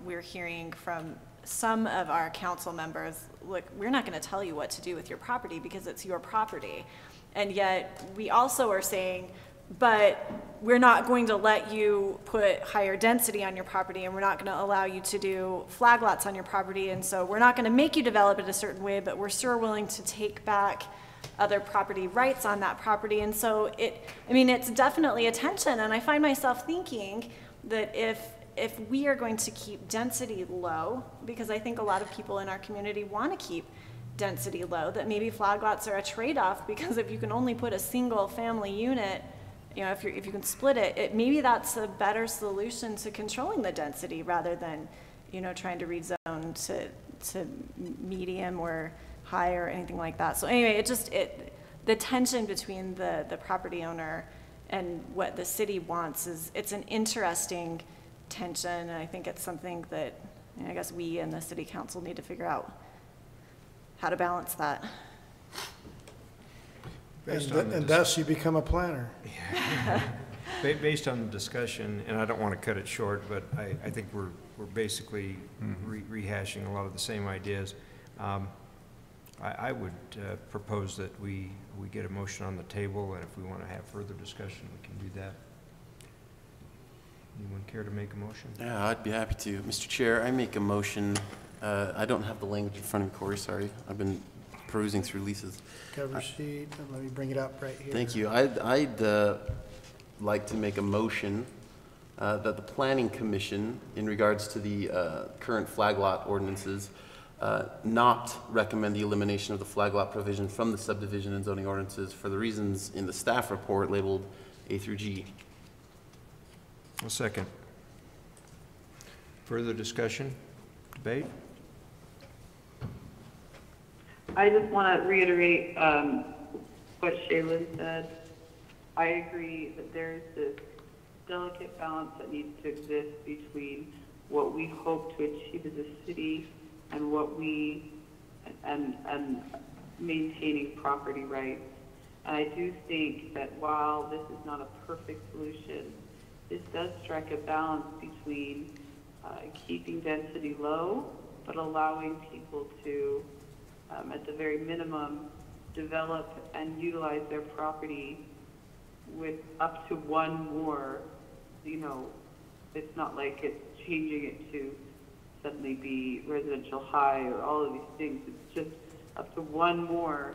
we're hearing from some of our council members, look, we're not going to tell you what to do with your property because it's your property. And yet we also are saying, but we're not going to let you put higher density on your property, and we're not going to allow you to do flag lots on your property. And so we're not going to make you develop it a certain way, but we're sure willing to take back other property rights on that property. And so it's definitely a tension. And I find myself thinking that if we are going to keep density low, because I think a lot of people in our community want to keep density low, that maybe flag lots are a trade-off, because if you can only put a single family unit, if you can split it, maybe that's a better solution to controlling the density rather than, trying to rezone to medium or high or anything like that. So anyway, the tension between the property owner and what the city wants it's an interesting tension, and I think it's something that I guess we and the city council need to figure out how to balance that. And thus you become a planner. Based on the discussion, and I don't want to cut it short, but I think we're basically rehashing a lot of the same ideas. I would propose that we get a motion on the table, and if we want to have further discussion, we can do that. Anyone care to make a motion? Yeah, I'd be happy to. Mr. Chair, I make a motion. I don't have the language in front of me, Corey, sorry. I've been perusing through Lisa's. Cover sheet, let me bring it up right here. Thank you. I'd like to make a motion that the Planning Commission, in regards to the current flag lot ordinances, not recommend the elimination of the flag lot provision from the subdivision and zoning ordinances for the reasons in the staff report labeled A through G. A second. Further discussion, debate? I just want to reiterate what Shaylin said. I agree that there's this delicate balance that needs to exist between what we hope to achieve as a city and what and maintaining property rights. And I do think that while this is not a perfect solution, this does strike a balance between keeping density low, but allowing people to, at the very minimum, develop and utilize their property with up to one more, it's not like it's changing it to suddenly be residential high or all of these things. It's just up to one more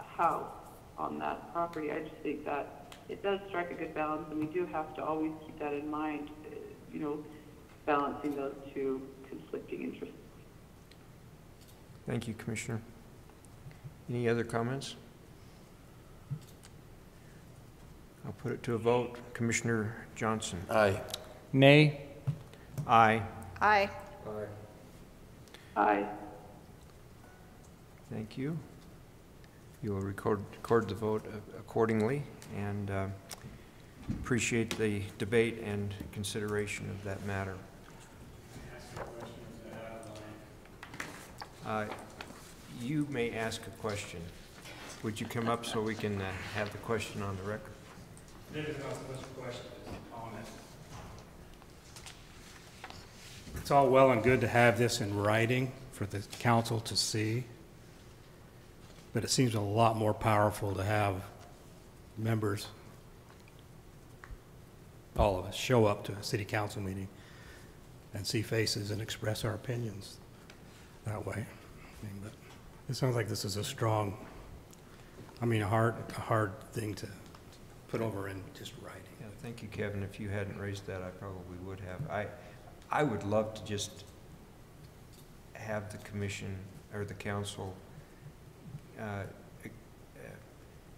house on that property. I just think that it does strike a good balance, and we do have to always keep that in mind, balancing those two conflicting interests. Thank you, Commissioner. Any other comments? I'll put it to a vote. Commissioner Johnson. Aye. Nay. Aye. Aye. Aye. Aye. Thank you. You will record the vote accordingly, and appreciate the debate and consideration of that matter. You may ask a question. Would you come up so we can have the question on the record? It is not so much a question as a comment. It's all well and good to have this in writing for the council to see, but it seems a lot more powerful to have members, all of us, show up to a city council meeting and see faces and express our opinions that way. But it sounds like this is a hard thing to put over in just writing. Yeah, thank you, Kevin. If you hadn't raised that, I probably would have. I would love to just have the commission or the council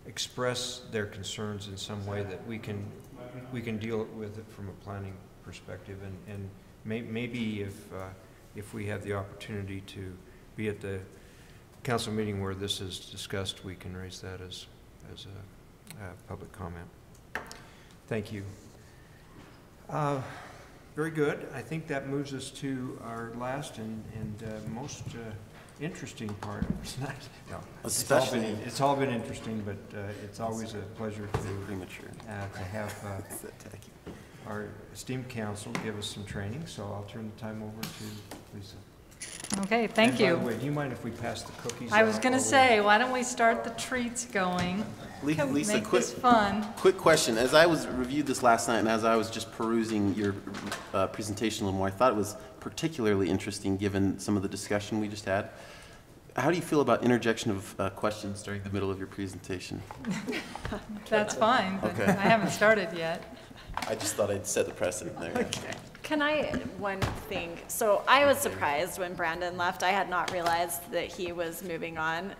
express their concerns in some way that we can deal with it from a planning perspective, and maybe if we have the opportunity to be at the council meeting where this is discussed, we can raise that as a public comment. Thank you. Very good. I think that moves us to our last and most interesting part. No, it's all been interesting, but it's always a pleasure to have our esteemed council give us some training, so I'll turn the time over to Lisa. Okay, thank you. And by the way, do you mind if we pass the cookies I was out going to while we- say, why don't we start the treats going? Lisa, Make this fun. quick question. As I reviewed this last night, and as I was just perusing your presentation a little more, I thought it was particularly interesting given some of the discussion we just had. How do you feel about interjection of questions during the middle of your presentation? That's fine, but Okay. I haven't started yet. I just thought I'd set the precedent there. Okay. Can I, one thing, so I was surprised when Brandon left. I had not realized that he was moving on.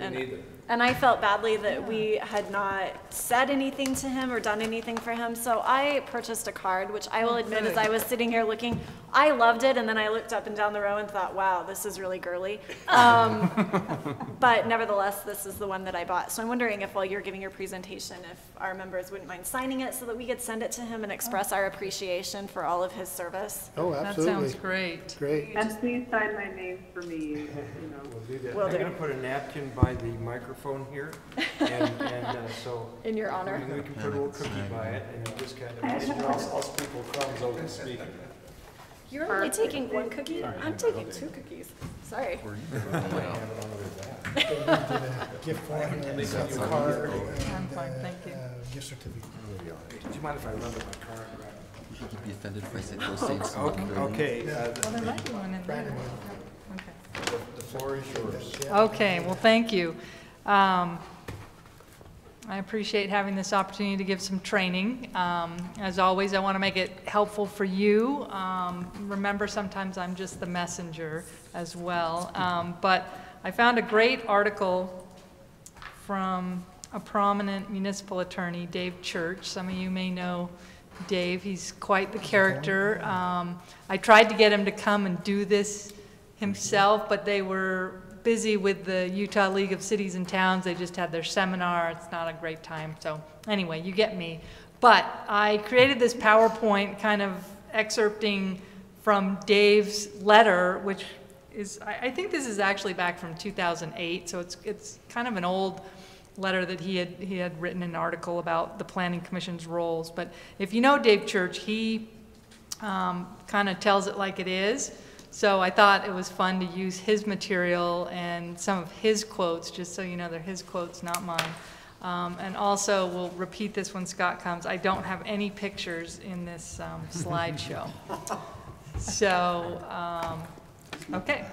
And I felt badly that we had not said anything to him or done anything for him. So I purchased a card, which I will admit, as I was sitting here looking, I loved it. And then I looked up and down the row and thought, wow, this is really girly. But nevertheless, this is the one that I bought. So I'm wondering if while you're giving your presentation, if our members wouldn't mind signing it so that we could send it to him and express our appreciation for all of his service. Oh, absolutely. That sounds great. Great. And please sign my name for me, you know. We'll do that. Will I'm do. going to put a napkin by the microphone here, and so. In your honor. We can put a little cookie by it, and it just kind of. I'll sprinkle crumbs over the speaker. You're only taking one cookie? I'm taking 2 cookies. Sorry. Gift form, and That's a card, I'm fine, thank you. gift certificate. Do you mind if I run to my car and grab it? You'd be offended if I said those things. Okay, Well, there might be one in there. Okay. the floor is yours. Okay, well, thank you. I appreciate having this opportunity to give some training. As always, I want to make it helpful for you. Remember, sometimes I'm just the messenger as well. But I found a great article from a prominent municipal attorney, Dave Church. Some of you may know Dave. He's quite the character. I tried to get him to come and do this himself, but they were busy with the Utah League of Cities and Towns. They just had their seminar. It's not a great time. So anyway, you get me. But I created this PowerPoint kind of excerpting from Dave's letter, which is, I think this is actually back from 2008. So it's kind of an old letter that he had written an article about the Planning Commission's roles. But if you know Dave Church, he kind of tells it like it is. So I thought it was fun to use his material and some of his quotes, just so you know they're his quotes, not mine. And also, we'll repeat this when Scott comes, I don't have any pictures in this slideshow. So, okay.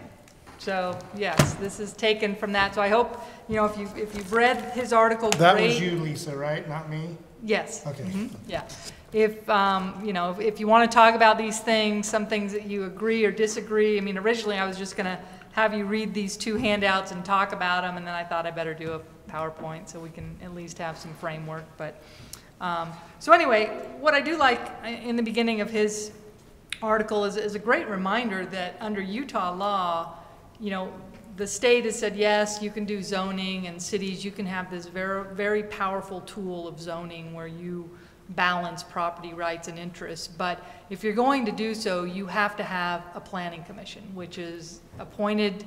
So, yes, this is taken from that. So I hope, you know, if you've read his article, That great. was you, Lisa, right? Not me? Yes. Okay. Yeah. If, you know, if you want to talk about these things, some things that you agree or disagree, I mean, originally I was just going to have you read these 2 handouts and talk about them, and then I thought I better do a PowerPoint so we can at least have some framework. But, so anyway, what I do like in the beginning of his article is a great reminder that under Utah law, you know, the state has said, yes, you can do zoning, and cities, you can have this very, very powerful tool of zoning where you balance property rights and interests. But if you're going to do so, you have to have a planning commission, which is appointed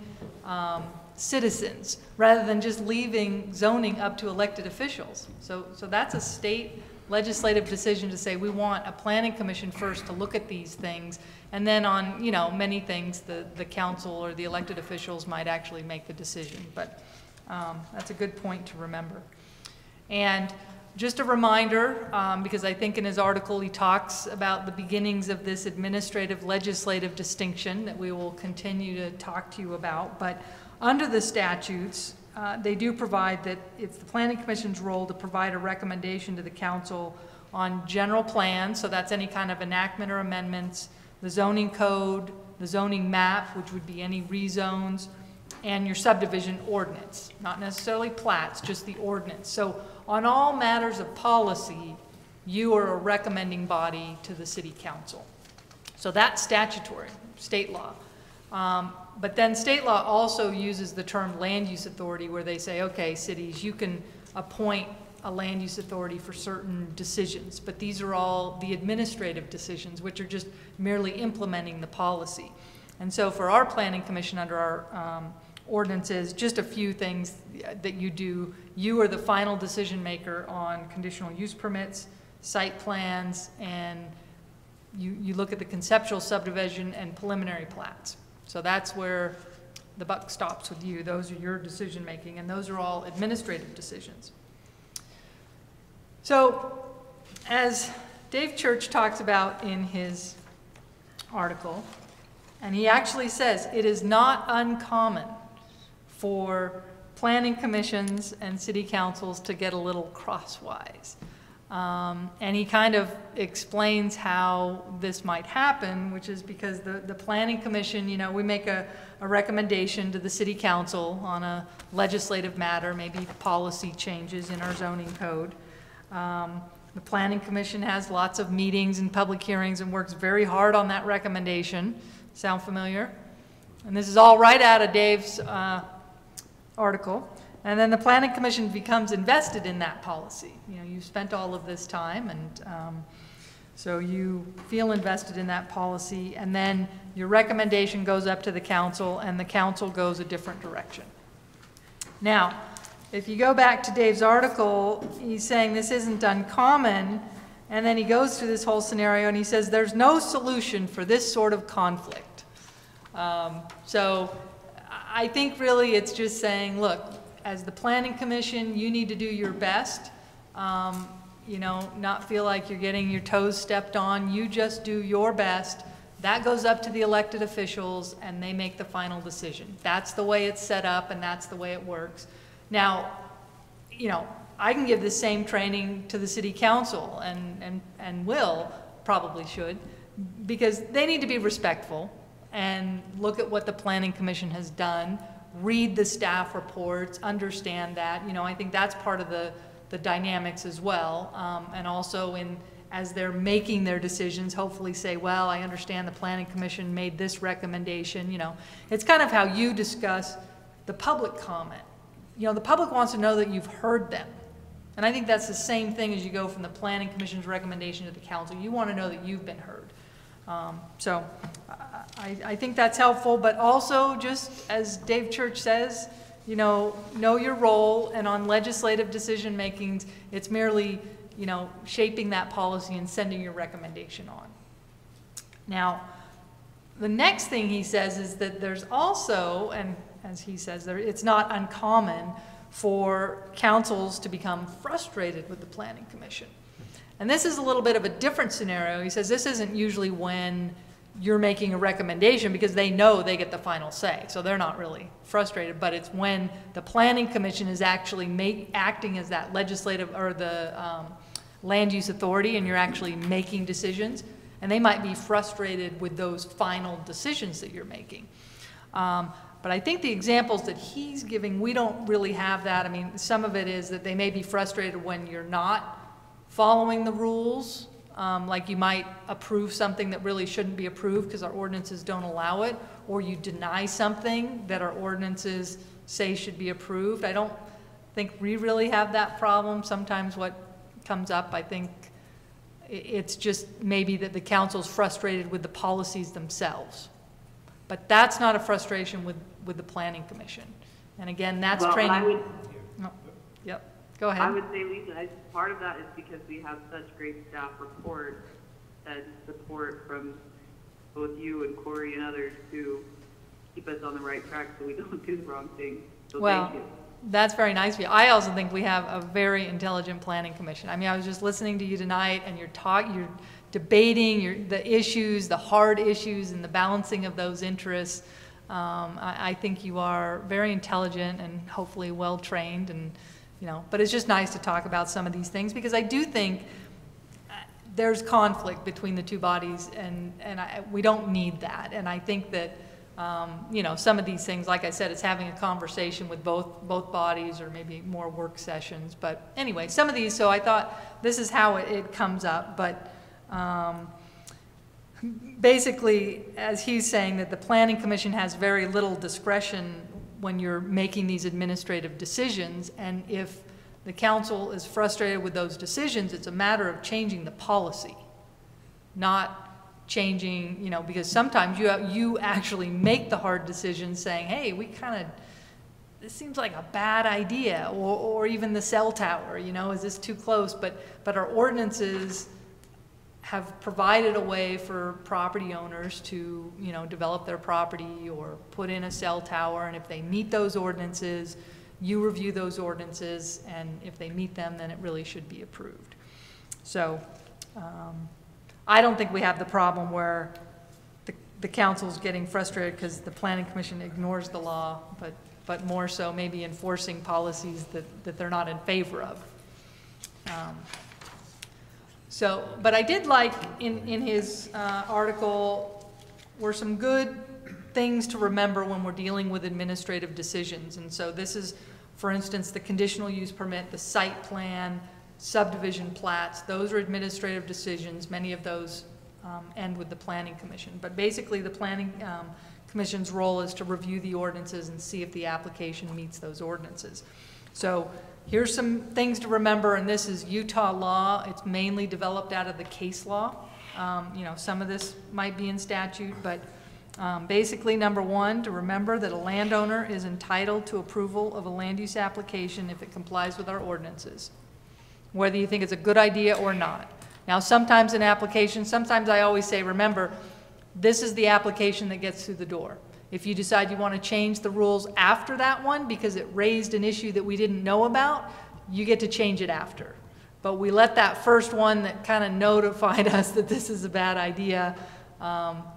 citizens, rather than just leaving zoning up to elected officials. So that's a state legislative decision to say we want a planning commission first to look at these things, and then on, you know, many things the council or the elected officials might actually make the decision. But that's a good point to remember. And just a reminder, because I think in his article he talks about the beginnings of this administrative legislative distinction that we will continue to talk to you about. But under the statutes, they do provide that it's the Planning Commission's role to provide a recommendation to the council on general plans, so that's any kind of enactment or amendments, the zoning code, the zoning map, which would be any rezones, and your subdivision ordinance. Not necessarily plats, just the ordinance. So on all matters of policy, you are a recommending body to the city council. So that's statutory, state law. But then state law also uses the term land use authority, where they say, okay, cities, you can appoint a land use authority for certain decisions, but these are all the administrative decisions, which are just merely implementing the policy. And so for our planning commission under our ordinances, just a few things that you do. You are the final decision maker on conditional use permits, site plans, and you look at the conceptual subdivision and preliminary plats. So that's where the buck stops with you. Those are your decision-making, and those are all administrative decisions. So, as Dave Church talks about in his article, and he actually says it is not uncommon for planning commissions and city councils to get a little crosswise. And he kind of explains how this might happen, which is because the planning commission, you know, we make a recommendation to the city council on a legislative matter, maybe policy changes in our zoning code. The planning commission has lots of meetings and public hearings and works very hard on that recommendation. Sound familiar? And this is all right out of Dave's article. And then the planning commission becomes invested in that policy. You know, you've spent all of this time, and so you feel invested in that policy, and then your recommendation goes up to the council, and the council goes a different direction. Now, if you go back to Dave's article, he's saying this isn't uncommon, and then he goes through this whole scenario, and he says there's no solution for this sort of conflict. So I think really it's just saying, look, as the planning commission, you need to do your best, you know, not feel like you're getting your toes stepped on. You just do your best. That goes up to the elected officials, and they make the final decision. That's the way it's set up, and that's the way it works. Now, you know, I can give the same training to the city council, and will, probably should, because they need to be respectful and look at what the planning commission has done, read the staff reports, understand that. You know, I think that's part of the dynamics as well. And also as they're making their decisions, hopefully say, well, I understand the planning commission made this recommendation. You know, it's kind of how you discuss the public comment. You know, the public wants to know that you've heard them. And I think that's the same thing as you go from the planning commission's recommendation to the council. You want to know that you've been heard. So I think that's helpful, but also just as Dave Church says, you know your role, and on legislative decision makings, it's merely, you know, shaping that policy and sending your recommendation on. Now, the next thing he says is that there's also, and as he says, it's not uncommon for councils to become frustrated with the planning commission. And this is a little bit of a different scenario. He says this isn't usually when you're making a recommendation, because they know they get the final say, so they're not really frustrated, but it's when the planning commission is actually acting as that legislative or the land use authority, and you're actually making decisions, and they might be frustrated with those final decisions that you're making. But I think the examples that he's giving, we don't really have that. I mean, some of it is that they may be frustrated when you're not following the rules, like you might approve something that really shouldn't be approved because our ordinances don't allow it, or you deny something that our ordinances say should be approved. I don't think we really have that problem. Sometimes what comes up, I think it's just maybe that the council's frustrated with the policies themselves. But that's not a frustration with the planning commission. And again, that's training. Yep. Go ahead. I would say, Lisa, part of that is because we have such great staff reports and support from both you and Corey and others to keep us on the right track so we don't do the wrong thing. So thank you. That's very nice of you. I also think we have a very intelligent planning commission. I mean, I was just listening to you tonight, and you're debating the issues, the hard issues, and the balancing of those interests. I think you are very intelligent and hopefully well trained, and you know. But it's just nice to talk about some of these things, because I do think there's conflict between the two bodies, and we don't need that. And I think that you know, some of these things, like I said, it's having a conversation with both bodies, or maybe more work sessions. But anyway, some of these. So I thought this is how it comes up, but. Basically, as he's saying, that the planning commission has very little discretion when you're making these administrative decisions, and if the council is frustrated with those decisions, it's a matter of changing the policy, not changing, you know, because sometimes you actually make the hard decisions saying, hey, this seems like a bad idea, or even the cell tower, you know, is this too close? But our ordinances have provided a way for property owners to, you know, develop their property or put in a cell tower, and if they meet those ordinances, you review those ordinances, and if they meet them, then it really should be approved. So I don't think we have the problem where the council's getting frustrated because the planning commission ignores the law, but more so maybe enforcing policies that they're not in favor of. But I did like in his article were some good things to remember when we're dealing with administrative decisions. And so this is, for instance, the conditional use permit, the site plan, subdivision plats. Those are administrative decisions. Many of those end with the planning commission. But basically the planning commission's role is to review the ordinances and see if the application meets those ordinances. So here's some things to remember, and this is Utah law. It's mainly developed out of the case law. You know, some of this might be in statute, but basically, number one, to remember that a landowner is entitled to approval of a land use application if it complies with our ordinances, whether you think it's a good idea or not. Now, sometimes in applications, sometimes I always say, remember, this is the application that gets through the door. If you decide you want to change the rules after that one because it raised an issue that we didn't know about, you get to change it after. But we let that first one that kind of notified us that this is a bad idea,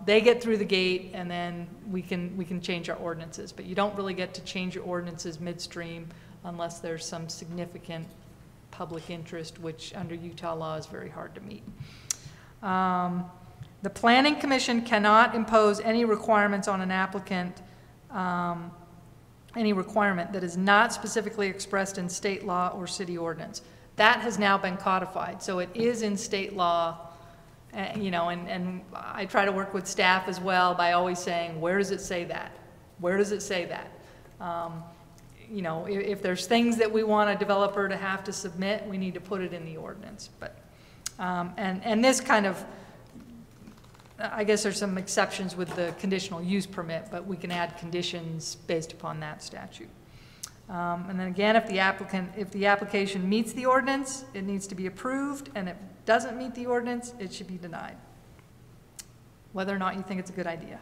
they get through the gate, and then we can change our ordinances. But you don't really get to change your ordinances midstream unless there's some significant public interest, which under Utah law is very hard to meet. The Planning Commission cannot impose any requirements on an applicant, any requirement that is not specifically expressed in state law or city ordinance. That has now been codified, so it is in state law. You know, and I try to work with staff as well by always saying, where does it say that? Where does it say that? You know, if there's things that we want a developer to have to submit, we need to put it in the ordinance. But and this kind of, I guess there's some exceptions with the conditional use permit, but we can add conditions based upon that statute. And then again, if the application meets the ordinance, it needs to be approved, and if it doesn't meet the ordinance, it should be denied, whether or not you think it's a good idea.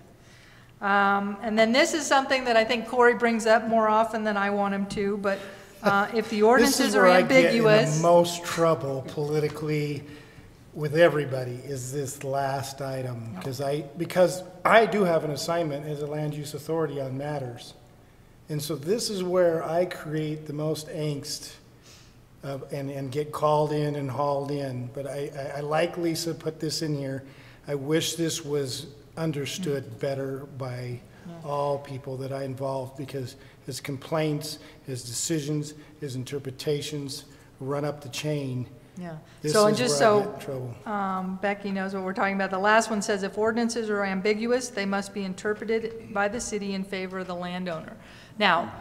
And then this is something that I think Corey brings up more often than I want him to, but if the ordinances are ambiguous. This is where I get in the most trouble politically with everybody, is this last item, because I do have an assignment as a land use authority on matters. And so this is where I create the most angst and get called in and hauled in. But I like Lisa put this in here. I wish this was understood better by all people that I involved, because his complaints, his decisions, his interpretations run up the chain. Yeah. This so is just where I so get in trouble. Becky knows what we're talking about. The last one says if ordinances are ambiguous, they must be interpreted by the city in favor of the landowner. Now,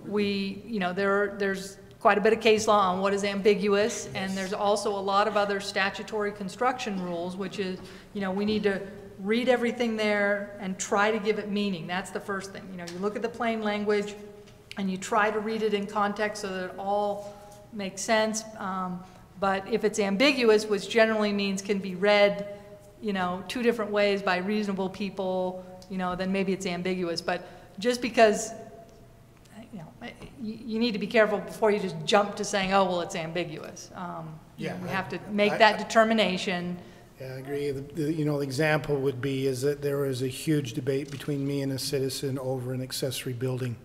you know, there's quite a bit of case law on what is ambiguous, and there's also a lot of other statutory construction rules, which is, you know, we need to read everything there and try to give it meaning. That's the first thing. You know, you look at the plain language and you try to read it in context so that it all makes sense. But if it's ambiguous, which generally means can be read, you know, two different ways by reasonable people, you know, then maybe it's ambiguous. But just because, you know, you need to be careful before you just jump to saying, oh, well, it's ambiguous. You know, we have to make that determination. Yeah, I agree. You know, the example would be is that there was a huge debate between me and a citizen over an accessory building.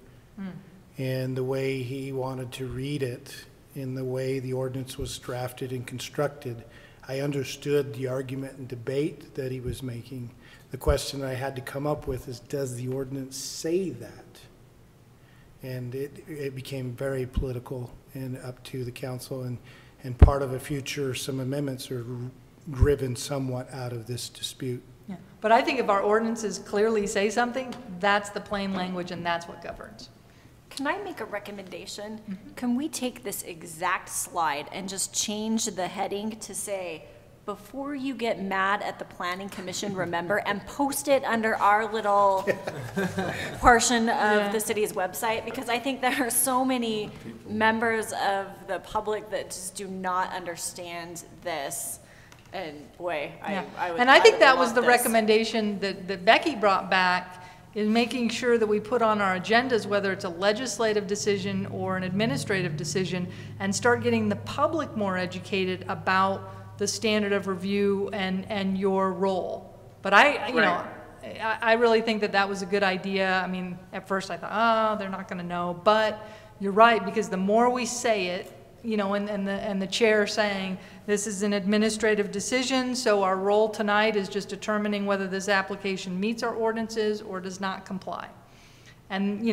And the way he wanted to read it, in the way the ordinance was drafted and constructed, I understood the argument and debate that he was making. The question I had to come up with is, does the ordinance say that? And it became very political and up to the council, and part of a future, some amendments are driven somewhat out of this dispute. Yeah. But I think if our ordinances clearly say something, that's the plain language and that's what governs. Can I make a recommendation? Can we take this exact slide and just change the heading to say, before you get mad at the Planning Commission, remember, and post it under our little portion of the city's website? Because I think there are so many members of the public that just do not understand this. And boy, Yeah. I would. And I think would that was love the this. recommendation that Becky brought back, is making sure that we put on our agendas, whether it's a legislative decision or an administrative decision, and start getting the public more educated about the standard of review and your role. But I really think that was a good idea. I mean, at first I thought, oh, they're not gonna know, but you're right, because the more we say it, and the chair saying, this is an administrative decision, so our role tonight is just determining whether this application meets our ordinances or does not comply. And,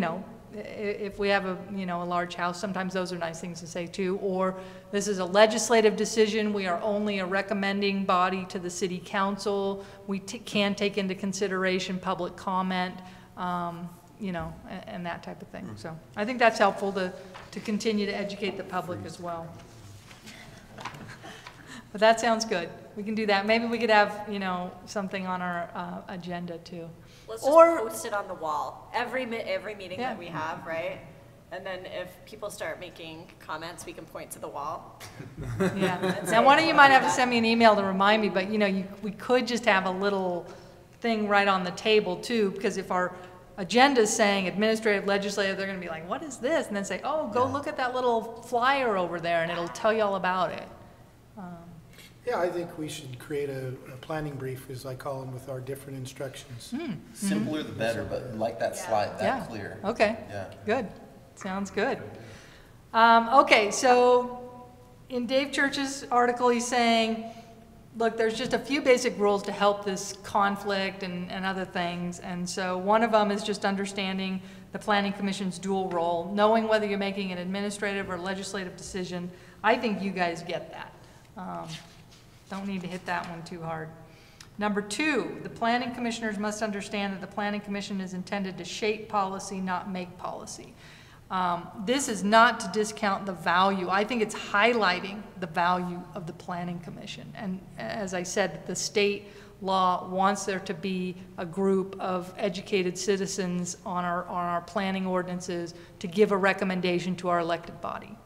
if we have a large house, sometimes those are nice things to say too, or this is a legislative decision, we are only a recommending body to the city council, we can take into consideration public comment, and that type of thing. So I think that's helpful to continue to educate the public as well. But that sounds good. We can do that. Maybe we could have, something on our agenda too. Let's just post it on the wall. Every meeting that we have, right? And then if people start making comments, we can point to the wall. Yeah. Now, one of you might have to send me an email to remind me, but we could just have a little thing right on the table too, because if our agenda is saying administrative, legislative, they're going to be like, what is this? And then say, oh, go look at that little flyer over there, and it'll tell you all about it. Yeah, I think we should create a planning brief, as I call them, with our different instructions. Simpler the better, but like that slide, that clear. Okay. Yeah. Good. Sounds good. Okay, so in Dave Church's article, he's saying, look, there's just a few basic rules to help this conflict and other things. And so one of them is just understanding the Planning Commission's dual role, knowing whether you're making an administrative or legislative decision. I think you guys get that. Don't need to hit that one too hard. Number 2, the planning commissioners must understand that the Planning Commission is intended to shape policy, not make policy. This is not to discount the value. I think it's highlighting the value of the Planning Commission. And as I said, the state law wants there to be a group of educated citizens on our planning ordinances to give a recommendation to our elected body.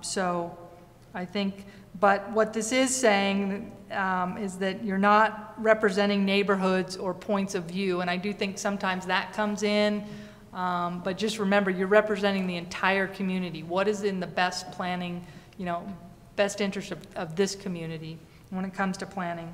So I think, but what this is saying is that you're not representing neighborhoods or points of view, and I do think sometimes that comes in, but just remember, you're representing the entire community. What is in the best planning, best interest of this community when it comes to planning?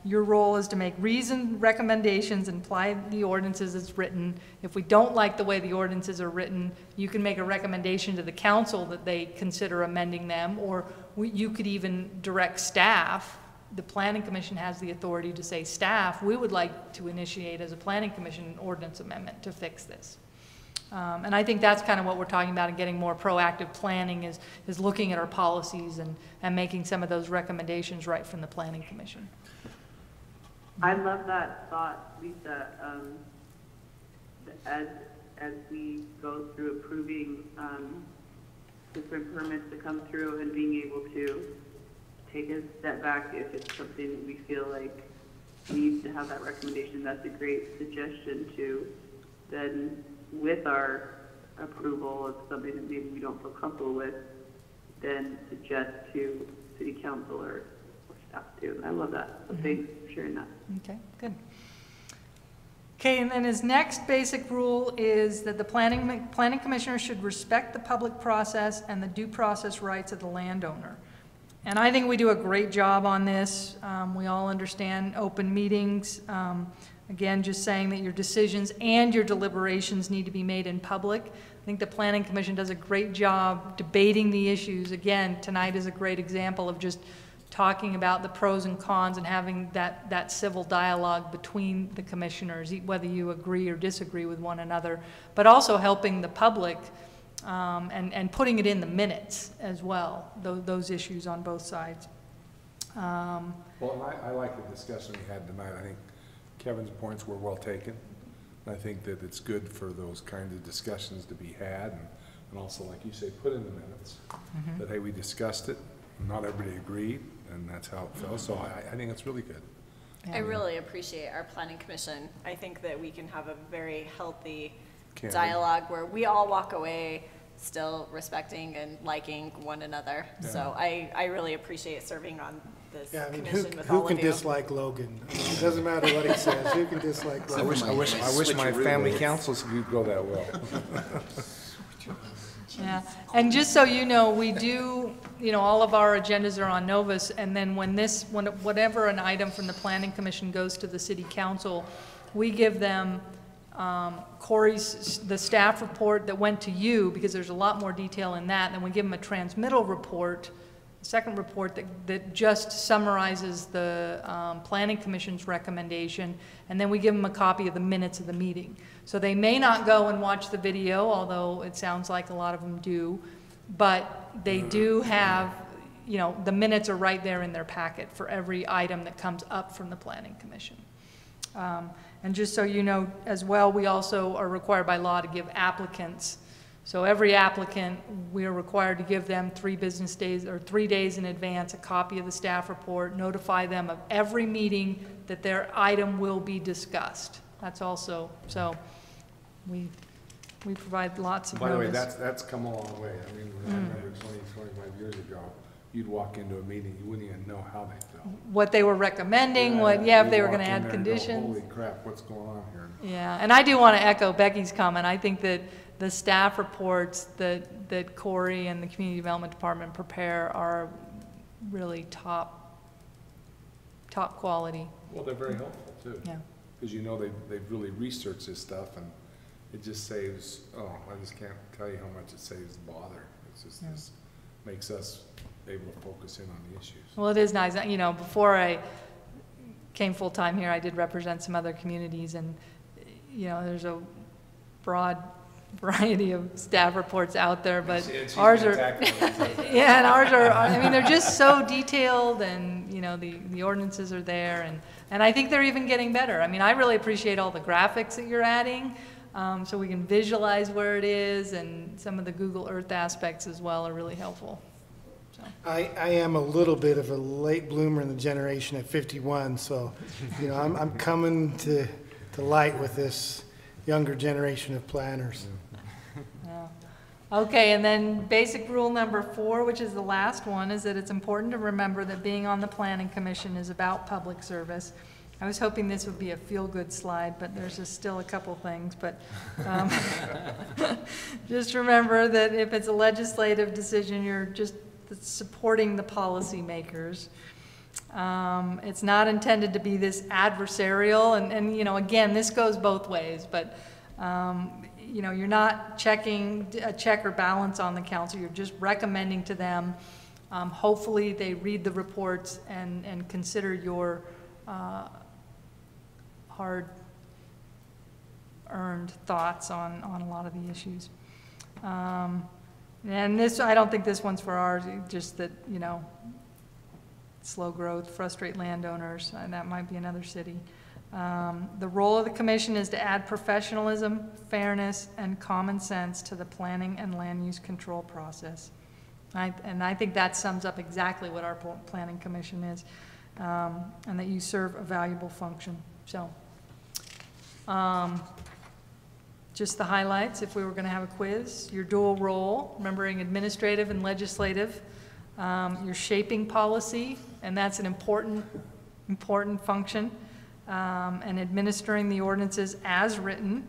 Your role is to make reasoned recommendations and apply the ordinances as written. If we don't like the way the ordinances are written, you can make a recommendation to the council that they consider amending them, or you could even direct staff. The Planning Commission has the authority to say, staff, we would like to initiate as a Planning Commission an ordinance amendment to fix this. And I think that's kind of what we're talking about in getting more proactive planning is looking at our policies and making some of those recommendations right from the Planning Commission. I love that thought, Lisa. As we go through approving different permits that come through and being able to take a step back if it's something that we feel like needs to have that recommendation, that's a great suggestion to then, with our approval of something that maybe we don't feel comfortable with, then suggest to city council or staff too. I love that. So thanks for sharing that. Okay, good. Okay, and then his next basic rule is that the planning commissioner should respect the public process and the due process rights of the landowner. And I think we do a great job on this. We all understand open meetings. Again, just saying that your decisions and your deliberations need to be made in public. I think the Planning Commission does a great job debating the issues. Again, tonight is a great example of just talking about the pros and cons and having that civil dialogue between the commissioners, whether you agree or disagree with one another, but also helping the public and putting it in the minutes as well, those issues on both sides. Well, I like the discussion we had tonight. I think Kevin's points were well taken. I think that it's good for those kinds of discussions to be had, and also, like you say, put in the minutes that, hey, we discussed it, not everybody agreed, and that's how it felt. So I think it's really good. I really appreciate our Planning Commission. I think that we can have a very healthy dialogue where we all walk away still respecting and liking one another. So I really appreciate serving on this Yeah, I mean, commission with who all can of you. dislike Logan? It doesn't matter what he says, who can dislike Logan? I wish my family councils could go that well. Yeah, and just so you know, we do, you know, all of our agendas are on Novus, and then when whatever an item from the Planning Commission goes to the City Council, we give them the staff report that went to you, because there's a lot more detail in that, and then we give them a transmittal report, a second report that just summarizes the Planning Commission's recommendation, and then we give them a copy of the minutes of the meeting. So they may not go and watch the video, although it sounds like a lot of them do, but they do have, you know, the minutes are right there in their packet for every item that comes up from the Planning Commission. And just so you know as well, we also are required by law to give applicants. So every applicant, we are required to give them 3 business days or 3 days in advance, a copy of the staff report, notify them of every meeting that their item will be discussed. That's also, so we provide lots of By the way, notice. that's come a long way. I mean, I remember 20, 25 years ago, you'd walk into a meeting, you wouldn't even know how they felt. What they were recommending, if they were going to add conditions. Holy crap, what's going on here? Yeah, and I do want to echo Becky's comment. I think that the staff reports that Corey and the Community Development Department prepare are really top quality. Well, they're very helpful too. Yeah. Because you know they've really researched this stuff, and it just saves, I just can't tell you how much it saves bother. It's just, this makes us able to focus in on the issues. Well, it is nice. You know, before I came full-time here, I did represent some other communities, and, you know, there's a broad variety of staff reports out there, but ours are, yeah, and ours are, I mean, they're just so detailed, and, you know, the ordinances are there, and I think they're even getting better. I mean, I really appreciate all the graphics that you're adding, so we can visualize where it is, and some of the Google Earth aspects as well are really helpful. So. I am a little bit of a late bloomer in the generation at 51, so, you know, I'm coming to light with this younger generation of planners. Yeah. Okay, and then basic rule number 4, which is the last one, is that it's important to remember that being on the Planning Commission is about public service. I was hoping this would be a feel-good slide, but there's just still a couple things. But just remember that if it's a legislative decision, you're just supporting the policymakers. It's not intended to be this adversarial, and you know, again, this goes both ways, but you know, you're not checking a check or balance on the council, you're just recommending to them. Hopefully they read the reports and consider your hard-earned thoughts on a lot of the issues. And this, I don't think this one's for ours, just that, you know, slow growth, frustrate landowners, and that might be another city. The role of the commission is to add professionalism, fairness, and common sense to the planning and land use control process. And I think that sums up exactly what our planning commission is, and that you serve a valuable function. So, just the highlights, if we were going to have a quiz, your dual role, remembering administrative and legislative, your shaping policy, and that's an important function, and administering the ordinances as written.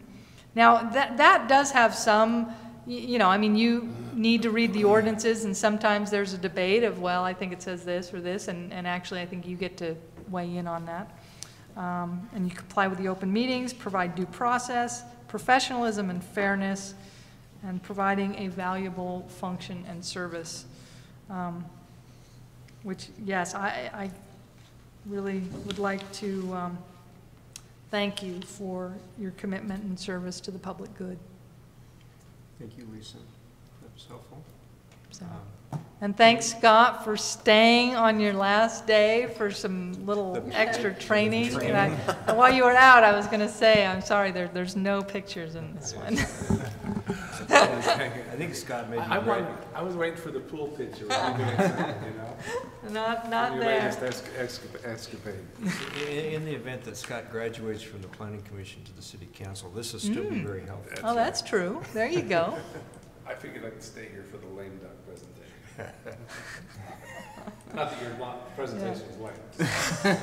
Now, that does have some, you know, I mean, you need to read the ordinances, and sometimes there's a debate of, well, I think it says this or this, and actually I think you get to weigh in on that. And you comply with the open meetings, provide due process, professionalism and fairness, and providing a valuable function and service. Which, yes, I really would like to thank you for your commitment and service to the public good. Thank you, Lisa. That was helpful. So, and thanks, Scott, for staying on your last day for some little extra training. And while you were out, I was going to say, I'm sorry, there's no pictures in this one. I think Scott made you I was waiting for the pool picture. You know? Not your there. latest escapade. In the event that Scott graduates from the Planning Commission to the City Council, this will still be very helpful. Oh, that's true. There you go. I figured I'd stay here for the lame duck presentation. Not that your presentation is lame.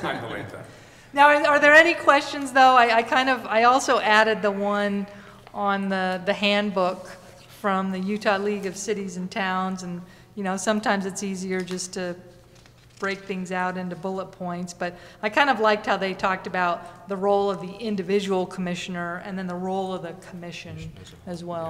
I'm the lame duck. Now, are there any questions, though? I also added the one on the handbook from the Utah League of Cities and Towns, and, you know, sometimes it's easier just to break things out into bullet points, but I kind of liked how they talked about the role of the individual commissioner and then the role of the commission as well.